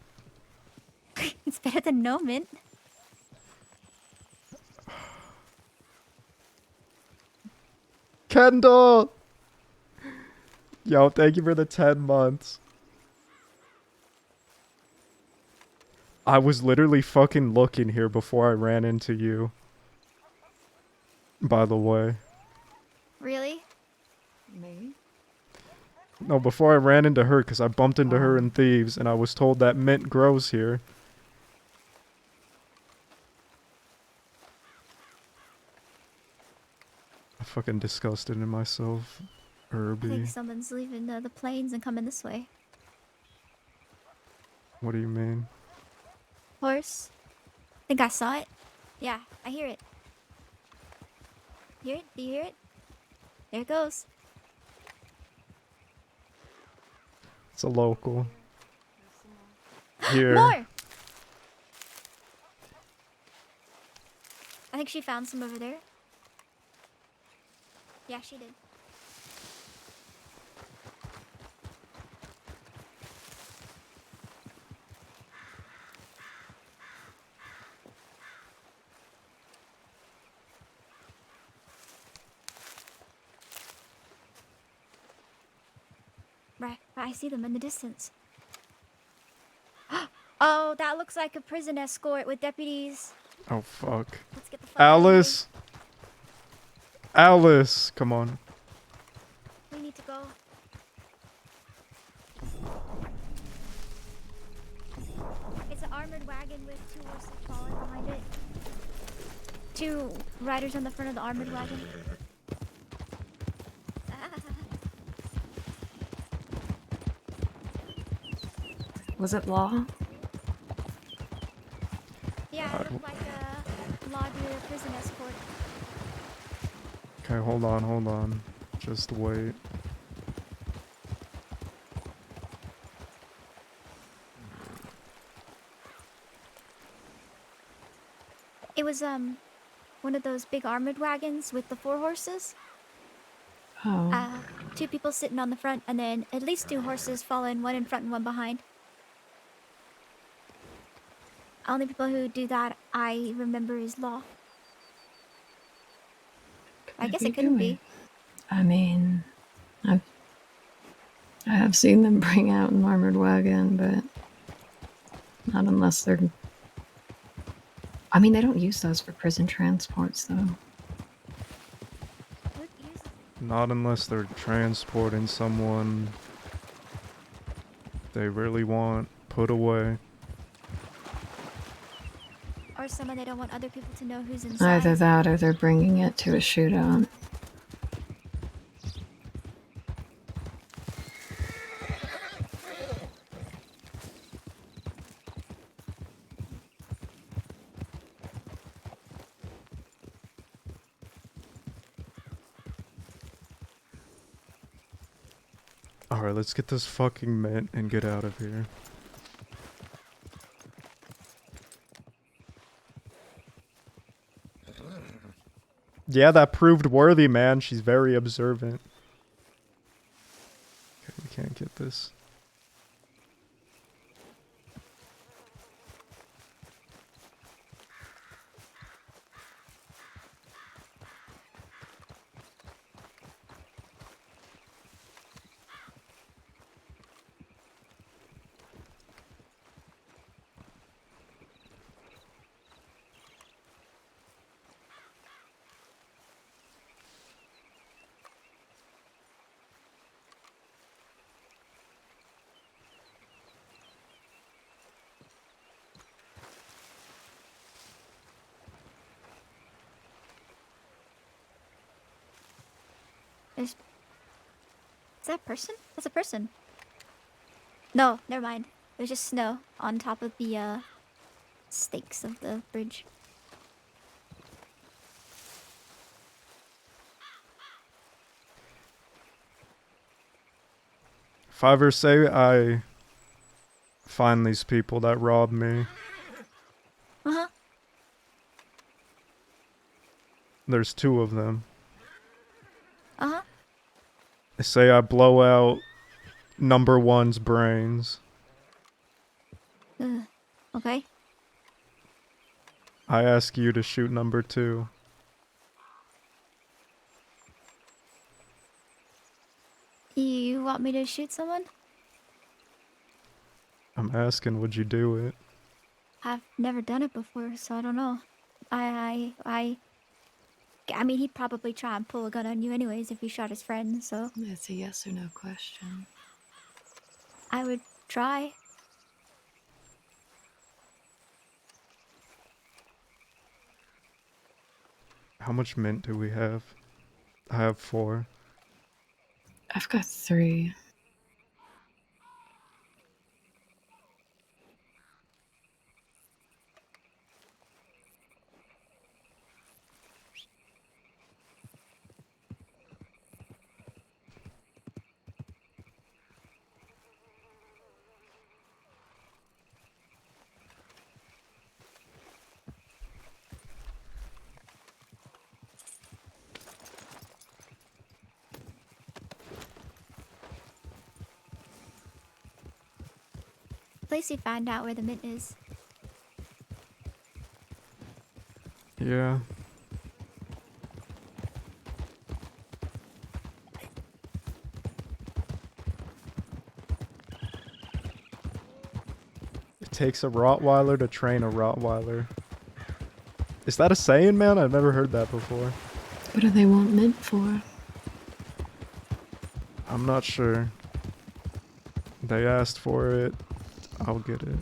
It's better than no mint. Kendall! Yo, thank you for the 10 months. I was literally fucking looking here before I ran into you. By the way. Really? Me? No, before I ran into her, because I bumped into her in Thieves, and I was told that mint grows here. I'm fucking disgusted in myself, I Herbie. think someone's leaving the plains and coming this way. What do you mean? Horse. Think I saw it. Yeah, I hear it. Hear it? Do you hear it? There it goes. It's a local. Here. More! I think she found some over there. Yeah, she did. Right, I see them in the distance. Oh, that looks like a prison escort with deputies. Oh, fuck. Let's get the fuck out of here. Alice! Alice! Come on. We need to go. It's an armored wagon with 2 horses following behind it. 2 riders on the front of the armored wagon. Was it law? Yeah, it looked like a lobby or a prison escort. Okay, hold on, hold on. Just wait. It was one of those big armored wagons with the 4 horses. Oh. 2 people sitting on the front, and then at least 2 horses following, 1 in front and 1 behind. Only people who do that I remember is Law. I guess it couldn't be. I mean, I have seen them bring out an armored wagon, but not unless they're I mean, they don't use those for prison transports, though. Not unless they're transporting someone they really want put away. Or someone they don't want other people to know who's inside. Either that or they're bringing it to a shootout. Alright, let's get this fucking mint and get out of here. Yeah, that proved worthy, man. She's very observant. Okay, we can't get this. Is that a person? That's a person. No, never mind. It was just snow on top of the stakes of the bridge. If I ever say I find these people that robbed me, Uh-huh. there's 2 of them. Uh-huh. I say I blow out number 1's brains. Okay. I ask you to shoot number 2. You want me to shoot someone? I'm asking, would you do it? I've never done it before, so I don't know. I mean, he'd probably try and pull a gun on you anyways if you shot his friend, so... It's a yes or no question. I would try. How much mint do we have? I have 4. I've got 3. Lacey found out where the mint is. Yeah. It takes a Rottweiler to train a Rottweiler. Is that a saying, man? I've never heard that before. What do they want mint for? I'm not sure. They asked for it. I'll get it.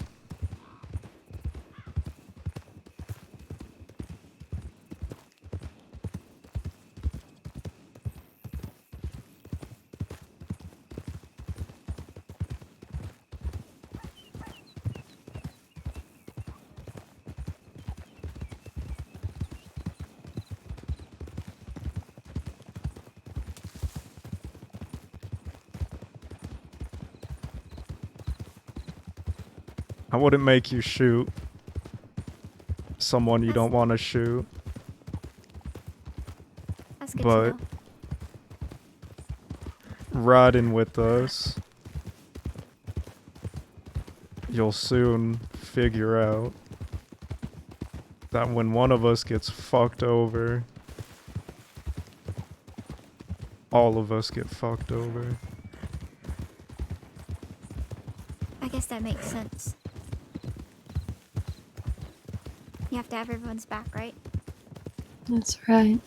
I wouldn't make you shoot someone you don't want to shoot. That's good But to know. riding with us, you'll soon figure out that when one of us gets fucked over, all of us get fucked over. I guess that makes sense. You have to have everyone's back, right? That's right.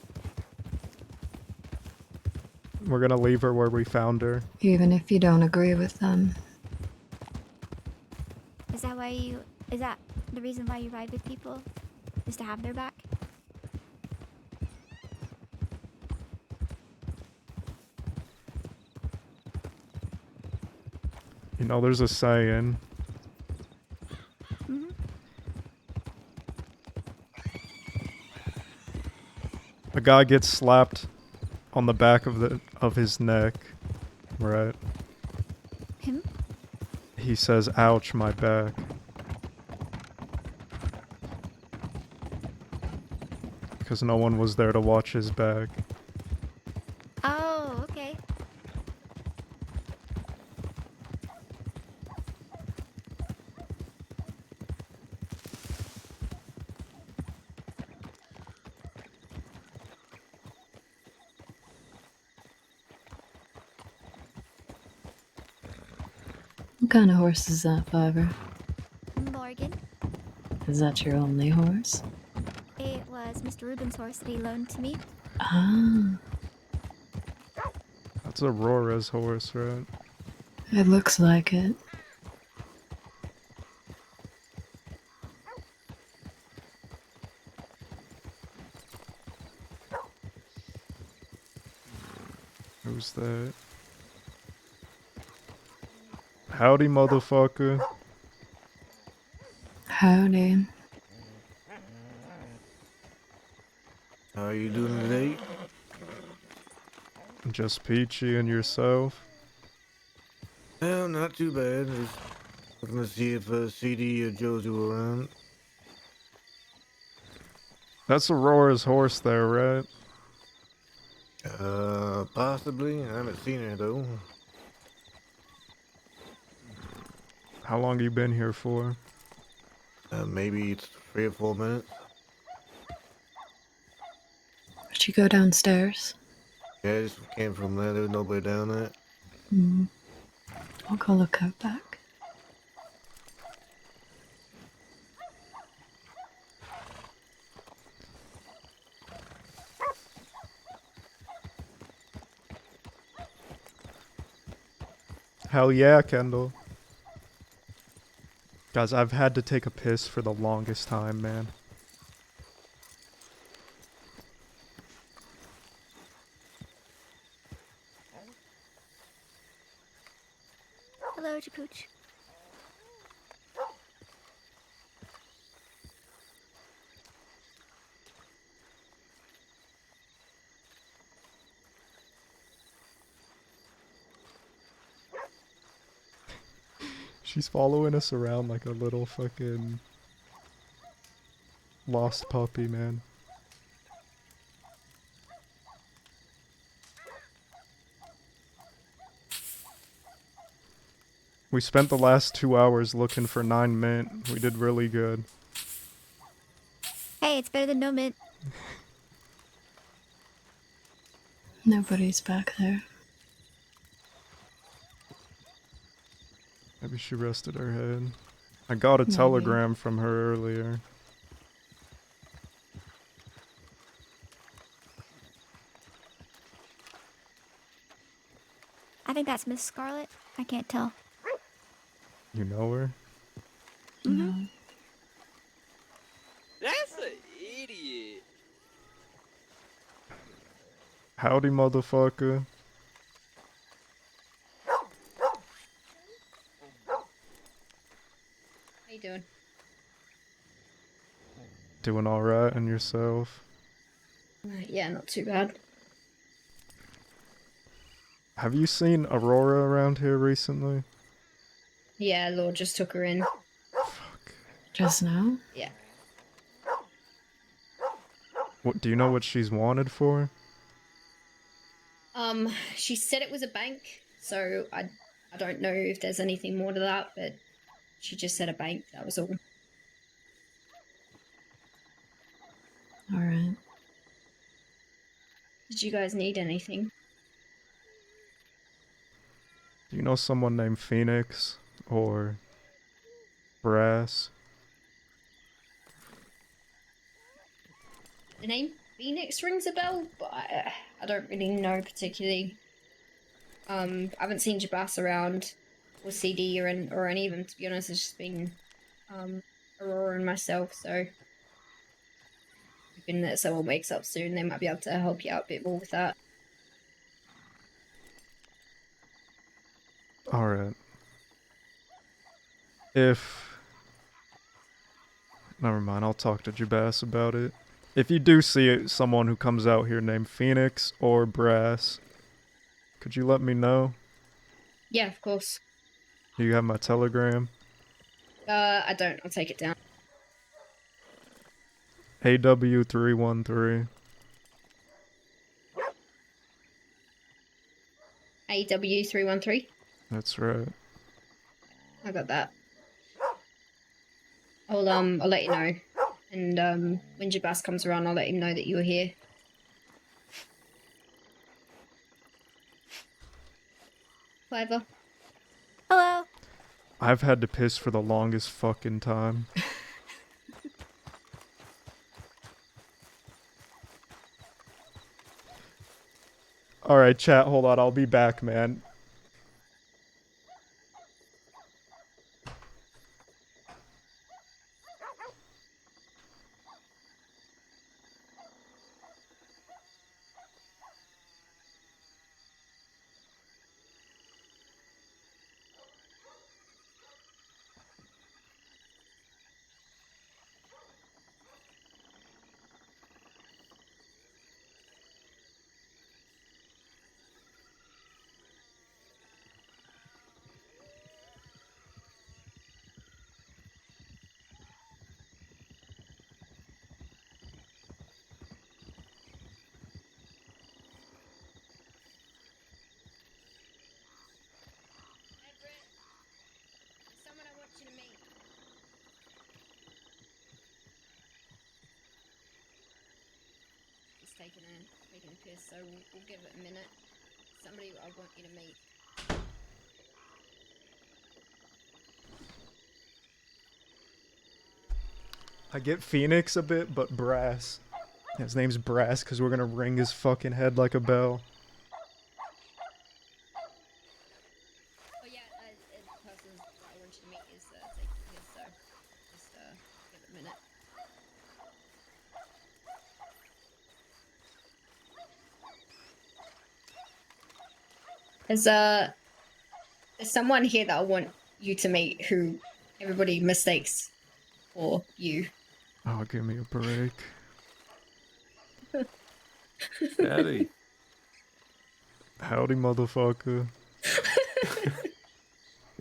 We're gonna leave her where we found her. Even if you don't agree with them. Is that the reason why you ride with people? Is to have their back? You know, there's a saying. Mm-hmm. A guy gets slapped on the back of his neck, right? Him? He says, "Ouch, my back." Because no one was there to watch his back. Oh, okay. What kind of horse is that, Fiver? Morgan. Is that your only horse? It was Mr. Rubin's horse that he loaned to me. Ah, That's Aurora's horse, right? it looks like it. Who's that? Howdy, motherfucker. Howdy. How are you doing today? Just peachy and yourself. Well, not too bad. Just looking to see if CD or Josie were around. That's Aurora's horse there, right? Possibly. I haven't seen her though. How long you been here for? Maybe it's 3 or 4 minutes. Did you go downstairs? Yeah, I just came from there. There was nobody down there. Hmm. I'll go look out back. Hell yeah, Kendall. Guys, I've had to take a piss for the longest time, man. Hello, Japooch. She's following us around like a little fucking lost puppy, man. We spent the last 2 hours looking for 9 mint. We did really good. Hey, it's better than no mint. Nobody's back there. Maybe she rested her head. I got a Maybe. telegram from her earlier. I think that's Miss Scarlet. I can't tell. You know her? Mm-hmm. That's an idiot. Howdy, motherfucker. How you doing? Doing alright, and yourself? Yeah, not too bad. Have you seen Aurora around here recently? Yeah, Lord just took her in. Just now? Yeah. What, do you know what she's wanted for? She said it was a bank, so I don't know if there's anything more to that, but she just said a bank, that was all. Alright. Did you guys need anything? Do you know someone named Phoenix? Or Brass? the name Phoenix rings a bell, but I don't really know particularly. I haven't seen Jabas around, or CD or any of them, to be honest. It's just been Aurora and myself, so hoping that someone wakes up soon. They might be able to help you out a bit more with that. Alright. Never mind, I'll talk to Jabas about it. If you do see someone who comes out here named Phoenix or Brass, could you let me know? Yeah, of course. Do you have my Telegram? I don't. I'll take it down. AW313. AW313. That's right. I got that. I'll let you know. And when Jabas comes around, I'll let him know that you were here. Clever. Hello. I've had to piss for the longest fucking time. Alright, chat, hold on, I'll be back, man. Someone I want you to meet. He's taking a piss, so we'll give it a minute. Somebody I want you to meet. I get Phoenix a bit, but Brass. His name's Brass because we're gonna ring his fucking head like a bell. Oh yeah, the person that I want you to meet is taking a piss, so just give it a minute. There's someone here that I want you to meet who everybody mistakes for you. Oh, give me a break. Howdy. Howdy, motherfucker.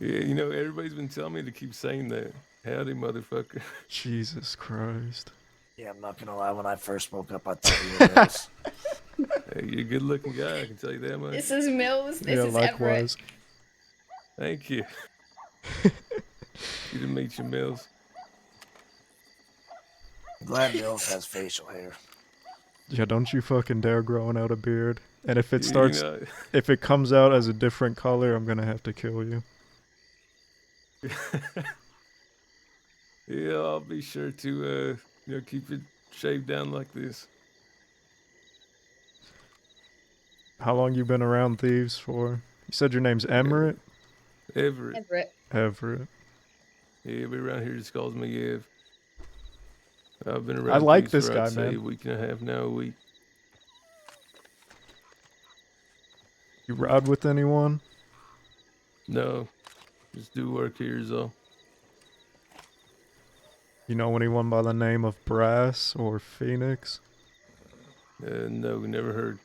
Yeah, you know, everybody's been telling me to keep saying that. Howdy, motherfucker. Jesus Christ. Yeah, I'm not gonna lie. When I first woke up, I thought you were Mills. Hey, you're a good looking guy, I can tell you that much. This is Mills. This Yeah, is likewise. Thank you. Good to meet you, Mills. Glad Mills has facial hair. Yeah, don't you fucking dare growing out a beard. And if it You starts, know- if it comes out as a different color, I'm gonna have to kill you. Yeah, I'll be sure to, keep it shaved down like this. How long you been around thieves for? You said your name's Everett? Everett. Everett. Everett. Yeah, everybody around here just calls me Ev. I've been around I like thieves this for, guy, I'd say, man. a week and a half now, a week. You ride with anyone? No, just do work here is all. You know anyone by the name of Brass or Phoenix? No, never heard.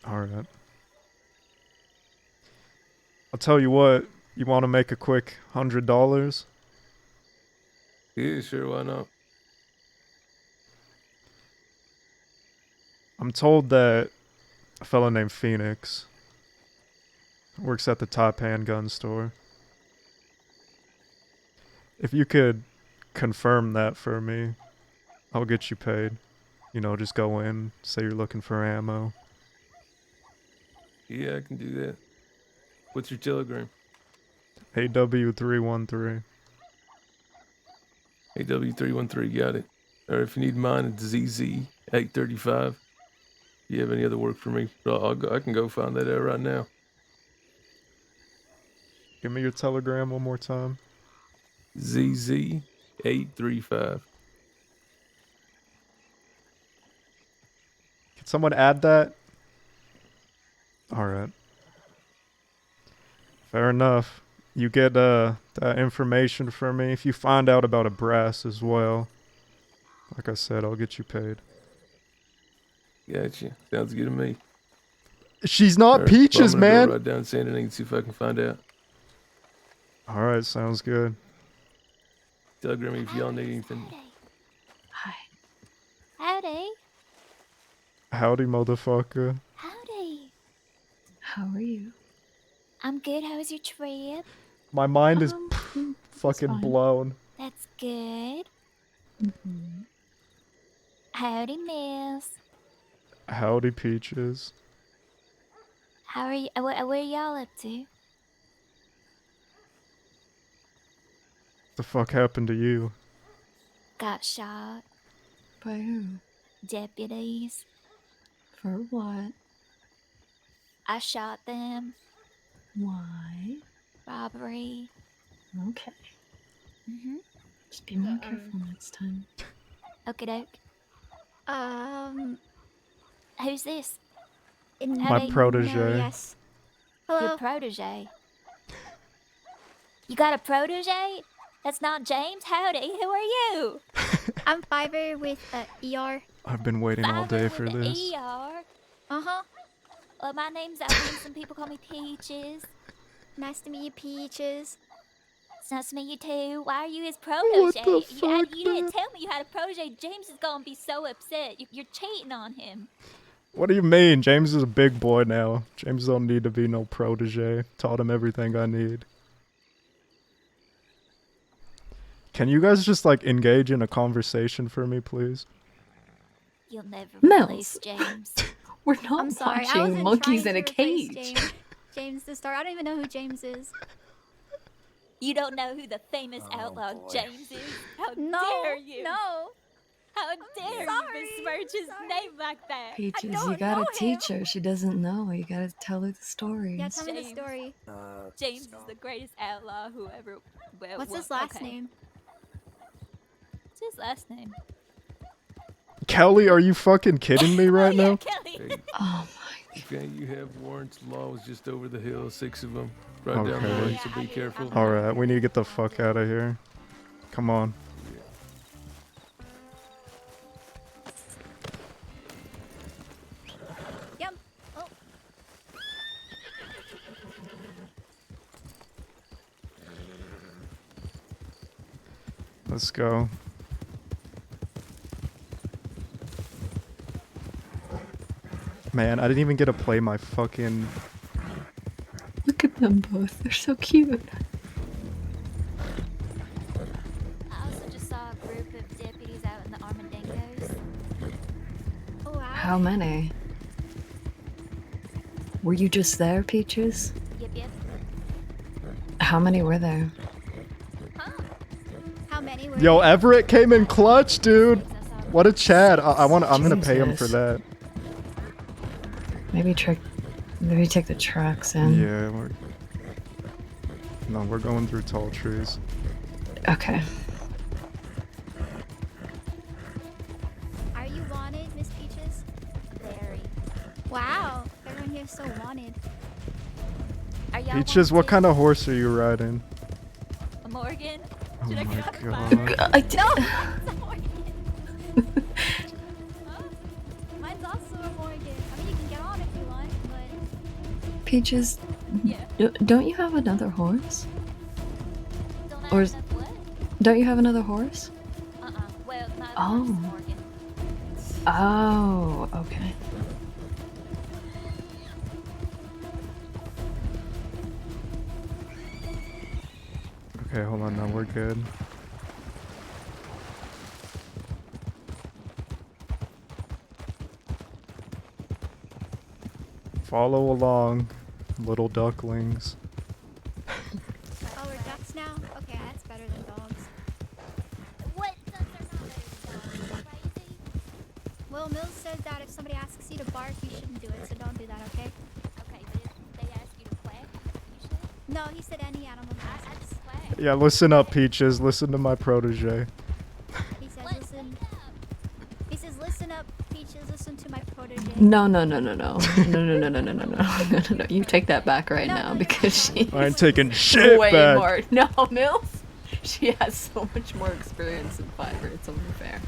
Alright. I'll tell you what, you want to make a quick $100? Yeah, sure, why not? I'm told that a fellow named Phoenix works at the top handgun store. If you could confirm that for me, I'll get you paid. You know, just go in, say you're looking for ammo. Yeah, I can do that. What's your telegram? AW313. AW313, got it. Or if you need mine, it's ZZ835. If you have any other work for me, I can go find that out right now. Give me your telegram one more time. ZZ835. Can someone add that? Alright. Fair enough. You get that information from me. If you find out about a brass as well, like I said, I'll get you paid. Gotcha. Sounds good to me. She's not Alright, Peaches, I'm gonna man. go right down San and see if I can find out. Alright, sounds good. Telegram me if y'all need anything. Howdy. Howdy, motherfucker. Howdy. How are you? I'm good. How was your trip? My mind is fucking fine. blown. That's good. Mm-hmm. Howdy, Miss. Howdy, Peaches. How are you? What are y'all up to? The fuck happened to you? Got shot. By who? Deputies. For what? I shot them. Why? Robbery. Okay. Mhm. Just be more careful next time. Okie doke. Who's this? My protege. Yes. Hello. Your protege. You got a protege? That's not James. Howdy. Who are you? I'm Fiverr with ER. I've been waiting all day for this. ER. Uh-huh. Well, my name's Eileen. Some people call me Peaches. Nice to meet you, Peaches. It's nice to meet you too. Why are you his protege? the fuck, You didn't tell me you had a protege. James is gonna be so upset. You're cheating on him. What do you mean? James is a big boy now. James don't need to be no protege. Taught him everything I need. Can you guys just like engage in a conversation for me, please? You'll never Mills. replace James. We're not I'm sorry. I watching wasn't monkeys trying in to a replace cage. James the star. I don't even know who James is. You don't know who the famous outlaw boy. James is? How No, dare you? no. How dare you besmirch his name like that? Peaches, I don't you gotta know teach him. her. She doesn't know. You gotta tell her the stories. Yeah, tell me the story. James is the greatest outlaw who ever. Well, What's well, his last okay. name? What's his last name? Kelly, are you fucking kidding me right now? Kelly. Oh Okay, you have warrants. Law is just over the hill, 6 of them. Right down the Okay. way, so be careful. Alright, we need to get the fuck out of here. Come on. Yep. Oh. Let's go. Man, I didn't even get to play my fucking... Look at them both. They're so cute. I also just saw a group of deputies out in the Armandangos. Oh, wow. How many? Were you just there, Peaches? Yep, yep. How many were there? How many were Yo, there? Everett came in clutch, dude. What a Chad. I'm gonna pay him for Jesus. that. Maybe take the tracks in. Yeah, we're going through tall trees. Okay. Are you wanted, Miss Peaches? Very. Wow. Everyone here's so wanted. Are y'all Peaches, what kind of horse are you riding? a Morgan? Oh Should I my grab a god. I did. No, it's a Morgan. Mine's also a Morgan. I mean, you can get on if you want, but Peaches, don't you have another horse? Don't Or I is- have enough what? Don't you have another horse? Well, not a Oh. horse, Morgan. Oh, okay. Okay, hold on, now we're good. Follow along, little ducklings. oh, we're ducks now. Okay, that's better than dogs. What So Mills says that if somebody asks you to bark, you shouldn't do it. So don't do that, okay? Okay, but if they ask you to quack, you should. No, he said any animal. I just quack. Yeah, listen up, Peaches. Listen to my protege. He says listen. He says listen up, Peaches. Listen to my protege. No. No. You take that back right now because she. I ain't taking shit way back. more. No, Mills. She has so much more experience in Fiverr. It's unfair.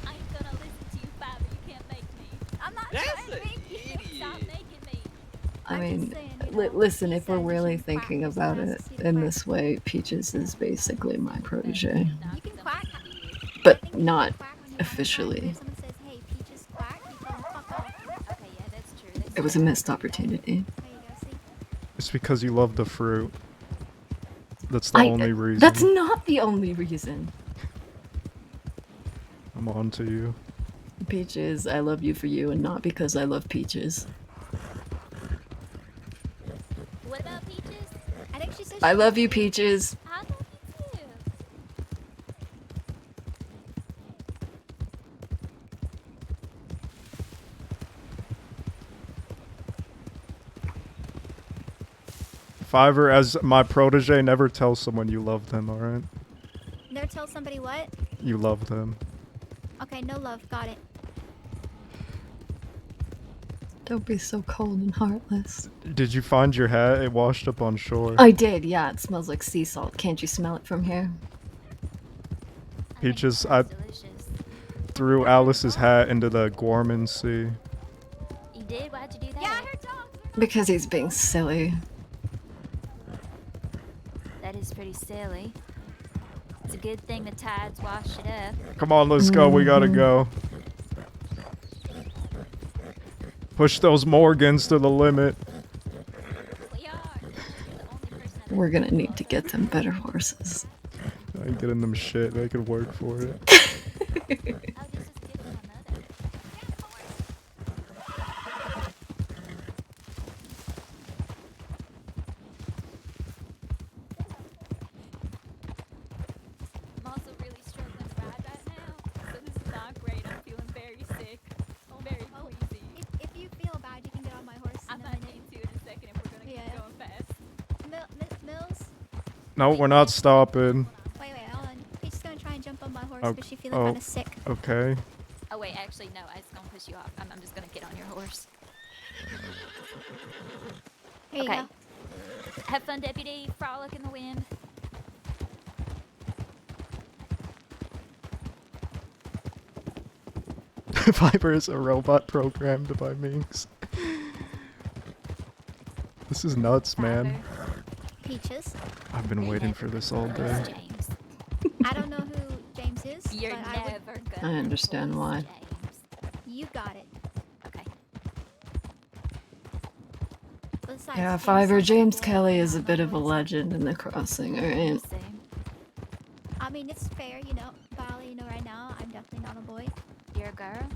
I ain't gonna listen to you, Fiverr. You can't make me. I'm not trying to make you. Stop making me. I mean, listen, if we're really thinking about it in this way, Peaches is basically my protege. You can quack. But not officially. If someone says, "Hey, Peaches quack," you tell them fuck off. Okay, yeah, that's true. It was a missed opportunity. It's because you love the fruit. That's the only reason. That's not the only reason. I'm on to you. Peaches, I love you for you and not because I love peaches. What about Peaches? I think she said. I love you, Peaches. I love you too. Fiverr, as my protege, never tell someone you love them, alright? Never tell somebody what? You love them. Okay, no love. Got it. Don't be so cold and heartless. Did you find your hat? It washed up on shore. I did, yeah. It smells like sea salt. Can't you smell it from here? Peaches, I threw Alice's hat into the Gorman Sea. You did? Why'd you do that? Yeah, her dogs. Because he's being silly. That is pretty silly. It's a good thing the tides washed it up. Come on, let's go. We gotta go. Push those Morgans to the limit. We're gonna need to get them better horses. I ain't getting them shit. They could work for it. I'm also really struggling to ride right now, so this is not great. I'm feeling very sick. I'm very queasy. If you feel bad, you can get on my horse. I might need to in a second if we're gonna keep going fast. Mills. No, we're not stopping. Wait, hold on. Peach's gonna try and jump on my horse, Oh, but she's feeling kind of sick. Okay. Oh wait, actually no. I was gonna push you off. I'm just gonna get on your horse. Here you Okay. go. Have fun, deputy. Frolic in the wind. Viper is a robot programmed by Minx. This is nuts, man. Peaches. I've been waiting for this all day. James. I don't know who James is. You're but never I gonna. understand why. You got it. Okay. Besides, Yeah, James Fiverr, sounds like James a boy. Kelly is a bit of a legend in the crossing, alright? I mean, it's fair, you know. But I'll let you know right now, I'm definitely not a boy. You're a girl.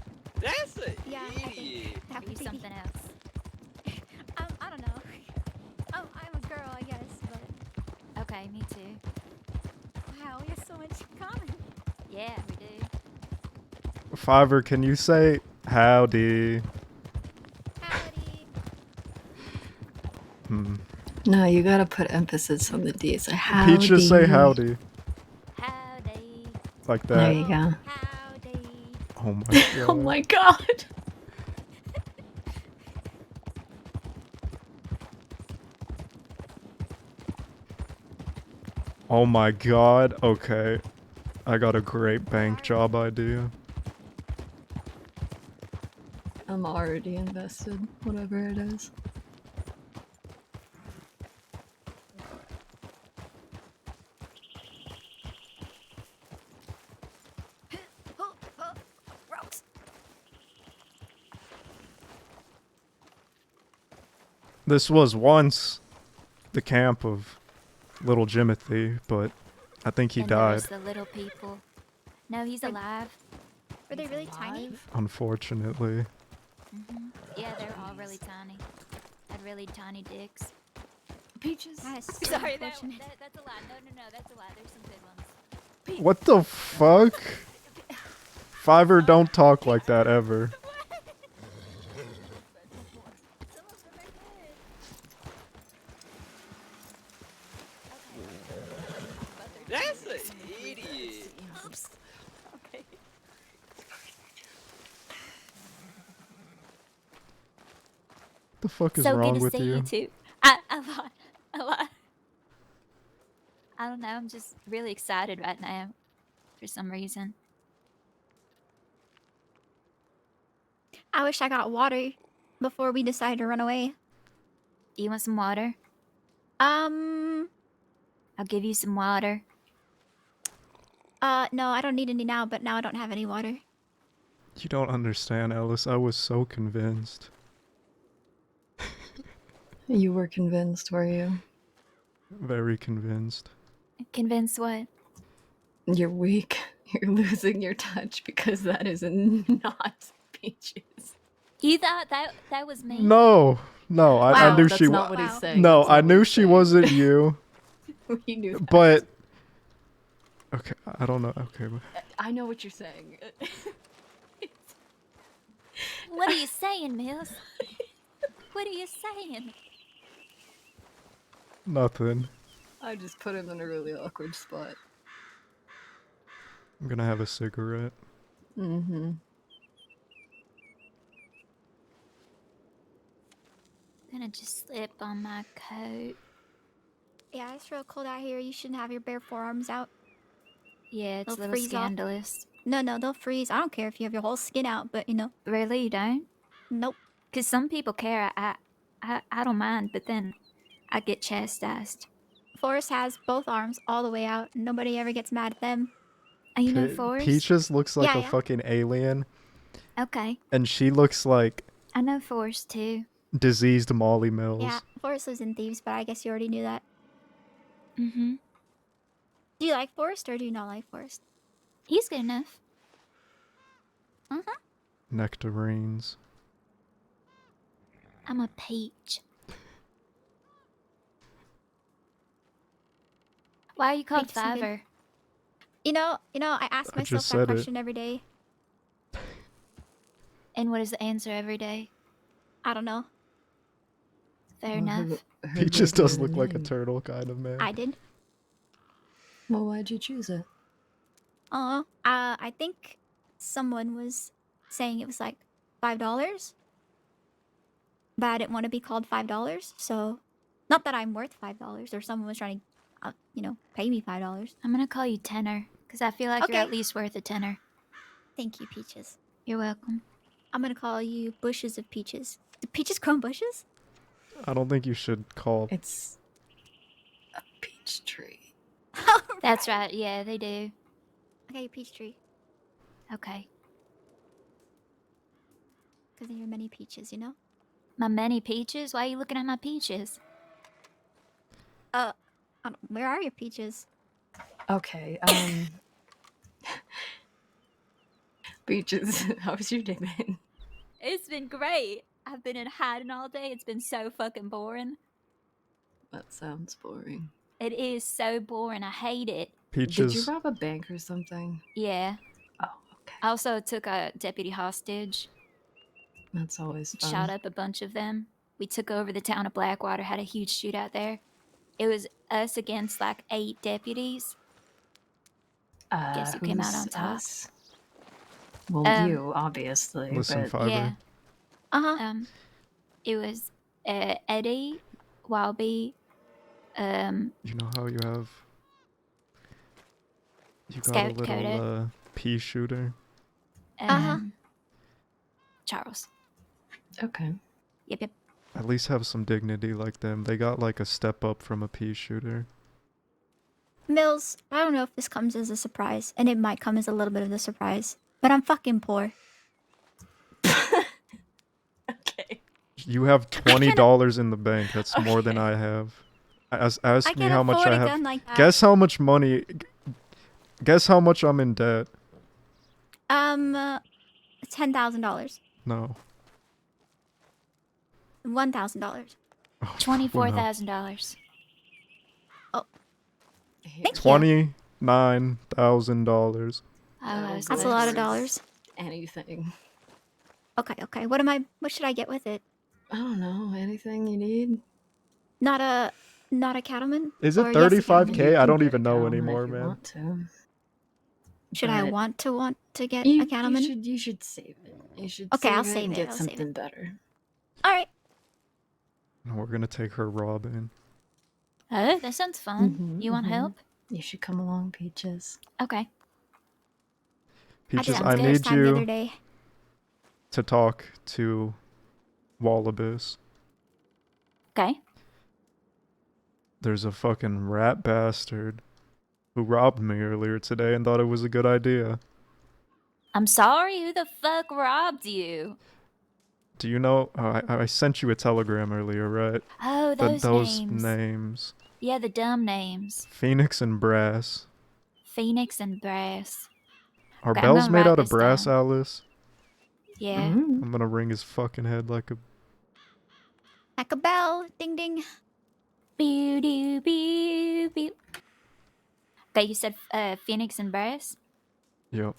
That's a Yeah, I think idiot. that Are you would be. something else? I don't know. I'm a girl, I guess, but Okay, me too. wow, we have so much in common. Yeah, we do. Fiverr, can you say howdy? Hmm. No, you gotta put emphasis on the D. It's a howdy. Peaches say howdy. Howdy. Like that. There you go. Oh my god. Oh my god. Oh my god. Okay. I got a great bank job idea. I'm already invested, whatever it is. This was once the camp of little Jimothy, but I think he And died, there's the little people. No, he's alive. Were they really tiny? unfortunately. Yeah, they're all really tiny. Had really tiny dicks. Peaches. That is so Sorry, unfortunate. that's a lie. No, that's a lie. There's some good ones. What the fuck? Fiverr don't talk like that ever. That's an idiot. Oops. Okay. The fuck is So wrong good to with see you? you too. A lot. I don't know. I'm just really excited right now, for some reason. I wish I got water before we decided to run away. Do you want some water? I'll give you some water. No, I don't need any now, but now I don't have any water. You don't understand, Ellis. I was so convinced. You were convinced, were you? Very convinced. Convinced what? You're weak. You're losing your touch because that is not Peaches. You thought that was me? No, I Wow, knew that's she not was. what he's saying. No, That's not I what knew he's she saying. wasn't you. We knew that. But okay, I don't know. Okay, but I know what you're saying. What are you saying, Mills? What are you saying? nothing. I just put him in a really awkward spot. I'm gonna have a cigarette. Mm-hmm. Gonna just slip on my coat. Yeah, it's real cold out here. You shouldn't have your bare forearms out. Yeah, it's They'll a little freeze off. scandalous. No, they'll freeze. I don't care if you have your whole skin out, but you know. Really, you don't? Nope. Cause some people care. I don't mind, but then I get chastised. Forrest has both arms all the way out. Nobody ever gets mad at them. You know Okay, Forrest? Peaches looks like Yeah, a yeah. fucking alien, Okay, and she looks like I know Forrest too. diseased Molly Mills. Yeah, Forrest lives in Thieves, but I guess you already knew that. Mm-hmm. Do you like Forrest or do you not like Forrest? He's good enough. Mm-hmm. Nectarines. I'm a peach. Why are you called Peach is good. Fiverr? You know, I ask I myself just that said it. question every day. And what is the answer every day? I don't know. Fair Well, who- enough. who Peaches gave you does the look like a name? turtle kind of man. I did. Well, why'd you choose it? I think someone was saying it was like $5, but I didn't want to be called $5, so not that I'm worth $5, or someone was trying to, pay me $5. I'm gonna call you Tenor, because I feel like you're Okay. at least worth a tenner. Thank you, Peaches. You're welcome. I'm gonna call you bushes of peaches. Do peaches grow on bushes? I don't think you should call. It's a peach tree. That's right, yeah, they do. Okay, peach tree. Okay. Because there are many peaches, you know? My many peaches? Why are you looking at my peaches? Where are your peaches? Okay, Peaches, how's your day been? It's been great. I've been in hiding all day. It's been so fucking boring. That sounds boring. It is so boring. I hate it. Did you Peaches. rob a bank or something? Yeah. Oh, okay. I also took a deputy hostage. That's always fun. Shot up a bunch of them. We took over the town of Blackwater, had a huge shootout there. It was us against like 8 deputies. Guess who came out who's on top? us? Well, you, obviously, Listen, but... Fiverr. Yeah. Uh-huh. It was Eddie, Wilby, You know how you have. You got Scout a little Dakota. pea shooter. Charles. Okay. Yep. At least have some dignity like them. They got like a step up from a pea shooter. Mills, I don't know if this comes as a surprise, and it might come as a little bit of a surprise, but I'm fucking poor. You have $20 in the bank. That's more than I have. Ask I me can't how much afford I a have. gun like that. Guess how much money. Guess how much I'm in debt. $10,000. No. $1,000. $24,000. Oh. Thank you. $29,000. I was That's a lot of dollars. anything. Okay. What should I get with it? I don't know. Anything you need? Not a cattleman? Is Or it yes, a cattleman? 35k? I can don't get even a know cattleman anymore, if you man. want to. Should I But want to get you, a cattleman? You should save it. You should Okay, save I'll it save and it. get I'll save something it. better. All right. We're gonna take her robbing. Oh, that sounds fun. Mhm, You want mhm. help? You should come along, Peaches. Okay. Peaches, did I it first need time the other you day. to talk to Wallabies. Okay. There's a fucking rat bastard who robbed me earlier today and thought it was a good idea. I'm sorry. Who the fuck robbed you? Do you know? I sent you a telegram earlier, right? Oh, those names. Names. Yeah, the dumb names. Phoenix and Brass. Phoenix and Brass. Are Okay, I'm bells gonna made write out of this brass, down. Alice? Yeah. I'm gonna ring his fucking head like a... Like a bell. Ding ding. Beep, beep, beep, beep. Okay, you said Phoenix and Brass? Yep.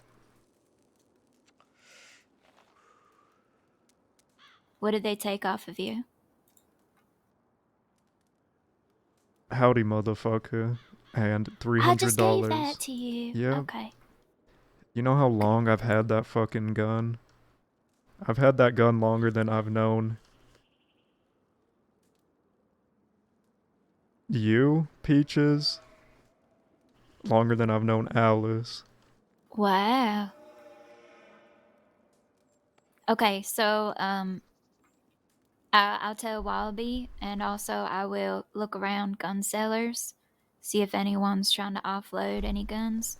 What did they take off of you? Howdy, motherfucker. And $300. I just gave that to you. Yeah. Okay. You know how long I've had that fucking gun? I've had that gun longer than I've known you, Peaches. Longer than I've known Alice. Wow. Okay, so I'll tell Wallaby, and also I will look around gun sellers, see if anyone's trying to offload any guns.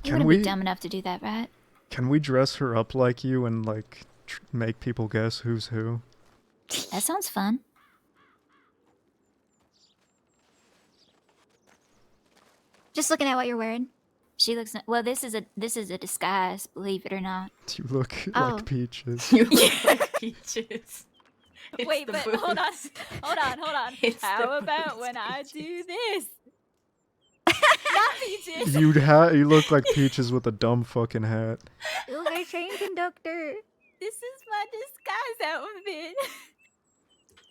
You Can wouldn't we be dumb enough to do that, right? Can we dress her up like you and like make people guess who's who? That sounds fun. Just looking at what you're wearing. She looks well. This is a disguise, believe it or not. You look Oh. like Peaches. You look like Peaches. Wait, the but boots. hold on. It's How the about boots, when I Peaches. do this? Not Peaches. You look like Peaches with a dumb fucking hat. You're a train conductor. This is my disguise outfit.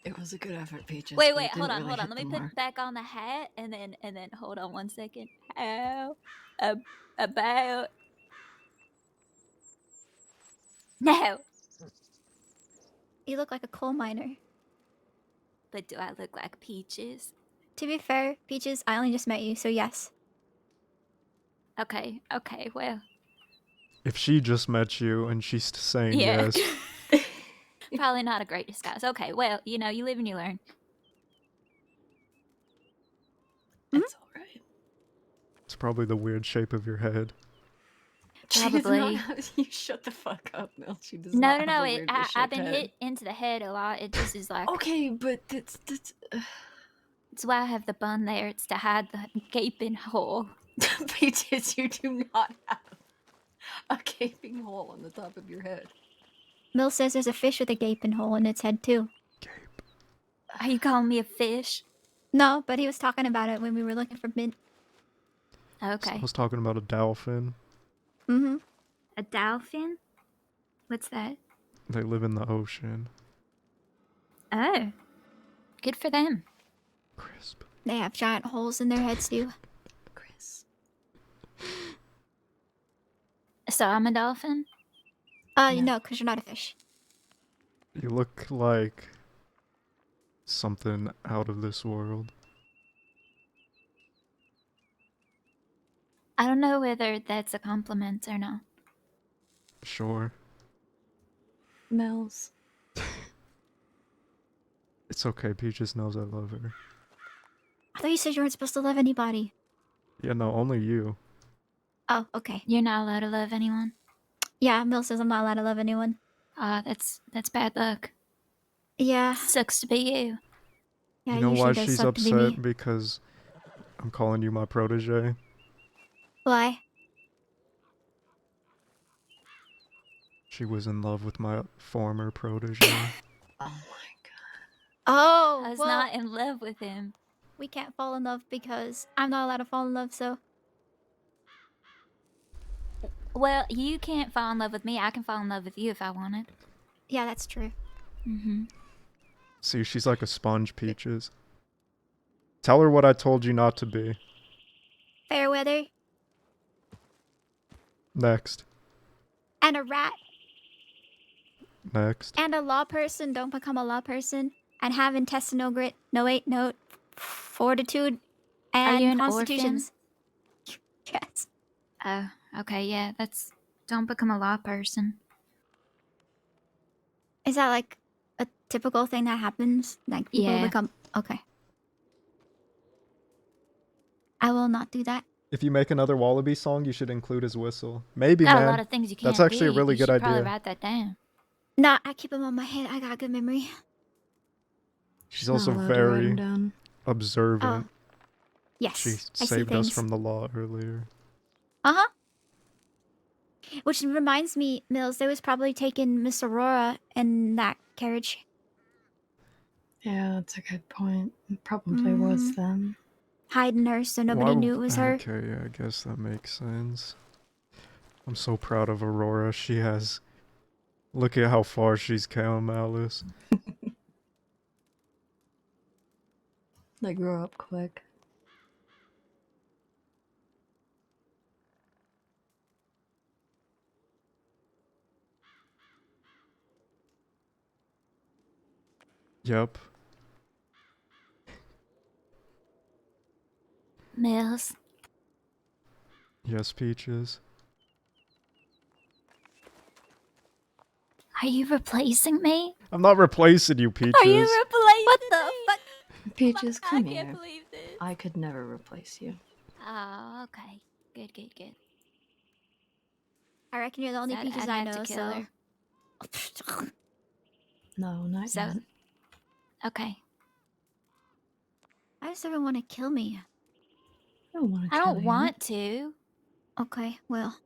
It was a good effort, Peaches. Wait, but it hold didn't on. really Let hit me the put mark. back on the hat, and then hold on 1 second. How about no? You look like a coal miner. But do I look like Peaches? To be fair, Peaches, I only just met you, so yes. Okay, well, If she just met you and she's saying yeah. yes, Probably not a great disguise. Okay, well, you live and you learn. It's alright. it's probably the weird shape of your head. Probably. You shut the fuck up, Mel. She does No. not have a weirdly I've shaped been head. hit into the head a lot. It just is like. Okay, but that's It's why I have the bun there. It's to hide the gaping hole. Peaches, you do not have a gaping hole on the top of your head. Mill says there's a fish with a gaping hole in its head, too. Are you calling me a fish? No, but he was talking about it when we were looking for mint. Okay. I was talking about a dolphin. Mm-hmm. A dolphin? What's that? They live in the ocean. Oh. Good for them. Crisp. They have giant holes in their heads, too. Chris. So I'm a dolphin? No, because you're not a fish. You look like something out of this world. I don't know whether that's a compliment or not. Sure. Mel's. It's okay. Peaches knows I love her. I thought you said you weren't supposed to love anybody. Yeah, no, only you. Oh, okay. You're not allowed to love anyone? Yeah, Mill says I'm not allowed to love anyone. That's bad luck. Yeah. Sucks to be you. Yeah, You know usually why does she's suck to be me. upset? Because I'm calling you my protege. Why? She was in love with my former protege. Oh, I was well, not in love with him. we can't fall in love because I'm not allowed to fall in love, so... Well, you can't fall in love with me. I can fall in love with you if I wanted. Yeah, that's true. Mm-hmm. See, she's like a sponge, Peaches. Tell her what I told you not to be. Fair weather Next. and a rat Next. and a law person. Don't become a law person. And have intestinal grit. No, wait, no. Fortitude Are and you an constitutions. Yes. Oh, okay, yeah, that's... Don't become a law person. Is that like a typical thing that happens? Like people Yeah. become... Okay. I will not do that. If you make another Wallaby song, you should include his whistle. Maybe, Got man. a lot of things you can't That's actually do. a really You good should probably idea. write that down. Nah, I keep them on my head. I got good memory. She's Not also allowed to write 'em very down. observant. Yes, She I see saved us things. from the law earlier. Uh-huh. Which reminds me, Mills, they was probably taking Miss Aurora in that carriage. Yeah, that's a good point. It probably was them. Hiding her so nobody knew it was her. Okay, yeah, I guess that makes sense. I'm so proud of Aurora. She has... Look at how far she's come, Alice. They grow up quick. Yep. Mills. Yes, Peaches. Are you replacing me? I'm not replacing you, Peaches. Are you replacing What the fuck? Peaches, come I here. can't believe this. I could never replace you. Oh, okay. Good, good, good. I reckon you're the only Said Peaches I'd I have know, to kill so... her. No, not So, yet. okay. Why does everyone want to kill me? I don't want to I kill don't you. want to. Okay, well...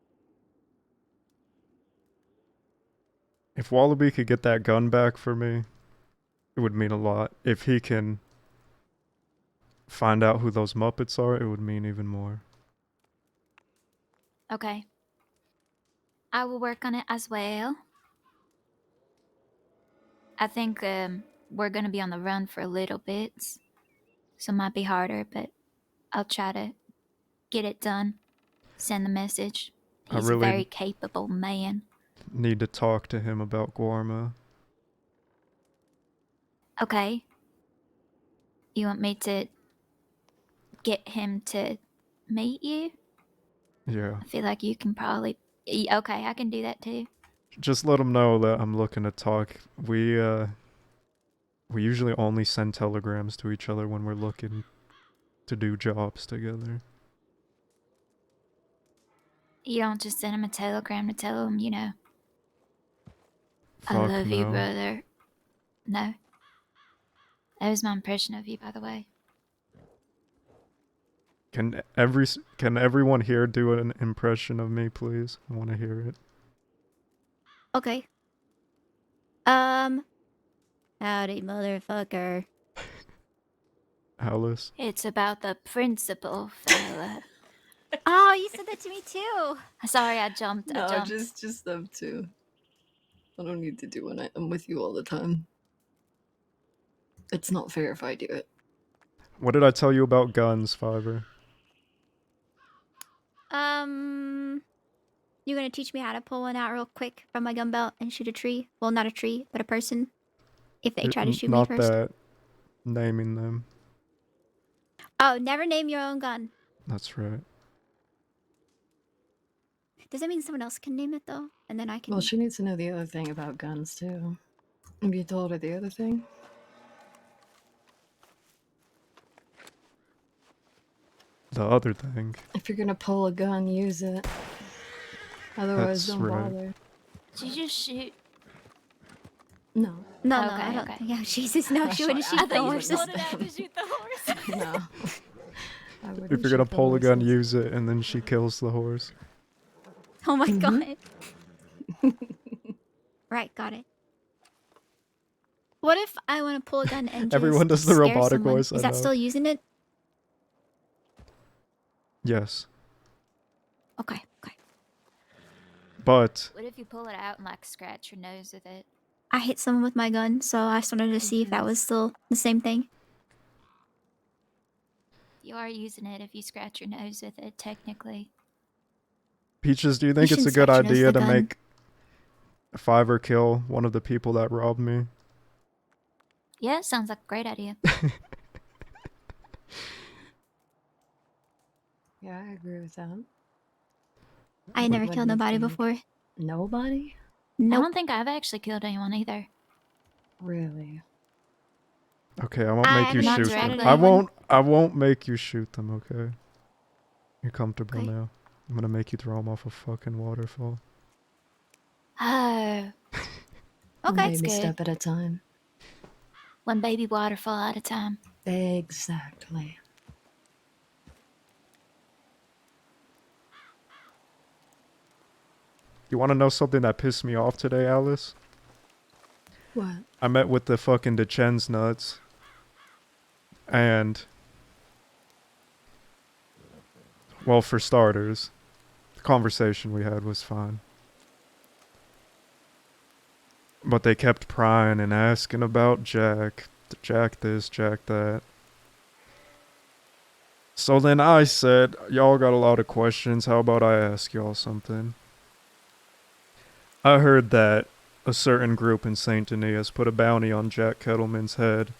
If Wallaby could get that gun back for me, it would mean a lot. If he can find out who those Muppets are, it would mean even more. Okay. I will work on it as well. I think we're going to be on the run for a little bit. So it might be harder, but I'll try to get it done. Send the message. I He's a really- very capable man. Need to talk to him about Guarma. Okay. You want me to get him to meet you? Yeah. I feel like you can probably... Okay, I can do that too. Just let him know that I'm looking to talk. We usually only send telegrams to each other when we're looking to do jobs together. You don't just send him a telegram to tell him, you know, I Fuck love you, no. brother. No. That was my impression of you, by the way. Can everyone here do an impression of me, please? I want to hear it. Okay. Howdy, motherfucker. Alice. It's about the principal, fella. Oh, you said that to me too. Sorry, I jumped. No, I jumped. just them two. I don't need to do it. I'm with you all the time. It's not fair if I do it. What did I tell you about guns, Fiverr? You gonna teach me how to pull one out real quick from my gun belt and shoot a tree? Well, not a tree, but a person. If they try to shoot me Not first. that. Naming them. Oh, never name your own gun. That's right. Does that mean someone else can name it though? And then I can... Well, she needs to know the other thing about guns too. Have you told her the other thing? The other thing. If you're gonna pull a gun, use it. Otherwise, That's don't right. bother. Did you just shoot? No. No, Okay, no, I don't. okay. Yeah, Jesus, no, she wouldn't shoot the horse. to shoot the horse. No. I If wouldn't you're gonna shoot the pull a gun, horses. use it, and then she kills the horse. Oh my Mm-hmm. god. Right, got it. What if I want to pull a gun and just Everyone does the scare robotic someone? voice, I Is that know. still using it? Yes. Okay, okay. But What if you pull it out and like scratch your nose with it? I hit someone with my gun, so I started to see if that was still the same thing. You are using it if you scratch your nose with it, technically. Peaches, do you think it's a good idea to make Fiverr kill one of the people that robbed me? Yeah, sounds like a great idea. Yeah, I agree with that. I never killed nobody before. Nobody? I don't think I've actually killed anyone either. Really? Okay, I won't I make you haven't shoot threatened them. anyone. I won't make you shoot them, okay? You're comfortable Okay. now. I'm gonna make you throw them off a fucking waterfall. Oh. One Okay, baby good. step at a time. One baby waterfall at a time. Exactly. You wanna know something that pissed me off today, Alice? What? I met with the fucking DeChen's nuts. And... well, for starters, the conversation we had was fine. But they kept prying and asking about Jack. Jack this, Jack that. So then I said, y'all got a lot of questions, how about I ask y'all something? I heard that a certain group in St. Denis has put a bounty on Jack Kettleman's head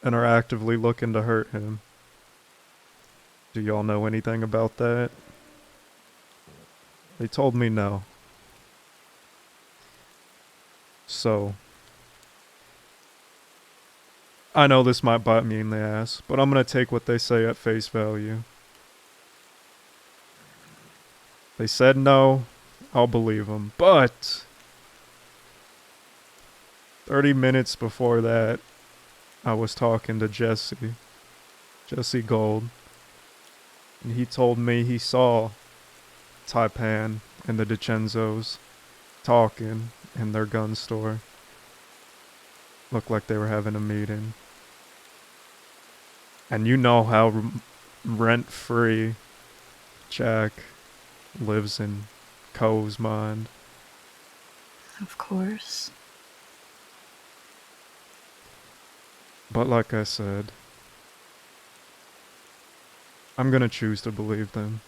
and are actively looking to hurt him. Do y'all know anything about that? They told me no. So, I know this might bite me in the ass, but I'm gonna take what they say at face value. They said no, I'll believe them, but 30 minutes before that, I was talking to Jesse Gold, and he told me he saw Taipan and the DiCenzos talking in their gun store. Looked like they were having a meeting. And you know how rent-free Jack lives in Co's mind. Of course. But like I said, I'm gonna choose to believe them.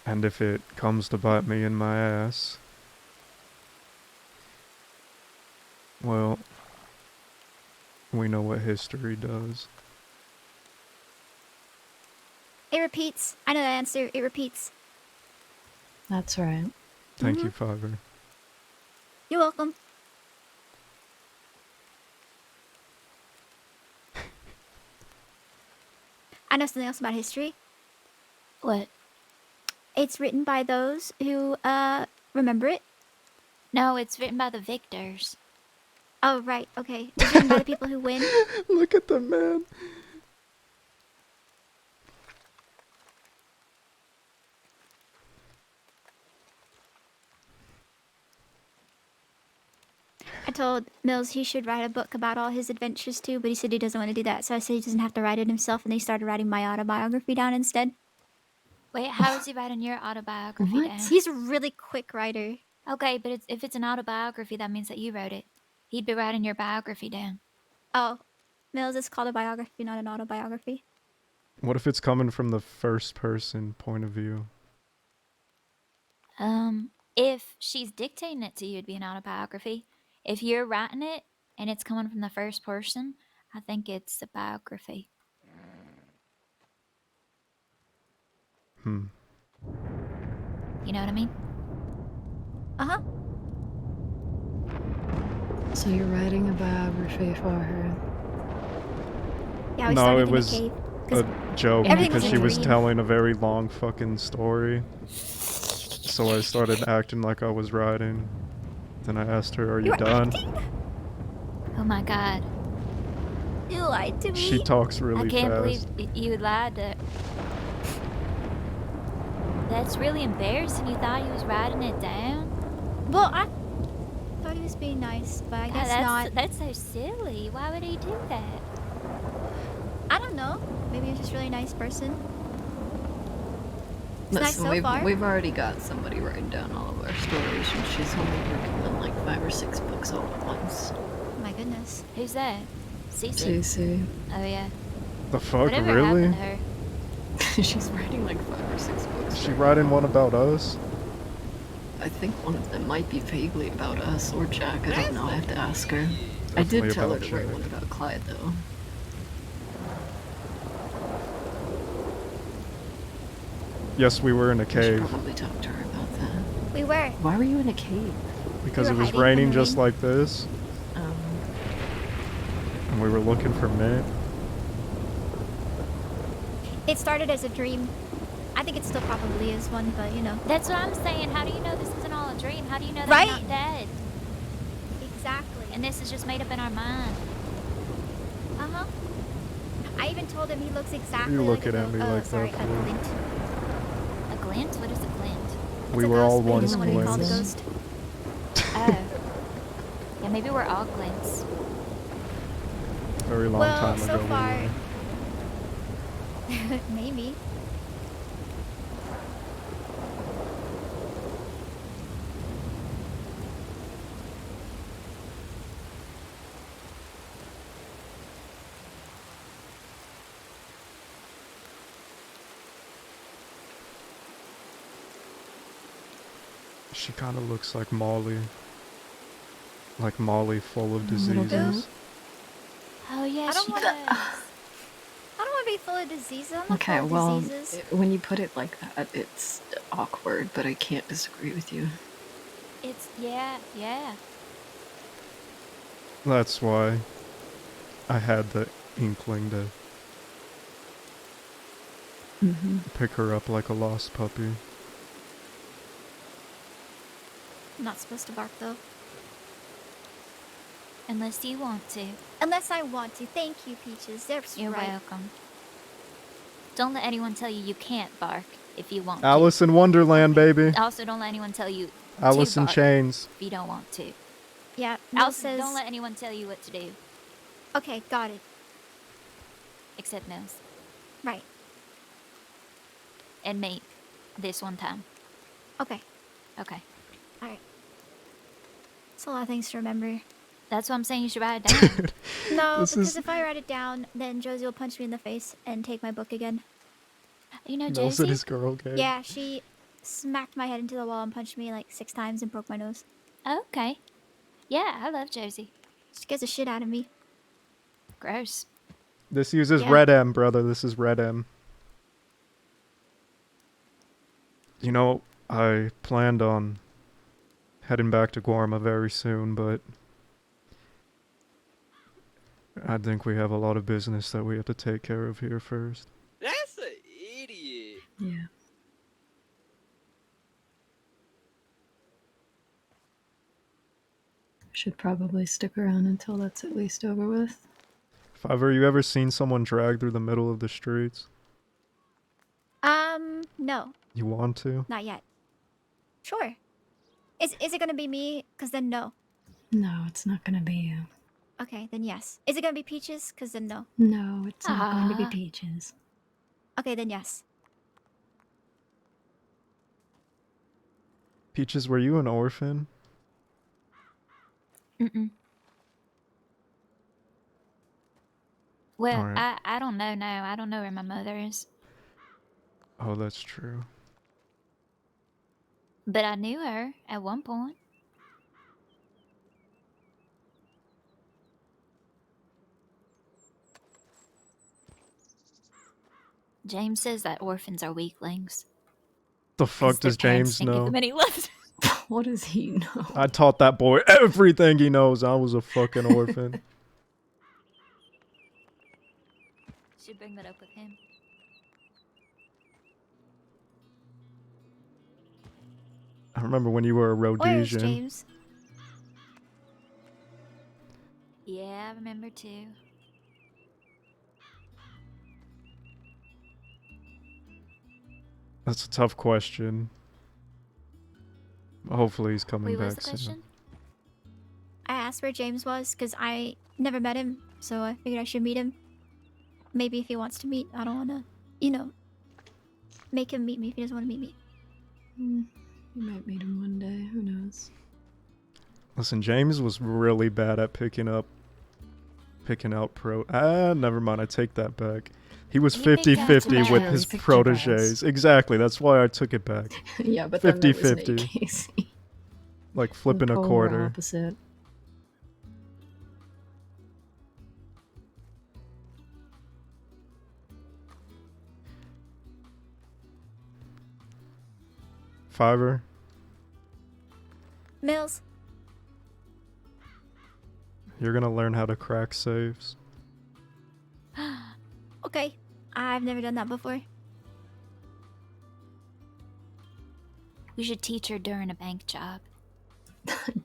And if it comes to bite me in my ass, well, we know what history does. It repeats. I know the answer. It repeats. That's right. Thank you, Fiverr. You're welcome. I know something else about history. What? It's written by those who remember it. No, it's written by the victors. Oh, right. Okay. It's written by the people who win. Look at the man. I told Mills he should write a book about all his adventures too, but he said he doesn't want to do that. So I said he doesn't have to write it himself, and he started writing my autobiography down instead. Wait, how is he writing your autobiography down? He's a really quick writer. Okay, but if it's an autobiography, that means that you wrote it. He'd be writing your biography down. Oh, Mills, it's called a biography, not an autobiography. What if it's coming from the first person point of view? If she's dictating it to you, it'd be an autobiography. If you're writing it and it's coming from the first person, I think it's a biography. Hmm. You know what I mean? Uh-huh. So you're writing a biography for her? Yeah, we No, started it in was a cave. a joke everything because was she a was dream. telling a very long fucking story. So I started acting like I was writing. Then I asked her, "Are you done?" Oh my god. You lied to me. She talks really I can't fast. believe you lied to... That's really embarrassing. You thought he was writing it down? Well, I was being nice, but I guess that's, not. That's so silly. Why would he do that? I don't know. Maybe he's just a really nice person. It's nice Listen, so far. we've already got somebody writing down all of our stories, and she's only working on like 5 or 6 books all at once. Oh my goodness. Who's that? Cece? Cece. Oh yeah. The fuck, Whatever really? happened to her? She's writing like 5 or 6 books. Is she writing one about us? I think one of them might be vaguely about us or Jack. I don't know. I have to ask her. I Definitely did tell her about to write Jack. one about Clyde, though. Yes, we were in a We should cave probably talk to her about that. We were. Why were you in a cave? because We it were was hiding from raining the just rain. like this, and we were looking for mint. It started as a dream. I think it still probably is one, but you know. That's what I'm saying. How do you know this isn't all a dream? How do you know they're Right? not dead? Exactly. And this is just made up in our mind. Uh-huh. I even told him he looks exactly You like looking a at me ghost. like Sorry, that a for? glint. A glint? What is a glint? We a were all ghost, but once you know what he called a glints. ghost? Oh. Yeah, maybe we're all glints. Very long Well, time so ago. we far- were. Maybe. She kind of looks like Molly. Like Molly, full of little bit. diseases. Oh yeah, I don't she wanna- does. I don't want to be full of diseases. I'm not Okay, full of well, diseases. when you put it like that, it's awkward, but I can't disagree with you. It's yeah. That's why I had the inkling to Mm-hmm. pick her up like a lost puppy. I'm not supposed to bark though. Unless you want to. Unless I want to. Thank you, Peaches. They're You're right. welcome. Don't let anyone tell you you can't bark if you want Alice in Wonderland, baby. to. Also, don't let anyone tell you Alice to in bark Chains. if you don't want to. Yeah, Mel Also, says... don't let anyone tell you what to do, Okay, got it. except Nils Right. and me. This one time. Okay. Okay. Alright. It's a lot of things to remember. That's what I'm saying. You should write it down. No, This because is- if I write it down, then Josie will punch me in the face and take my book again. You know, Nils and Josie. his girl game. Yeah, she smacked my head into the wall and punched me like 6 times and broke my nose. Okay. Yeah, I love Josie. She scares the shit out of me. Gross. This uses Yeah. Red M, brother. This is Red M. You know, I planned on heading back to Guarma very soon, but I think we have a lot of business that we have to take care of here first. That's an idiot. Yeah. Should probably stick around until that's at least over with. Fiver, you ever seen someone drag through the middle of the streets? No, You want to? not yet. Sure. Is it gonna be me? Cause then no. No, it's not gonna be you. Okay, then yes. Is it gonna be Peaches? Cause then no. No, it's not going to be Ah. Peaches. Okay, then yes. Peaches, were you an orphan? Mm-mm. Well, Alright. I don't know now. I don't know where my mother is. Oh, that's true. But I knew her at one point. James says that orphans are weaklings. The 'cause fuck their does parents James didn't give know? them any love. What does he know? I taught that boy everything he knows. I was a fucking orphan. Should bring that up with him. I remember when you were a Where's Rhodesian. James? Yeah, I remember too. That's a tough question. Hopefully he's coming Wait, what was back the soon. question? asked where James was because I never met him, so I figured I should meet him. Maybe if he wants to meet, I don't want to, make him meet me if he doesn't want to meet me. You might meet him one day. Who knows? Listen, James was really bad at picking out never mind, I take that back. He was He picked out 50-50 with Jabaz. his He picked proteges. Exactly, that's why I took it back. Yeah, but then there was Nate 50-50. Casey. Like flipping a Polar quarter. Opposite. Fiverr. Mills. You're gonna learn how to crack safes. Okay. I've never done that before. We should teach her during a bank job.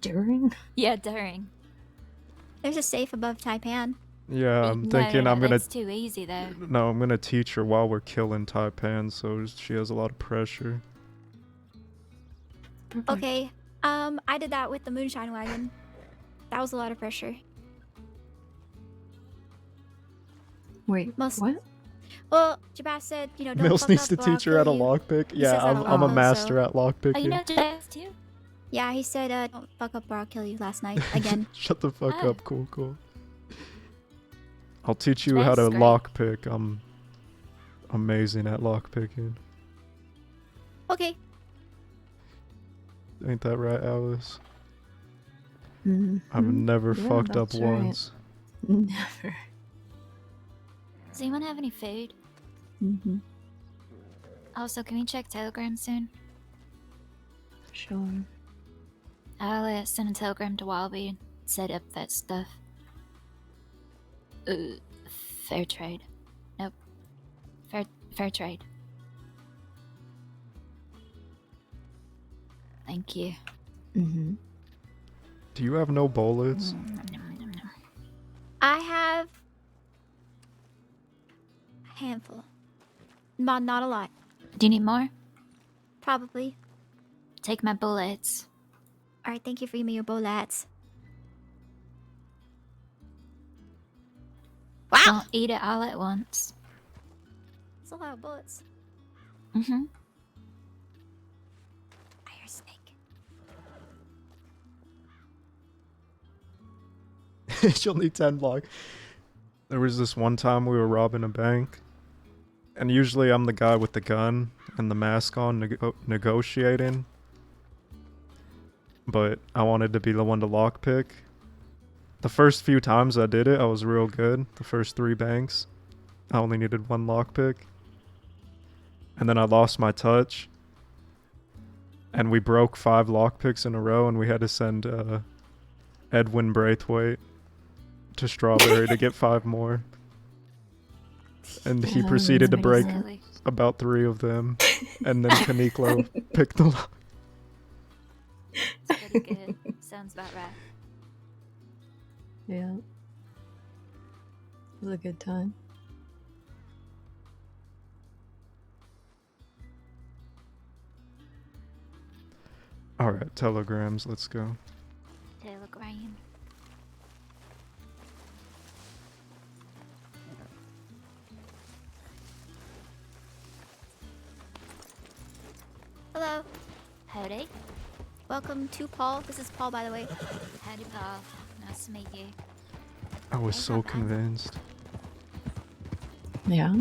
During? Yeah, during. There's a safe above Taipan. Yeah, I'm No, thinking no, I'm gonna. that's too easy though. No, I'm gonna teach her while we're killing Taipan, so she has a lot of pressure. Okay. I did that with the moonshine wagon. That was a lot of pressure. Wait, what? Well, Jabaz said, don't Mills fuck needs up to or I'll teach her how to kill you. lockpick. He Yeah, says that I'm a lot, master so- at lockpicking. Oh, you know Jabaz too? Yeah, he said, don't fuck up or I'll kill you last night again. Shut the fuck Oh. up, cool. I'll teach you That's how to great. lockpick. I'm amazing at lockpicking. Okay. Ain't that right, Alice? Mhm. I've never Yeah, fucked up that's right. once. Never. Does anyone have any food? Mm-hmm. Also, can we check Telegram soon? Sure. I'll send a telegram to Wilby and set up that stuff. Fair trade. Nope. Fair trade. Thank you. Mm-hmm. Do you have no bullets? I have a handful. But not a lot. Do you need more? Probably. Take my bullets. Alright, thank you for giving me your bullets. Wow! Don't eat it all at once. That's a lot of bullets. Mm-hmm. I hear a snake. She'll need 10 block. There was this one time we were robbing a bank, and usually I'm the guy with the gun and the mask on negotiating, but I wanted to be the one to lockpick. The first few times I did it, I was real good. The first 3 banks, I only needed 1 lockpick, and then I lost my touch, and we broke 5 lockpicks in a row, and we had to send Edwin Braithwaite to Strawberry to get 5 more. And he Yeah, proceeded to that's break pretty about 3 of them. And then Kaniklo picked the lock. It's pretty good. Sounds about right. Yeah. It was a good time. Alright, telegrams, let's go. Telegram. Hello. Howdy. Welcome to Paul. This is Paul, by the way. Howdy, Paul. Nice to meet you. I was so convinced. Yeah.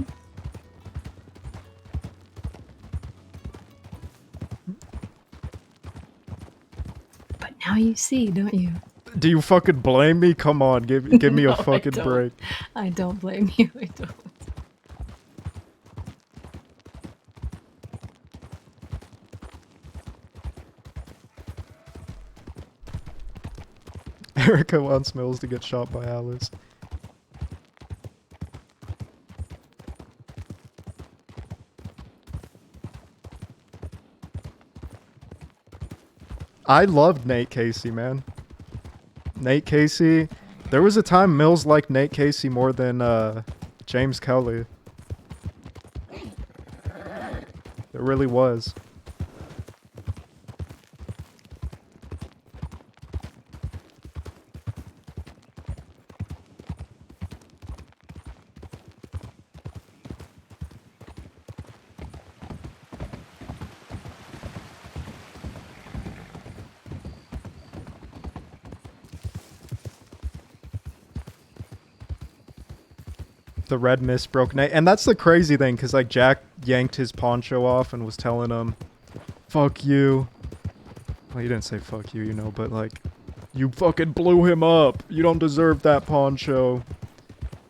But now you see, don't you? Do you fucking blame me? Come on, give me No, a I fucking don't. break. I don't blame you. I don't. Erica wants Mills to get shot by Alice. I loved Nate Casey, man. Nate Casey. There was a time Mills liked Nate Casey more than James Kelly. There really was. The red mist broke Nate. And that's the crazy thing, because like Jack yanked his poncho off and was telling him, fuck you. Well, he didn't say fuck you, you know, but like, you fucking blew him up. You don't deserve that poncho.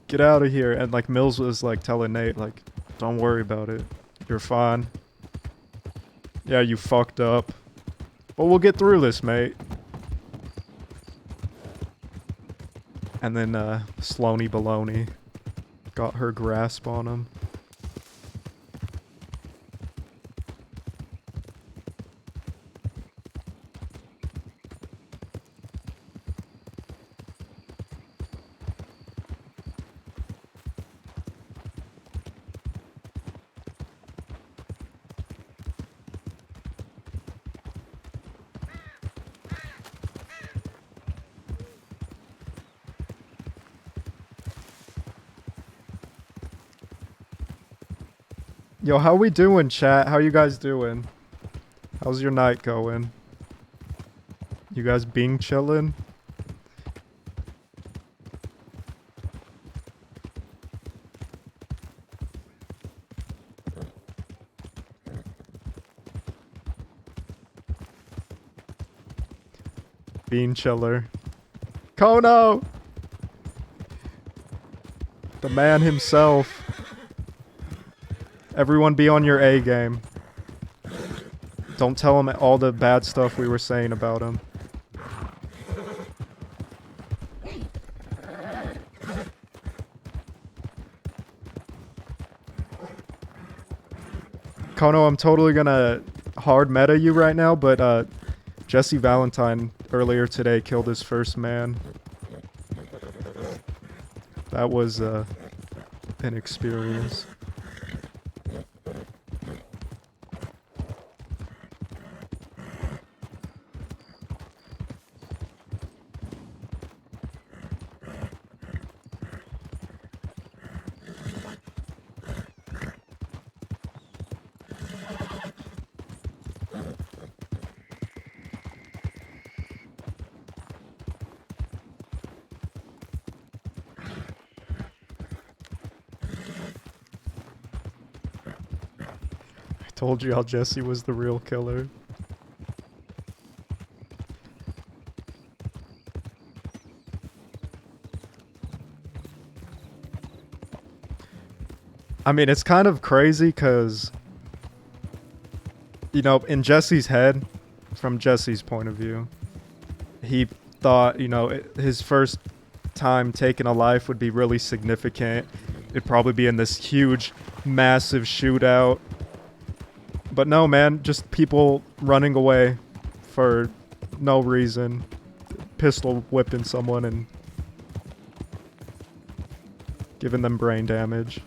Get out of here. And like Mills was like telling Nate, like, don't worry about it. You're fine. Yeah, you fucked up. But we'll get through this, mate. And then Sloaney Baloney got her grasp on him. Yo, how we doing, chat? How you guys doing? How's your night going? You guys being chillin'? Bean chiller. Kono! The man himself. Everyone be on your A game. Don't tell him all the bad stuff we were saying about him. Kono, I'm totally gonna hard meta you right now, but Jesse Valentine earlier today killed his first man. That was an experience. Told you how Jesse was the real killer. I mean, it's kind of crazy because, you know, in Jesse's head, from Jesse's point of view, he thought, you know, his first time taking a life would be really significant. It'd probably be in this huge, massive shootout. But no, man, just people running away for no reason, pistol whipping someone and giving them brain damage.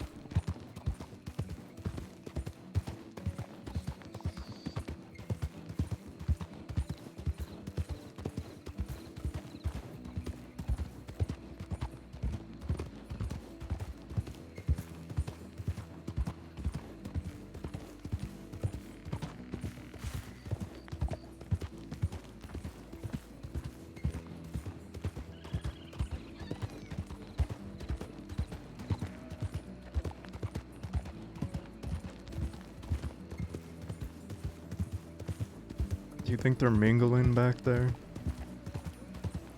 Do you think they're mingling back there?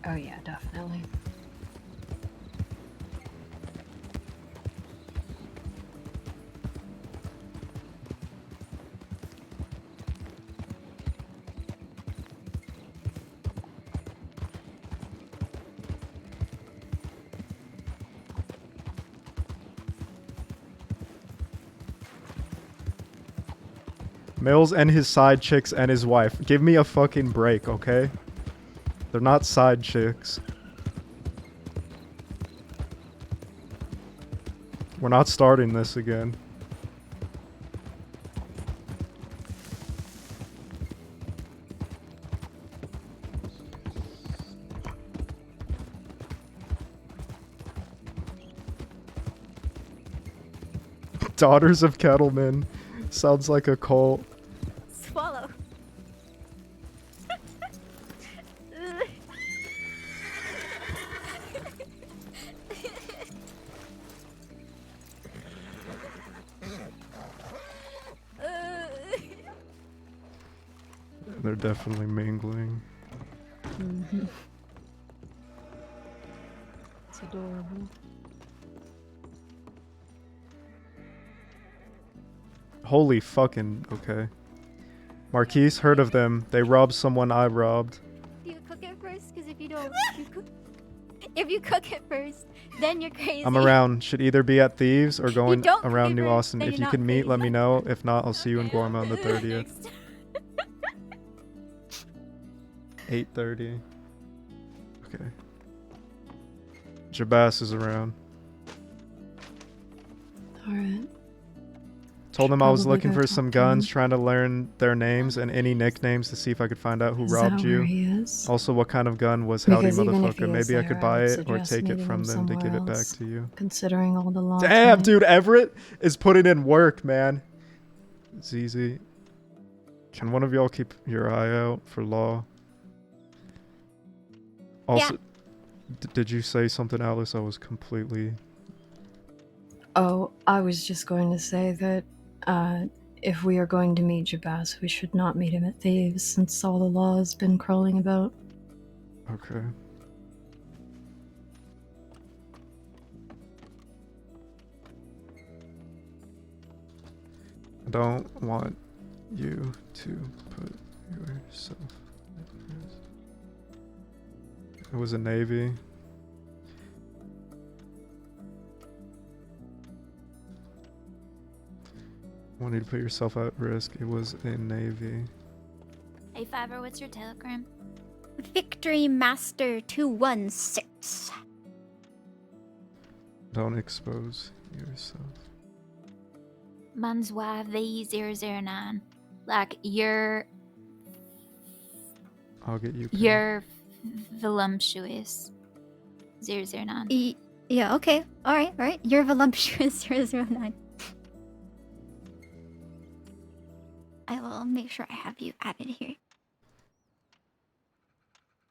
Oh yeah, definitely. Mills and his side chicks and his wife. Give me a fucking break, okay? They're not side chicks. We're not starting this again. Daughters of Kettleman. Sounds like a cult. Swallow. They're definitely mingling. Mm-hmm. It's adorable. Holy fucking okay. Marquise, heard of them. They robbed someone I robbed. Do you cook it first? Because if you don't, if you cook it first, then you're crazy. I'm around. Should either be at Thieves or going don't cook around it New first, Austin. then If you're you can not meet, let me crazy. know. If not, I'll see you in Gorma on the 30th. 8:30. Okay. Jabas is around. Alright. Told him I was Probably looking go for talk some to guns, him. trying to learn their names and any nicknames to see if I could find out who Is robbed that you. where he is? Also, what kind of gun was Howdy Because even if he Motherfucker? is Maybe I there, could I buy would it or suggest take it meeting from him them to give somewhere it back else, to you. considering all the law. Damn, tonight. dude, Everett is putting in work, man. ZZ. Can one of y'all keep your eye out for Law? Also, did you say something, Alice? I was completely... Oh, I was just going to say that if we are going to meet Jabaz, we should not meet him at Thieves, since all the law has been crawling about. Okay. I don't want you to put yourself at risk. It was a Navy. Want you to put yourself at risk. It was a Navy. Hey Fiverr, what's your telegram? Victory Master 216. Don't expose yourself. Mine's YV009. Like you're I'll get you. you're voluptuous 009. Yeah, okay. Alright. You're voluptuous 009. I will make sure I have you added here.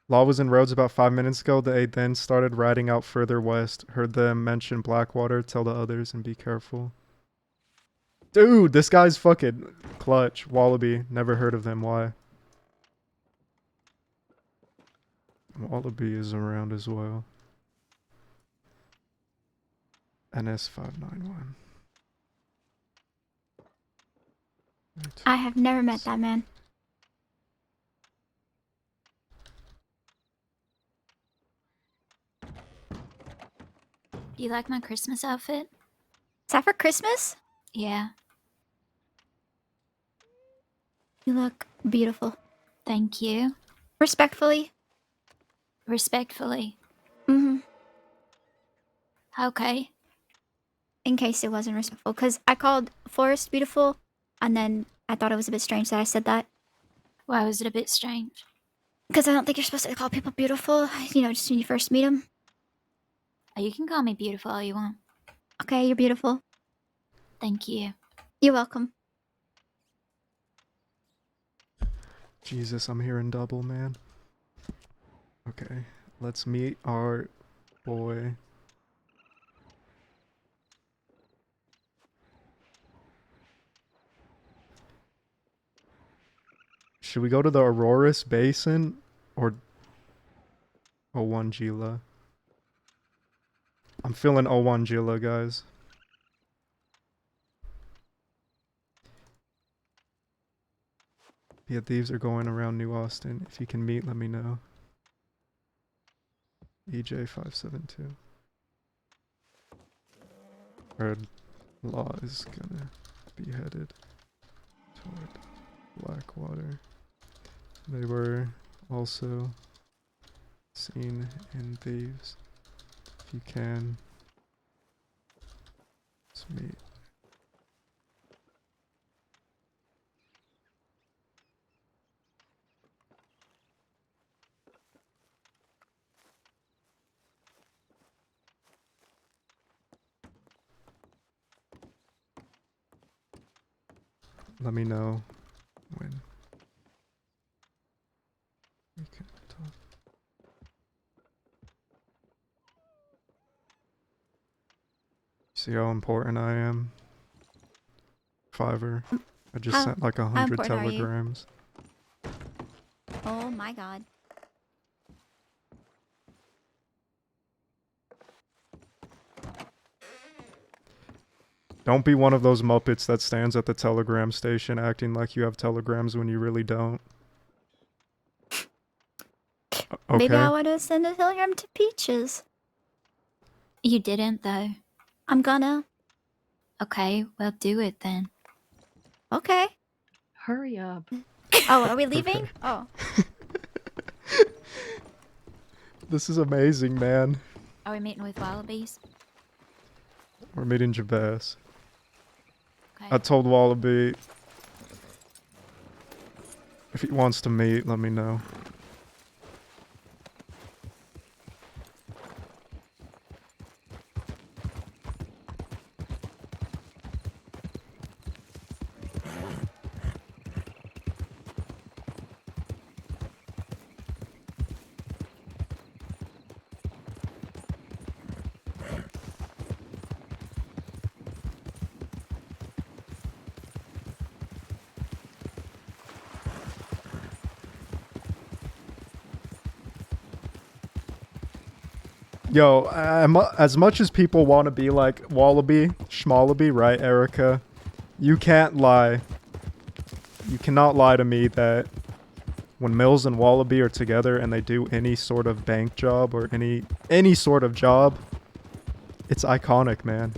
Law was in Rhodes about 5 minutes ago. They then started riding out further west. Heard them mention Blackwater. Tell the others and be careful. Dude, this guy's fucking clutch. Wallaby. Never heard of them. Why? Wallaby is around as well. NS591. I have never met that man. Do you like my Christmas outfit? Is that for Christmas? Yeah. You look beautiful. Thank you. Respectfully. Respectfully. Mm-hmm. Okay. In case it wasn't respectful. Because I called Forrest beautiful, and then I thought it was a bit strange that I said that. Why was it a bit strange? Because I don't think you're supposed to call people beautiful, you know, just when you first meet them. Oh, you can call me beautiful all you want. Okay, you're beautiful. Thank you. You're welcome. Jesus, I'm hearing double, man. Okay, let's meet our boy. Should we go to the Auroras Basin or O1 Gila? I'm feeling O1 Gila, guys. Yeah, thieves are going around New Austin. If you can meet, let me know. EJ572. Heard Law is gonna be headed toward Blackwater. They were also seen in Thieves. If you can, let's meet. Let me know when we can talk. See how important I am? Fiverr. I just sent like 100 important are you? telegrams. Oh my god. Don't be one of those Muppets that stands at the telegram station acting like you have telegrams when you really don't. Maybe I Okay. want to send a telegram to Peaches. You didn't, though. I'm gonna. Okay, well, do it then. Okay. Hurry up. Oh, are we leaving? Okay. Oh. This is amazing, man. Are we meeting with Wallabies? We're meeting Jabez. Okay. I told Wallaby if he wants to meet, let me know. Yo, as much as people want to be like Wallaby, Schmallaby, right, Erica? You can't lie. You cannot lie to me that when Mills and Wallaby are together and they do any sort of bank job or any sort of job, it's iconic, man.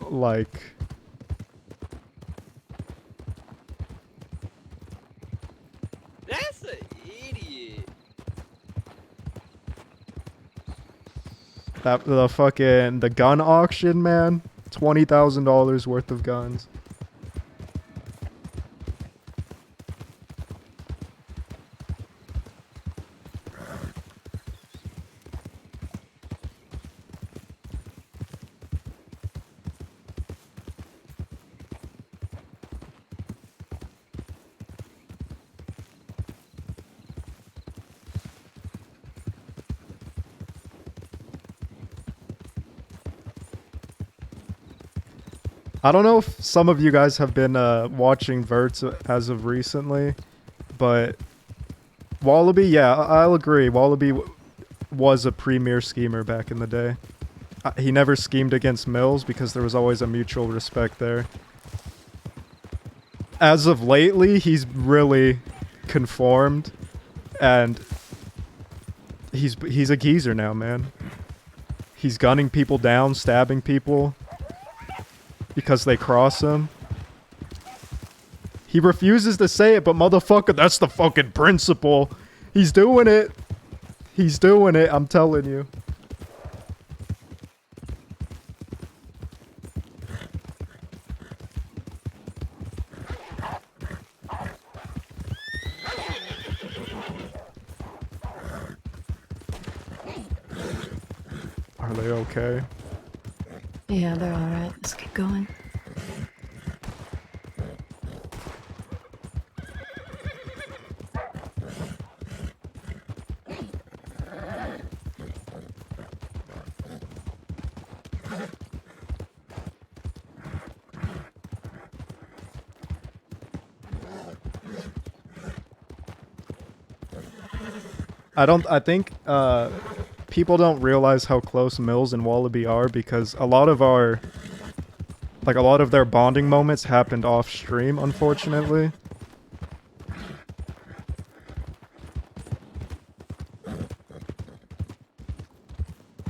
Like... That's an idiot. The gun auction, man. $20,000 worth of guns. I don't know if some of you guys have been watching Verts as of recently, but Wallaby, yeah, I'll agree. Wallaby was a premier schemer back in the day. He never schemed against Mills because there was always a mutual respect there. As of lately, he's really conformed, and he's a geezer now, man. He's gunning people down, stabbing people because they cross him. He refuses to say it, but motherfucker, that's the fucking principle. He's doing it. He's doing it, I'm telling you. Are they okay? Yeah, they're alright. Let's get going. I think people don't realize how close Mills and Wallaby are because a lot of their bonding moments happened off stream, unfortunately.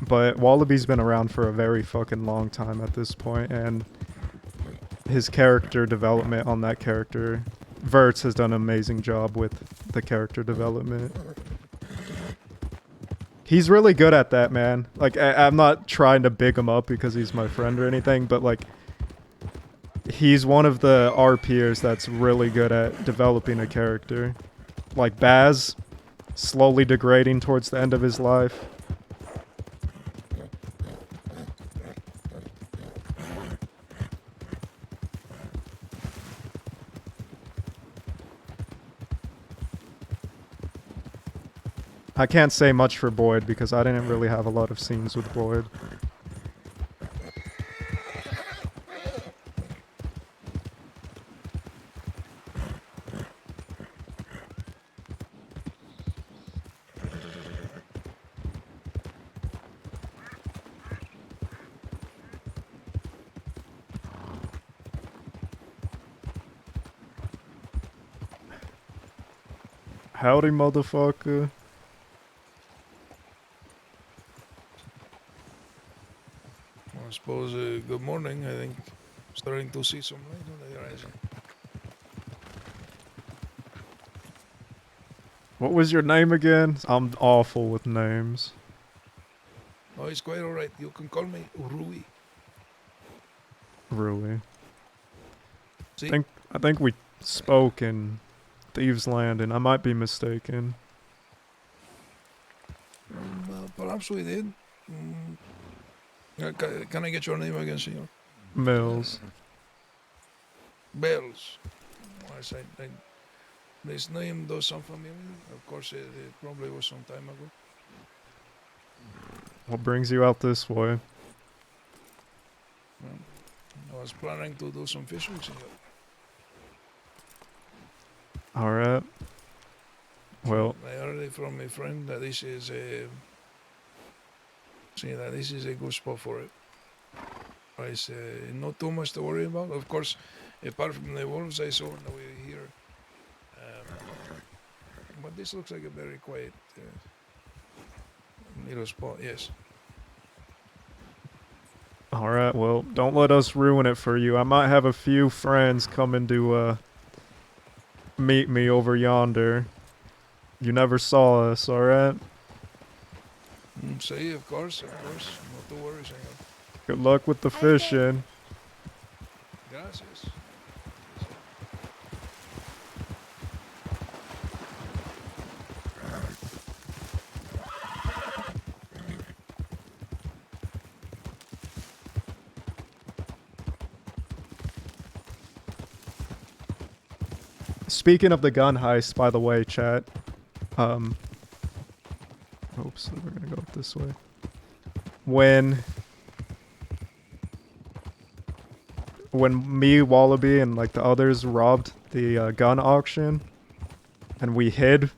But Wallaby's been around for a very fucking long time at this point, and his character development on that character, Verts has done an amazing job with the character development. He's really good at that, man. Like, I'm not trying to big him up because he's my friend or anything, but like, he's one of the RPers that's really good at developing a character. Like Baz, slowly degrading towards the end of his life. I can't say much for Boyd because I didn't really have a lot of scenes with Boyd. Howdy, motherfucker. I suppose, good morning. I think starting to see some light on the horizon. What was your name again? I'm awful with names. Oh, it's quite alright. You can call me Rui. Really. See? I think we spoke in Thieves Landing. I might be mistaken. Well, perhaps we did. Can I get your name again, senor? Mills. Bells. This name does sound familiar. Of course, it probably was some time ago. What brings you out this way? I was planning to do some fishing, senor. Alright. Well, I heard from a friend that this is a good spot for it. It's not too much to worry about. Of course, apart from the wolves I saw on the way here. But this looks like a very quiet little spot, yes. alright, well, don't let us ruin it for you. I might have a few friends coming to, meet me over yonder. You never saw us, alright? See, of course, not to worry, senor. Good luck with the fishing. Gracias. Speaking of the gun heist, by the way, chat. Oops, we're gonna go up this way. When me, Wallaby, and like the others robbed the gun auction, and we hid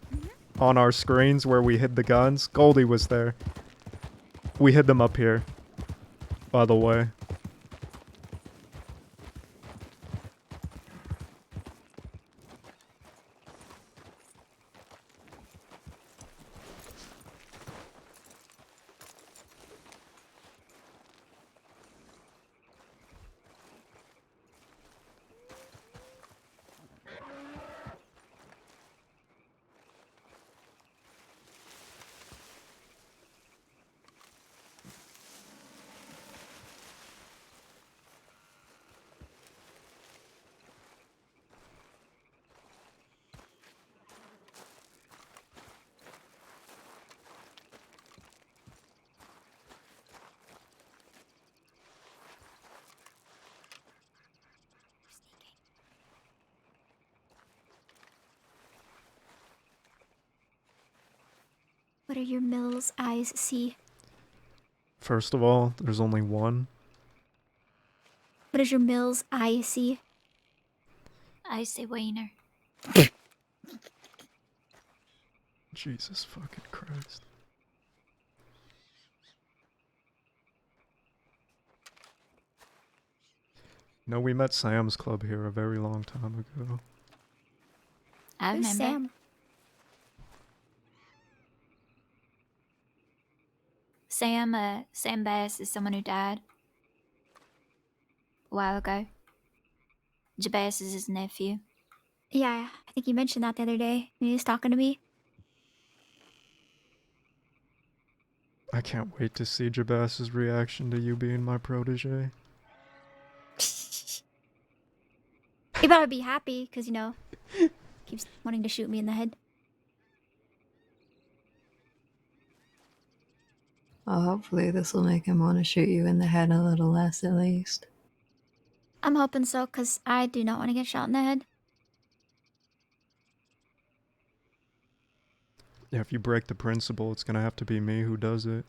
on our screens where we hid the guns, Goldie was there. We hid them up here, by the way. What are your Mills eyes see? First of all, there's only one. What does your Mills eye see? I see Wiener. Jesus fucking Christ. No, we met Sam's Club here a very long time ago. I remember. Who's Sam? Sam Bass is someone who died a while ago. Jabaz is his nephew. Yeah, I think you mentioned that the other day when he was talking to me. I can't wait to see Jabaz's reaction to you being my protege. He better be happy, because, keeps wanting to shoot me in the head. Well, hopefully this will make him want to shoot you in the head a little less, at least. I'm hoping so, because I do not want to get shot in the head. Yeah, if you break the principle, it's gonna have to be me who does it.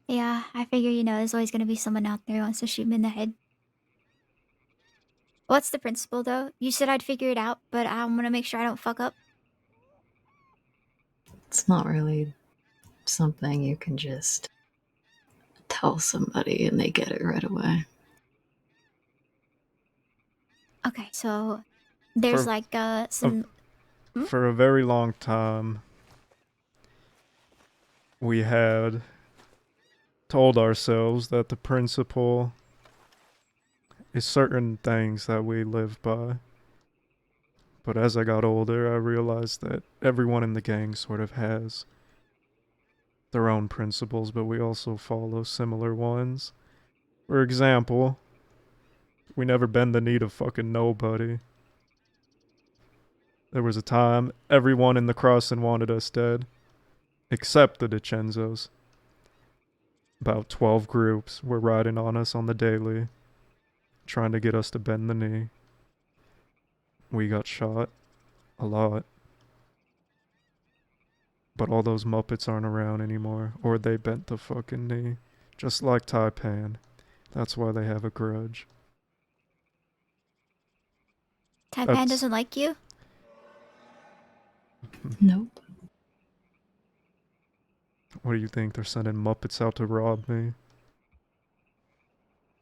Yeah, I figure, there's always going to be someone out there who wants to shoot me in the head. What's the principle, though? You said I'd figure it out, but I'm going to make sure I don't fuck up. It's not really something you can just tell somebody and they get it right away. Okay, so there's some For a very long time, we had told ourselves that the principle is certain things that we live by. But as I got older, I realized that everyone in the gang sort of has their own principles, but we also follow similar ones. For example, we never bend the knee to fucking nobody. There was a time everyone in the crossing wanted us dead, except the DiCenzos. About 12 groups were riding on us on the daily, trying to get us to bend the knee. We got shot. A lot. But all those Muppets aren't around anymore, or they bent the fucking knee. Just like Taipan. That's why they have a grudge. Taipan doesn't like you? Nope. What do you think? They're sending Muppets out to rob me?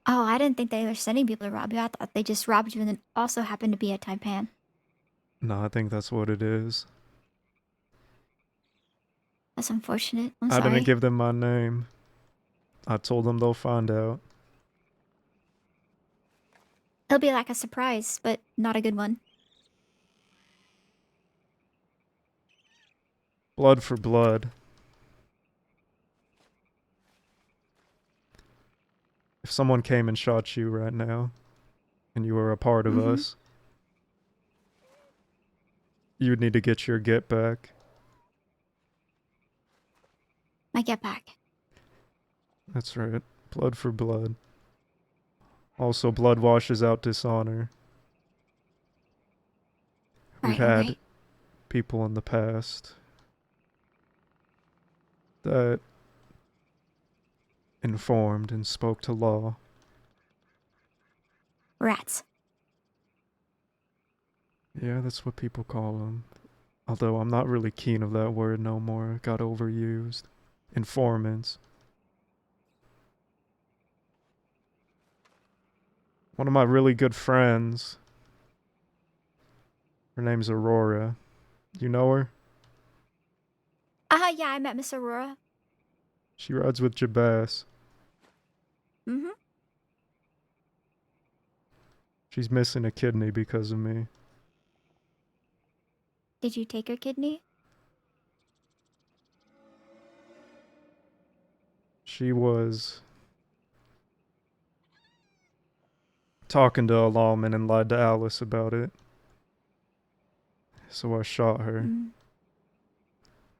Oh, I didn't think they were sending people to rob you. I thought they just robbed you and then also happened to be a Taipan. No, I think that's what it is. That's unfortunate. I'm I sorry. didn't give them my name. I told them they'll find out. It'll be like a surprise, but not a good one. Blood for blood. If someone came and shot you right now, and you were a part of us, you would need to get your get back. My get back. That's right. Blood for blood. Also, blood washes out dishonor. We've had people in the past that informed and spoke to law. Rats. Yeah, that's what people call them. Although I'm not really keen of that word no more. It got overused. Informants. One of my really good friends, her name's Aurora. You know her? Yeah, I met Miss Aurora. She rides with Jabaz. Mm-hmm. She's missing a kidney because of me. Did you take her kidney? She was talking to a lawman and lied to Alice about it. So I shot her.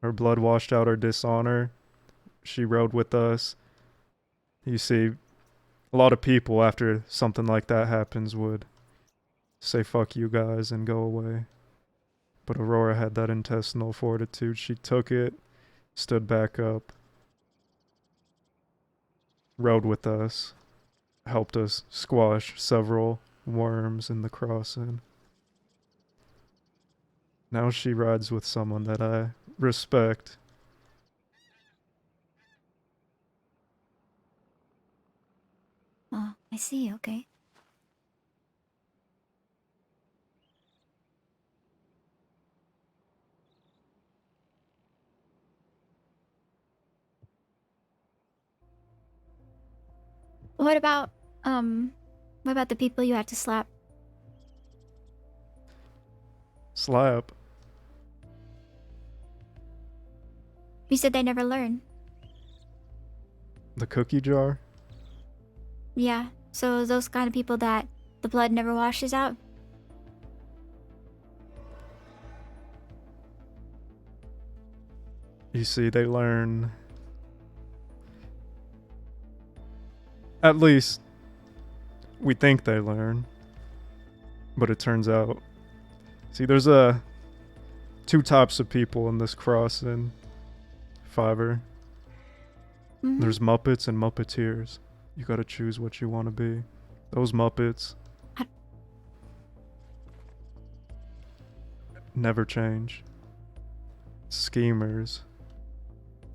Her blood washed out her dishonor. She rode with us. You see, a lot of people after something like that happens would say fuck you guys and go away. But Aurora had that intestinal fortitude. She took it, stood back up, rode with us, helped us squash several worms in the crossing. Now she rides with someone that I respect. Oh, I see. Okay. What about the people you had to slap? Slap. You said they never learn. The cookie jar? Yeah, so those kind of people that the blood never washes out? You see, they learn. At least, we think they learn. But it turns out. See, there's two types of people in this crossing. Fiverr. There's Muppets and Muppeteers. You gotta choose what you want to be. Those Muppets never change. Schemers.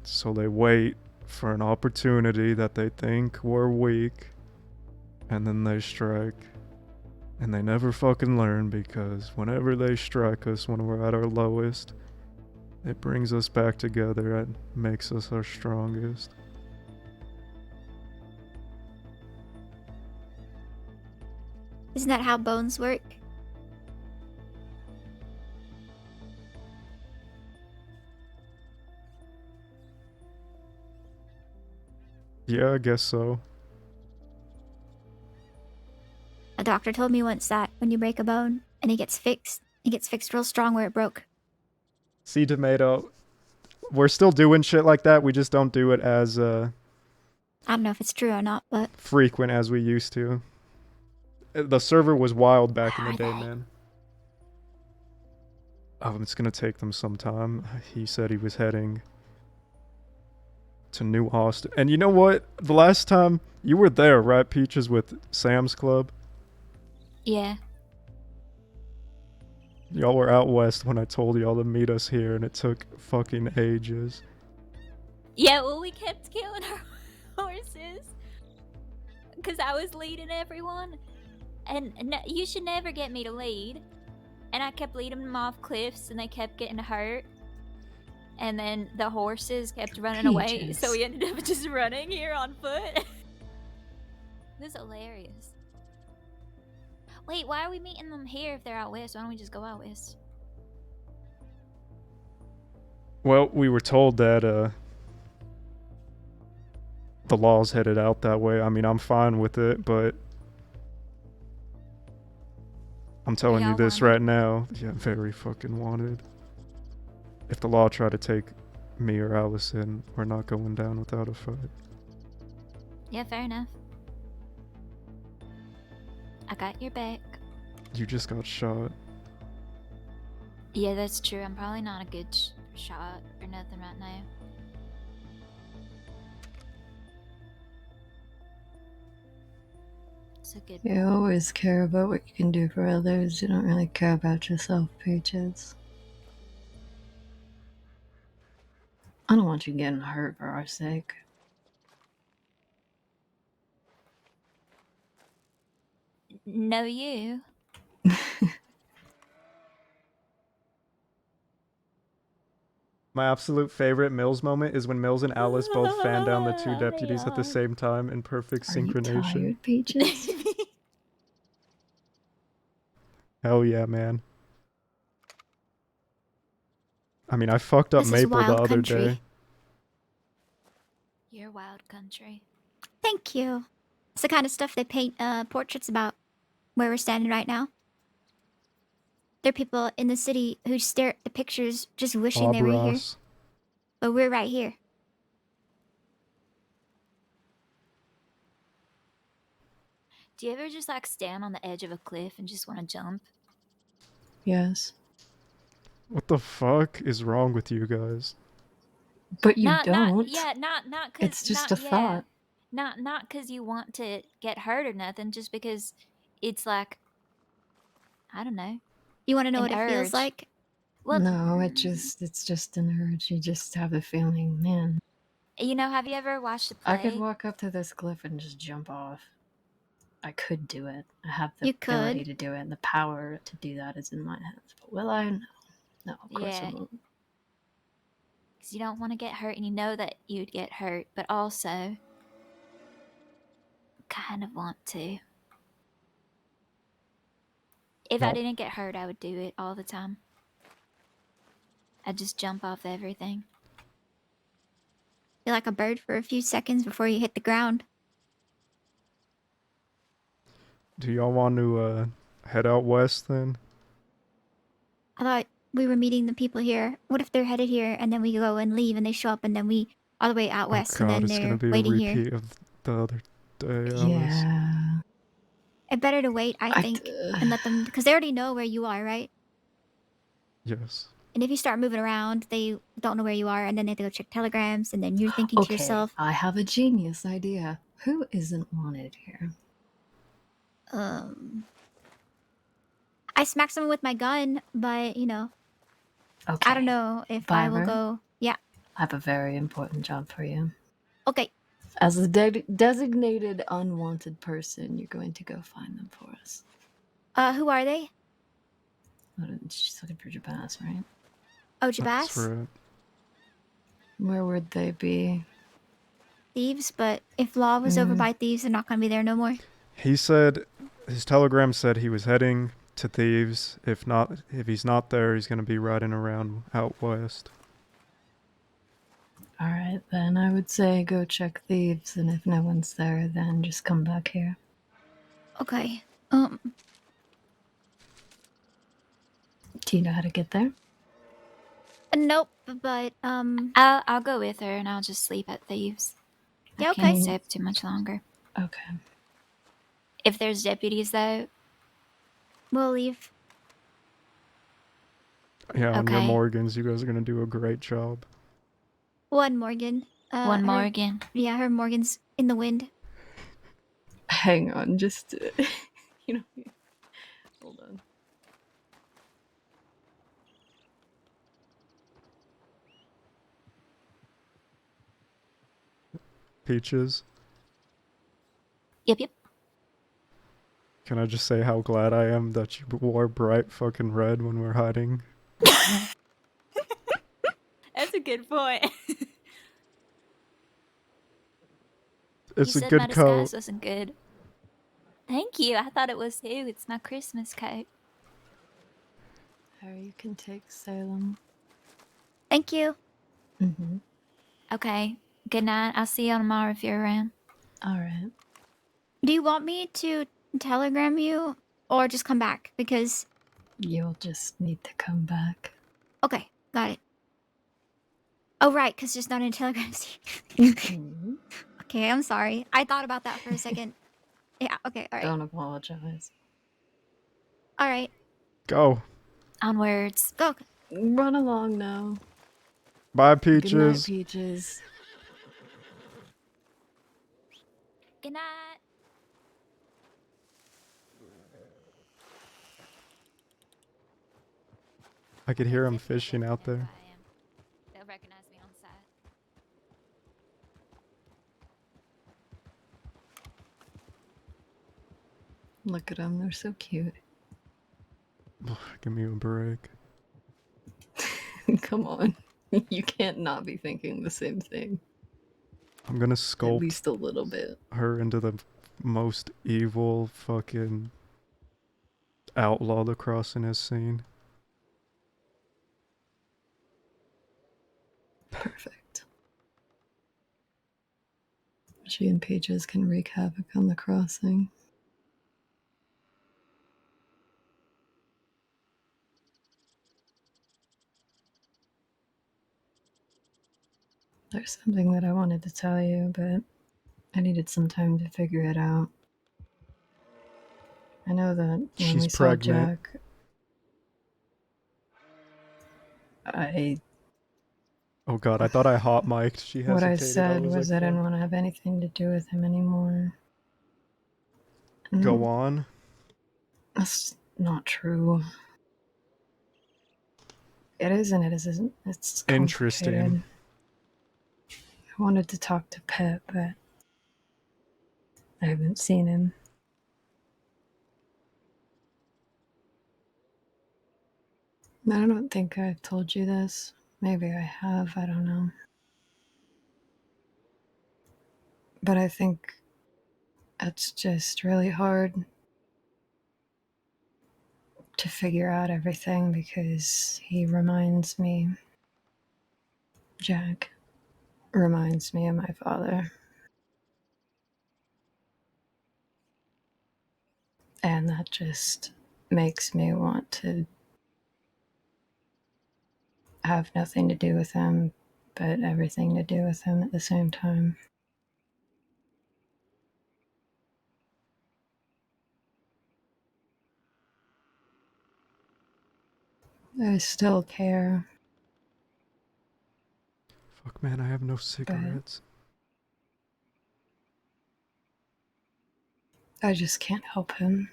So they wait for an opportunity that they think we're weak, and then they strike. And they never fucking learn, because whenever they strike us when we're at our lowest, it brings us back together and makes us our strongest. Isn't that how bones work? Yeah, I guess so. A doctor told me once that when you break a bone and it gets fixed real strong where it broke. See, Tomato, we're still doing shit like that. We just don't do it as I don't know if it's true or not, but frequent as we used to. The server was wild back in the day, man. It's gonna take them some time. He said he was heading to New Austin. And you know what? The last time you were there, right, Peaches, with Sam's Club? yeah. Y'all were out west when I told y'all to meet us here, and it took fucking ages. Yeah, well, we kept killing our horses because I was leading everyone. And you should never get me to lead. And I kept leading them off cliffs, and they kept getting hurt. And then the horses kept running away, so we ended up just running here on foot. It was hilarious. Wait, why are we meeting them here if they're out west? Why don't we just go out west? Well, we were told that the law's headed out that way. I mean, I'm fine with it, but I'm telling you this right now. Yeah, very fucking wanted. If the law tried to take me or Allison, we're not going down without a fight. Yeah, fair enough. I got your back. You just got shot. Yeah, that's true. I'm probably not a good shot or nothing right now. It's a good You always care about what you can do for others. You don't really care about yourself, Peaches. I don't want you getting hurt for our sake. No, you. My absolute favorite Mills moment is when Mills and Alice both fan down the two deputies at the same time in perfect synchronization. Are you tired, Peaches? Hell yeah, man. I mean, I fucked up This is Maple the wild other country. day. You're wild country. Thank you. It's the kind of stuff they paint portraits about where we're standing right now. There are people in the city who stare at the pictures just wishing they were here. Ross. But we're right here. Do you ever just like stand on the edge of a cliff and just want to jump? Yes. What the fuck is wrong with you guys? But you Not don't. not cause It's just not, a thought. Not cause you want to get hurt or nothing, just because it's like, I don't know. You want to know what it feels like? Well, No, it's just an urge. You just have a feeling, man. you know, have you ever watched a play? I could walk up to this cliff and just jump off. I could do it. I have the You ability could. to do it, and the power to do that is in my hands. But will I? No. No, of course I Yeah. won't. Because you don't want to get hurt, and you know that you'd get hurt, but also kind of want to. If I No. didn't get hurt, I would do it all the time. I'd just jump off everything. You're like a bird for a few seconds before you hit the ground. Do y'all want to head out west then? I thought we were meeting the people here. What if they're headed here, and then we go and leave, and they show up, and then we all the way out west, Oh god, and it's then gonna they're be a waiting repeat here? of the other day, Alice. Yeah. It's better to wait, I think, and let them, because they already know where you are, right? Yes. And if you start moving around, they don't know where you are, and then they have to go check telegrams, and then you're thinking to Okay, yourself, I have a genius idea. Who isn't wanted here? I smacked someone with my gun, but, you know, Okay. I don't know if I will Byron? go. Yeah. I have a very important job for you. Okay. As a designated unwanted person, you're going to go find them for us. Who are they? She's looking for Jabaz, right? Oh, That's Jabaz? right. Where would they be? Thieves, but if Law was over by Thieves, they're not gonna be there no more. He said his telegram said he was heading to Thieves. If he's not there, he's gonna be riding around out west. Alright, then I would say go check Thieves, and if no one's there, then just come back here. Okay. Do you know how to get there? Nope, but I'll go with her and I'll just sleep at Thieves. Yeah, I okay. can't stay up too much longer. Okay. If there's deputies though, we'll leave. Yeah, on your Okay. Morgans, you guys are gonna do a great job. One Morgan. One her- Morgan. Yeah, her Morgan's in the wind. Hang on, just hold on. Peaches, Yep. can I just say how glad I am that you wore bright fucking red when we're hiding? That's a good point. It's you a said good my coat. disguise wasn't good. Thank you. I thought it was too. It's my Christmas coat. Harry, you can take Salem. Thank you. Mm-hmm. Okay. Good night. I'll see you tomorrow if you're around. Alright. Do you want me to telegram you or just come back? Because You'll just need to come back. okay, got it. Oh right, because there's not any telegrams. Okay, I'm sorry. I thought about that for a second. Yeah. Okay. All right. Don't apologize. All right. Go. Onwards. Go. Run along now. Bye, Good night, Peaches. Peaches. Good night. I could hear him fishing out there. They'll recognize me on sight. Look at them, they're so cute. Give me a break. Come on. You can't not be thinking the same thing. I'm gonna At sculpt least a little bit. her into the most evil fucking outlaw the crossing has seen. Perfect. She and Peaches can wreak havoc on the crossing. There's something that I wanted to tell you, but I needed some time to figure it out. I know that when She's we saw pregnant. Jack, I Oh god, I thought I hot mic'd. She hesitated. what I said was was like, I didn't want to have anything to do with him anymore. go on. That's not true. It is and it isn't. It's Interesting. complicated. I wanted to talk to Pet, but I haven't seen him. I don't think I've told you this. Maybe I have, I don't know. But I think it's just really hard to figure out everything because he reminds me, Jack reminds me of my father. And that just makes me want to have nothing to do with him, but everything to do with him at the same time. I still care. Fuck man, I have no cigarettes. I just can't help him.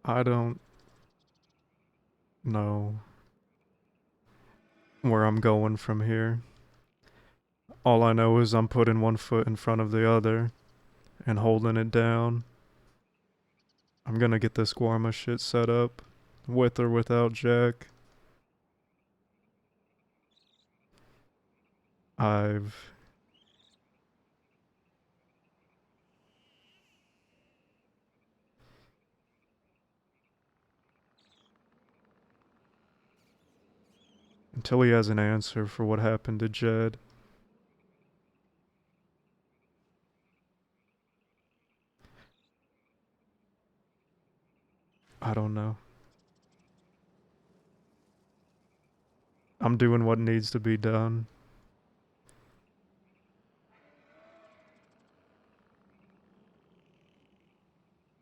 I don't know where I'm going from here. All I know is I'm putting one foot in front of the other and holding it down. I'm gonna get this Guarma shit set up, with or without Jack. I've until he has an answer for what happened to Jed. I don't know. I'm doing what needs to be done.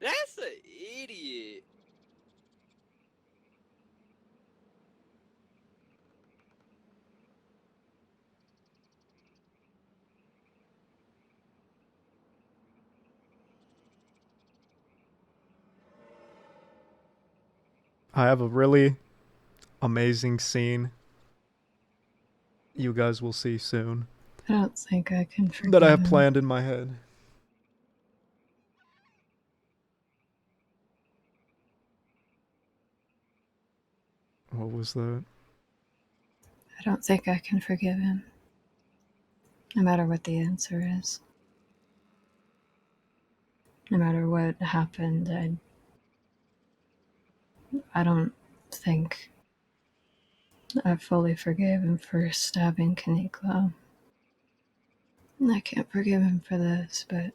That's an idiot. I have a really amazing scene you guys will see soon I don't think I can forgive that I have him. planned in my head. What was that? I don't think I can forgive him. No matter what the answer is. No matter what happened, I don't think I fully forgave him for stabbing Kaniklo. I can't forgive him for this, but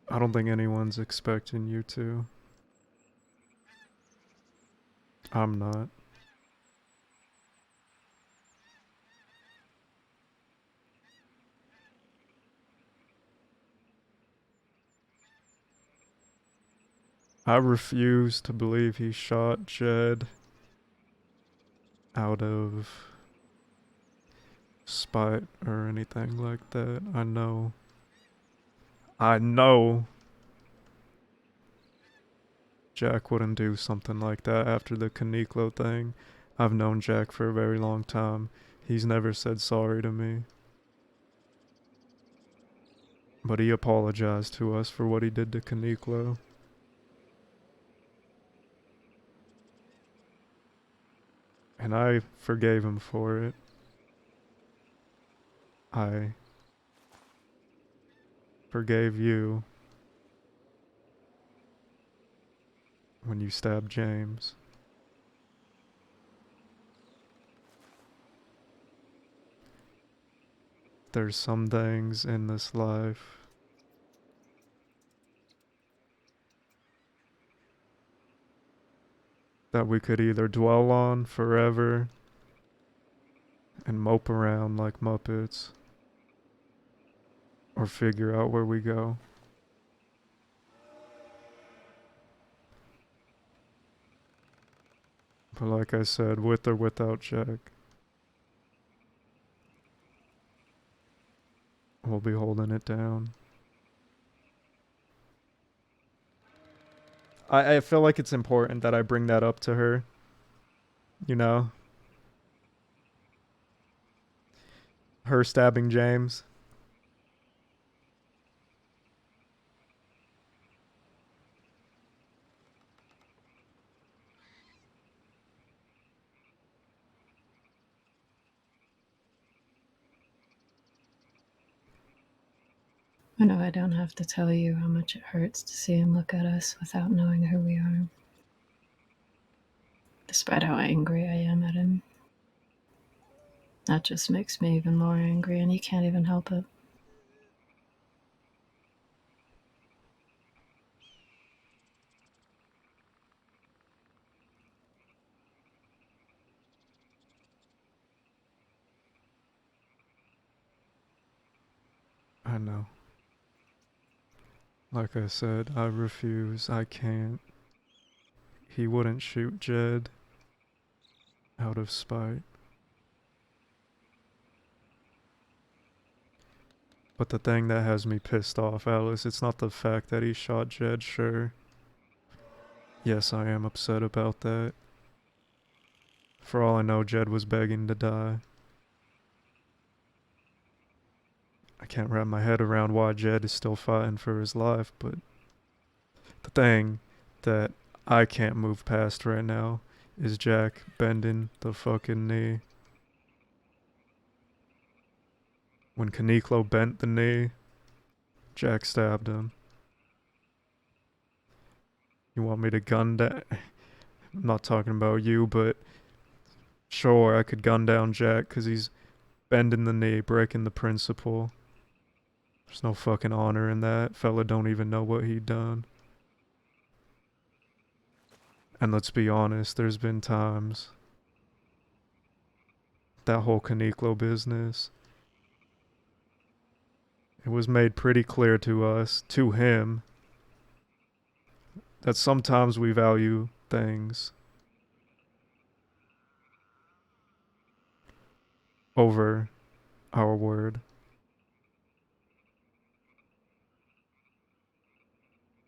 I don't think anyone's expecting you to. I'm not. I refuse to believe he shot Jed out of spite or anything like that. I know Jack wouldn't do something like that after the Kaniklo thing. I've known Jack for a very long time. He's never said sorry to me. But he apologized to us for what he did to Kaniklo. And I forgave him for it. I forgave you when you stabbed James. There's some things in this life that we could either dwell on forever and mope around like Muppets, or figure out where we go. But like I said, with or without Jack, we'll be holding it down. I feel like it's important that I bring that up to her. You know? Her stabbing James. I know I don't have to tell you how much it hurts to see him look at us without knowing who we are. Despite how angry I am at him. That just makes me even more angry, and he can't even help it. I know. Like I said, I refuse. I can't. He wouldn't shoot Jed out of spite. But the thing that has me pissed off, Alice, it's not the fact that he shot Jed, sure. Yes, I am upset about that. For all I know, Jed was begging to die. I can't wrap my head around why Jed is still fighting for his life, but the thing that I can't move past right now is Jack bending the fucking knee. When Kaniklo bent the knee, Jack stabbed him. You want me to gun down? I'm not talking about you, but sure, I could gun down Jack because he's bending the knee, breaking the principle. There's no fucking honor in that. Fella don't even know what he done. And let's be honest, there's been times that whole Kaniklo business, it was made pretty clear to us, to him, that sometimes we value things over our word.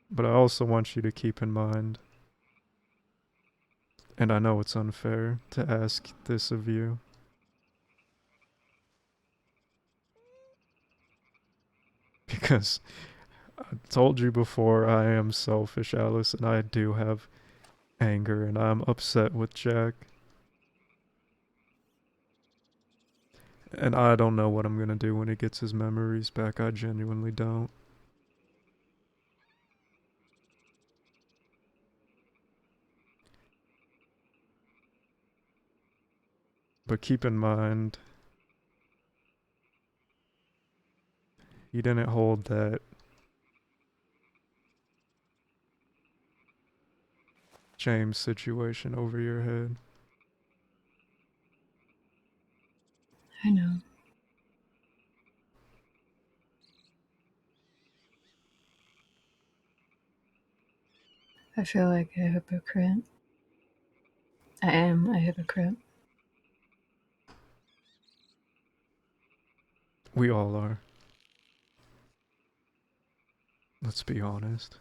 But I also want you to keep in mind, and I know it's unfair to ask this of you, because I told you before, I am selfish, Alice, and I do have anger, and I'm upset with Jack. And I don't know what I'm gonna do when he gets his memories back. I genuinely don't. But keep in mind, you didn't hold that James situation over your head. I know. I feel like a hypocrite. I am a hypocrite. We all are. Let's be honest.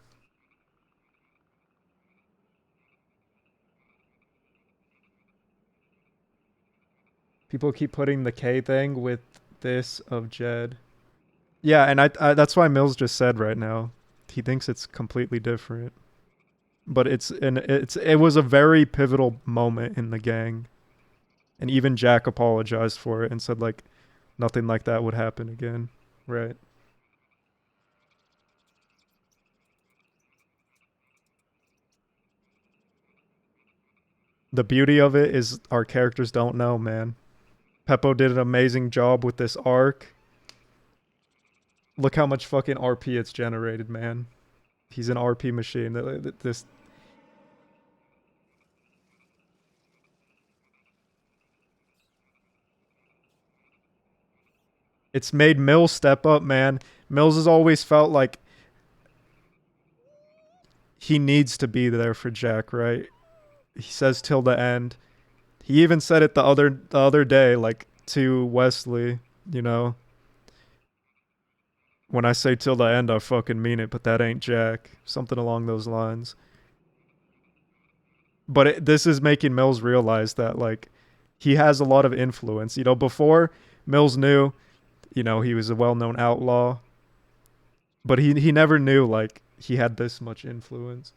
People keep putting the K thing with this of Jed. Yeah, and I that's why Mills just said right now, he thinks it's completely different. But it was a very pivotal moment in the gang. And even Jack apologized for it and said like nothing like that would happen again. Right. The beauty of it is our characters don't know, man. Peppo did an amazing job with this arc. Look how much fucking RP it's generated, man. He's an RP machine. This It's made Mills step up, man. Mills has always felt like he needs to be there for Jack, right? He says till the end. He even said it the other day, like to Wesley, you know. When I say till the end, I fucking mean it, but that ain't Jack. Something along those lines. But this is making Mills realize that, like, he has a lot of influence. You know, before Mills knew, you know, he was a well-known outlaw. But he never knew, like, he had this much influence.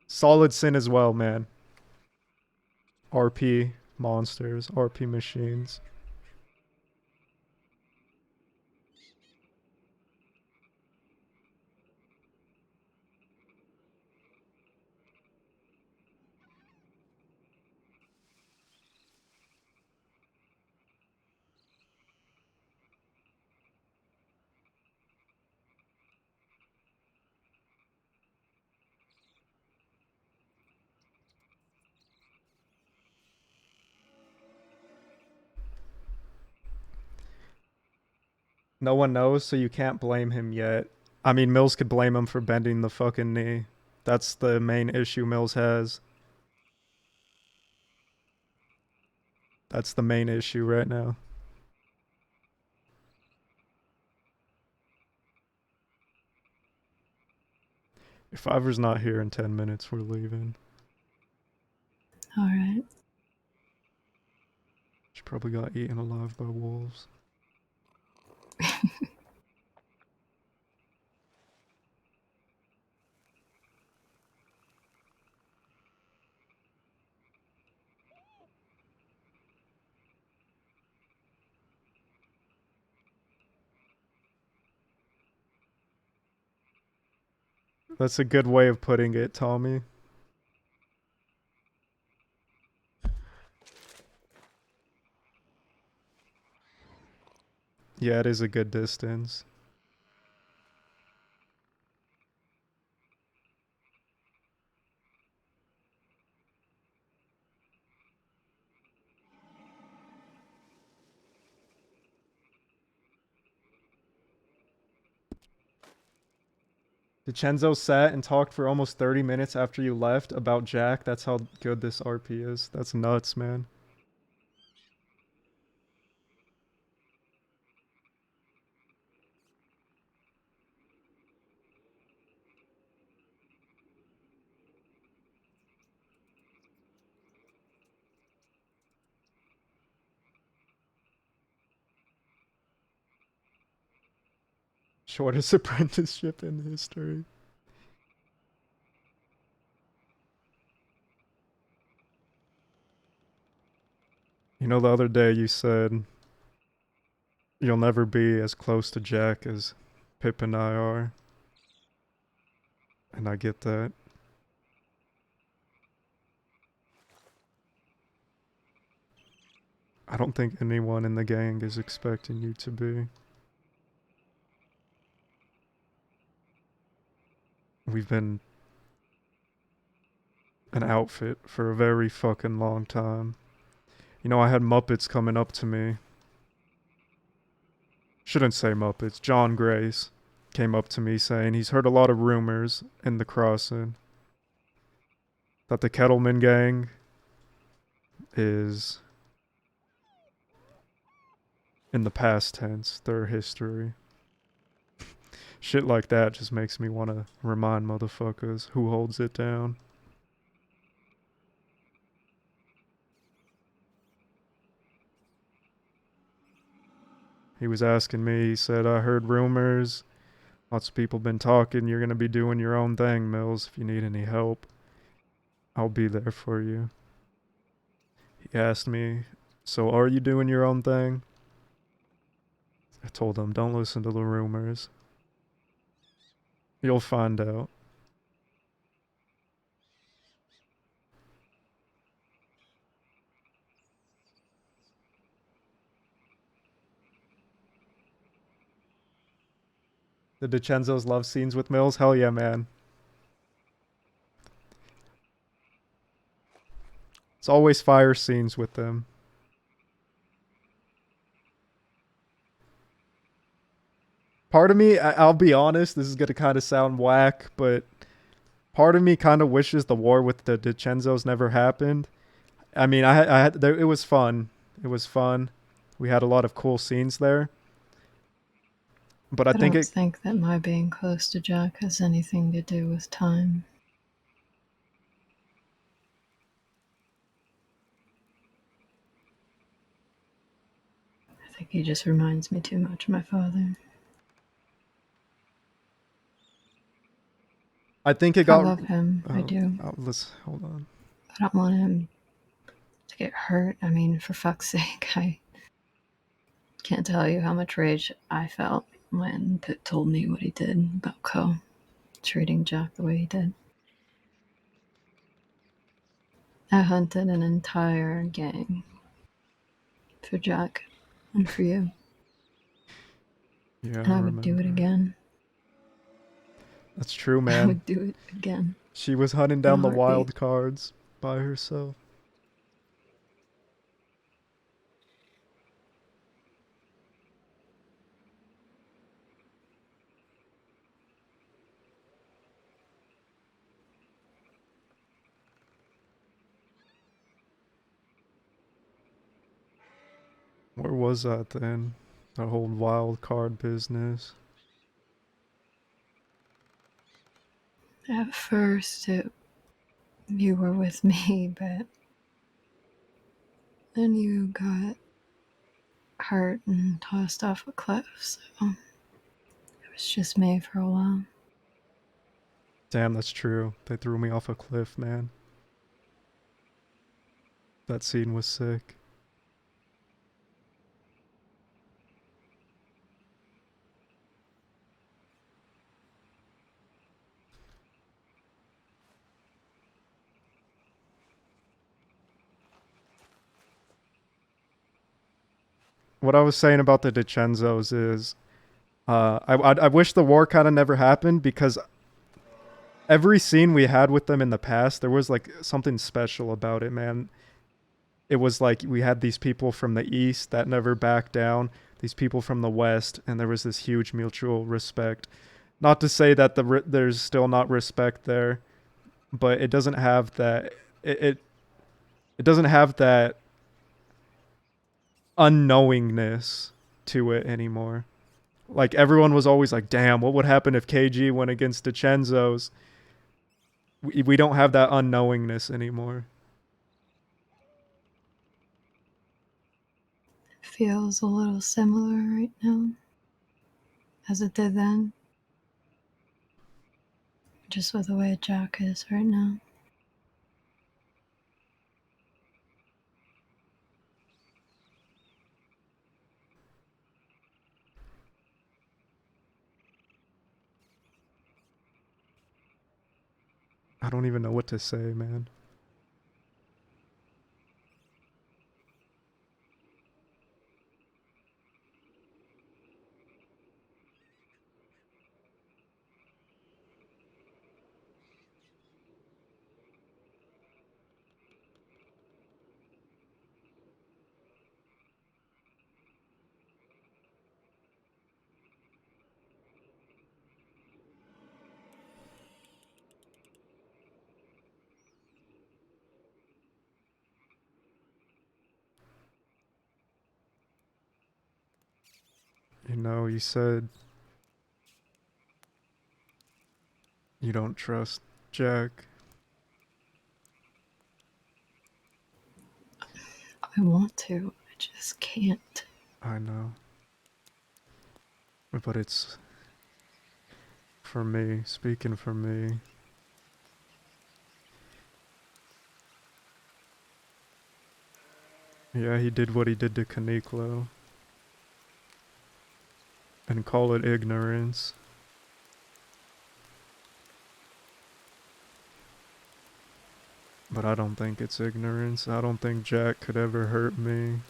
Solid Sin as well, man. RP monsters, RP machines. No one knows, so you can't blame him yet. I mean, Mills could blame him for bending the fucking knee. That's the main issue Mills has. That's the main issue right now. If Ivor's not here in 10 minutes, we're leaving. All right. She probably got eaten alive by wolves. That's a good way of putting it, Tommy. Yeah, it is a good distance. DiCenzo sat and talked for almost 30 minutes after you left about Jack. That's how good this RP is. That's nuts, man. Shortest apprenticeship in history. You know, the other day you said you'll never be as close to Jack as Pip and I are. And I get that. I don't think anyone in the gang is expecting you to be. We've been an outfit for a very fucking long time. You know, I had Muppets coming up to me. Shouldn't say Muppets. John Grace came up to me saying he's heard a lot of rumors in the crossing that the Kettleman gang is in the past tense, their history. Shit like that just makes me want to remind motherfuckers who holds it down. He was asking me, he said, I heard rumors. Lots of people been talking. You're going to be doing your own thing, Mills. If you need any help, I'll be there for you. He asked me, so are you doing your own thing? I told him, don't listen to the rumors. You'll find out. The DiCenzo's love scenes with Mills? Hell yeah, man. It's always fire scenes with them. Part of me, I'll be honest, this is going to kind of sound whack, but part of me kind of wishes the war with the DiCenzos never happened. I mean, it was fun. It was fun. We had a lot of cool scenes there. But I don't think that my being close to Jack has anything to do with time. I think he just reminds me too much of my father. I think it got. I love him. I do. Let's hold on. I don't want him to get hurt. I mean, for fuck's sake, I can't tell you how much rage I felt when Pitt told me what he did about Co. treating Jack the way he did. I hunted an entire gang for Jack and for you. Yeah, And I would do it again. That's true, I man. would do it again. She was hunting down the wild cards by herself. Where was that then? That whole wild card business. At first, you were with me, but then you got hurt and tossed off a cliff, so it was just me for a while. Damn, that's true. They threw me off a cliff, man. That scene was sick. What I was saying about the DiCenzos is, I wish the war kind of never happened, because every scene we had with them in the past, there was like something special about it, man. It was like we had these people from the east that never backed down, these people from the west, and there was this huge mutual respect. Not to say that there's still not respect there, but it doesn't have that. It doesn't have that unknowingness to it anymore. Like, everyone was always like, damn, what would happen if KG went against DiCenzo's? We don't have that unknowingness anymore. Feels a little similar right now as it did then. Just with the way Jack is right now. I don't even know what to say, man. You know, you said you don't trust Jack. I want to, I just can't. I know. But it's for me, speaking for me. Yeah, he did what he did to Kaniklo. And call it ignorance. But I don't think it's ignorance. I don't think Jack could ever hurt me.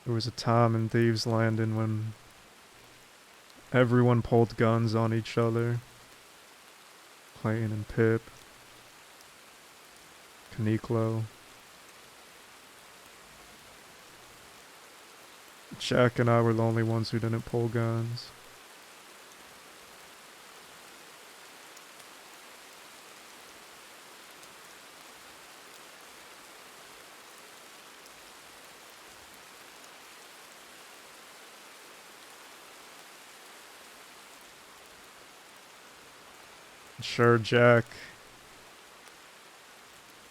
There was a time in Thieves Landing when everyone pulled guns on each other. Clayton and Pip. Kaniklo. Jack and I were the only ones who didn't pull guns. Sure, Jack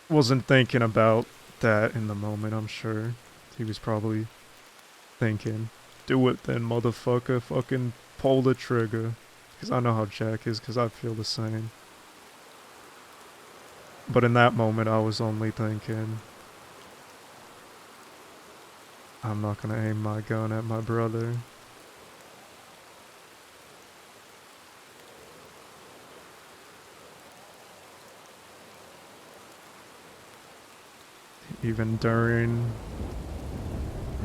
wasn't thinking about that in the moment, I'm sure. He was probably thinking, do it then, motherfucker, fucking pull the trigger. Because I know how Jack is, because I feel the same. But in that moment, I was only thinking, I'm not gonna aim my gun at my brother. Even during,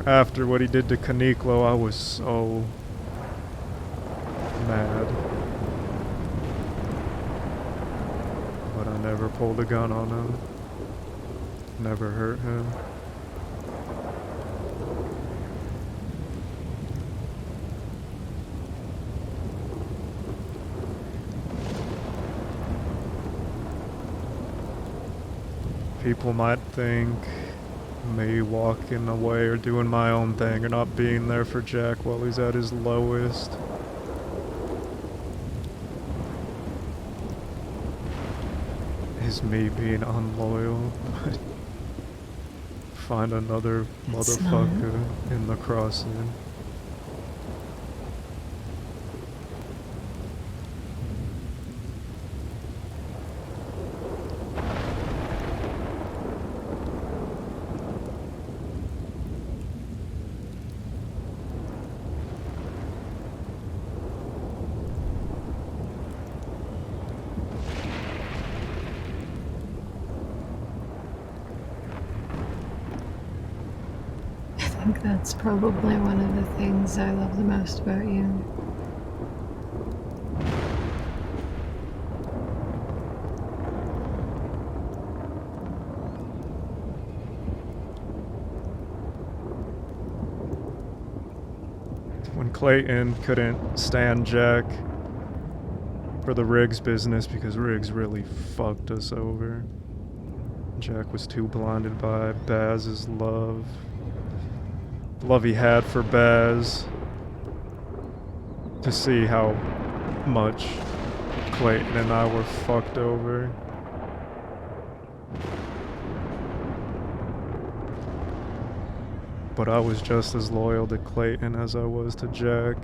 after what he did to Kaniklo, I was so mad. But I never pulled a gun on him. Never hurt him. People might think me walking away or doing my own thing or not being there for Jack while he's at his lowest. Is me being unloyal. Find another It's motherfucker in the crossing. I think that's probably one of the things I love the most about you. When Clayton couldn't stand Jack for the Riggs business because Riggs really fucked us over. Jack was too blinded by Baz's love he had for Baz to see how much Clayton and I were fucked over. But I was just as loyal to Clayton as I was to Jack.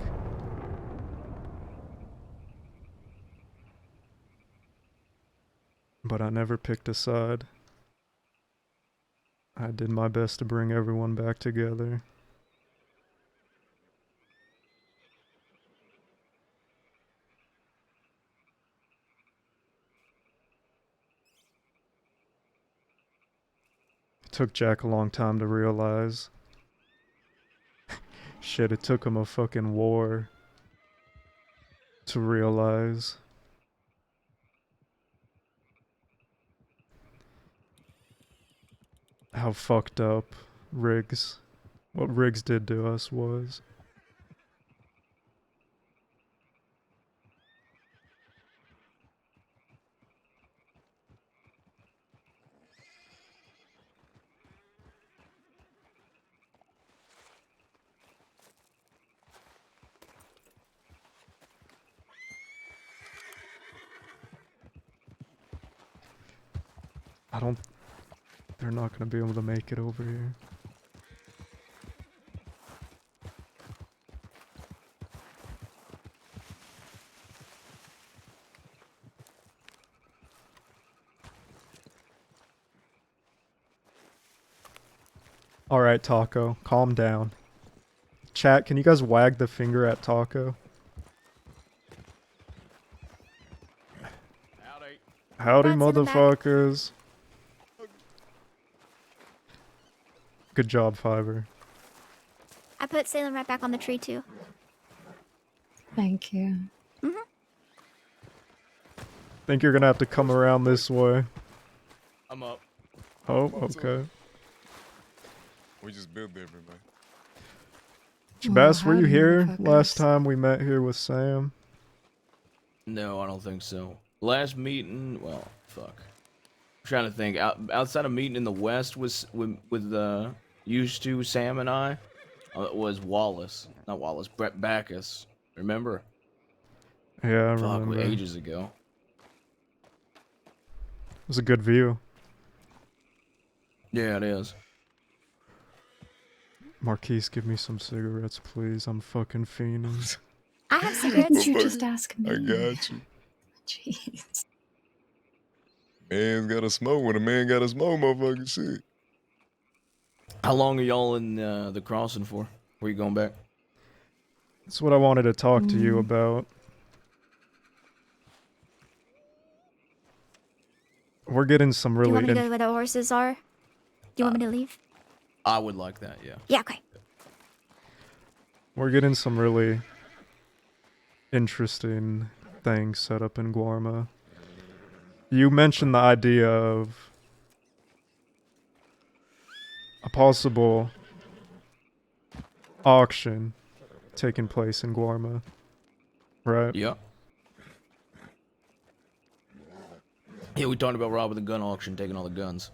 But I never picked a side. I did my best to bring everyone back together. It took Jack a long time to realize. Shit, it took him a fucking war to realize. How fucked up what Riggs did to us was. They're not gonna be able to make it over here. Alright, Taco, calm down. Chat, can you guys wag the finger at Taco? Howdy, motherfuckers. Good job, Fiverr. I put Salem right back on the tree too. Thank you. Think you're gonna have to come around this way. I'm up. Oh, okay. We just built everybody. Jabas, were you howdy, here motherfuckers. last time we met here with Sam? No, I don't think so. Last meeting, well, fuck. I'm trying to think. Outside of meeting in the West with used to Sam and I, it was Wallace, not Wallace, Brett Backus. Remember? Yeah, I Fuck, remember. ages ago. It was a good view. Yeah, it is. Marquise, give me some cigarettes, please. I'm fucking fiending. I have Why cigarettes. didn't you just ask me? I got you. Jeez. Man's gotta smoke when a man gotta smoke, motherfucking shit. How long are y'all in the crossing for? Where you going back? That's what I wanted to talk to you about. We're getting some Do you really want me to go where the horses are? Do you want me to leave? I would like that, yeah. Yeah, okay. we're getting some really interesting things set up in Guarma. You mentioned the idea of a possible auction taking place in Guarma, right? Yeah. Yeah, we talked about robbing the gun auction, taking all the guns.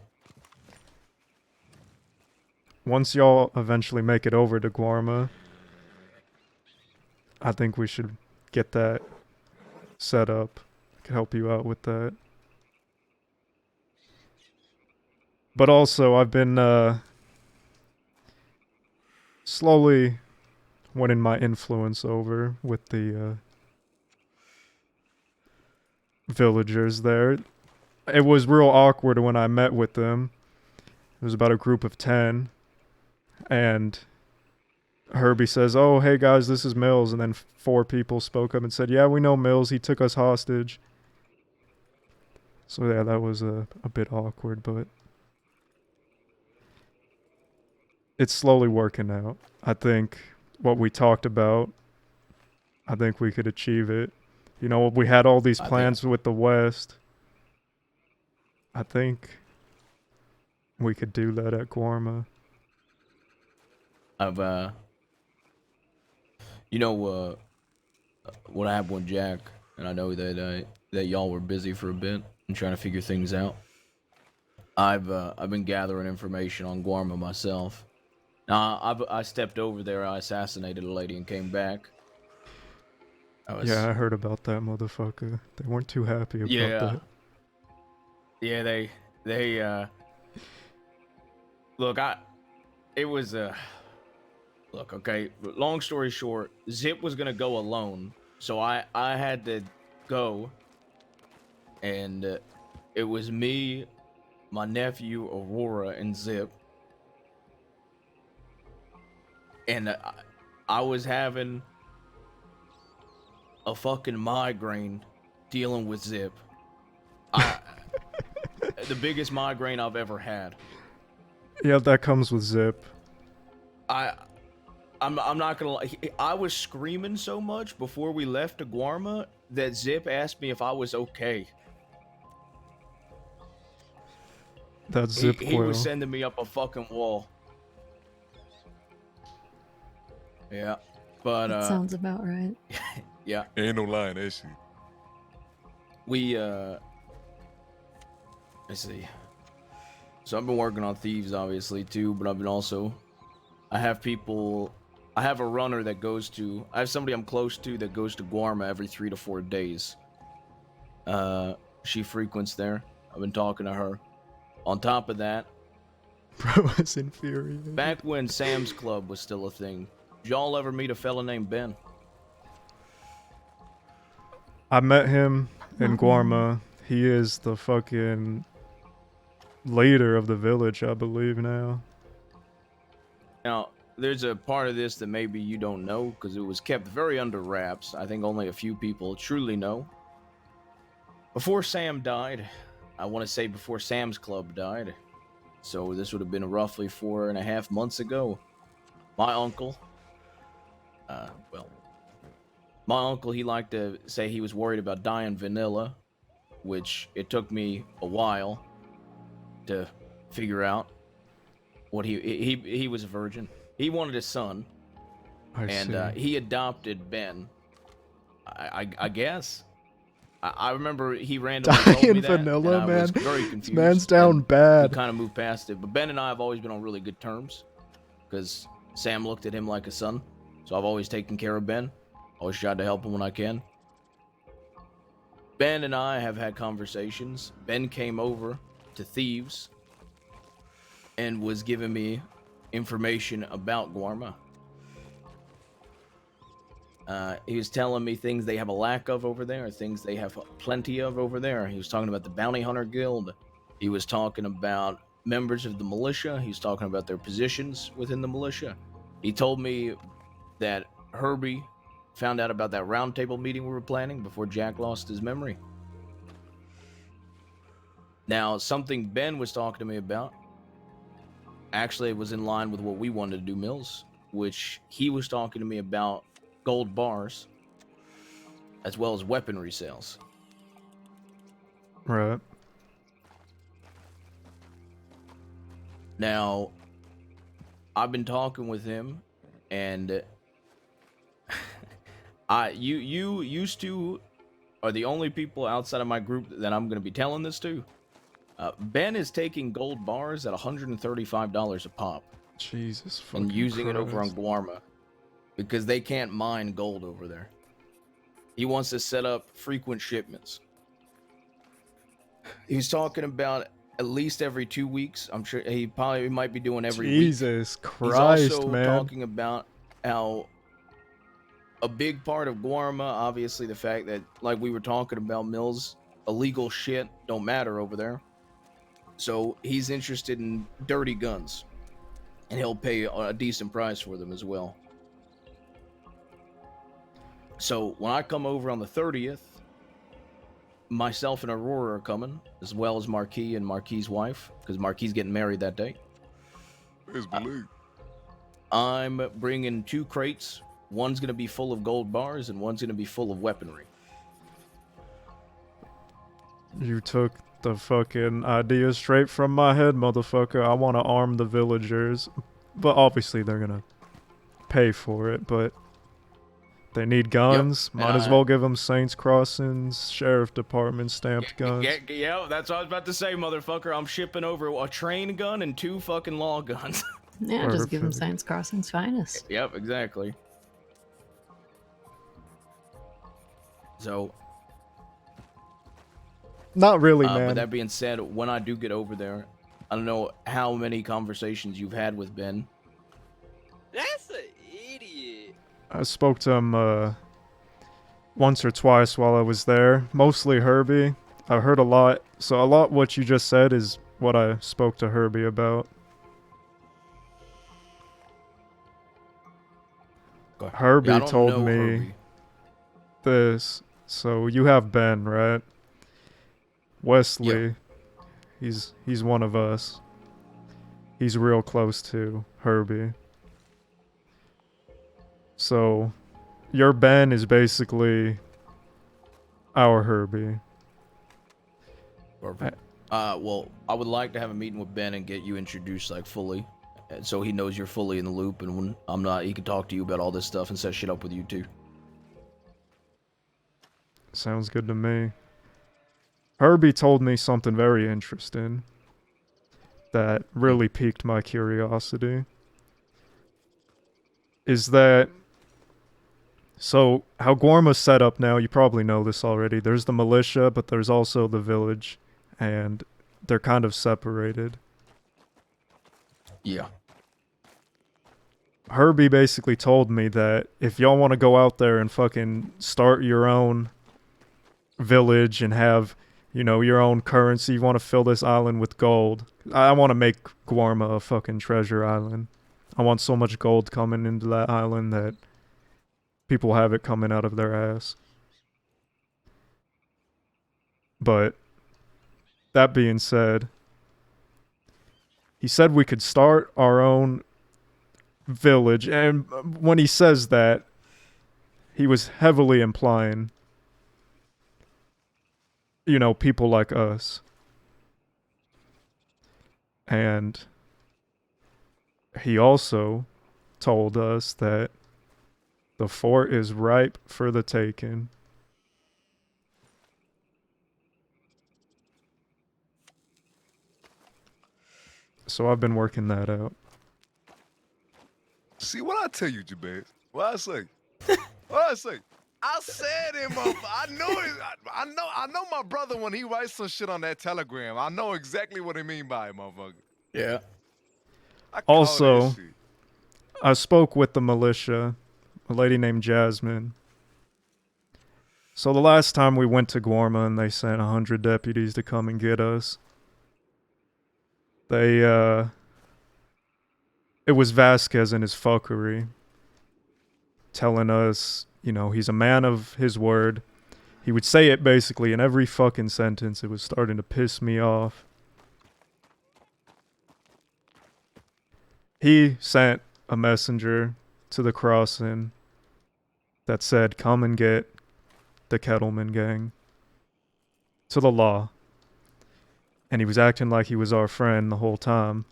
once y'all eventually make it over to Guarma, I think we should get that set up. I can help you out with that. But also, I've been slowly winning my influence over with the villagers there. It was real awkward when I met with them. It was about a group of 10. And Herbie says, "Oh, hey guys, this is Mills." And then 4 people spoke up and said, "Yeah, we know Mills. He took us hostage." So yeah, that was a bit awkward, but it's slowly working out. I think what we talked about, I think we could achieve it. You know, we had all these plans with the West. I think we could do that at Guarma. What happened with Jack, and I know that y'all were busy for a bit and trying to figure things out. I've been gathering information on Guarma myself. Now I stepped over there, I assassinated a lady and came back. Yeah, I heard about that motherfucker. They weren't too happy about that. Yeah, they look, look, okay, long story short, Zip was gonna go alone, so I had to go, and it was me, my nephew Aurora, and Zip, and I was having a fucking migraine dealing with Zip. The biggest migraine I've ever had. Yeah, that comes with Zip. I'm not gonna lie. I was screaming so much before we left to Guarma that Zip asked me if I was okay. That's Zip He was sending me up a fucking wall. Yeah, but That sounds about right. yeah. Ain't no lying that shit. Let's see. So I've been working on thieves, obviously, too, but I have a runner that I have somebody I'm close to that goes to Guarma every 3 to 4 days. She frequents there. I've been talking to her. On top of that, bro, it's infuriating. Back when Sam's Club was still a thing, did y'all ever meet a fella named Ben? I met him in Guarma. He is the fucking leader of the village, I believe now. Now, there's a part of this that maybe you don't know because it was kept very under wraps. I think only a few people truly know. Before Sam died, I want to say before Sam's Club died, so this would have been roughly 4.5 months ago, my uncle, he liked to say he was worried about dying vanilla, which it took me a while to figure out what he was a virgin. He wanted a son, and he adopted Ben. I guess. I remember he randomly told me that, vanilla, and I man. was very confused. This man's down and bad. We kind of moved past it, but Ben and I have always been on really good terms because Sam looked at him like a son, so I've always taken care of Ben. Always tried to help him when I can. Ben and I have had conversations. Ben came over to Thieves and was giving me information about Guarma. He was telling me things they have a lack of over there, things they have plenty of over there. He was talking about the Bounty Hunter Guild. He was talking about members of the militia. He was talking about their positions within the militia. He told me that Herbie found out about that roundtable meeting we were planning before Jack lost his memory. Now, something Ben was talking to me about actually was in line with what we wanted to do, Mills, which he was talking to me about gold bars as well as weaponry sales. Right. Now, I've been talking with him, and you used to are the only people outside of my group that I'm going to be telling this to. Ben is taking gold bars at $135 a pop. Jesus fucking and using it over on Christ. Guarma because they can't mine gold over there. He wants to set up frequent shipments. He was talking about at least every 2 weeks. I'm sure he probably might be doing every week. Jesus He's Christ, also man. talking about how a big part of Guarma, obviously the fact that, like we were talking about, Mills, illegal shit don't matter over there. So he's interested in dirty guns, and he'll pay a decent price for them as well. So when I come over on the 30th, myself and Aurora are coming, as well as Marquis and Marquis' wife, because Marquis getting married that day. Please believe. I'm bringing 2 crates. One's going to be full of gold bars, and one's going to be full of weaponry. You took the fucking idea straight from my head, motherfucker. I want to arm the villagers. But obviously they're gonna pay for it, but they need guns. Yep, Might as well give them Saints Crossings, Sheriff Department stamped guns. Yeah, that's what I was about to say, motherfucker. I'm shipping over a train gun and 2 fucking law guns. Yeah, just give them Perfect. Science Crossing's finest. Yep, exactly. So, Not really, But man. that being said, when I do get over there, I don't know how many conversations you've had with Ben. That's an idiot. I spoke to him once or twice while I was there. Mostly Herbie. I heard a lot. So a lot what you just said is what I spoke to Herbie about. Herbie Yeah, I don't told know me Herbie. this. So you have Ben, right? Wesley. He's one of us. He's real close to Herbie. So your Ben is basically our Herbie. Perfect. Well, I would like to have a meeting with Ben and get you introduced, like, fully. So he knows you're fully in the loop, and when I'm not, he can talk to you about all this stuff and set shit up with you, too. Sounds good to me. Herbie told me something very interesting that really piqued my curiosity. Is that... So, how Guarma's set up now, you probably know this already. There's the militia, but there's also the village. And they're kind of separated. Yeah. Herbie basically told me that if y'all want to go out there and fucking start your own village and have, you know, your own currency, you want to fill this island with gold. I want to make Guarma a fucking treasure island. I want so much gold coming into that island that people have it coming out of their ass. But that being said, he said we could start our own village, and when he says that, he was heavily implying, you know, people like us. And he also told us that the fort is ripe for the taking. So I've been working that out. See what I tell you, Jabez? What I say? What I say? I said it, motherfucker. I know it. I know my brother when he writes some shit on that telegram. I know exactly what he mean by it, motherfucker. Yeah. I call Also, that shit. I spoke with the militia, a lady named Jasmine. So the last time we went to Guarma and they sent 100 deputies to come and get us, it was Vasquez and his fuckery telling us, you know, he's a man of his word. He would say it basically in every fucking sentence. It was starting to piss me off. He sent a messenger to the crossing that said, come and get the Kettleman gang to the law. And he was acting like he was our friend the whole time.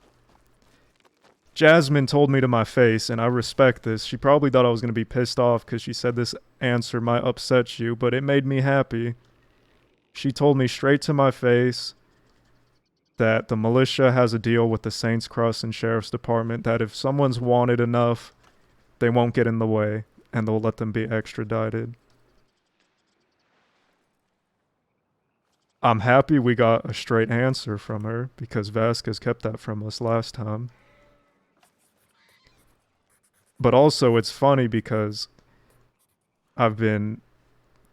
Jasmine told me to my face, and I respect this. She probably thought I was going to be pissed off because she said this answer might upset you, but it made me happy. She told me straight to my face, that the militia has a deal with the Saints Cross and Sheriff's Department that if someone's wanted enough, they won't get in the way and they'll let them be extradited. I'm happy we got a straight answer from her because Vasquez kept that from us last time. But also it's funny because I've been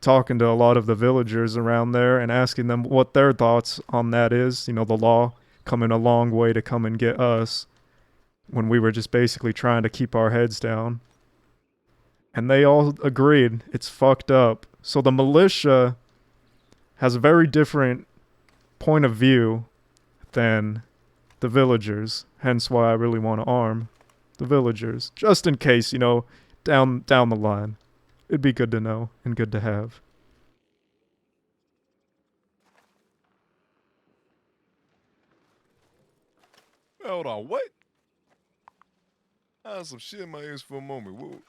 talking to a lot of the villagers around there and asking them what their thoughts on that is. You know, the law coming a long way to come and get us when we were just basically trying to keep our heads down. And they all agreed it's fucked up. So the militia has a very different point of view than the villagers. Hence why I really want to arm the villagers. Just in case, you know, down the line. It'd be good to know and good to have. Hold on, what? I had some shit in my ears for a moment.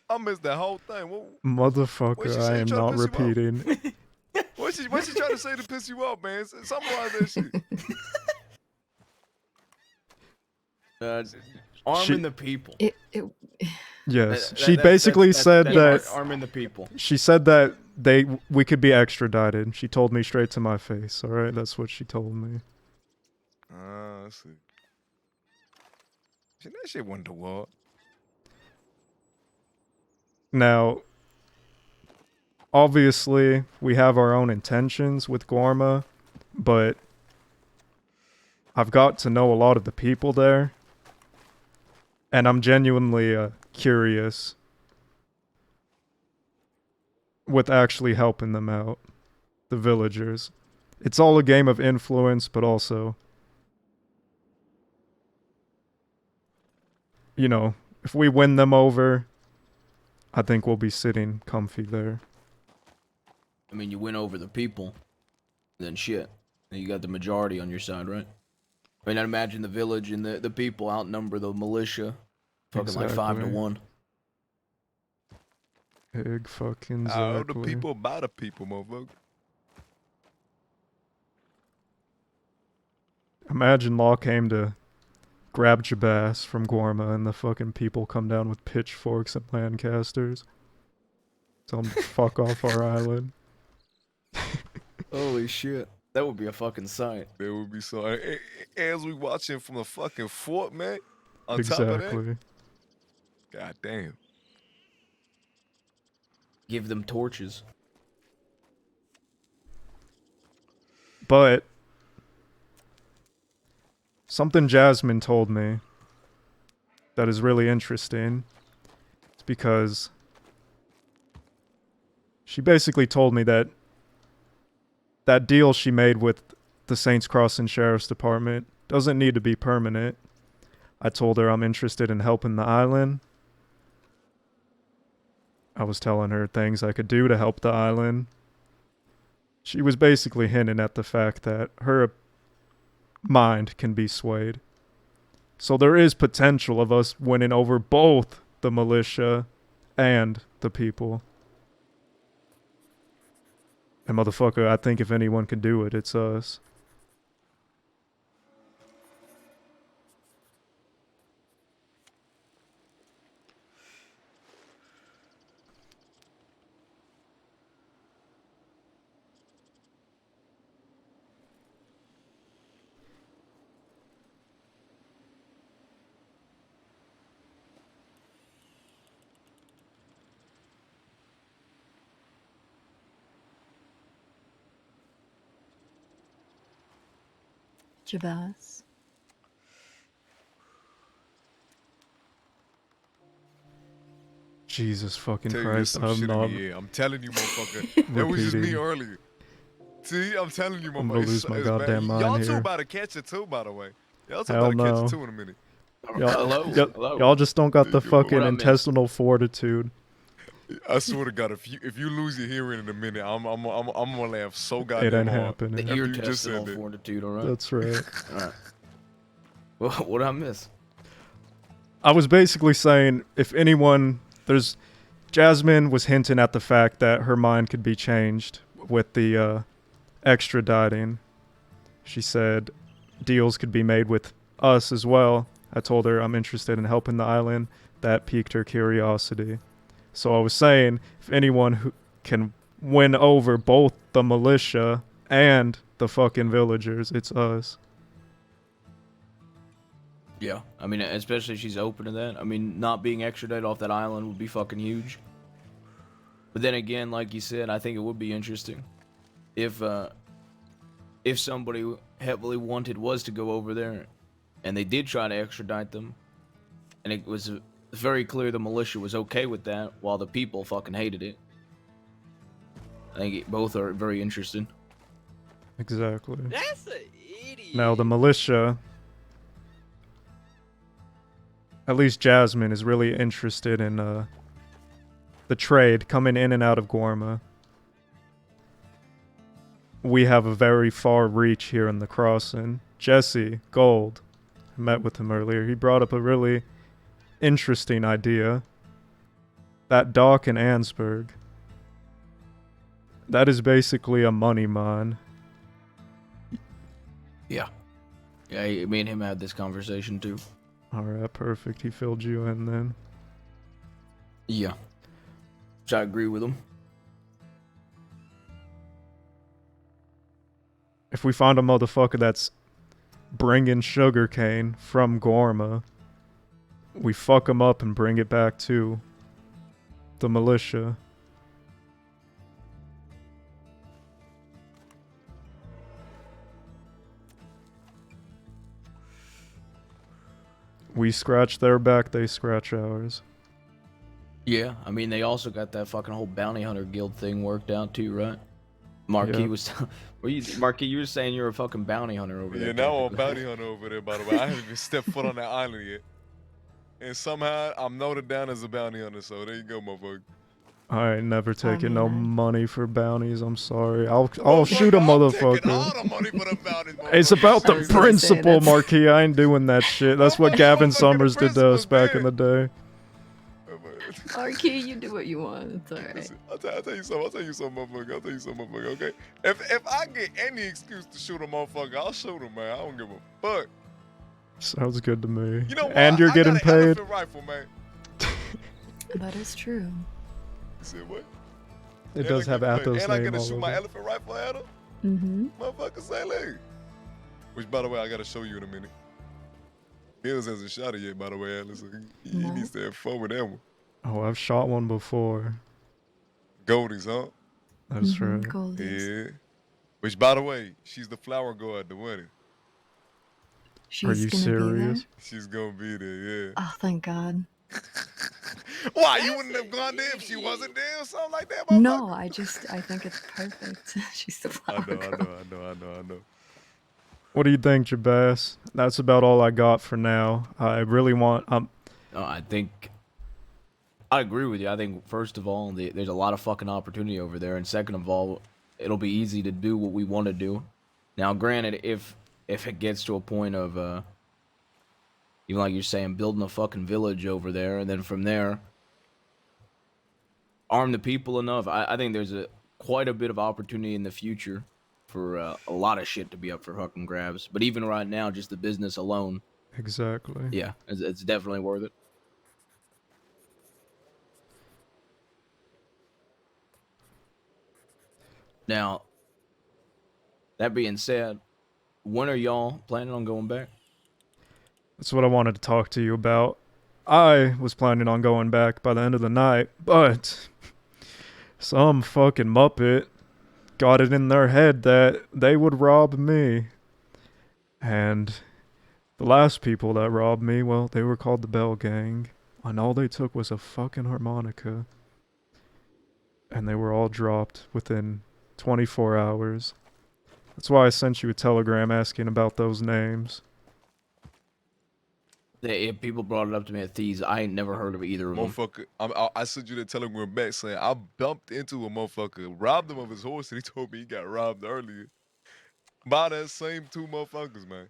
I missed that whole thing. What'd Motherfucker, she I say, am trying to not piss you off? repeating. What's she trying to say to piss you off, man? Summarize that shit. Arming the people. Yes, she basically said that arming the people. She said that we could be extradited. She told me straight to my face. All right, that's what she told me. I see. That shit wasn't the war. Now, obviously, we have our own intentions with Gorma, but I've got to know a lot of the people there, and I'm genuinely curious with actually helping them out, the villagers. It's all a game of influence, but also, you know, if we win them over, I think we'll be sitting comfy there. I mean, you win over the people, then shit. Then you got the majority on your side, right? I mean, I'd imagine the village and the people outnumber the militia, fucking like 5-1. Big fucking The exactly. people by the people, motherfucker. Imagine Law came to grab Jabas from Gorma and the fucking people come down with pitchforks and Lancasters. Tell them to fuck off our island. Holy shit. That would be a fucking sight. That would be so. As we watching from the fucking fort, man. On top of Exactly. that. God damn. Give them torches. But something Jasmine told me that is really interesting. It's because she basically told me that that deal she made with the Saints Cross and Sheriff's Department doesn't need to be permanent. I told her I'm interested in helping the island. I was telling her things I could do to help the island. She was basically hinting at the fact that her mind can be swayed. So there is potential of us winning over both the militia and the people. And motherfucker, I think if anyone can do it, it's us. Jabaz. Jesus fucking Tell you Christ, some I'm shit not in the air. I'm telling you, motherfucker. That was just me repeating. earlier. See, I'm telling you, motherfucker. I'm gonna lose my it's goddamn bad. mind Y'all here. two about to catch it too, by the way. Y'all two Hell about to catch no. it too in a minute. Y'all just don't got the fucking What I miss? intestinal fortitude. I swear to God, if you lose your hearing in a minute, I'm gonna laugh so goddamn ain't hard. happening. The After ear you just said intestinal that. fortitude, alright? That's right. Alright. Well, what'd I miss? I was basically saying, if anyone, Jasmine was hinting at the fact that her mind could be changed with the extraditing. She said, deals could be made with us as well. I told her I'm interested in helping the island. That piqued her curiosity. So I was saying, if anyone who can win over both the militia and the fucking villagers, it's us. Yeah, I mean, especially if she's open to that. I mean, not being extradited off that island would be fucking huge. But then again, like you said, I think it would be interesting if somebody heavily wanted was to go over there, and they did try to extradite them, and it was very clear the militia was okay with that, while the people fucking hated it. I think both are very interesting. Exactly. That's an idiot. Now the militia, at least Jasmine, is really interested in the trade coming in and out of Gorma. We have a very far reach here in the crossing. Jesse Gold, I met with him earlier. He brought up a really interesting idea. That dock in Ansburg, that is basically a money mine. Yeah. Yeah, me and him had this conversation too. Alright, perfect. He filled you in then. Yeah. Which I agree with him. If we find a motherfucker that's bringing sugarcane from Gorma, we fuck him up and bring it back to the militia. We scratch their back, they scratch ours. Yeah, I mean, they also got that fucking whole bounty hunter guild thing worked out too, right? Marquis Yep. was... Marquis, you were saying you're a fucking bounty hunter over there. Yeah, now I'm a bounty hunter over there, by the way. I haven't even stepped foot on that island yet. And somehow I'm noted down as a bounty hunter, so there you go, motherfucker. I ain't never taken no mean, money for bounties. I'm sorry. I'll shoot a motherfucker. It's about the I was gonna say, principle, that's- Marquis. I ain't doing that shit. That's what Gavin Summers did to us back in the day. Arky, you do what you want. It's alright. I'll tell you something, motherfucker. Okay? If I get any excuse to shoot a motherfucker, I'll shoot him, man. I don't give a fuck. Sounds good to me. You know what? And you're I getting got an paid. elephant rifle, man. That is true. You said what? It does have Athos' And I name gotta all shoot my over. elephant rifle at him? Mm-hmm. Motherfucker, say like. Which, by the way, I gotta show you in a minute. Mills hasn't shot it yet, by the way, Atlas. He No. needs to have fun with that one. Oh, I've shot one before. Goldies, huh? That's Mhm, right. Goldies. Yeah. Which, by the way, she's the flower girl at the wedding. Are you serious? She's gonna be there, yeah. Oh, thank God. Why? You wouldn't have gone there if she wasn't there or something like that, No, I think it's perfect. She's the I flower girl. know. What do you think, Jabaz? That's about all I got for now. I really want. No, I think I agree with you. I think first of all, there's a lot of fucking opportunity over there, and second of all, it'll be easy to do what we want to do. Now, granted, if it gets to a point of even like you're saying, building a fucking village over there, and then from there, arm the people enough. I think there's quite a bit of opportunity in the future for a lot of shit to be up for fucking grabs. But even right now, just the business alone, Exactly. yeah, it's definitely worth it. Now, that being said, when are y'all planning on going back? That's what I wanted to talk to you about. I was planning on going back by the end of the night, but some fucking muppet got it in their head that they would rob me. And the last people that robbed me, well, they were called the Bell Gang, and all they took was a fucking harmonica. And they were all dropped within 24 hours. That's why I sent you a telegram asking about those names. If people brought it up to me at Thieves, I ain't never heard of either of them. Motherfucker, I sent you the telegram back saying I bumped into a motherfucker, robbed him of his horse, and he told me he got robbed earlier. By that same two motherfuckers, man.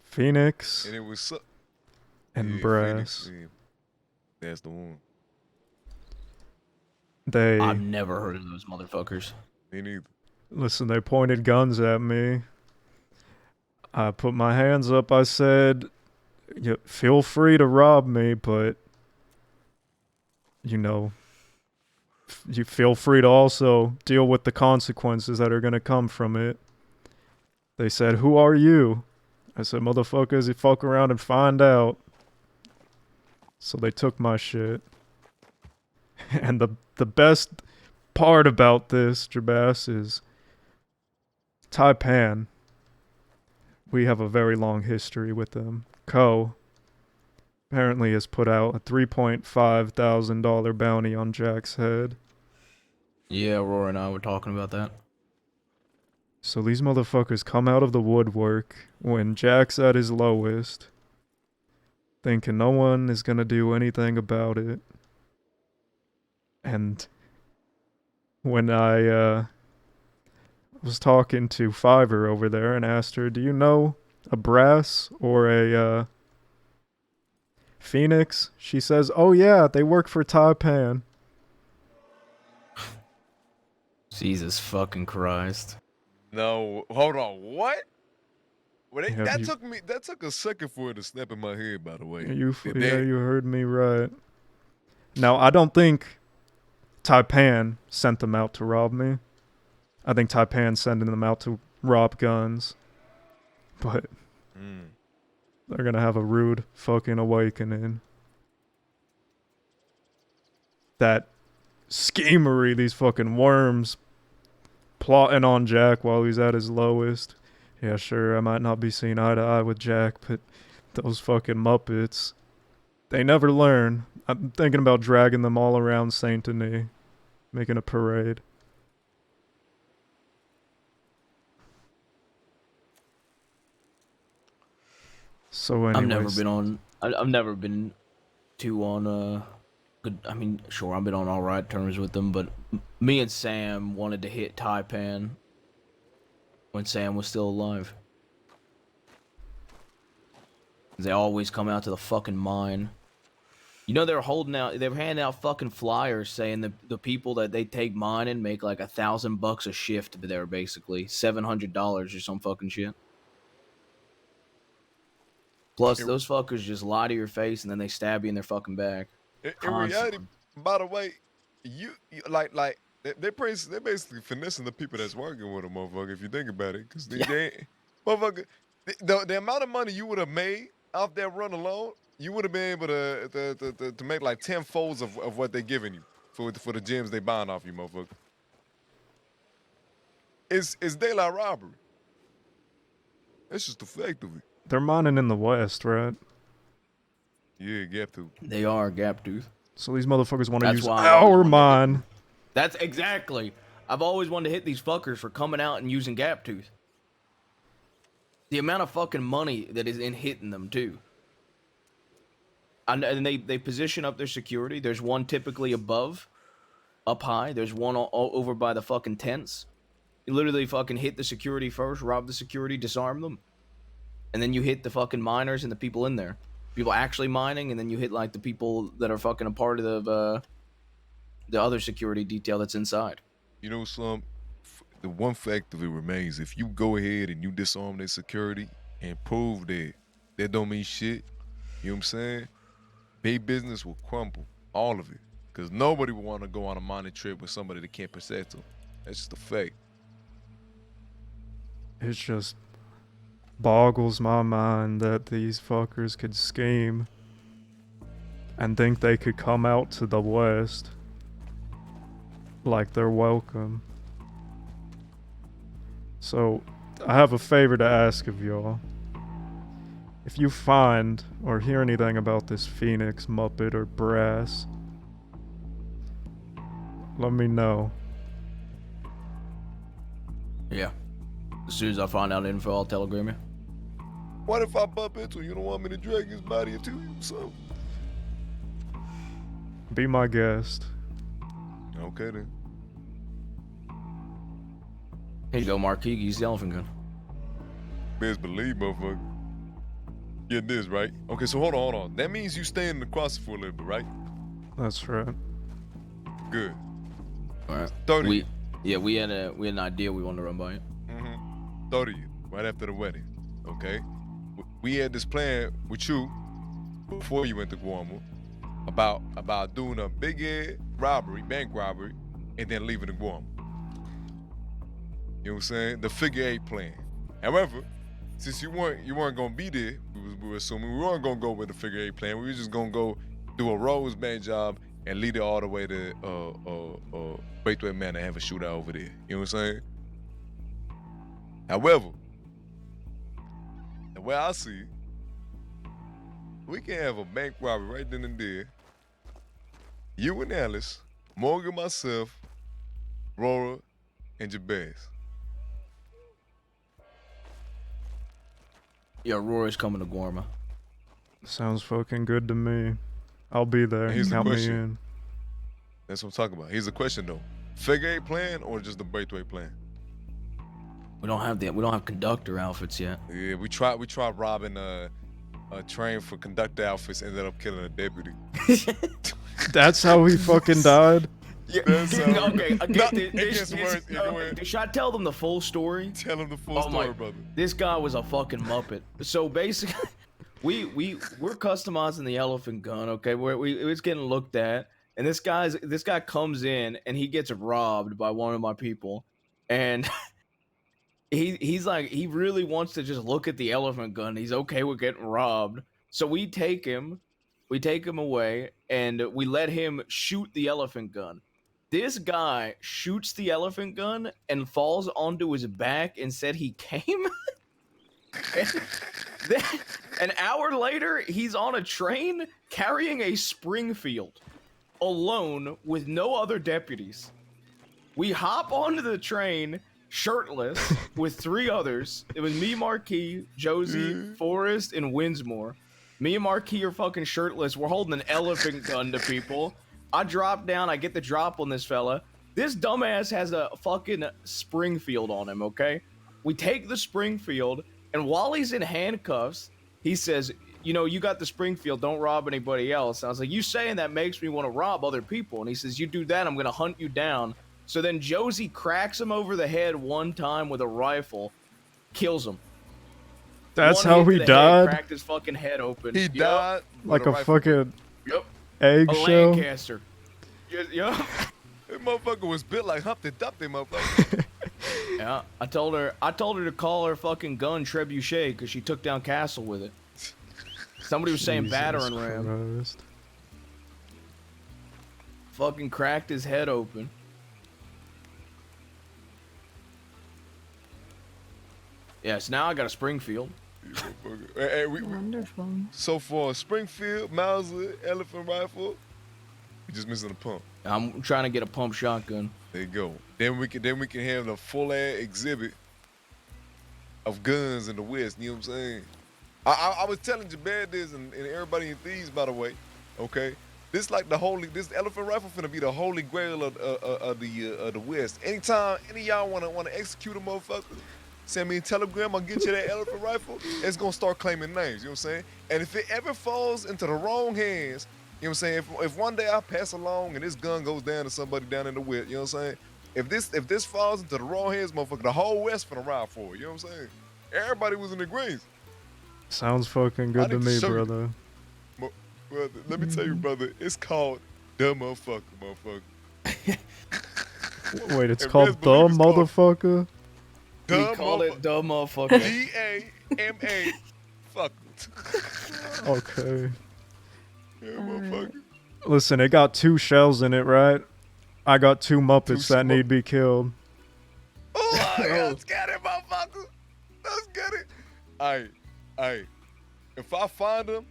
Phoenix And it was and yeah, Brass. Phoenix, yeah. That's the one. They I've never heard of those motherfuckers. Me neither. listen, they pointed guns at me. I put my hands up. I said, feel free to rob me, but, you feel free to also deal with the consequences that are going to come from it. They said, who are you? I said, motherfuckers, you fuck around and find out. So they took my shit. And the best part about this, Jabas, is Taipan. We have a very long history with them. Co apparently has put out a $3,500 bounty on Jack's head. Yeah, Rory and I were talking about that. So these motherfuckers come out of the woodwork when Jack's at his lowest, thinking no one is gonna do anything about it. And when I was talking to Fiverr over there and asked her, do you know a Brass or a Phoenix? She says, oh yeah, they work for Taipan. Jesus fucking Christ. No, hold on. What? Well, Yeah, that took a second for it to snap in my head. By the way, You heard me right. Now, I don't think Taipan sent them out to rob me. I think Taipan's sending them out to rob guns. But they're gonna have a rude fucking awakening. That schemery, these fucking worms plotting on Jack while he's at his lowest. Yeah, sure, I might not be seeing eye to eye with Jack, but those fucking Muppets, they never learn. I'm thinking about dragging them all around Saint Denis, making a parade. So anyways, I've never been too on good. I mean, sure, I've been on all right terms with them, but me and Sam wanted to hit Taipan when Sam was still alive. They always come out to the fucking mine. You know, they were handing out fucking flyers saying that the people that they take mining make like $1,000 a shift there, basically $700 or some fucking shit. Plus, those fuckers just lie to your face and then they stab you in their fucking back. In reality, by the way, you like they're basically finessing the people that's working with them, motherfucker. If you think about it, because they motherfucker, the amount of money you would have made off that run alone, you would have been able to make like 10 folds of what they're giving you for the gems they buying off you, motherfucker. It's daylight robbery. It's just the fact of it. they're mining in the West, right? Yeah, Gap Tooth. They are Gap Tooth. So these motherfuckers want to That's use why I always our wanted mine. That's exactly. I've always wanted to hit these fuckers for coming out and using Gap Tooth. The amount of fucking money that is in hitting them too. And they position up their security. There's one typically up high. There's one all over by the fucking tents. You literally fucking hit the security first, rob the security, disarm them, and then you hit the fucking miners and the people in there. People actually mining, and then you hit like the people that are fucking a part of the other security detail that's inside. You know, Slum, the one fact of it remains, if you go ahead and you disarm their security and prove that don't mean shit, you know what I'm saying? Big business will crumble, all of it. Because nobody will want to go on a mining trip with somebody that can't protect them. That's just a fact. It just boggles my mind that these fuckers could scheme and think they could come out to the West like they're welcome. So, I have a favor to ask of y'all. If you find or hear anything about this Phoenix, Muppet, or Brass, let me know. Yeah. As soon as I find out info, I'll telegram you. What if I bump into him? You don't want me to drag his body into you? So, Be my guest. okay then. Here you go, Marquis. Use the elephant gun. Best believe, motherfucker. Get this, right? Okay, so hold on. That means you stay in the crossing for a little bit, right? That's right. Good. All right. 30th. We had an idea we wanted to run by you. 30th, right after the wedding. Okay, we had this plan with you before you went to Guam about doing a big robbery, bank robbery, and then leaving the Guam. You know what I'm saying? The figure 8 plan. However, since you weren't gonna be there, we were assuming we weren't gonna go with the figure 8 plan. We were just gonna go do a Rose bank job and lead it all the way to Braithwaite Manor and have a shootout over there. You know what I'm saying? However, the way I see it, we can have a bank robbery right then and there. You and Alice, Morgan, myself, Rora, and Jabez. Yeah, Rory's coming to Guarma. Sounds fucking good to me. I'll be there. And here's the Count me question. in. That's what I'm talking about. Here's the question though: figure 8 plan or just the Braithwaite plan? We don't have conductor outfits yet. Yeah, we tried robbing a train for conductor outfits. Ended up killing a deputy. That's how he fucking died? Yeah. That's Okay. Should I tell them the full story? Tell them the full story, brother. This guy was a fucking muppet. So basically, we're customizing the elephant gun. Okay, it's getting looked at, and this guy comes in and he gets robbed by one of my people, and he's like, he really wants to just look at the elephant gun. He's okay with getting robbed, so we take him away, and we let him shoot the elephant gun. This guy shoots the elephant gun and falls onto his back and said he came. And then, an hour later, he's on a train carrying a Springfield alone with no other deputies. We hop onto the train shirtless with 3 others. It was me, Marquis, Josie, Forrest, and Winsmore. Me and Marquis are fucking shirtless. We're holding an elephant gun to people. I drop down. I get the drop on this fella. This dumbass has a fucking Springfield on him, okay? We take the Springfield, and while he's in handcuffs, he says, you know, you got the Springfield. Don't rob anybody else. And I was like, you saying that makes me want to rob other people. And he says, you do that, I'm going to hunt you down. So then Josie cracks him over the head one time with a rifle, kills him. That's One how hit he to the head, died? cracked his fucking head open. He died Like a fucking Yep. eggshell? A Lancaster. Yup. That motherfucker was built like Humpty Dumpty, motherfucker. Yeah, I told her to call her fucking gun Trebuchet because she took down Castle with it. Somebody was saying battering ram. Christ. Fucking cracked his head open. Yes, now I got a Springfield. Hey, Wonderful. So for Springfield, Mauser, elephant rifle, we just missing a pump. I'm trying to get a pump shotgun. There you go. Then we can have the full ass exhibit of guns in the West. You know what I'm saying? I was telling Jabez this and everybody in Thieves, by the way. Okay, this this elephant rifle finna be the holy grail of the West. Anytime any of y'all wanna execute a motherfucker, send me a telegram. I'll get you that elephant rifle. It's gonna start claiming names. You know what I'm saying? And if it ever falls into the wrong hands, you know what I'm saying? If one day I pass along and this gun goes down to somebody down in the West, you know what I'm saying? If this falls into the wrong hands, motherfucker, the whole West finna ride for it. You know what I'm saying? Everybody was in agreement. Sounds fucking good to me, brother. Brother, let me tell you, brother, it's called the motherfucker. Wait, it's And called best the believe it's called motherfucker? We call it the motherfucker. DAMA. Fuck. Okay. Yeah, motherfucker. Listen, it got 2 shells in it, right? I got 2 Muppets that need to be killed. Oh, let's get it, motherfucker. Let's get it. Hey, if I find them,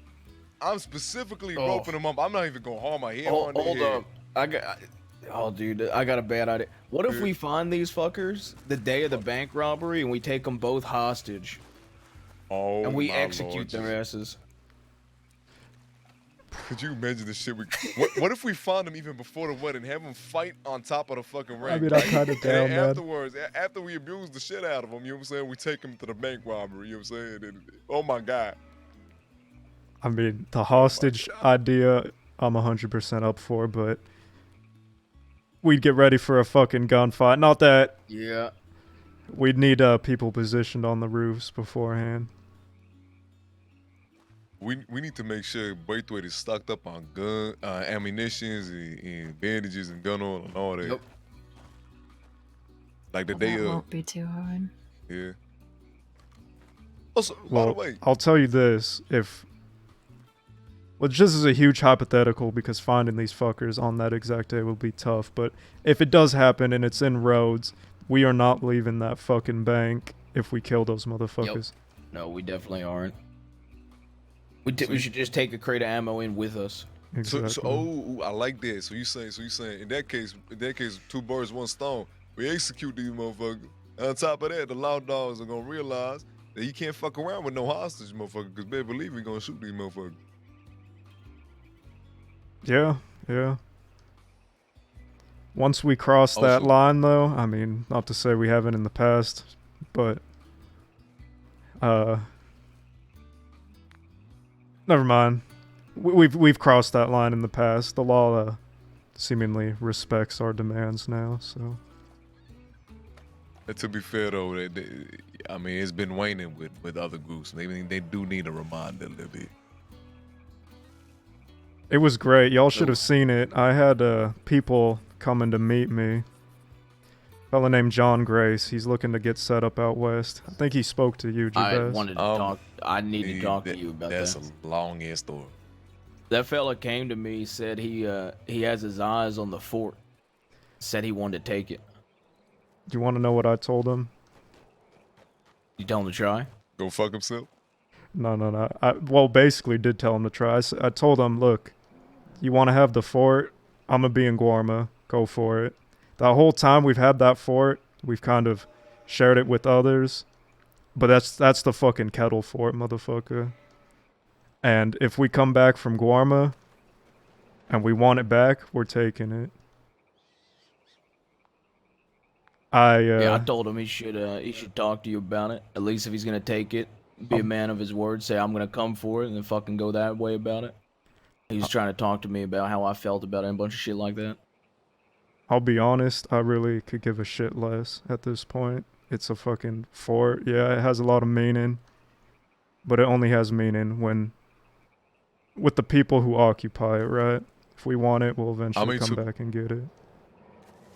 I'm specifically roping them up. I'm not even gonna harm my head on their Hold head. up. Dude, I got a bad idea. What if we find these fuckers the day of the bank robbery and we take them both hostage? Oh, and we my execute Lord their asses. Could you imagine the shit? What if we find them even before the wedding, have them fight on top of the fucking ring? I mean, I'm kinda And down, man. afterwards, after we abuse the shit out of them, you know what I'm saying? We take them to the bank robbery, you know what I'm saying? And, oh my God. I mean, the hostage idea, I'm 100% up for, but we'd get ready for a fucking gunfight. Not that Yeah. we'd need people positioned on the roofs beforehand. We need to make sure Braithwaite is stocked up on gun, ammunitions, and bandages and gun oil and all that. Yep. Like the Well, day that of. won't be too hard. Yeah. Also, by the Well, way, I'll tell you this: if well, just as a huge hypothetical, because finding these fuckers on that exact day will be tough. But if it does happen and it's in Rhodes, we are not leaving that fucking bank if we kill those motherfuckers. Yep. No, we definitely aren't. We should just take a crate of ammo in with us. Exactly. I like that. So you saying in that case, two birds, one stone. We execute these motherfuckers. On top of that, the law dogs are gonna realize that you can't fuck around with no hostage, motherfucker. Cause they believe we gonna shoot these motherfuckers. Yeah, yeah. Once we cross that line, though, I mean, not to say we haven't in the past, but never mind. We've crossed that line in the past. The law seemingly respects our demands now, so. And to be fair though, I mean, it's been waning with other groups. They do need a reminder a little bit. It was great. Y'all should have seen it. I had people coming to meet me. Fella named John Grace. He's looking to get set up out west. I think he spoke to you, I Jabez. wanted to talk. I need to talk to you about that. That's a long ass story. That fella came to me, said he has his eyes on the fort. Said he wanted to take it. Do you want to know what I told him? You tell him to try? Go fuck himself? No. I basically did tell him to try. I told him, look, you want to have the fort? I'm going to be in Guarma. Go for it. The whole time we've had that fort, we've kind of shared it with others. But that's the fucking kettle fort, motherfucker. And if we come back from Guarma and we want it back, we're taking it. I told him he should talk to you about it. At least if he's gonna take it, be a man of his word. Say I'm gonna come for it, and then fucking go that way about it. He was trying to talk to me about how I felt about it and a bunch of shit like that. I'll be honest, I really could give a shit less at this point. It's a fucking fort. Yeah, it has a lot of meaning. But it only has meaning when with the people who occupy it, right? If we want it, we'll eventually come back and get it.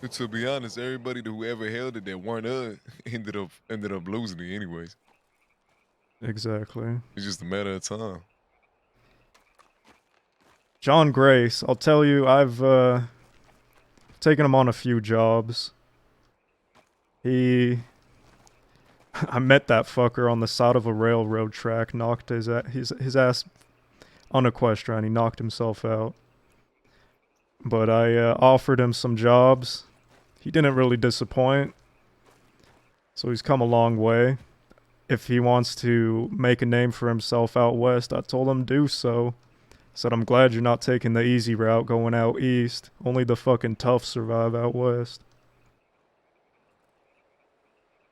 To be honest, everybody who ever held it that weren't us ended up losing it anyways. Exactly. It's just a matter of time. John Grace, I'll tell you, I've taken him on a few jobs. I met that fucker on the side of a railroad track, knocked his ass on equestrian. He knocked himself out. But I offered him some jobs. He didn't really disappoint. So he's come a long way. If he wants to make a name for himself out west, I told him do so. Said, I'm glad you're not taking the easy route going out east. Only the fucking tough survive out west.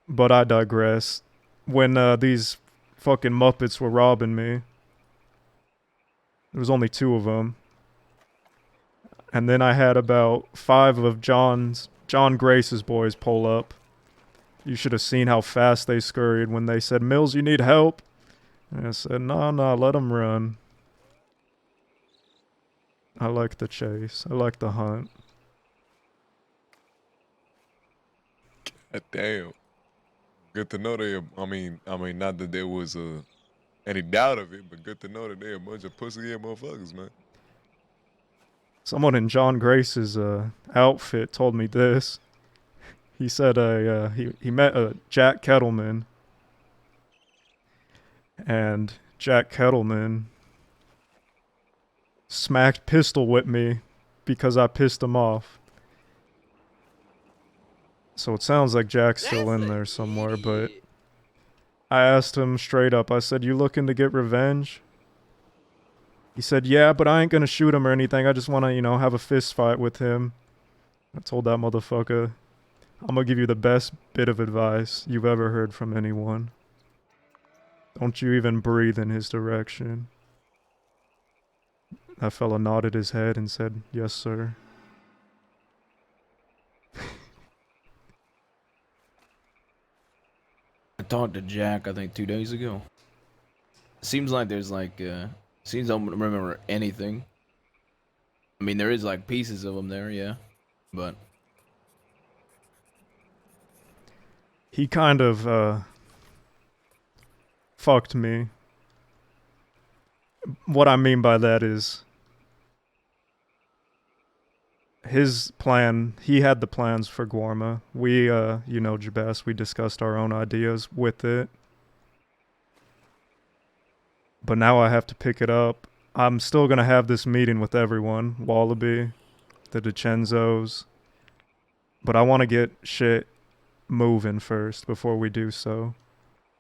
But I digress. When these fucking Muppets were robbing me, there was only 2 of them. And then I had about 5 of John Grace's boys pull up. You should have seen how fast they scurried when they said, Mills, you need help? And I said, no, let them run. I like the chase. I like the hunt. God damn. Good to know they. I mean, not that there was any doubt of it, but good to know that they're a bunch of pussy-ass motherfuckers, man. Someone in John Grace's outfit told me this. He said he met Jack Kettleman, and Jack Kettleman pistol whipped me because I pissed him off. So it sounds like Jack's still in there somewhere, but I asked him straight up, I said, you looking to get revenge? He said, yeah, but I ain't gonna shoot him or anything. I just want to, have a fist fight with him. I told that motherfucker, I'm gonna give you the best bit of advice you've ever heard from anyone. Don't you even breathe in his direction. That fella nodded his head and said, yes, sir. I talked to Jack, I think 2 days ago. Seems like there's Seems I don't remember anything. I mean, there is like pieces of them there, yeah, but He kind of fucked me. What I mean by that is his plan, he had the plans for Guarma. We, you know, Jabas, we discussed our own ideas with it. But now I have to pick it up. I'm still going to have this meeting with everyone. Wallaby, the DiCenzos. But I want to get shit moving first before we do so.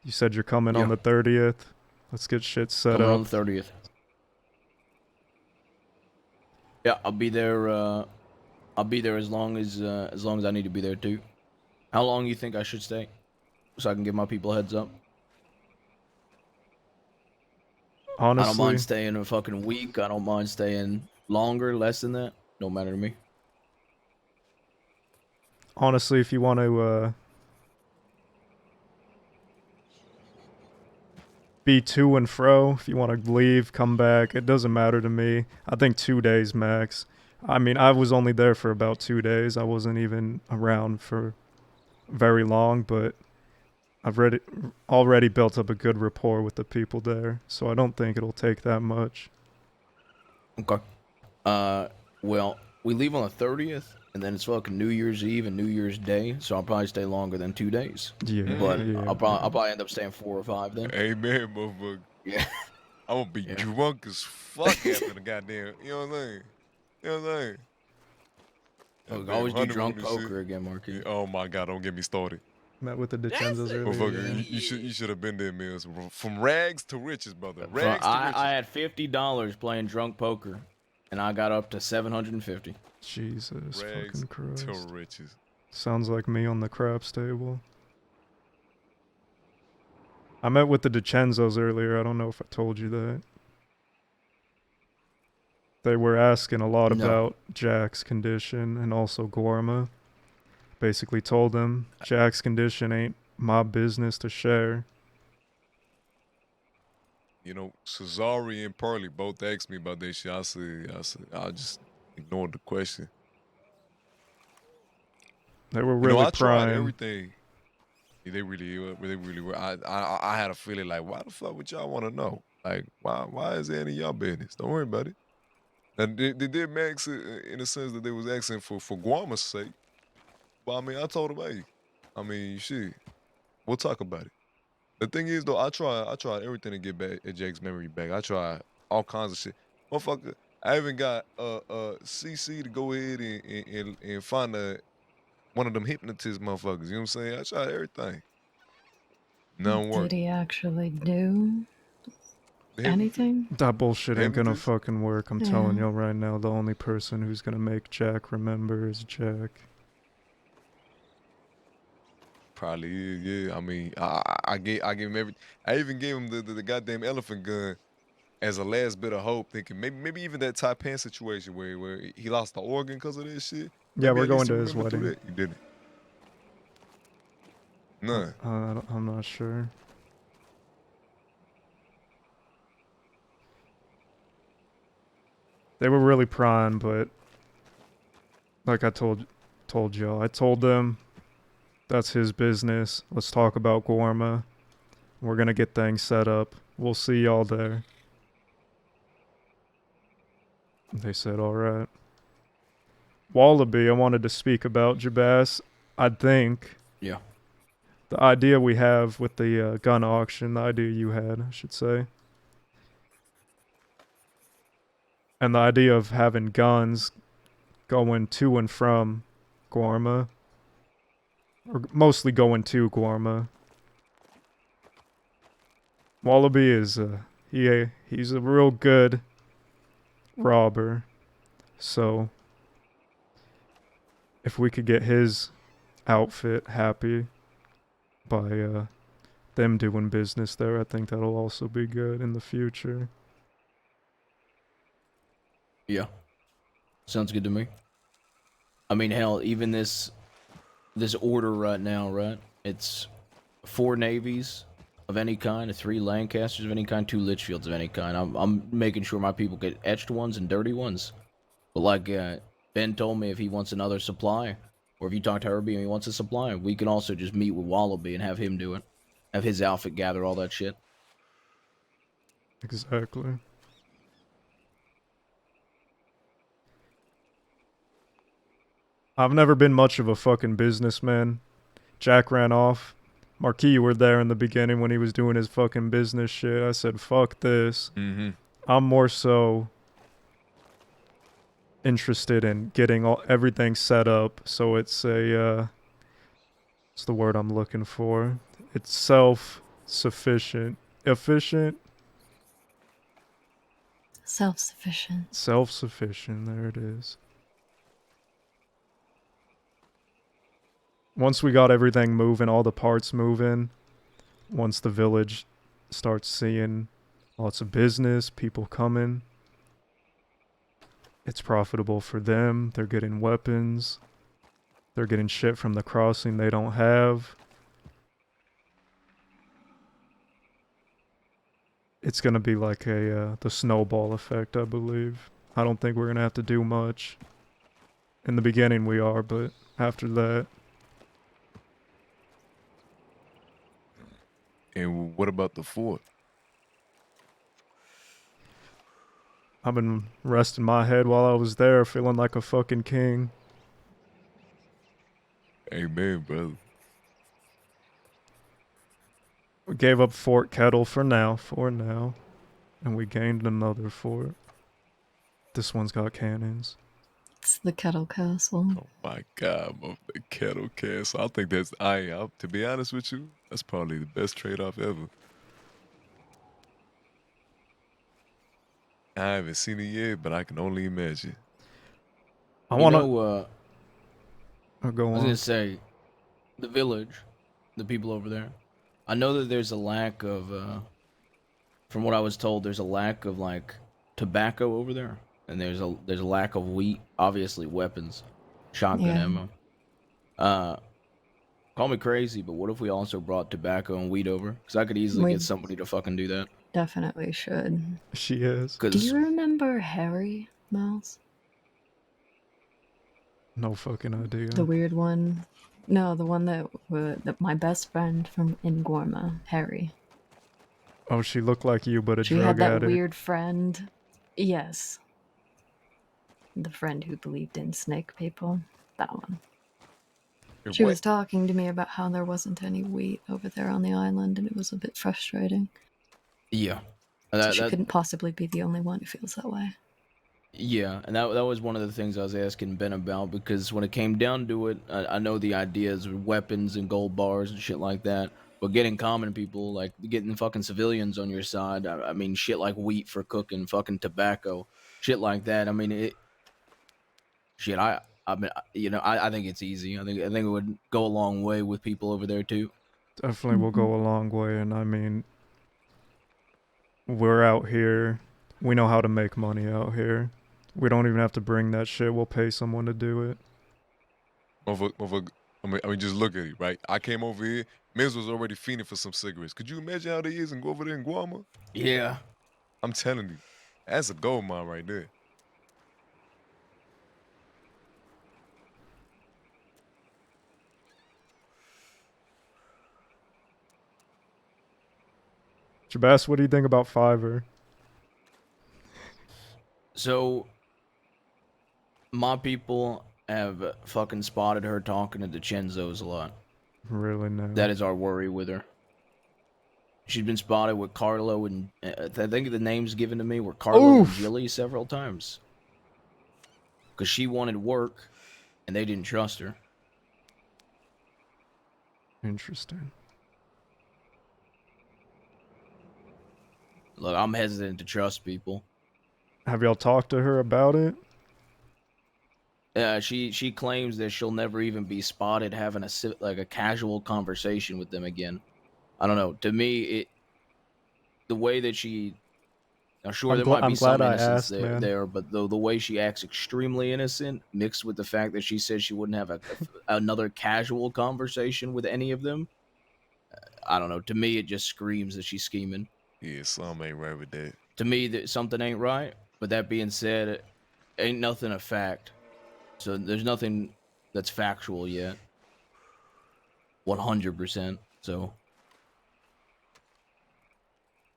You said you're coming on Yeah. the 30th. Let's get shit set coming up. on the 30th. Yeah, I'll be there. I'll be there as long as I need to be there too. How long you think I should stay, so I can give my people a heads up? I don't Honestly, mind staying a fucking week. I don't mind staying longer, less than that. Don't matter to me. honestly, if you want to be to and fro, if you want to leave, come back, it doesn't matter to me. I think 2 days max. I mean, I was only there for about 2 days. I wasn't even around for very long, but I've already built up a good rapport with the people there, so I don't think it'll take that much. Okay. Well, we leave on the 30th, and then it's fucking New Year's Eve and New Year's Day, so I'll probably stay longer than 2 days. Yeah, But yeah. I'll probably end up staying 4 or 5 then. Amen, motherfucker. Yeah. I'm gonna be drunk as fuck after the goddamn. You know what I'm saying? You know what I'm saying? Look, Goddamn always do honeymoon drunk and poker shit. again, Marquis. Oh my god, don't get me started. Met with the DiCenzos earlier. Motherfucker, you should have been there, Mills. From rags to riches, brother. Rags to riches. I had $50 playing drunk poker, and I got up to $750. Jesus Rags fucking Christ. to riches. Sounds like me on the craps table. I met with the DiCenzos earlier. I don't know if I told you that. They were asking a lot No. about Jack's condition and also Gorma. Basically told them Jack's condition ain't my business to share. You know, Cesare and Parley both asked me about that shit. I just ignored the question. They were You know, really I tried prying. everything. They really were. I had a feeling like, why the fuck would y'all want to know? Like, why is that any of y'all business? Don't worry about it. And they did max it in the sense that they was asking for Guama's sake. But I mean, I told them, hey, I mean, shit, we'll talk about it. The thing is, though, I tried everything to get back at Jake's memory back. I tried all kinds of shit, motherfucker. I even got CC to go ahead and find one of them hypnotist motherfuckers. You know what I'm saying? I tried everything. None worked. Did he actually do The anything? That bullshit ain't gonna hypnotist? fucking work. I'm telling Yeah. you right now. The only person who's gonna make Jack remember is Jack. Probably is, yeah. I mean, I gave him I even gave him the goddamn elephant gun as a last bit of hope, thinking maybe even that Taipan situation where he lost the organ because of this shit. Yeah, Maybe we're at least going he to his remembered through wedding. that. You didn't. None. I'm not sure. They were really prying, but like I told y'all, I told them that's his business. Let's talk about Gorma. We're gonna get things set up. We'll see y'all there. They said, all right. Wallaby, I wanted to speak about Jabas. I think. Yeah. The idea we have with the gun auction, the idea you had, I should say. And the idea of having guns going to and from Gorma. Or mostly going to Gorma. Wallaby is he's a real good robber. So if we could get his outfit happy by them doing business there, I think that'll also be good in the future. Yeah. Sounds good to me. I mean, hell, even this order right now, right? It's 4 navies, of any kind, 3 Lancasters of any kind, 2 Litchfields of any kind. I'm making sure my people get etched ones and dirty ones. But like Ben told me, if he wants another supply, or if you talk to Herbie and he wants a supply, we can also just meet with Wallaby and have him do it. Have his outfit gather all that shit. Exactly. I've never been much of a fucking businessman. Jack ran off. Marquis, you were there in the beginning when he was doing his fucking business shit. I said, fuck this. Mm-hmm. I'm more so interested in getting everything set up so it's a, what's the word I'm looking for? It's self-sufficient. Efficient? Self-sufficient. Self-sufficient, there it is. Once we got everything moving, all the parts moving, once the village starts seeing lots of business, people coming, it's profitable for them. They're getting weapons. They're getting shit from the crossing they don't have. It's gonna be like the snowball effect, I believe. I don't think we're gonna have to do much. In the beginning we are, but after that... And what about the fort? I've been resting my head while I was there, feeling like a fucking king. Amen, brother. We gave up Fort Kettle for now, and we gained another fort. This one's got cannons. It's the Kettle Castle. Oh my God, the Kettle Castle. I think that's to be honest with you, that's probably the best trade-off ever. I haven't seen it yet, but I can only imagine. I wanna... Oh, go I was on. gonna say, the village, the people over there. I know that there's a lack of, from what I was told, there's a lack of like tobacco over there, and there's a lack of wheat. Obviously, weapons, shotgun Yeah. ammo. Call me crazy, but what if we also brought tobacco and wheat over? Because I could easily We get somebody to fucking do that. definitely should. She is. Do you remember Harry, Miles? No fucking idea. The weird one? No, the one that my best friend from Ingorma, Harry. Oh, she looked like you, but a She drug had that addict. weird friend. Yes. The friend who believed in snake people. That one. She was talking to me about how there wasn't any wheat over there on the island, and it was a bit frustrating. Yeah. So she couldn't possibly be the only one who feels that way. Yeah, and that was one of the things I was asking Ben about, because when it came down to it, I know the ideas of weapons and gold bars and shit like that, but getting common people, like getting fucking civilians on your side, I mean, shit like wheat for cooking, fucking tobacco, shit like that. I mean, shit, I mean, you know, I think it's easy. I think it would go a long way with people over there too. Definitely will go a long way, and I mean, we're out here. We know how to make money out here. We don't even have to bring that shit. We'll pay someone to do it. I mean, just look at it, right? I came over here. Miz was already fiending for some cigarettes. Could you imagine how they is and go over there in Guama? Yeah. I'm telling you, that's a gold mine right there. Jabas, what do you think about Fiverr? So, my people have fucking spotted her talking to the Chenzos a lot. Really now? That is our worry with her. She's been spotted with Carlo and I think the names given to me were Carlo and Jilly several times. Because she wanted work and they didn't trust her. Interesting. Look, I'm hesitant to trust people. Have y'all talked to her about it? She claims that she'll never even be spotted having a casual conversation with them again. I don't know. To me, the way that she, now sure there might be some innocence there, but the way she acts extremely innocent, mixed with the fact that she said she wouldn't have another casual conversation with any of them. I don't know. To me, it just screams that she's scheming. Yeah, something ain't right with that. To me, that something ain't right. But that being said, ain't nothing a fact. So there's nothing that's factual yet. 100%. So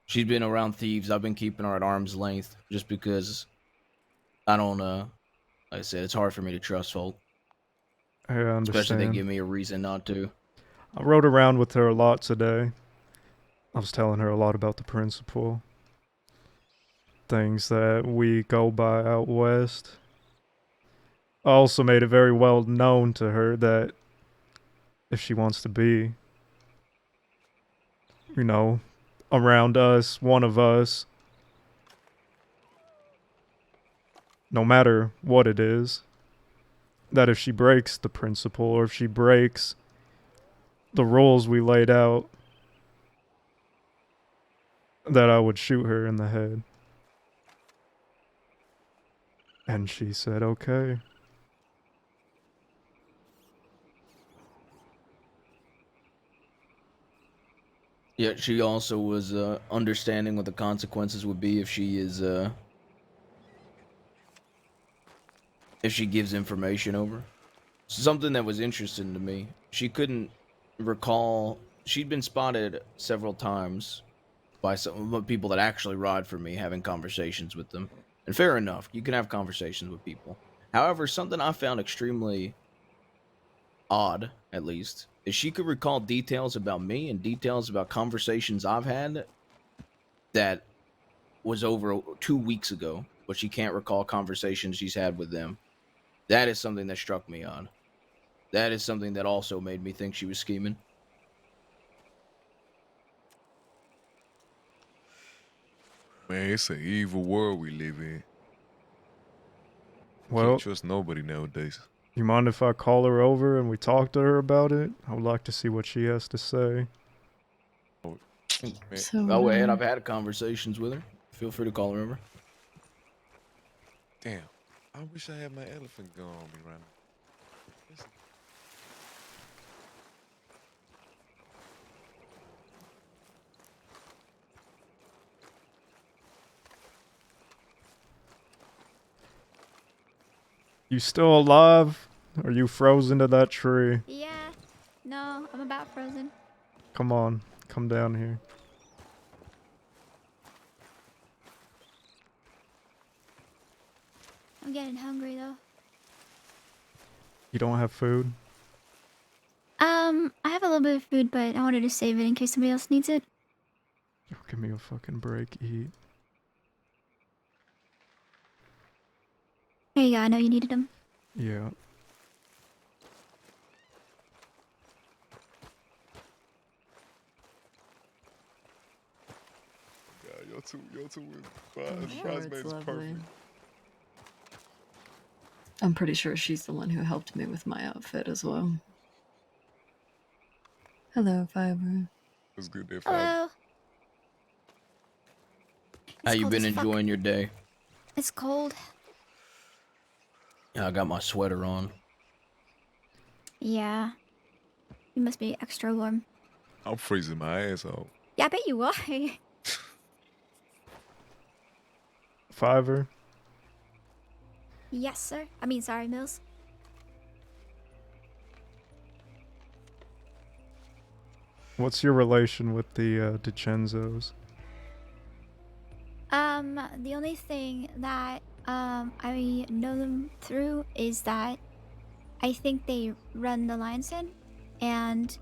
she's been around thieves. I've been keeping her at arm's length just because I don't. Like I said, it's hard for me to trust folk. I Especially if they understand. give me a reason not to. I rode around with her a lot today. I was telling her a lot about the principal. Things that we go by out west. I also made it very well known to her that if she wants to be, you know, around us, one of us, no matter what it is, that if she breaks the principle or if she breaks the rules we laid out, that I would shoot her in the head. And she said, okay. Yet she also was understanding what the consequences would be if she is if she gives information over. Something that was interesting to me. She couldn't recall. She'd been spotted several times by some of the people that actually ride for me, having conversations with them. And fair enough, you can have conversations with people. However, something I found extremely odd, at least, is she could recall details about me and details about conversations I've had that was over 2 weeks ago, but she can't recall conversations she's had with them. That is something that struck me odd. That is something that also made me think she was scheming. Man, it's an evil world we live in. Well, Can't trust nobody nowadays. you mind if I call her over and we talk to her about it? I would like to see what she has to say. So, Go ahead, I've had conversations with her. Feel free to call her over. Damn, I wish I had my elephant gun on me right now. Listen. You still alive? Are you frozen to that tree? Yeah. No, I'm about frozen. Come on, come down here. I'm getting hungry though. You don't have food? I have a little bit of food, but I wanted to save it in case somebody else needs it. Oh, give me a fucking break, eat. There you go. I know you needed them. Yeah. God, y'all two I'm sure it's bridesmaids lovely. perfect. I'm pretty sure she's the one who helped me with my outfit as well. Hello, Fiber. It's good there, Hello. How you cold been as fuck. enjoying your day? It's cold. Yeah, I got my sweater on. Yeah. You must be extra warm. I'm freezing my ass off. Yeah, I bet you are. Fiver? Yes, sir. I mean, sorry, Mills. What's your relation with the DiCenzos? The only thing that I know them through is that I think they run the Lion's Den, and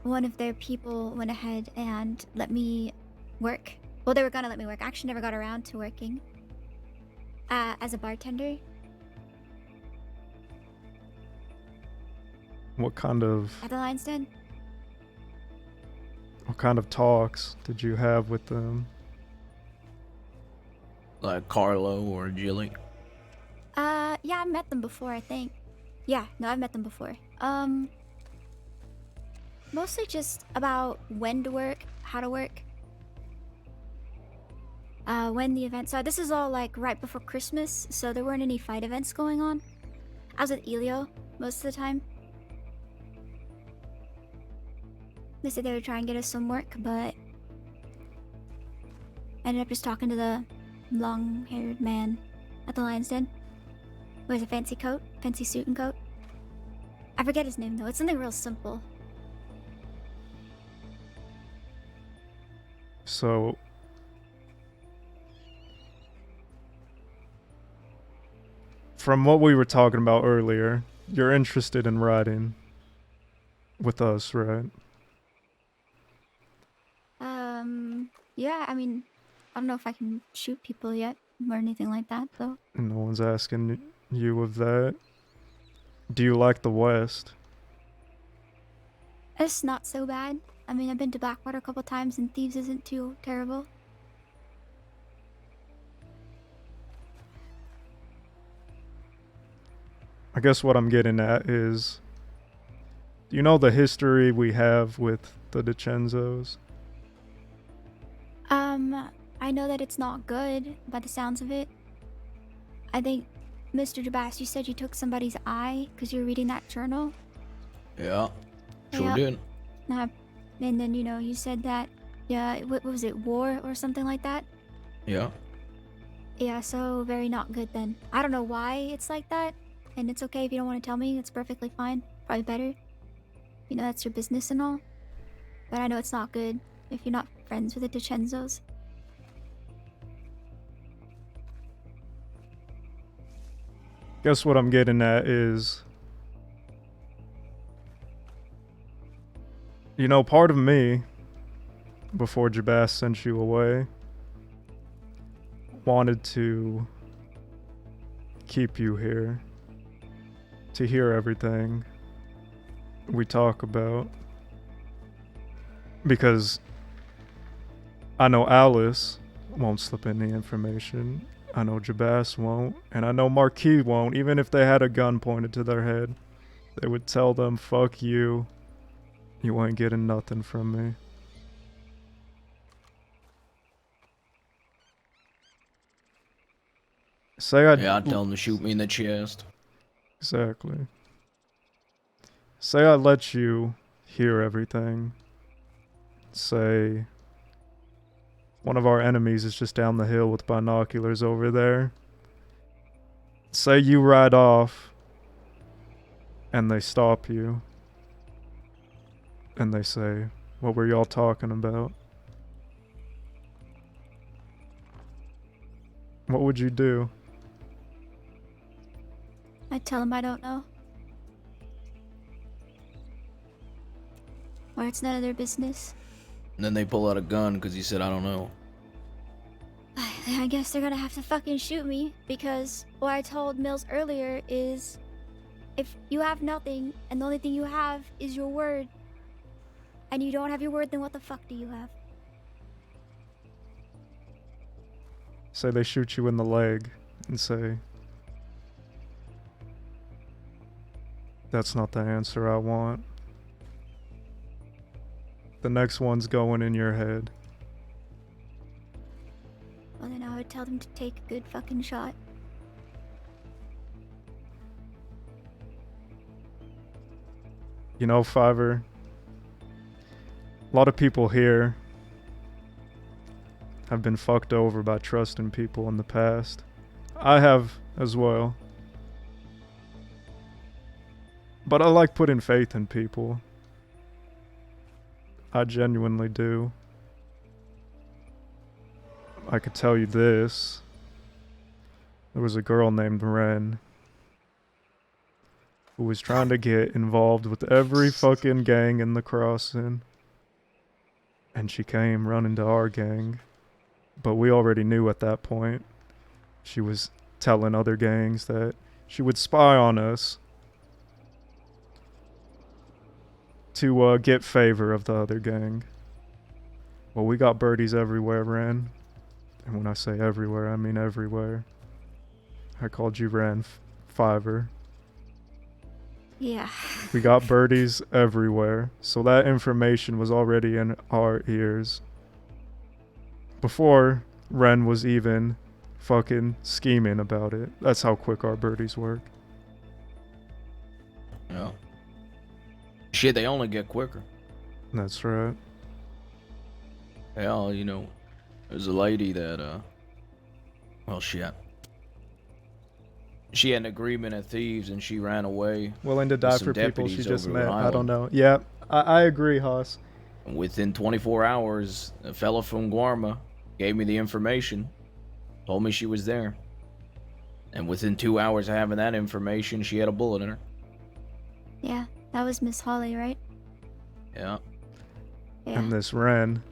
one of their people went ahead and let me work. Well, they were gonna let me work. I actually never got around to working as a bartender. What kind of At the Lion's Den. talks did you have with them? Like Carlo or Jilly. Yeah, I've met them before, I think. Yeah, no, I've met them before. Mostly just about when to work, how to work. When the event. So this is all like right before Christmas, so there weren't any fight events going on. I was with Elio most of the time. They said they would try and get us some work, but I ended up just talking to the long-haired man at the Lion's Den. Wears a fancy coat, fancy suit and coat. I forget his name though. It's something real simple. So, from what we were talking about earlier, you're interested in riding with us, right? Yeah, I mean, I don't know if I can shoot people yet or anything like that, though. No one's asking you of that. Do you like the West? It's not so bad. I mean, I've been to Blackwater a couple times, and Thieves isn't too terrible. I guess what I'm getting at is, do you know the history we have with the DiCenzos? I know that it's not good by the sounds of it. I think, Mr. Jabas, you said you took somebody's eye because you were reading that journal? Yeah, sure Yeah. did. And then, you said that, what was it, war or something like that? Yeah. Yeah, so very not good then. I don't know why it's like that, and it's okay if you don't want to tell me. It's perfectly fine. Probably better. That's your business and all. But I know it's not good if you're not friends with the DiCenzos. Guess what I'm getting at is, part of me, before Jabas sent you away, wanted to keep you here, to hear everything we talk about. Because I know Alice won't slip any information. I know Jabas won't, and I know Marquis won't. Even if they had a gun pointed to their head, they would tell them, fuck you. You ain't getting nothing from me. Yeah, I'd tell them to shoot me in the chest. Exactly. Say I let you hear everything. Say one of our enemies is just down the hill with binoculars over there. Say you ride off and they stop you. And they say, what were y'all talking about? What would you do? I'd tell them I don't know. Or it's none of their business. And then they pull out a gun because you said, I don't know. I guess they're gonna have to fucking shoot me, because what I told Mills earlier is, if you have nothing and the only thing you have is your word, and you don't have your word, then what the fuck do you have? Say they shoot you in the leg and say, that's not the answer I want. The next one's going in your head. Well, then I would tell them to take a good fucking shot. Fiverr, a lot of people here have been fucked over by trusting people in the past. I have as well. But I like putting faith in people. I genuinely do. I could tell you this. There was a girl named Ren who was trying to get involved with every fucking gang in the crossing. And she came running to our gang. But we already knew at that point. She was telling other gangs that she would spy on us to get favor of the other gang. Well, we got birdies everywhere, Ren. And when I say everywhere, I mean everywhere. I called you Ren Fiverr. Yeah. We got birdies everywhere. So that information was already in our ears. Before Ren was even fucking scheming about it. That's how quick our birdies work. Yeah. Shit, they only get quicker. That's right. Hell, you know, there's a lady that, well, shit. She had an agreement at Thieves and she ran away. Willing to with die some for people deputies she just over an met. I don't island. know. Yeah, I agree, Haas. And within 24 hours, a fella from Guarma gave me the information, told me she was there. And within 2 hours of having that information, she had a bullet in her. Yeah, that was Miss Holly, right? Yeah. And this Ren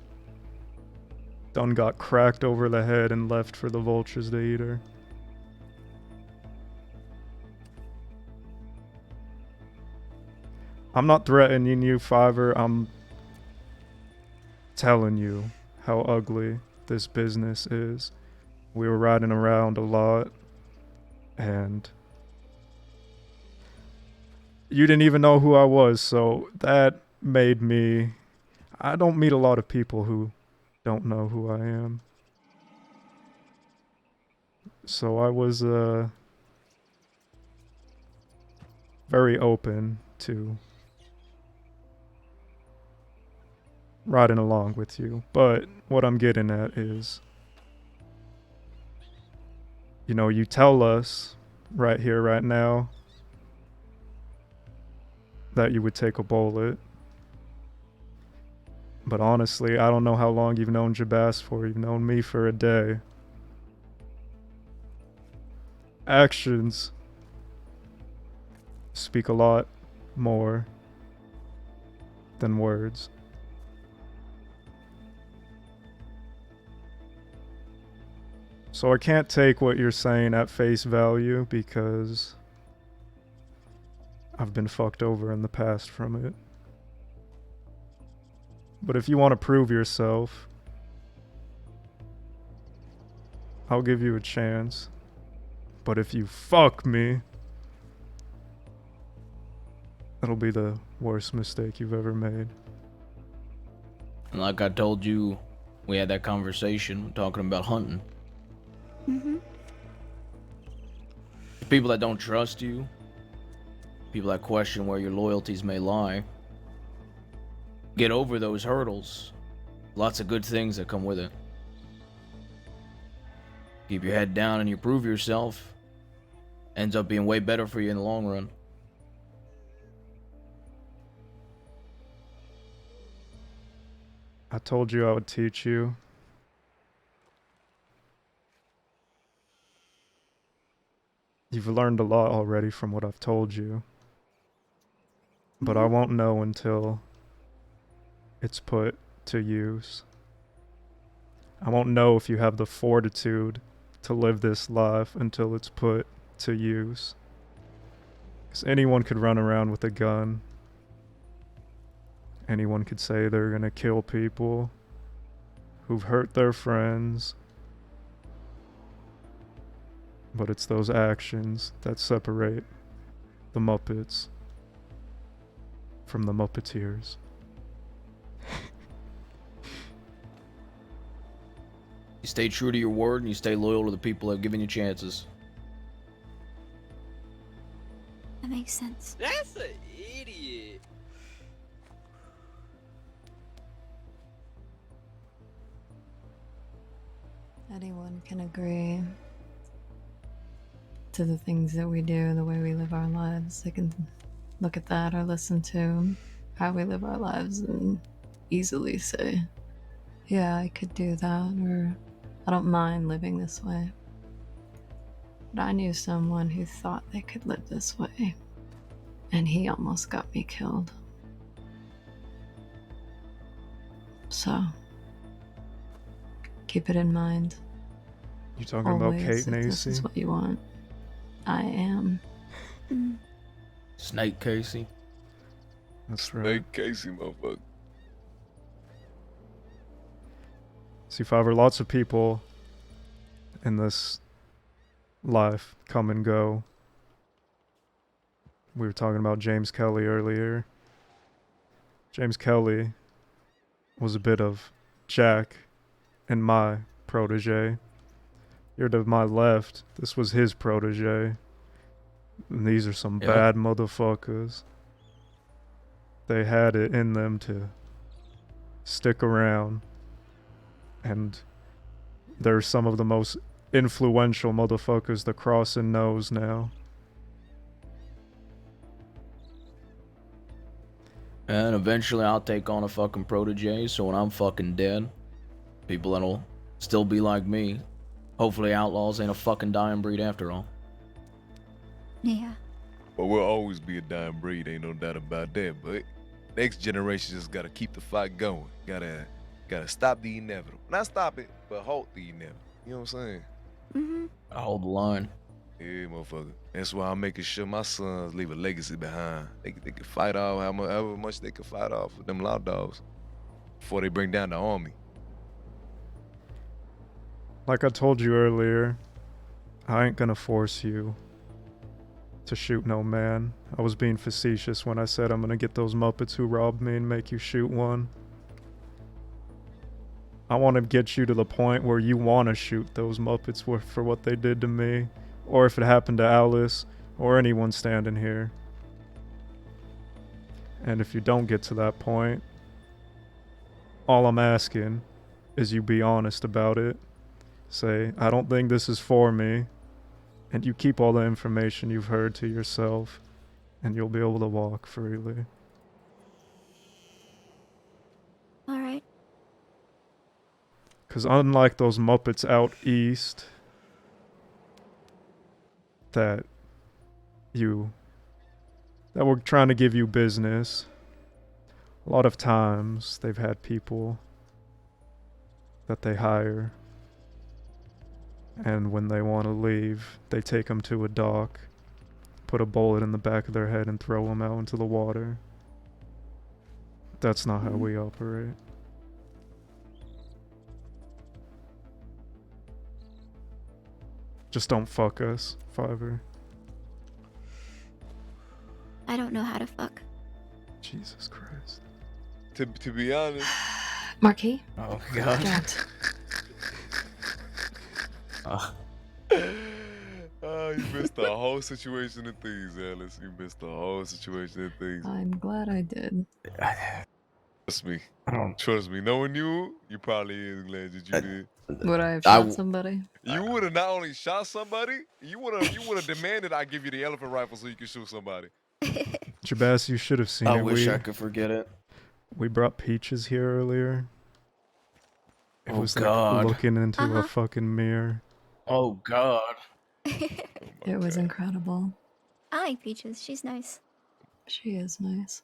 done got cracked over the head and left for the vultures to eat her. I'm not threatening you, Fiverr. I'm telling you how ugly this business is. We were riding around a lot, and you didn't even know who I was, so that made me... I don't meet a lot of people who don't know who I am. So I was very open to riding along with you. But what I'm getting at is, you know, you tell us right here, right now, that you would take a bullet. But honestly, I don't know how long you've known Jabas for. You've known me for a day. Actions speak a lot more than words. So I can't take what you're saying at face value because I've been fucked over in the past from it. But if you want to prove yourself, I'll give you a chance. But if you fuck me, it'll be the worst mistake you've ever made. And like I told you, we had that conversation talking about hunting. Mm-hmm. People that don't trust you, people that question where your loyalties may lie, get over those hurdles. Lots of good things that come with it. Keep your head down and you prove yourself. Ends up being way better for you in the long run. I told you I would teach you. You've learned a lot already from what I've told you. But I won't know until it's put to use. I won't know if you have the fortitude to live this life until it's put to use. Because anyone could run around with a gun. Anyone could say they're gonna kill people who've hurt their friends. But it's those actions that separate the Muppets from the Muppeteers. You stay true to your word and you stay loyal to the people that have given you chances. That makes sense. That's an idiot. Anyone can agree to the things that we do, the way we live our lives. They can look at that or listen to how we live our lives and easily say, yeah, I could do that, or I don't mind living this way. But I knew someone who thought they could live this way, and he almost got me killed. So, keep it in mind. You talking Always, about Kate if this is Nacy? what you want. I am. Snake Casey. That's right. Snake Casey, motherfucker. See, Fiverr, lots of people in this life come and go. We were talking about James Kelly earlier. James Kelly was a bit of Jack and my protege. You're to my left. This was his protege. And these are some Yeah. bad motherfuckers. They had it in them to stick around. And they're some of the most influential motherfuckers the Crossing knows now. And eventually I'll take on a fucking protege, so when I'm fucking dead, people that'll still be like me. Hopefully outlaws ain't a fucking dying breed after all. Yeah. But we'll always be a dying breed, ain't no doubt about that. But next generation just gotta keep the fight going. Gotta stop the inevitable. Not stop it, but halt the inevitable. You know what I'm saying? Mm-hmm. I hold the line. Yeah, motherfucker. That's why I'm making sure my sons leave a legacy behind. They can fight off however much they can fight off with them loud dogs before they bring down the army. Like I told you earlier, I ain't gonna force you to shoot no man. I was being facetious when I said I'm gonna get those Muppets who robbed me and make you shoot one. I want to get you to the point where you want to shoot those Muppets for what they did to me, or if it happened to Alice, or anyone standing here. And if you don't get to that point, all I'm asking is you be honest about it. Say, I don't think this is for me, and you keep all the information you've heard to yourself, and you'll be able to walk freely. Alright. Because unlike those Muppets out east that were trying to give you business, a lot of times they've had people that they hire, and when they want to leave, they take them to a dock, put a bullet in the back of their head, and throw them out into the water. That's not how we operate. Just don't fuck us, Fiverr. I don't know how to fuck. Jesus Christ. To be honest. Marquis? Oh, God. You missed the whole situation of things, Alice. You missed the whole situation of things. I'm glad I did. Trust me. Knowing you probably is glad that you did. Would I have shot somebody? You would have not only shot somebody, you would have demanded I give you the elephant rifle so you could shoot somebody. Jabaz, you should have seen I it. wish I could forget it. We brought Peaches here earlier. It Oh, was God. like looking into a fucking mirror. Oh, God. It was incredible. I like Peaches. She's nice. She is nice.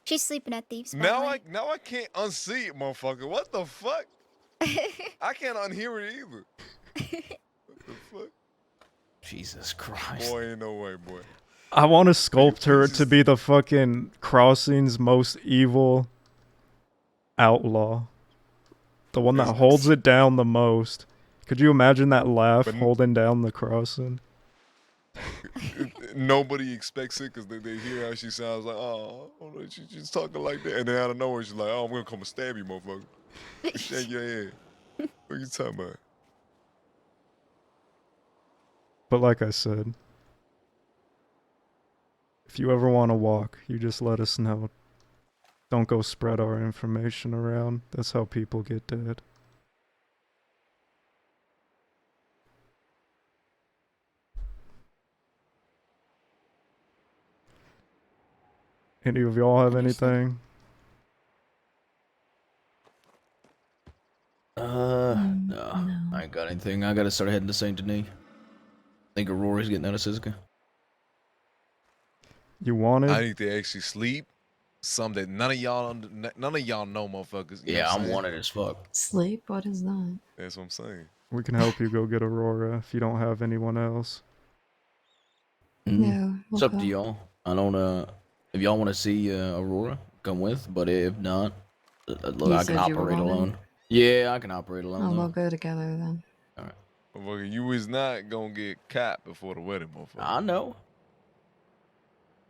She's sleeping at Thieves. By the way. Now I can't unsee it, motherfucker. What the fuck? I can't unhear it either. What the fuck? Jesus Christ. Boy, ain't no way, boy. I want to sculpt her to be the fucking Crossing's most evil outlaw. The one that holds it down the most. Could you imagine that laugh holding down the Crossing? Nobody expects it because they hear how she sounds like, oh, she's talking like that. And then out of nowhere, she's like, oh, I'm going to come and stab you, motherfucker. Shake your head. What you talking about? But like I said, if you ever want to walk, you just let us know. Don't go spread our information around. That's how people get dead. Any of y'all have anything? No. I ain't got anything. I gotta start heading to Saint Denis. I think Aurora's getting out of Siska. You wanted? I need to actually sleep. Some that none of y'all know, motherfuckers. You know Yeah, what I'm saying? wanted as fuck. Sleep? What is that? That's what I'm saying. We can help you go get Aurora if you don't have anyone else. No. It's up to y'all. I don't, if y'all want to see Aurora, come with. But if not, look, You I can said you were operate wanted? alone. Yeah, I can operate alone. Oh, though. we'll go together then. Motherfucker, you is not gonna get caught before the wedding, motherfucker. I know.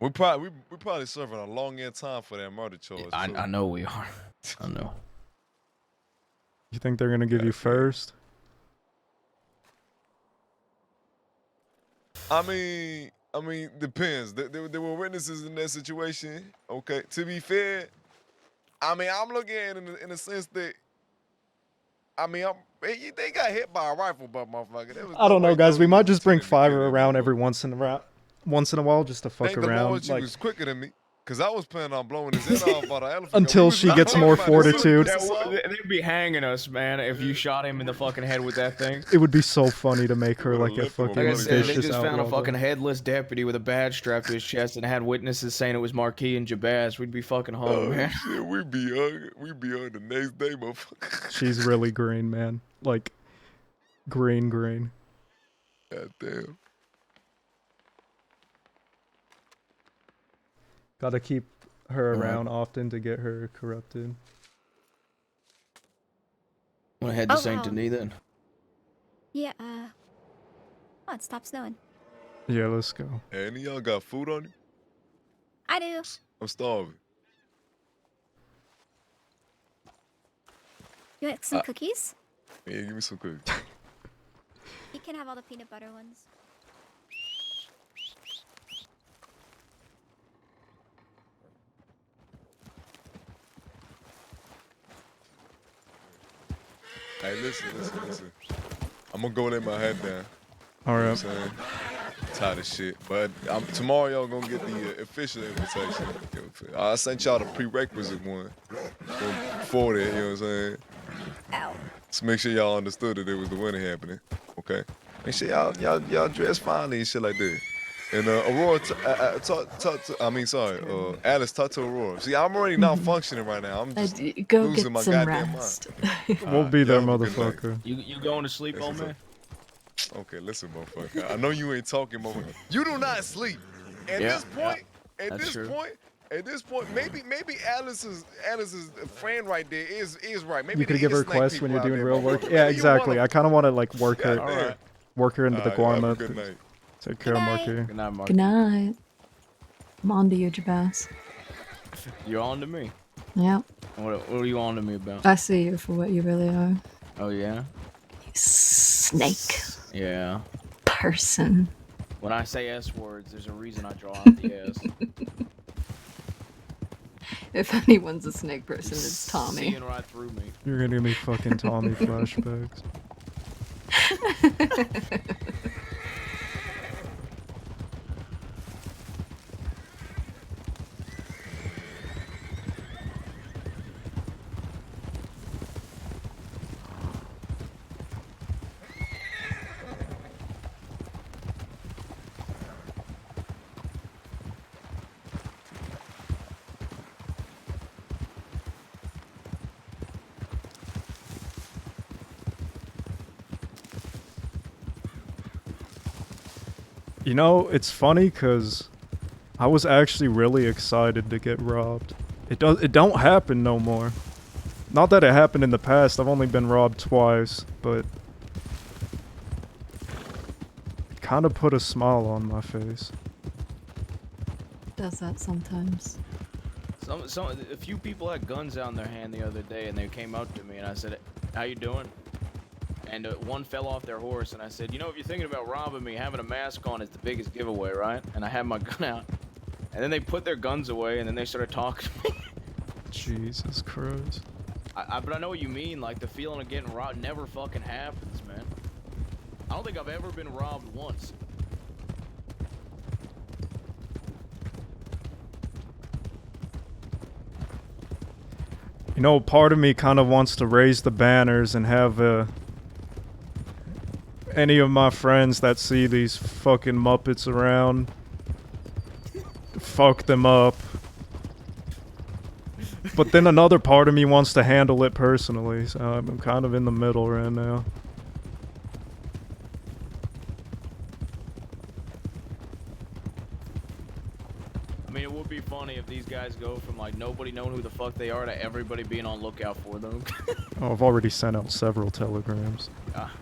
We probably serving a long end time for that murder charge. I know we are. I know. You think they're gonna give you first? I mean, depends. There were witnesses in that situation. Okay, to be fair, I mean, I'm looking at it in the sense that, I mean, they got hit by a rifle butt, motherfucker. There was I don't no know, way guys. We Jody might was just bring intending to kill Fiverr that around motherfucker. every once in a while just to fuck Thank the around. Lord she Like, was quicker than me, cause I was planning on blowing his head off by the elephant. Until she gets more fortitude. They'd be hanging us, man, if you shot him in the fucking head with that thing. it would be so funny to make her like a Like fucking I said, they vicious just found a outlaw. fucking headless deputy with a badge strapped to his chest and had witnesses saying it was Marquis and Jabaz. We'd be fucking hung, Oh man. shit, we be on the next day, motherfucker. She's really green, man. Like, green. God damn. Gotta keep her All right. around often to get her corrupted. I'm gonna head to Oh, Saint wow. Denis then. Yeah, oh, it stopped snowing. Yeah, let's go. Hey, any of y'all got food on you? I do. I'm starving. You want some cookies? Yeah, give me some cookies. You can have all the peanut butter ones. Hey, listen. I'm gonna go lay my head down. All You know right. what I'm saying? Tired of shit. But tomorrow y'all gonna get the official invitation. I sent y'all the prerequisite one before that, you know what I'm saying? So make sure y'all understood that it was the wedding happening. Okay? Make sure y'all dress finely and shit like that. And Aurora, Alice, talk to Aurora. See, I'm already not functioning right now. I'm just Go losing get my some goddamn rest. mind. We'll be there, y'all have a good night. motherfucker. You going to sleep, That's old what's man? Okay, listen, motherfucker. I know you ain't talking, motherfucker. You do not sleep. At this point, maybe Alice's friend right there is right. Maybe You could they give eat her a snack requests when people you're out doing there, real work. motherfucker. Yeah, Maybe you wanna- exactly. I kind of want to like work her Goddamn. into the Alright, have a Guarma. good night. Take care, Marky. Good night, Mark. Good night. I'm on to you, Jabaz. You're on to me. Yep. What are you on to me about? I see you for what you really are. Oh yeah. You snake Yeah. person. When I say S words, there's a reason I draw out the S. If anyone's a snake person, it's Tommy. Seeing right through me. You're gonna give me fucking Tommy flashbacks. You know, it's funny because I was actually really excited to get robbed. It don't happen no more. Not that it happened in the past. I've only been robbed twice, but it kind of put a smile on my face. Does that sometimes. A few people had guns out in their hand the other day, and they came up to me, and I said, "How you doing?" And one fell off their horse, and I said, "You know, if you're thinking about robbing me, having a mask on is the biggest giveaway, right?" And I had my gun out, and then they put their guns away, and then they started talking to me. Jesus Christ. But I know what you mean. Like the feeling of getting robbed never fucking happens, man. I don't think I've ever been robbed once. You know, part of me kind of wants to raise the banners and have any of my friends that see these fucking Muppets around, fuck them up. But then another part of me wants to handle it personally, so I'm kind of in the middle right now. I mean, it would be funny if these guys go from like nobody knowing who the fuck they are to everybody being on lookout for them. Oh, I've already sent out several telegrams. Ah.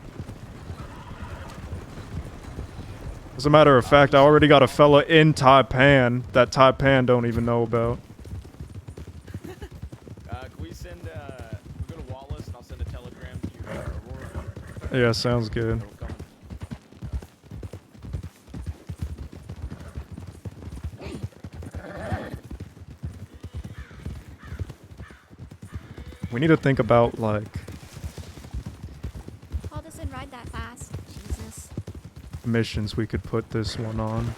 As a matter of fact, I already got a fella in Taipan that Taipan don't even know about. Can we send, we go to Wallace and I'll send a telegram to you, Aurora? Yeah, sounds good. We need to think about, like, Paul doesn't ride that fast. Jesus. missions we could put this one on.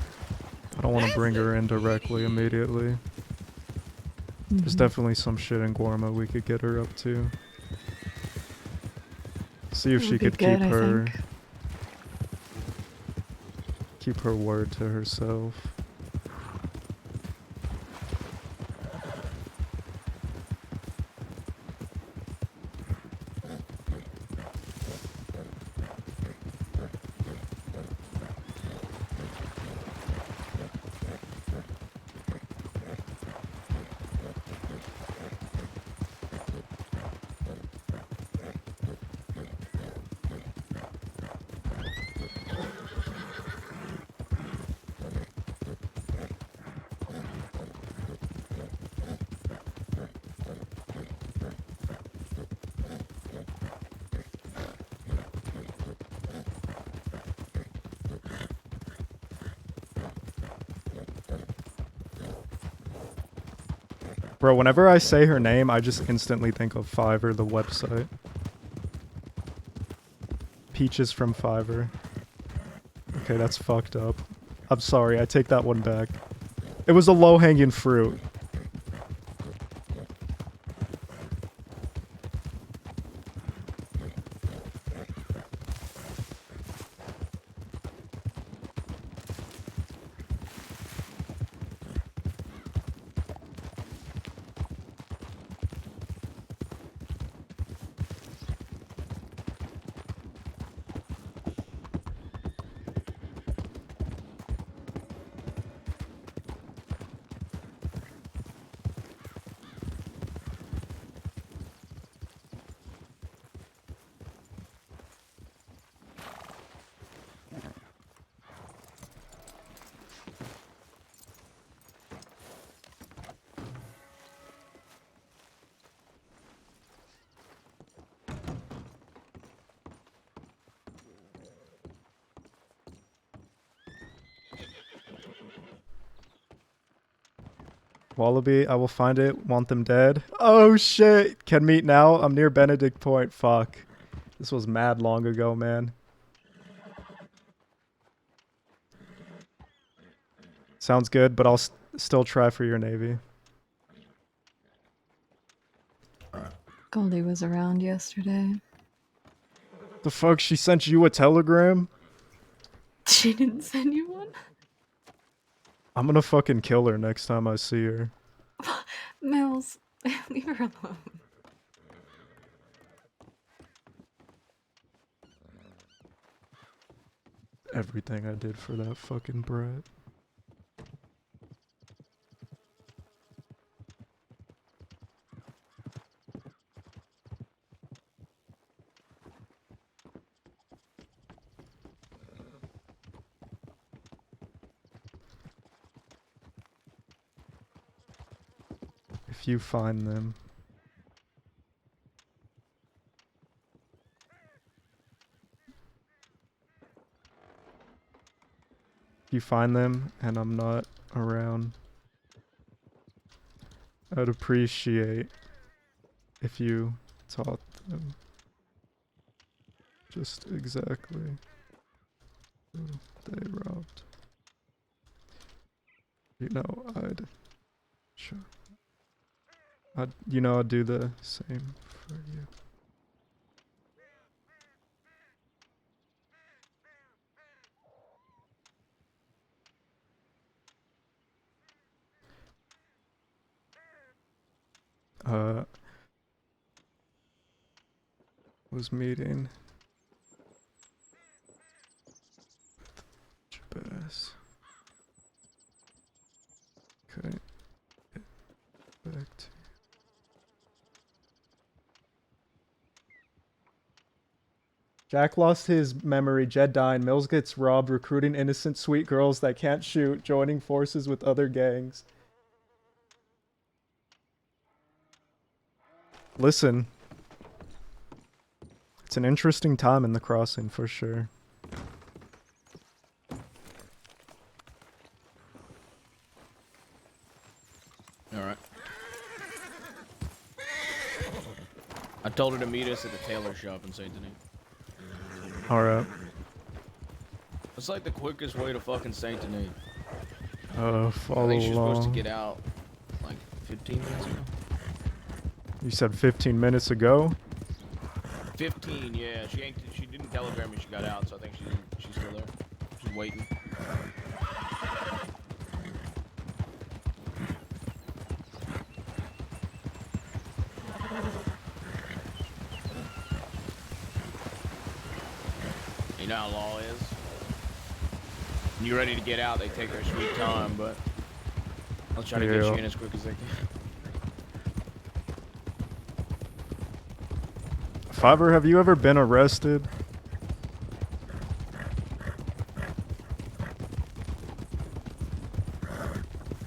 I don't want to bring her in directly immediately. There's Mhm. definitely some shit in Guarma we could get her up to. See if That she would be could good, I keep think. her word to herself. Bro, whenever I say her name, I just instantly think of Fiverr, the website. Peaches from Fiverr. Okay, that's fucked up. I'm sorry, I take that one back. It was a low-hanging fruit. Wallaby, I will find it. Want them dead. Oh shit! Can meet now. I'm near Benedict Point. Fuck. This was mad long ago, man. Sounds good, but I'll still try for your navy. Goldie was around yesterday. The fuck? She sent you a telegram? She didn't send you one? I'm gonna fucking kill her next time I see her. Mills, leave her alone. Everything I did for that fucking brat. If you find them. If you find them and I'm not around, I'd appreciate if you taught them just exactly who they robbed. You know, I'd do the same for you. Was meeting Jabez. Okay. Back to Jack lost his memory, Jed dying, Mills gets robbed, recruiting innocent sweet girls that can't shoot, joining forces with other gangs. Listen. It's an interesting time in the crossing for sure. All right. I told her to meet us at the tailor shop in Saint Denis. Alright. It's like the quickest way to fucking Saint Denis. Follow I think she's supposed to along. get out like 15 minutes ago. You said 15 minutes ago? 15, yeah. She didn't telegram me she got out, so I think she's still there. She's waiting. You know how law is. When you're ready to get out, they take their sweet time, but I'll try to get you in as quick as they can. Fiverr, have you ever been arrested?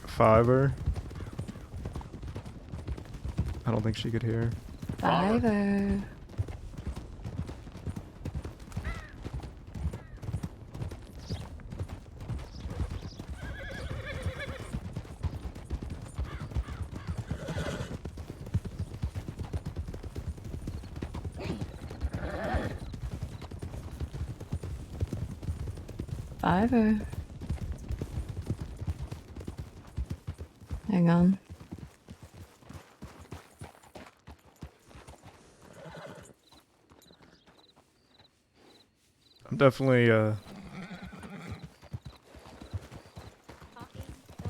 Fiverr? I don't think she could hear. Fiverr. Fiverr. Hang on. I'm definitely, The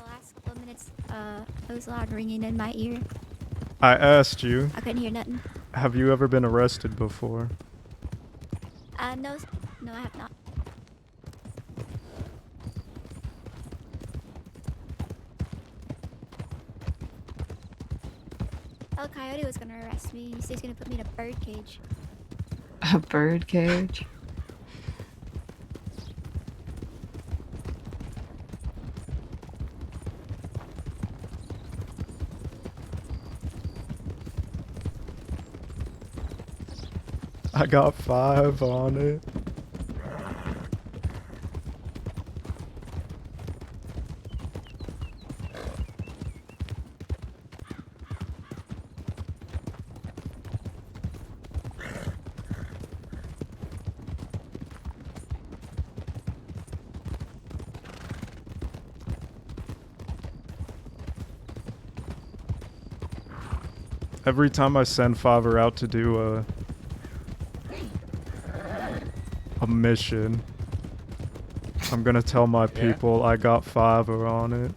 last couple of minutes, it was loud ringing in my ear. I asked you, I couldn't hear nothing. have you ever been arrested before? No, no, I have not. El Coyote was gonna arrest me. He said he's gonna put me in a bird cage. A bird cage? I got 5 on it. Every time I send Fiverr out to do a mission, I'm gonna tell my people I got Fiverr on it.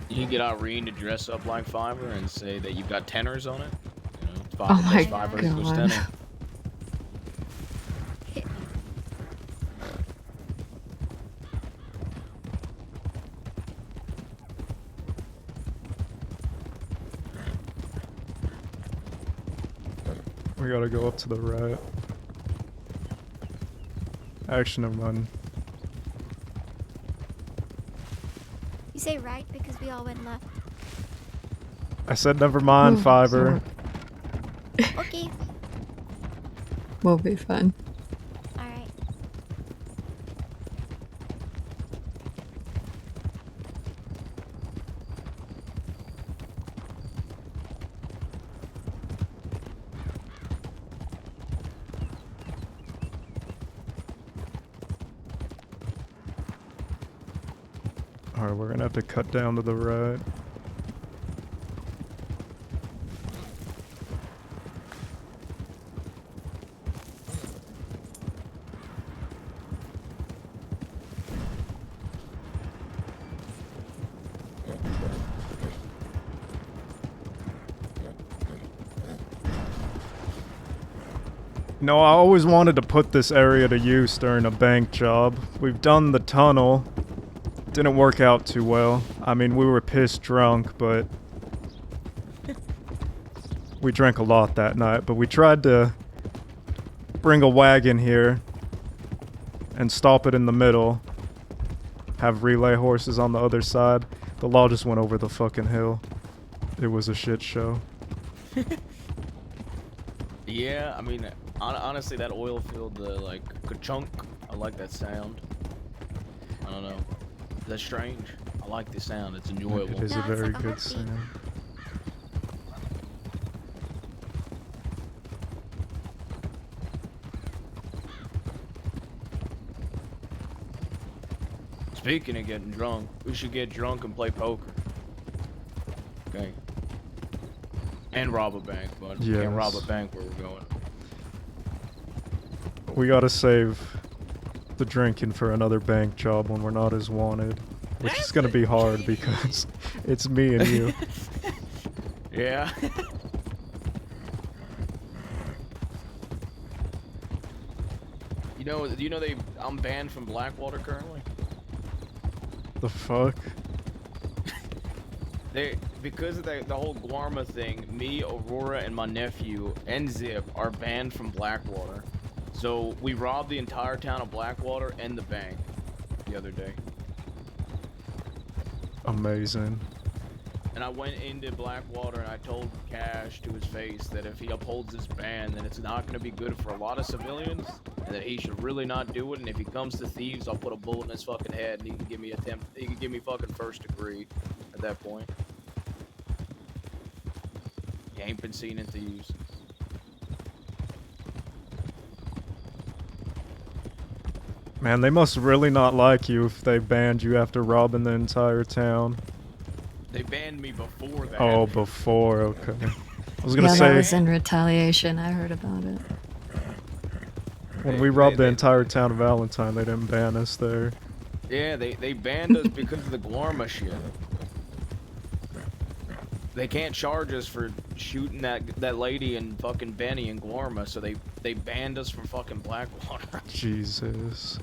You can get Irene to dress up like Fiverr and say that you've got tenors on it. You know, Oh my Fiverr equals God. tenor. We gotta go up to the right. Actually, never mind. You say right because we all went left. I said never mind, Oh, Fiverr. Okay. Will be fun. Alright. Alright, we're gonna have to cut down to the right. No, I always wanted to put this area to use during a bank job. We've done the tunnel. Didn't work out too well. I mean, we were pissed drunk, but we drank a lot that night. But we tried to bring a wagon here and stop it in the middle. Have relay horses on the other side. The law just went over the fucking hill. It was a shit show. Yeah, I mean, Honestly, that oil field, like ka-chunk, I like that sound. I don't know. That's strange. I like the sound. It's enjoyable. It is a very good sound. Speaking of getting drunk, we should get drunk and play poker. Okay. And rob a bank, but we can't rob a Yes. bank where we're going. We gotta save the drinking for another bank job when we're not as wanted. Which is gonna be hard because it's me and you. Yeah. You know I'm banned from Blackwater currently? The fuck? Because of the whole Guarma thing, me, Aurora, and my nephew, and Zip are banned from Blackwater. So we robbed the entire town of Blackwater and the bank the other day. Amazing. And I went into Blackwater and I told Cash to his face that if he upholds this ban, then it's not going to be good for a lot of civilians, and that he should really not do it. And if he comes to thieves, I'll put a bullet in his fucking head, and he can give me fucking first degree at that point. He ain't been seen in thieves. Man, they must really not like you if they banned you after robbing the entire town. They banned me before that. Oh, before, okay. I was gonna yeah, say, that was in retaliation. I heard about it. when we robbed the entire town of Valentine, they didn't ban us there. Yeah, they banned us because of the Guarma shit. They can't charge us for shooting that lady and fucking Benny and Guarma, so they banned us from fucking Blackwater. Jesus.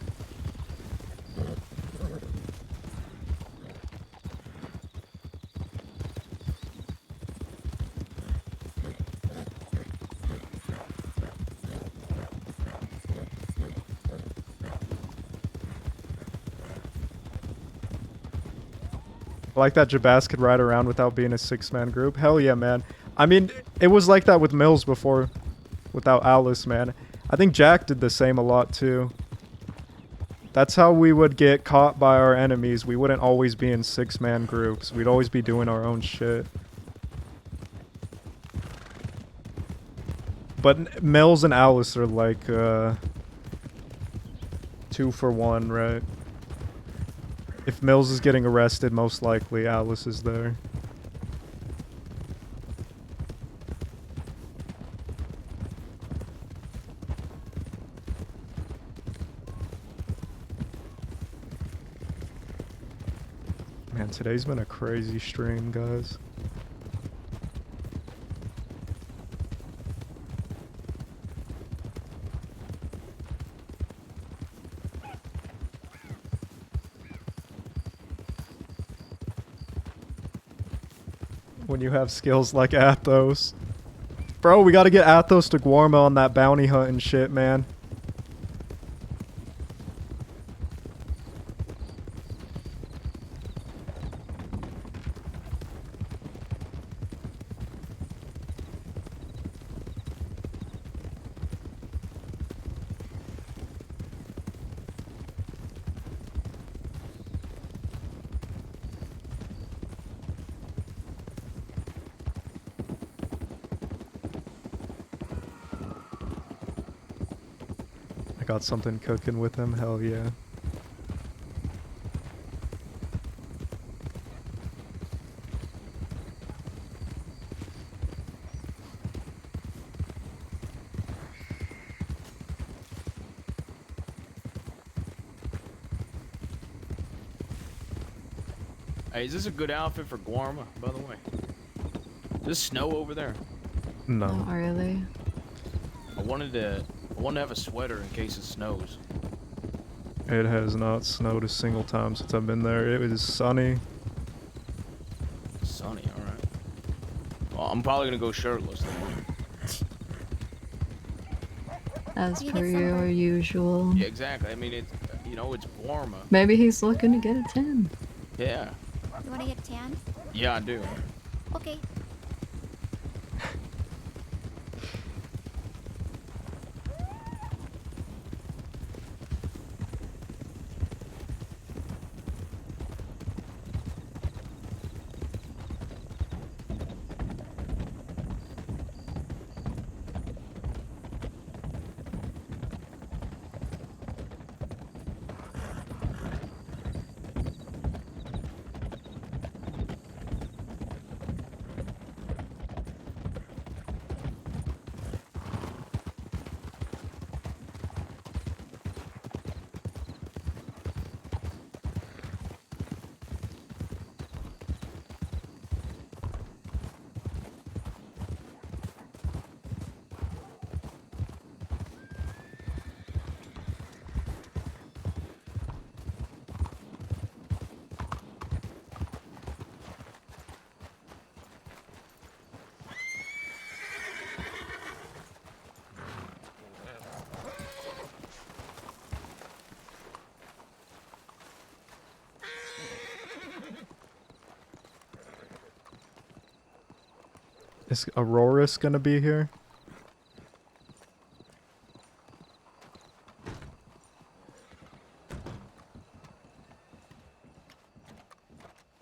I like that Jabaz could ride around without being a six-man group. Hell yeah, man. I mean, it was like that with Mills before, without Alice, man. I think Jack did the same a lot, too. That's how we would get caught by our enemies. We wouldn't always be in six-man groups. We'd always be doing our own shit. But Mills and Alice are like, 2 for 1, right? If Mills is getting arrested, most likely Alice is there. Man, today's been a crazy stream, guys. When you have skills like Athos. Bro, we gotta get Athos to Guarma on that bounty hunt and shit, man. Got something cooking with him, hell yeah. Hey, is this a good outfit for Guarma, by the way? Is this snow over there? No. Not really. I wanted to have a sweater in case it snows. It has not snowed a single time since I've been there. It was sunny. Sunny, alright. Well, I'm probably gonna go shirtless then. As per your usual. Yeah, exactly. I mean, it's Guarma. Maybe he's looking to get a 10. Yeah. You want to get tan? Yeah, I do. Okay. Is Aurora's gonna be here?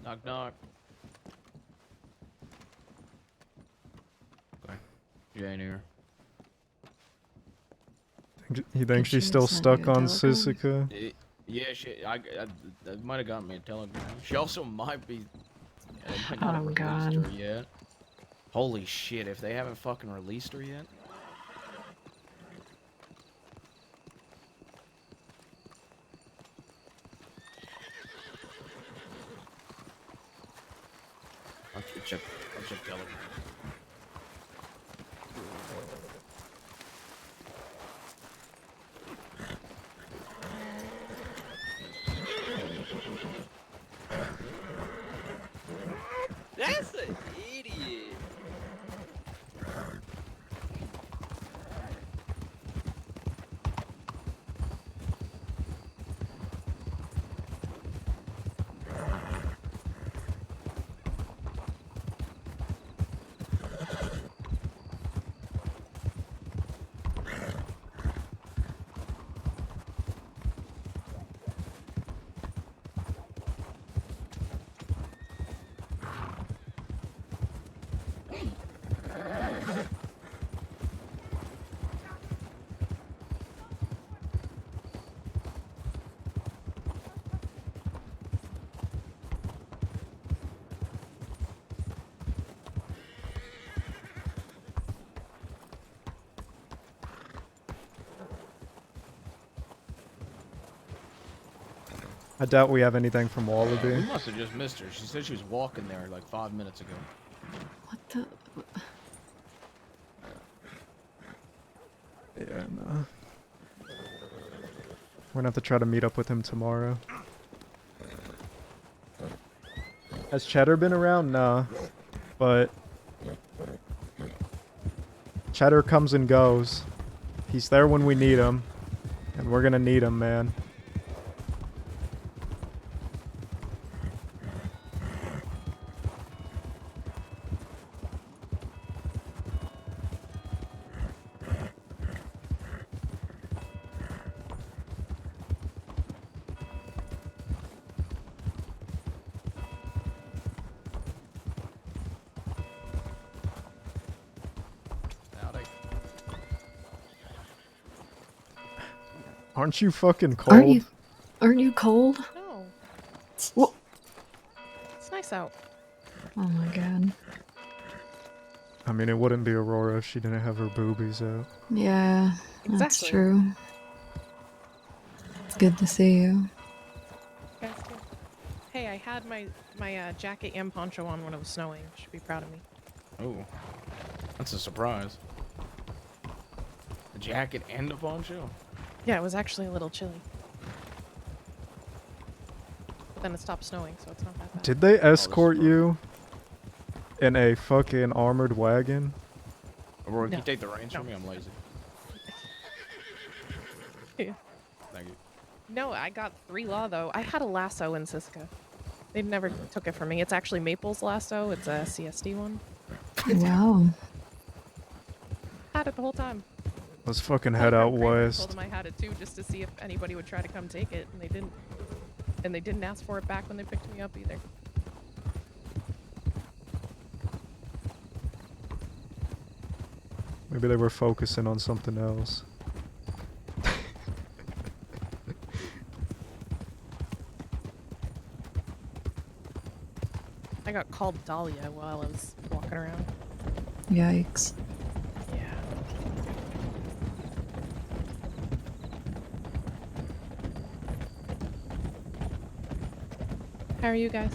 Knock knock. Okay. You ain't here. You think she's still stuck on Sisika? Yeah, that might have gotten me a telegram. She also might be. They might Oh, not have released God. her yet. Holy shit! If they haven't fucking released her yet. I'll check telegram. That's an idiot. I doubt we have anything from We Wallaby. must have just missed her. She said she was walking there like 5 minutes ago. What the? Yeah, no. We're gonna have to try to meet up with him tomorrow. Has Cheddar been around? Nah. But Cheddar comes and goes. He's there when we need him. And we're gonna need him, man. Aren't you fucking cold? Aren't you cold? No. What? It's nice out. Oh my god. I mean, it wouldn't be Aurora if she didn't have her boobies out. Yeah, that's Exactly. true. It's good to see you. Guys, too. Hey, I had my jacket and poncho on when it was snowing. You should be proud of me. Oh, that's a surprise. A jacket and a poncho. Yeah, it was actually a little chilly. But then it stopped snowing, so it's not that bad. Did they escort you in a fucking armored wagon? Aurora, can No. you take the reins from me? I'm lazy. Yeah. Thank you. No, I got 3 law though. I had a lasso in Siska. They never took it from me. It's actually Maple's lasso. It's a CSD one. Wow. Had it the whole time. Let's fucking head out Told west. them I had it too, just to see if anybody would try to come take it, and they didn't. And they didn't ask for it back when they picked me up either. Maybe they were focusing on something else. I got called Dahlia while I was walking around. Yikes. Yeah. How are you guys?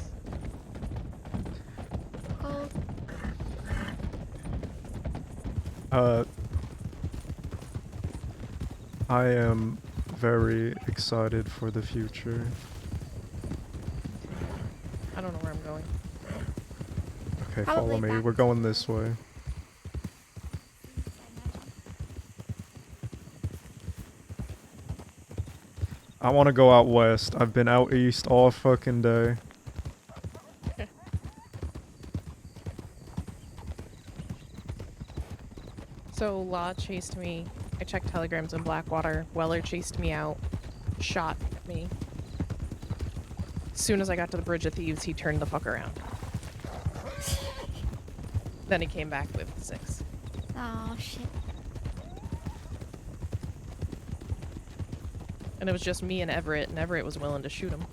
I am very excited for the future. I don't know where I'm going. Okay, Probably follow me. back. We're going this way. I want to go out west. I've been out east all fucking day. So Law chased me. I checked telegrams in Blackwater. Weller chased me out, shot me. As soon as I got to the Bridge of Thieves, he turned the fuck around. Then he came back with 6. Oh shit. And it was just me and Everett was willing to shoot him.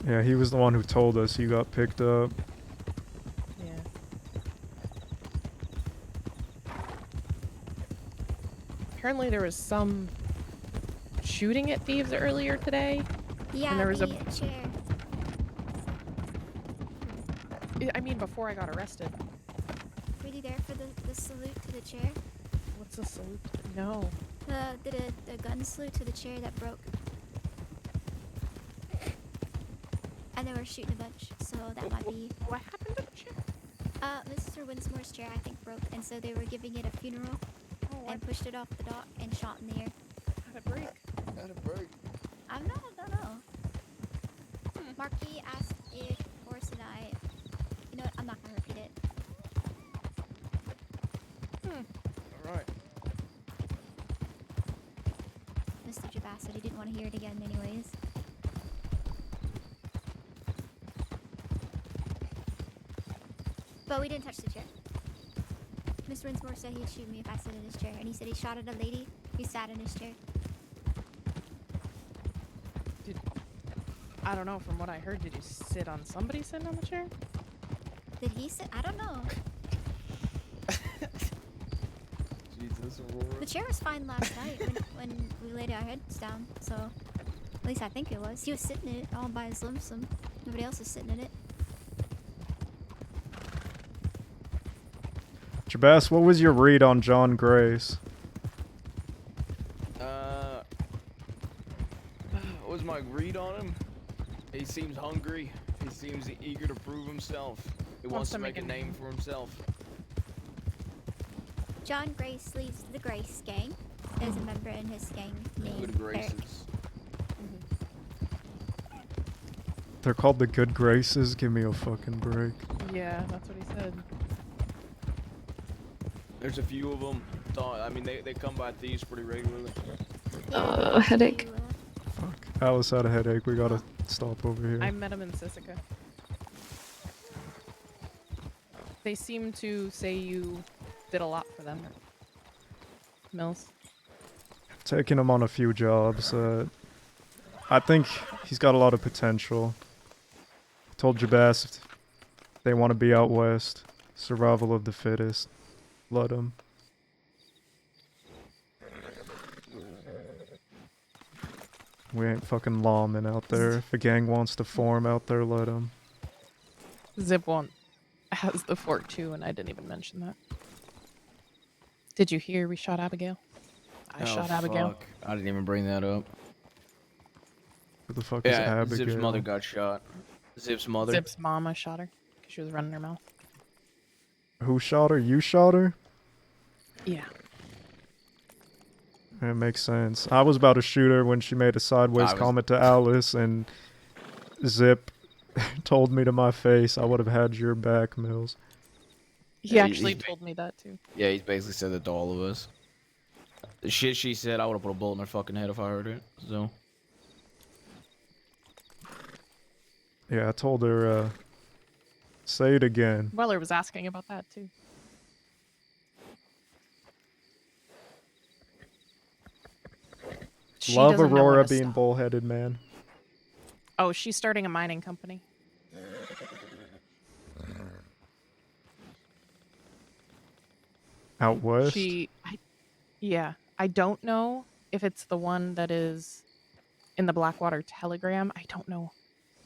Yeah, he was the one who told us he got picked up. Yeah. Apparently there was some shooting at thieves earlier today. Yeah, and there was the chair. I mean, before I got arrested. Were you there for the salute to the chair? What's the salute? No. The gun salute to the chair that broke. And they were shooting a bunch, so that might be... What happened to the chair? Mr. Winsmore's chair, I think, broke, and so they were giving it a funeral and pushed it off the dock and shot in the air. How'd it break? How'd it break? I don't know. Marky asked if Forrest and I... You know what? I'm not gonna repeat it. Alright. Mr. Jabas said he didn't want to hear it again anyways. But we didn't touch the chair. Mr. Winsmore said he'd shoot me if I sat in his chair, and he said he shot at a lady who sat in his chair. I don't know, from what I heard, did you sit on somebody sitting on the chair? Did he sit? I don't know. Jesus, Aurora. The chair was fine last night when we laid our heads down, so at least I think it was. He was sitting in it all by his lonesome. Nobody else was sitting in it. Jabas, what was your read on John Grace? What was my read on him? He seems hungry. He seems eager to prove himself. He wants to make a name for himself. John Grace leads the Grace gang. There's a member in his gang named Good graces. They're called the Good Graces? Give me a fucking break. Yeah, that's what he said. There's a few of them. I mean, they come by thieves pretty regularly. Headache. Fuck. Alice had a headache. We gotta stop over here. I met him in Sisika. They seem to say you did a lot for them. Mills. Taking him on a few jobs. I think he's got a lot of potential. Told Jabas if they want to be out west, survival of the fittest. Let him. We ain't fucking lawmen out there. If a gang wants to form out there, let them. Zip has the fort too, and I didn't even mention that. Did you hear we shot Abigail? I shot Abigail. Fuck. I didn't even bring that up. Who the fuck is Abigail? Zip's mother got shot. Zip's mother. Zip's mama shot her because she was running her mouth. Who shot her? You shot her? Yeah. It makes sense. I was about to shoot her when she made a sideways comment to Alice, and Zip told me to my face, I would have had your back, Mills. He actually told me that too. Yeah, he's basically said that to all of us. The shit she said, I would have put a bullet in her fucking head if I heard it. So. Yeah, I told her, say it again. Weller was asking about that too. She Love doesn't know when Aurora to being stop. bullheaded, man. Oh, she's starting a mining company. Out west? Yeah, I don't know if it's the one that is in the Blackwater Telegram. I don't know.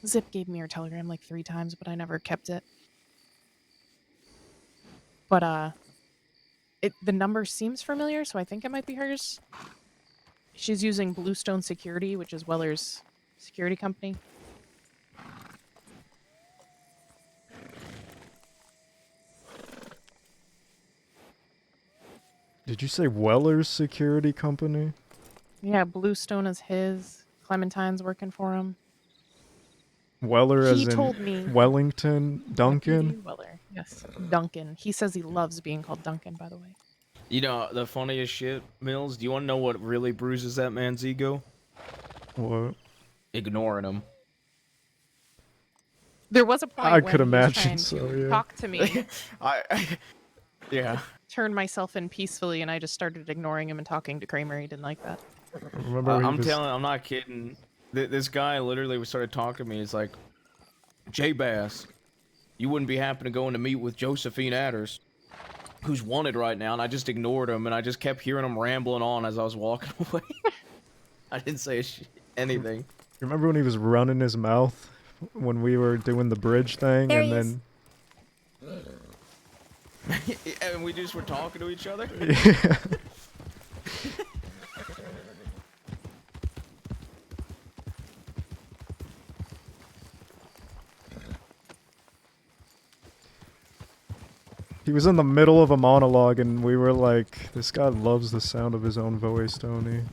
Zip gave me her telegram like 3 times, but I never kept it. But the number seems familiar, so I think it might be hers. She's using Bluestone Security, which is Weller's security company. Did you say Weller's security company? Yeah, Bluestone is his. Clementine's working for him. Weller He as in told me Wellington Duncan? Deputy Weller. Yes, Duncan. He says he loves being called Duncan, by the way. You know, the funniest shit, Mills, do you want to know what really bruises that man's ego? What? Ignoring him. There was a point I when could he was imagine trying so, to yeah. talk to me. Yeah. Turn myself in peacefully, and I just started ignoring him and talking to Kramer. He didn't like that. Remember he was... I'm not kidding. This guy literally started talking to me. He's like, J Bass, you wouldn't be happy to go in to meet with Josephine Adders, who's wanted right now, and I just ignored him, and I just kept hearing him rambling on as I was walking away. I didn't say anything. Remember when he was running his mouth when we were doing the bridge thing, There and he is. then... And we just were talking to each other? Yeah. He was in the middle of a monologue, and we were like, this guy loves the sound of his own voice, Tony.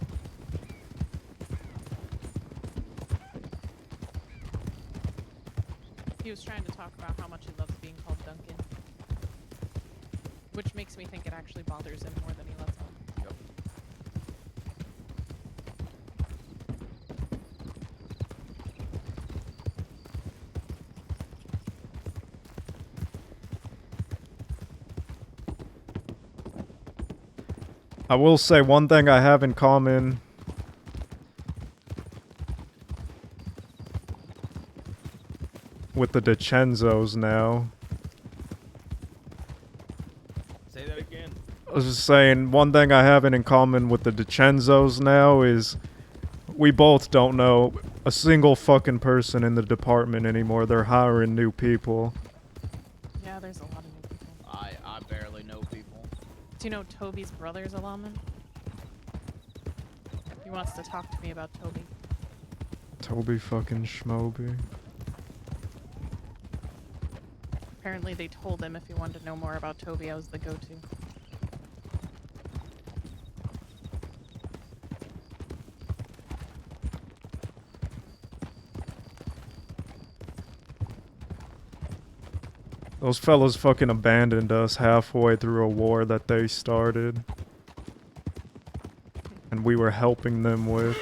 He was trying to talk about how much he loves being called Duncan. Which makes me think it actually bothers him more than he lets on. Yep. I will say one thing I have in common with the DiCenzos now. Say that again. I was just saying, one thing I have in common with the DiCenzos now is we both don't know a single fucking person in the department anymore. They're hiring new people. Yeah, there's a lot of new people. I barely know people. Do you know Toby's brother's a lawman? He wants to talk to me about Toby. Toby fucking Schmoby. Apparently they told him if he wanted to know more about Toby, I was the go-to. Those fellas fucking abandoned us halfway through a war that they started. And we were helping them with.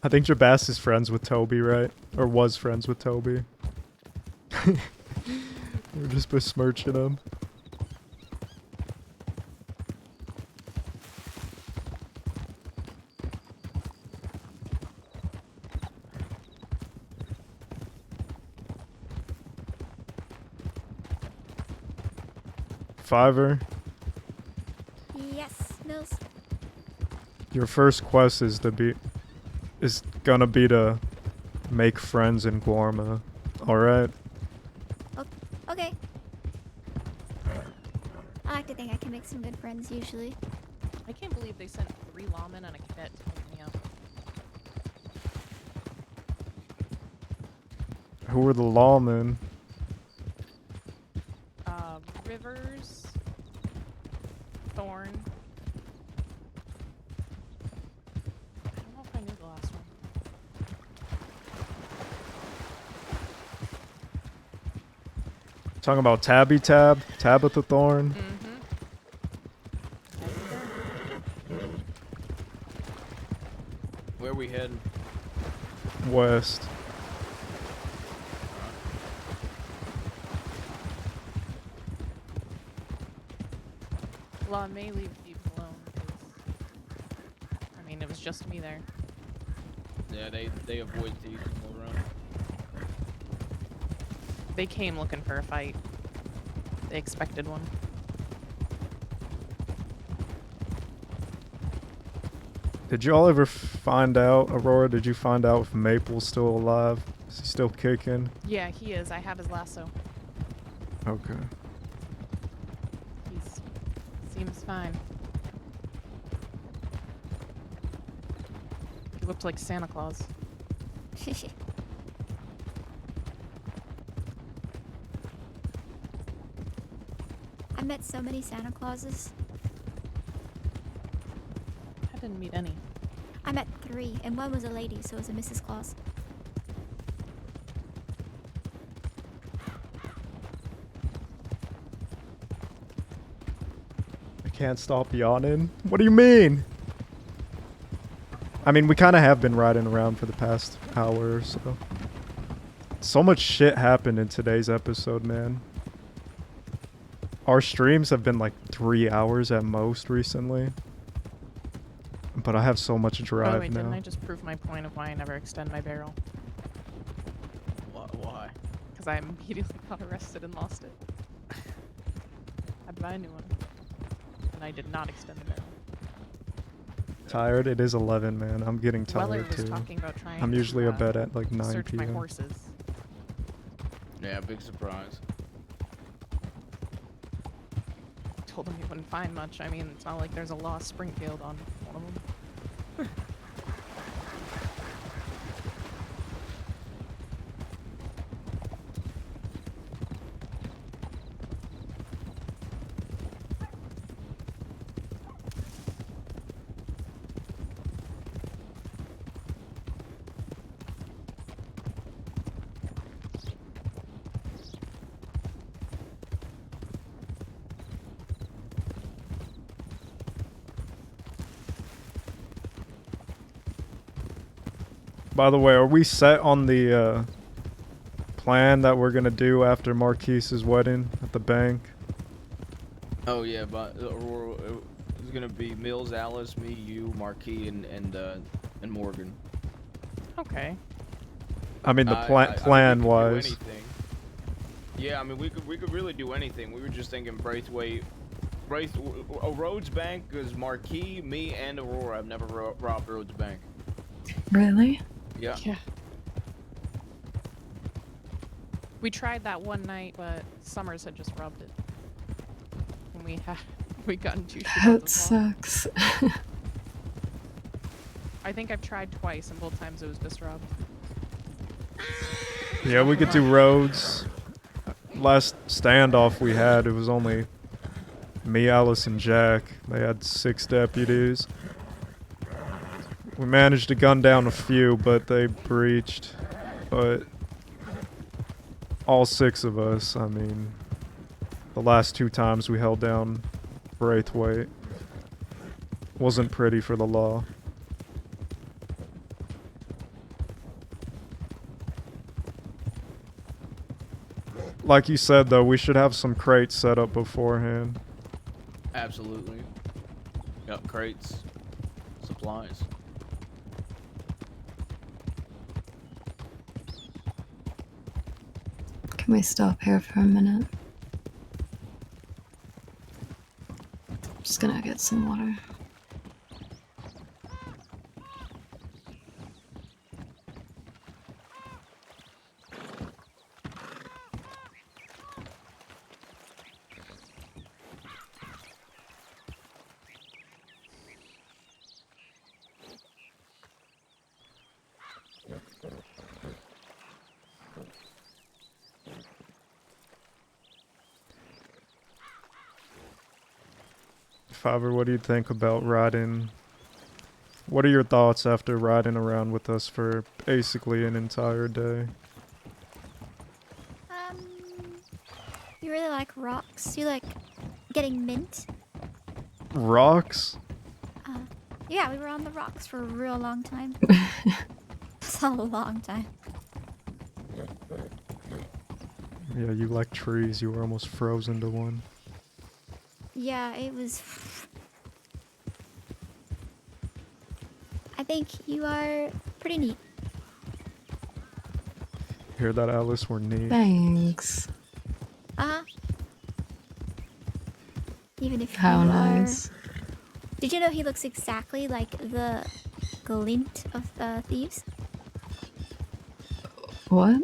I think Jabas is friends with Toby, right? Or was friends with Toby. We're just besmirching him. Fiverr, Yes, Mills. your first quest is gonna be to make friends in Guarma. Alright? Okay. I like to think I can make some good friends usually. I can't believe they sent 3 lawmen and a cadet to pick me up. Who are the lawmen? Rivers, Thorn. I don't know if I knew the last one. Talking about Tabitha Thorn? Where we heading? West. Well, I may leave people alone because, I mean, it was just me there. Yeah, they avoid thieves all around. They came looking for a fight. They expected one. Did y'all ever find out, Aurora, did you find out if Maple's still alive? Is he still kicking? Yeah, he is. I have his lasso. Okay. Seems fine. He looked like Santa Claus. I met so many Santa Clauses. I didn't meet any. I met 3, and one was a lady, so it was a Mrs. Claus. I can't stop yawning. What do you mean? I mean, we kind of have been riding around for the past hour or so. So much shit happened in today's episode, man. Our streams have been like 3 hours at most recently. But I have so much By the drive way, now. didn't I just prove my point of why I never extend my barrel? Why? Because I immediately got arrested and lost it. Had to buy a new one. And I did not extend the barrel. Tired? It is 11, man. I'm getting Weller tired was too. talking about trying I'm usually to, a bed at like 9 search my p.m. horses. Yeah, big surprise. Told him he wouldn't find much. I mean, it's not like there's a lost Springfield on one of them. By the way, are we set on the plan that we're gonna do after Marquise's wedding at the bank? Oh yeah, but Aurora, it's gonna be Mills, Alice, me, you, Marquis, and Morgan. Okay. I mean, the I mean, we could do plan-wise. anything. Yeah, I mean, we could really do anything. We were just thinking Braithwaite, Rhodes Bank is Marquis, me, and Aurora. I've never robbed Rhodes Bank. Really? Yeah. Yeah. We tried that one night, but Summers had just robbed it. And we got into shit. That sucks. I think I've tried twice, and both times it was just robbed. Yeah, we could do roads. Last standoff we had, it was only me, Alice, and Jack. They had 6 deputies. We managed to gun down a few, but they breached. But all 6 of us, I mean, the last 2 times we held down Braithwaite wasn't pretty for the law. Like you said, though, we should have some crates set up beforehand. Absolutely. Yep, crates, supplies. Can we stop here for a minute? Just gonna get some water. Fiverr, what do you think about riding? What are your thoughts after riding around with us for basically an entire day? You really like rocks? You like getting mint? Rocks? Yeah, we were on the rocks for a real long time. It's a long time. Yeah, you like trees. You were almost frozen to one. Yeah, it was... I think you are pretty neat. Hear that, Alice? We're neat. Thanks. Uh-huh. Even if How you nice. are... Did you know he looks exactly like the glint of the thieves? What?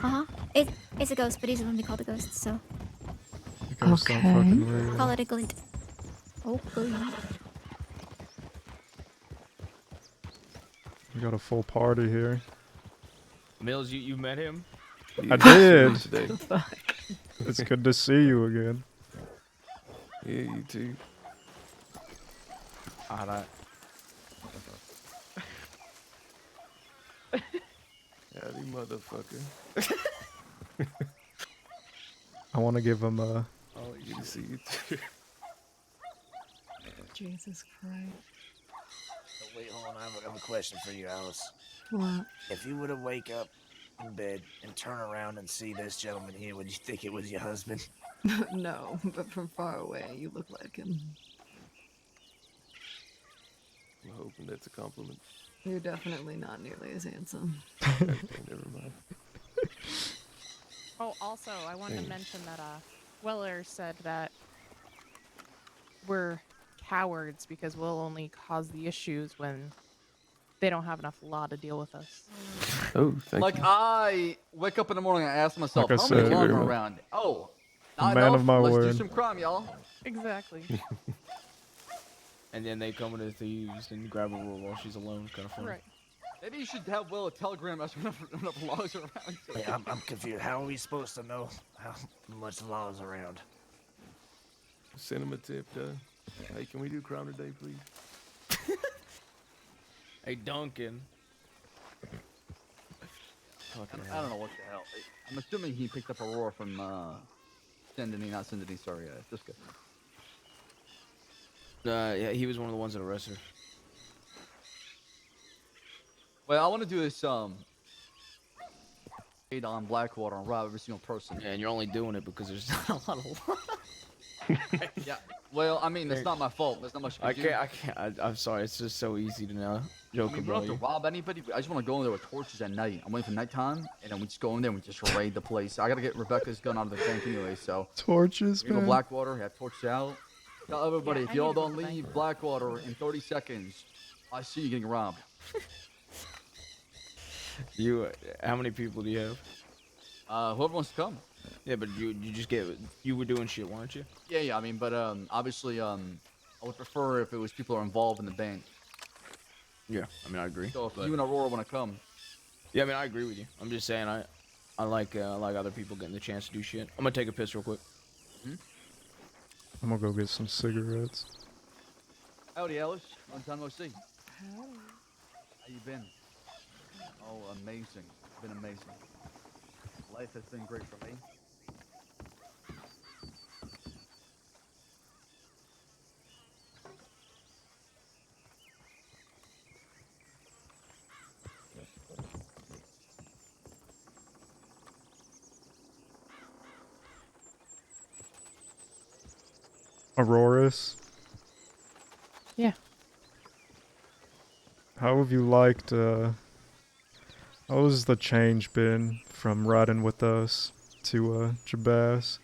Uh-huh. It's a ghost, but he's the one we call the ghost, so... Ghosts don't fucking real. Call it a glint. Okay. We got a full party here. Mills, you met him? I did. Today. It's good to see you again. Yeah, you too. Alright. Howdy, motherfucker. I want to give him a. Oh, good to see you too. Jesus Christ. Oh, wait, hold on. I have a question for you, Alice. What? If you were to wake up in bed and turn around and see this gentleman here, would you think it was your husband? No, but from far away, you look like him. I'm hoping that's a compliment. You're definitely not nearly as handsome. Okay, never mind. Oh, also, I wanted to Thanks. mention that Weller said that we're cowards because we'll only cause the issues when they don't have enough law to deal with us. Oh, thank like you. I wake up in the morning and I ask myself, Like I how many said, laws very are much. around? Oh, A not man enough. of my Let's do word. some crime, y'all. Exactly. And then they come into thieves and grab a roll while she's alone. Kind of funny. Right. Maybe you should have Will a telegram as enough laws are around. Wait, I'm confused. How are we supposed to know how much law is around? Send him a tip, Hey, can we do crime today, please? Hey, Duncan. I don't know what the hell. I'm assuming he picked up Aurora from Sendini, not Sendini. Sorry, just good. Yeah, he was one of the ones that arrested her. Well, I want to do this raid on Blackwater and rob every single person. Yeah, and you're only doing it because there's not a lot of law. Yeah. Well, I mean, that's not my fault. There's not much I you can do. can't. I'm sorry. It's just so easy to now joke I mean, we about don't have you. to rob anybody. I just want to go in there with torches at night. I'm waiting for nighttime, and then we just go in there and we just raid the place. I gotta get Rebecca's gun out of the tank anyway, so. Torches, We go man. Blackwater, have torches out. Tell everybody, Yeah, if I y'all need to don't go to the leave bank. Blackwater in 30 seconds, I see you getting robbed. You, how many people do you have? Whoever wants to come. Yeah, but you just you were doing shit, weren't you? Yeah, I mean, but obviously, I would prefer if it was people who are involved in the band. Yeah, I mean I agree. So if but- you and Aurora want to come, Yeah, I mean I agree with you. I'm just saying I like other people getting the chance to do shit. I'm gonna take a piss real quick. I'm gonna go get some cigarettes. howdy, Alice. Long time no see. How you been? Oh, amazing. Been amazing. Life has been great for me. Auroras, Yeah. how have you liked, how has the change been from riding with us to, Jabaz?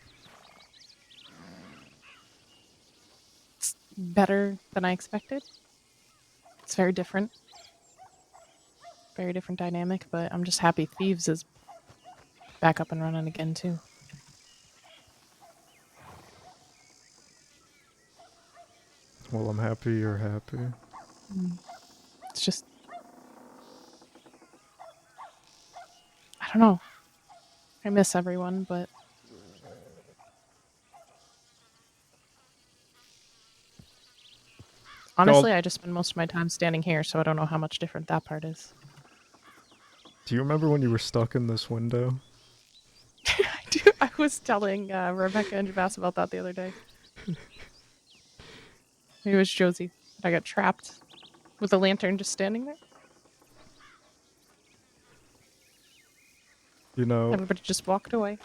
It's better than I expected. It's very different. Very different dynamic, but I'm just happy Thieves is back up and running again too. Well, I'm happy you're happy. It's just I don't know. I miss everyone, but honestly, I just spend most of my time standing here, so I don't know how much different that part is. Do you remember when you were stuck in this window? I was telling Rebecca and Javas about that the other day. Maybe it was Josie. I got trapped with a lantern just standing there. You know, Everybody just walked away.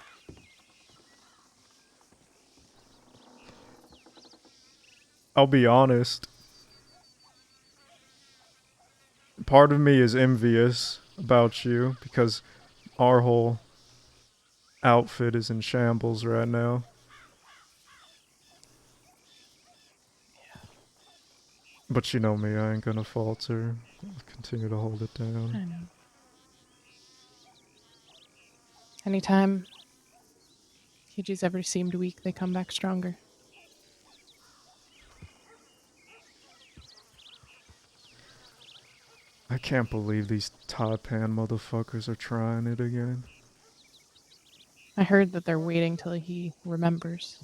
I'll be honest. Part of me is envious about you because our whole outfit is in shambles right now. But you know me, I ain't gonna falter. I'll continue to hold it down. I know. Anytime KG's ever seemed weak, they come back stronger. I I can't believe these Taipan motherfuckers are trying it again. I heard that they're waiting till he remembers.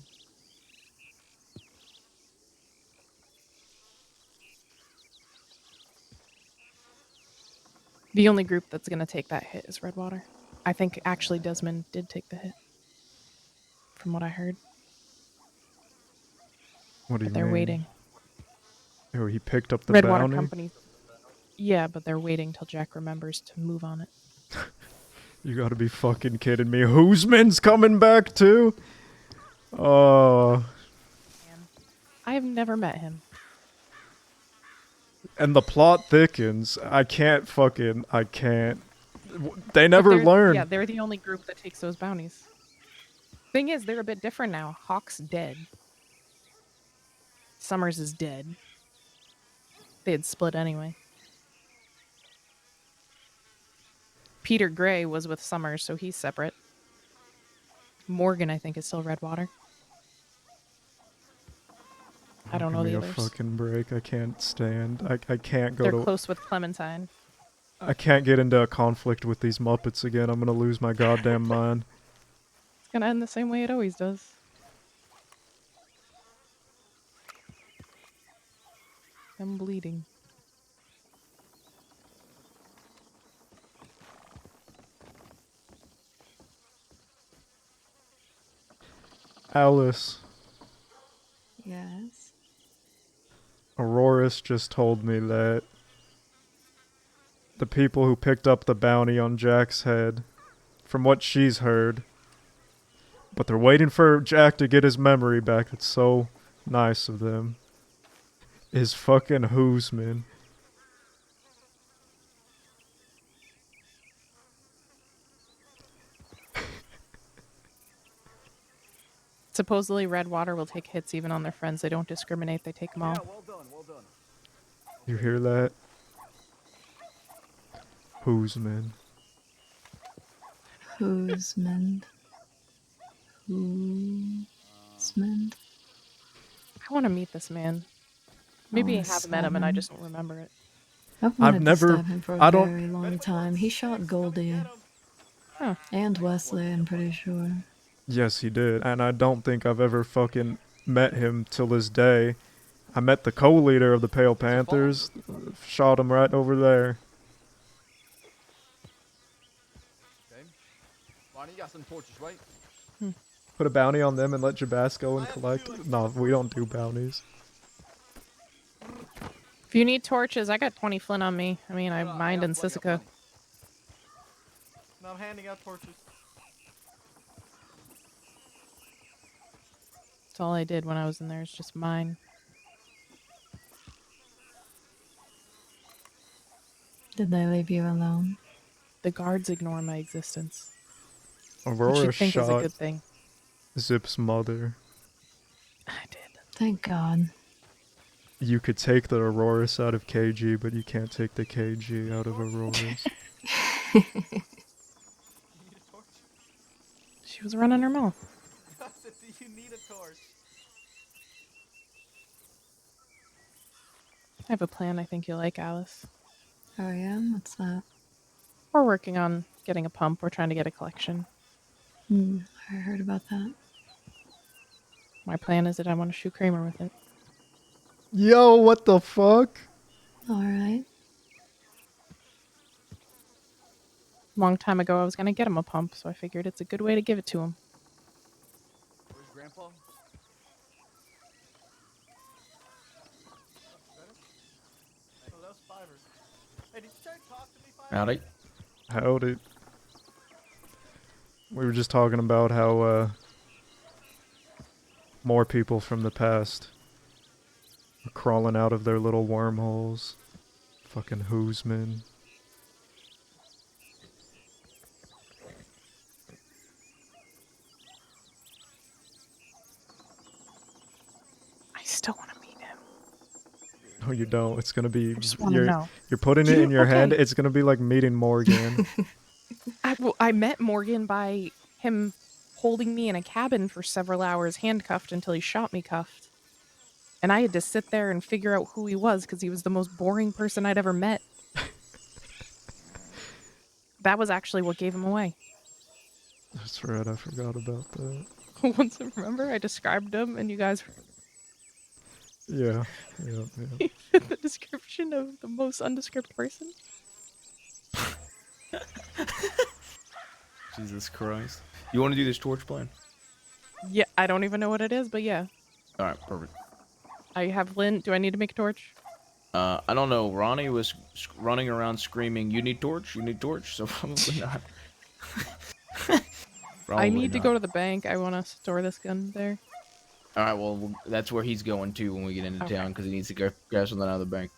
The only group that's going to take that hit is Redwater. I think actually Desmond did take the hit, from what I heard. What do But you they're mean? waiting. Oh, he picked up the Redwater bounty? Company. Yeah, but they're waiting till Jack remembers to move on it. You gotta be fucking kidding me. Hoosman's coming back too? Oh. I have never met him. And the plot thickens. I can't. They But never they're- learn. Yeah, they're the only group that takes those bounties. Thing is, they're a bit different now. Hawk's dead. Summers is dead. They had split anyway. Peter Gray was with Summers, so he's separate. Morgan, I think, is still Redwater. I don't know Give the me a others. fucking break. I can't stand. I can't go They're to. close with Clementine. I can't get into a conflict with these Muppets again. I'm gonna lose my goddamn mind. It's gonna end the same way it always does. I'm bleeding. Alice, Yes. Aurora's just told me that the people who picked up the bounty on Jack's head, from what she's heard, but they're waiting for Jack to get his memory back. It's so nice of them. Is fucking Hoosman. Supposedly, Redwater will take hits even on their friends. They don't discriminate. They take them all. Well done, well done. You hear that? Hoosman. Hoosman. Hoosman. I want to meet this man. Maybe I wanna have met him and I stab just don't remember it. I've wanted never- to stab him for I a don't- very long time. He shot Goldie. And Wesley, I'm pretty sure. Yes, he did. And I don't think I've ever fucking met him till this day. I met the co-leader of the Pale Panthers. Shot him right over there. Okay. Ronnie, you got some torches, right? Put a bounty on them and let Jabas go and collect. No, we don't do bounties. If you need torches, I got 20 flint on me. I mean, I mined in Sisika. No, I'm handing out torches. That's all I did when I was in there. Is just mine. Did they leave you alone? The guards ignore my existence. Aurora which you think is a shot good thing. Zip's mother. Thank God. You could take the Auroras out of KG, but you can't take the KG out of Auroras. She was running her mouth. I said, do you need a torch? I have a plan I think you'll like, Alice. Oh yeah? What's that? We're working on getting a pump. We're trying to get a collection. I heard about that. My plan is that I want to shoot Kramer with it. Yo, what the fuck? Alright. Long time ago, I was going to get him a pump, so I figured it's a good way to give it to him. Where's Grandpa? Oh, that was Fivers. Hey, did you try to talk to me, Fivers? Howdy. Howdy. We were just talking about how, more people from the past are crawling out of their little wormholes. Fucking Hoosman. I still want to meet him. No, you don't. It's gonna be. just wanna You're, know. you're putting it You- in your head. okay. It's gonna be like meeting Morgan. I met Morgan by him holding me in a cabin for several hours, handcuffed until he shot me cuffed. And I had to sit there and figure out who he was because he was the most boring person I'd ever met. That was actually what gave him away. That's right, I forgot about that. Once, remember, I described him, and you guys Yeah. fit the description of the most undescript person. Jesus Christ. You want to do this torch plan? Yeah, I don't even know what it is, but yeah. All right, perfect. I have Lynn. Do I need to make a torch? I don't know. Ronnie was running around screaming, "You need torch! You need torch!" So probably not. I need to not. go to the bank. I want to store this gun there. All right, well, that's where he's going to when we get into town because he needs to grab something out of the bank.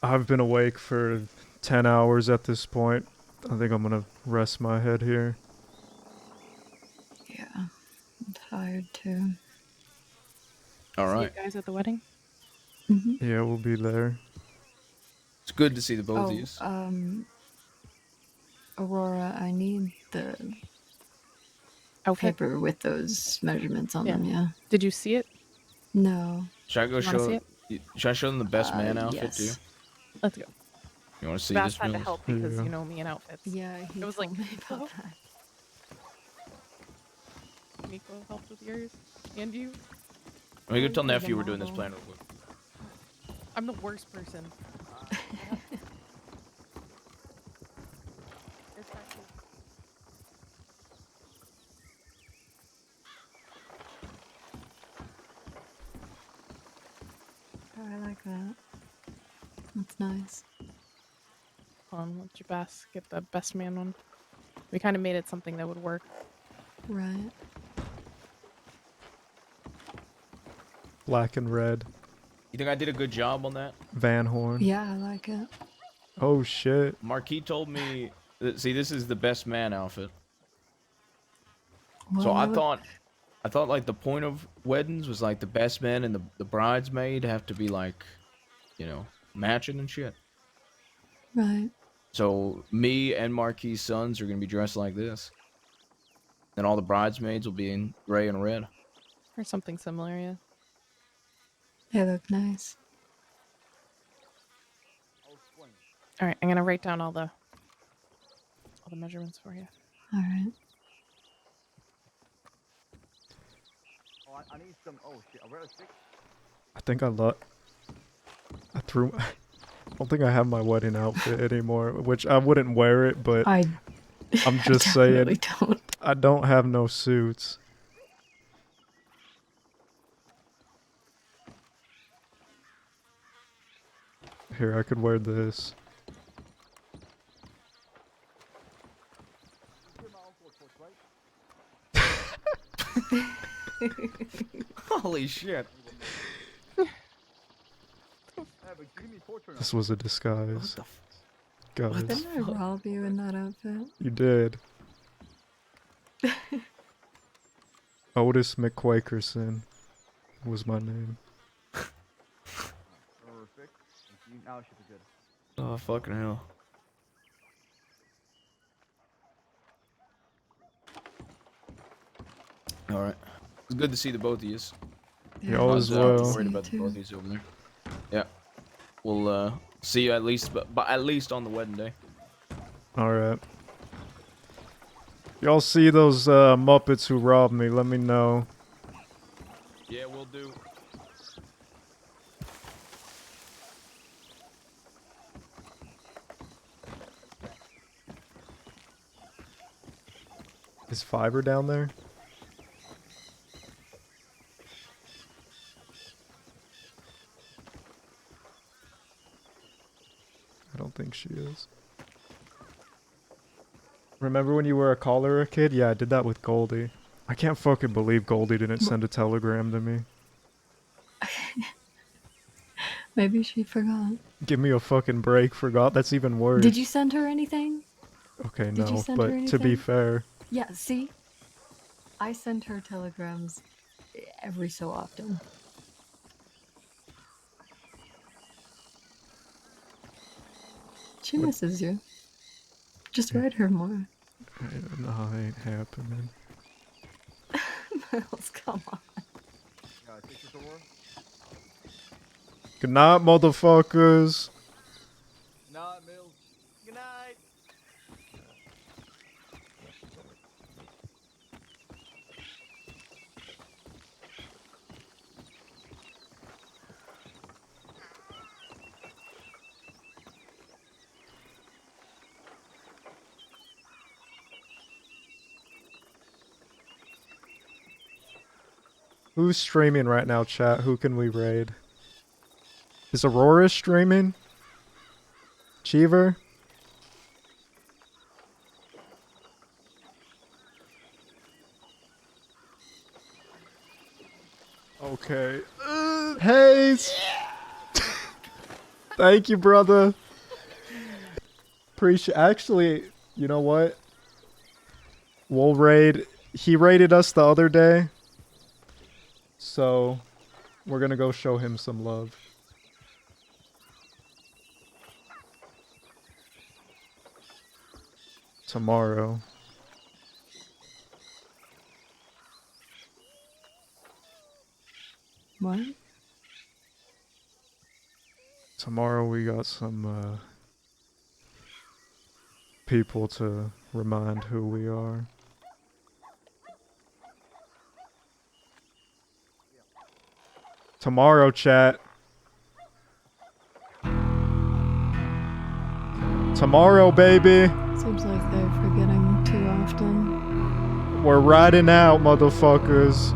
I've been awake for 10 hours at this point. I think I'm gonna rest my head here. Yeah, I'm tired too. All See right. you guys at the wedding. Yeah, we'll be there. It's good to see the both of you. Aurora, I need the Okay. paper with those measurements on them, yeah. Did you see it? No. Should I go You wanna see show? Should I show them the best man outfit yes. too? Let's go. You want to see Bass this? had to Mills? help because you know me and outfits. Yeah, he it was told like me about that. Nico helped with yours, and you. Let me go tell You're the nephew we're doing this model. plan real quick. I'm the worst person. Oh, I like that. That's nice. Let Jabas get the best man one. We kind of made it something that would work. Right. Black and red. You think I did a good job on that? Van Horn. Yeah, I like it. Oh shit. Marquis told me. See, this is the best man outfit. Well, So I would- thought like the point of weddings was like the best man and the bridesmaid have to be like, you know, matching and shit. Right. So me and Marquis' sons are gonna be dressed like this. Then all the bridesmaids will be in gray and red. Or something similar, yeah. They look nice. All right, I'm gonna write down all the measurements for you. All right. Oh, I need some. Oh shit! A rare stick. I think I threw. I don't think I have my wedding outfit anymore, which I wouldn't wear it, but I'm just saying. Don't. I don't have no suits. Here, I could wear this. Holy shit! This was a disguise. Guys, Didn't I rob you in that outfit? you did. Otis McQuakerson was my name. Perfect. Now it should be good. Oh fucking hell! All right, it's good to see the both of you. Y'all as I'm well. worried about the both of you over there. Yeah, we'll see you at least, but at least on the wedding day. Alright. Y'all see those Muppets who robbed me, let me know. Yeah, we'll do. Is Fiverr down there? I don't think she is. Remember when you were a caller a kid? Yeah, I did that with Goldie. I can't fucking believe Goldie didn't send a telegram to me. Maybe she forgot. Give me a fucking break, forgot? That's even worse. Did you send her anything? Okay, Did you no, send her but to be anything? fair, Yeah, see? I send her telegrams every so often. She misses you. Just write her more. no, it ain't happening. Miles, come on. Good night, motherfuckers. Nah, Mills. Who's streaming right now, chat? Who can we raid? Is Aurora streaming? Cheever? Okay. Hayes! Thank you, brother. Actually, you know what? We'll raid. He raided us the other day. So, we're gonna go show him some love. Tomorrow. What? Tomorrow we got some people to remind who we are. Tomorrow, chat. Tomorrow, baby. Seems like they're forgetting too often. We're riding out, motherfuckers.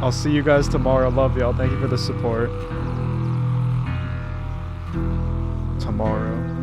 I'll see you guys tomorrow. Love y'all. Thank you for the support. Tomorrow.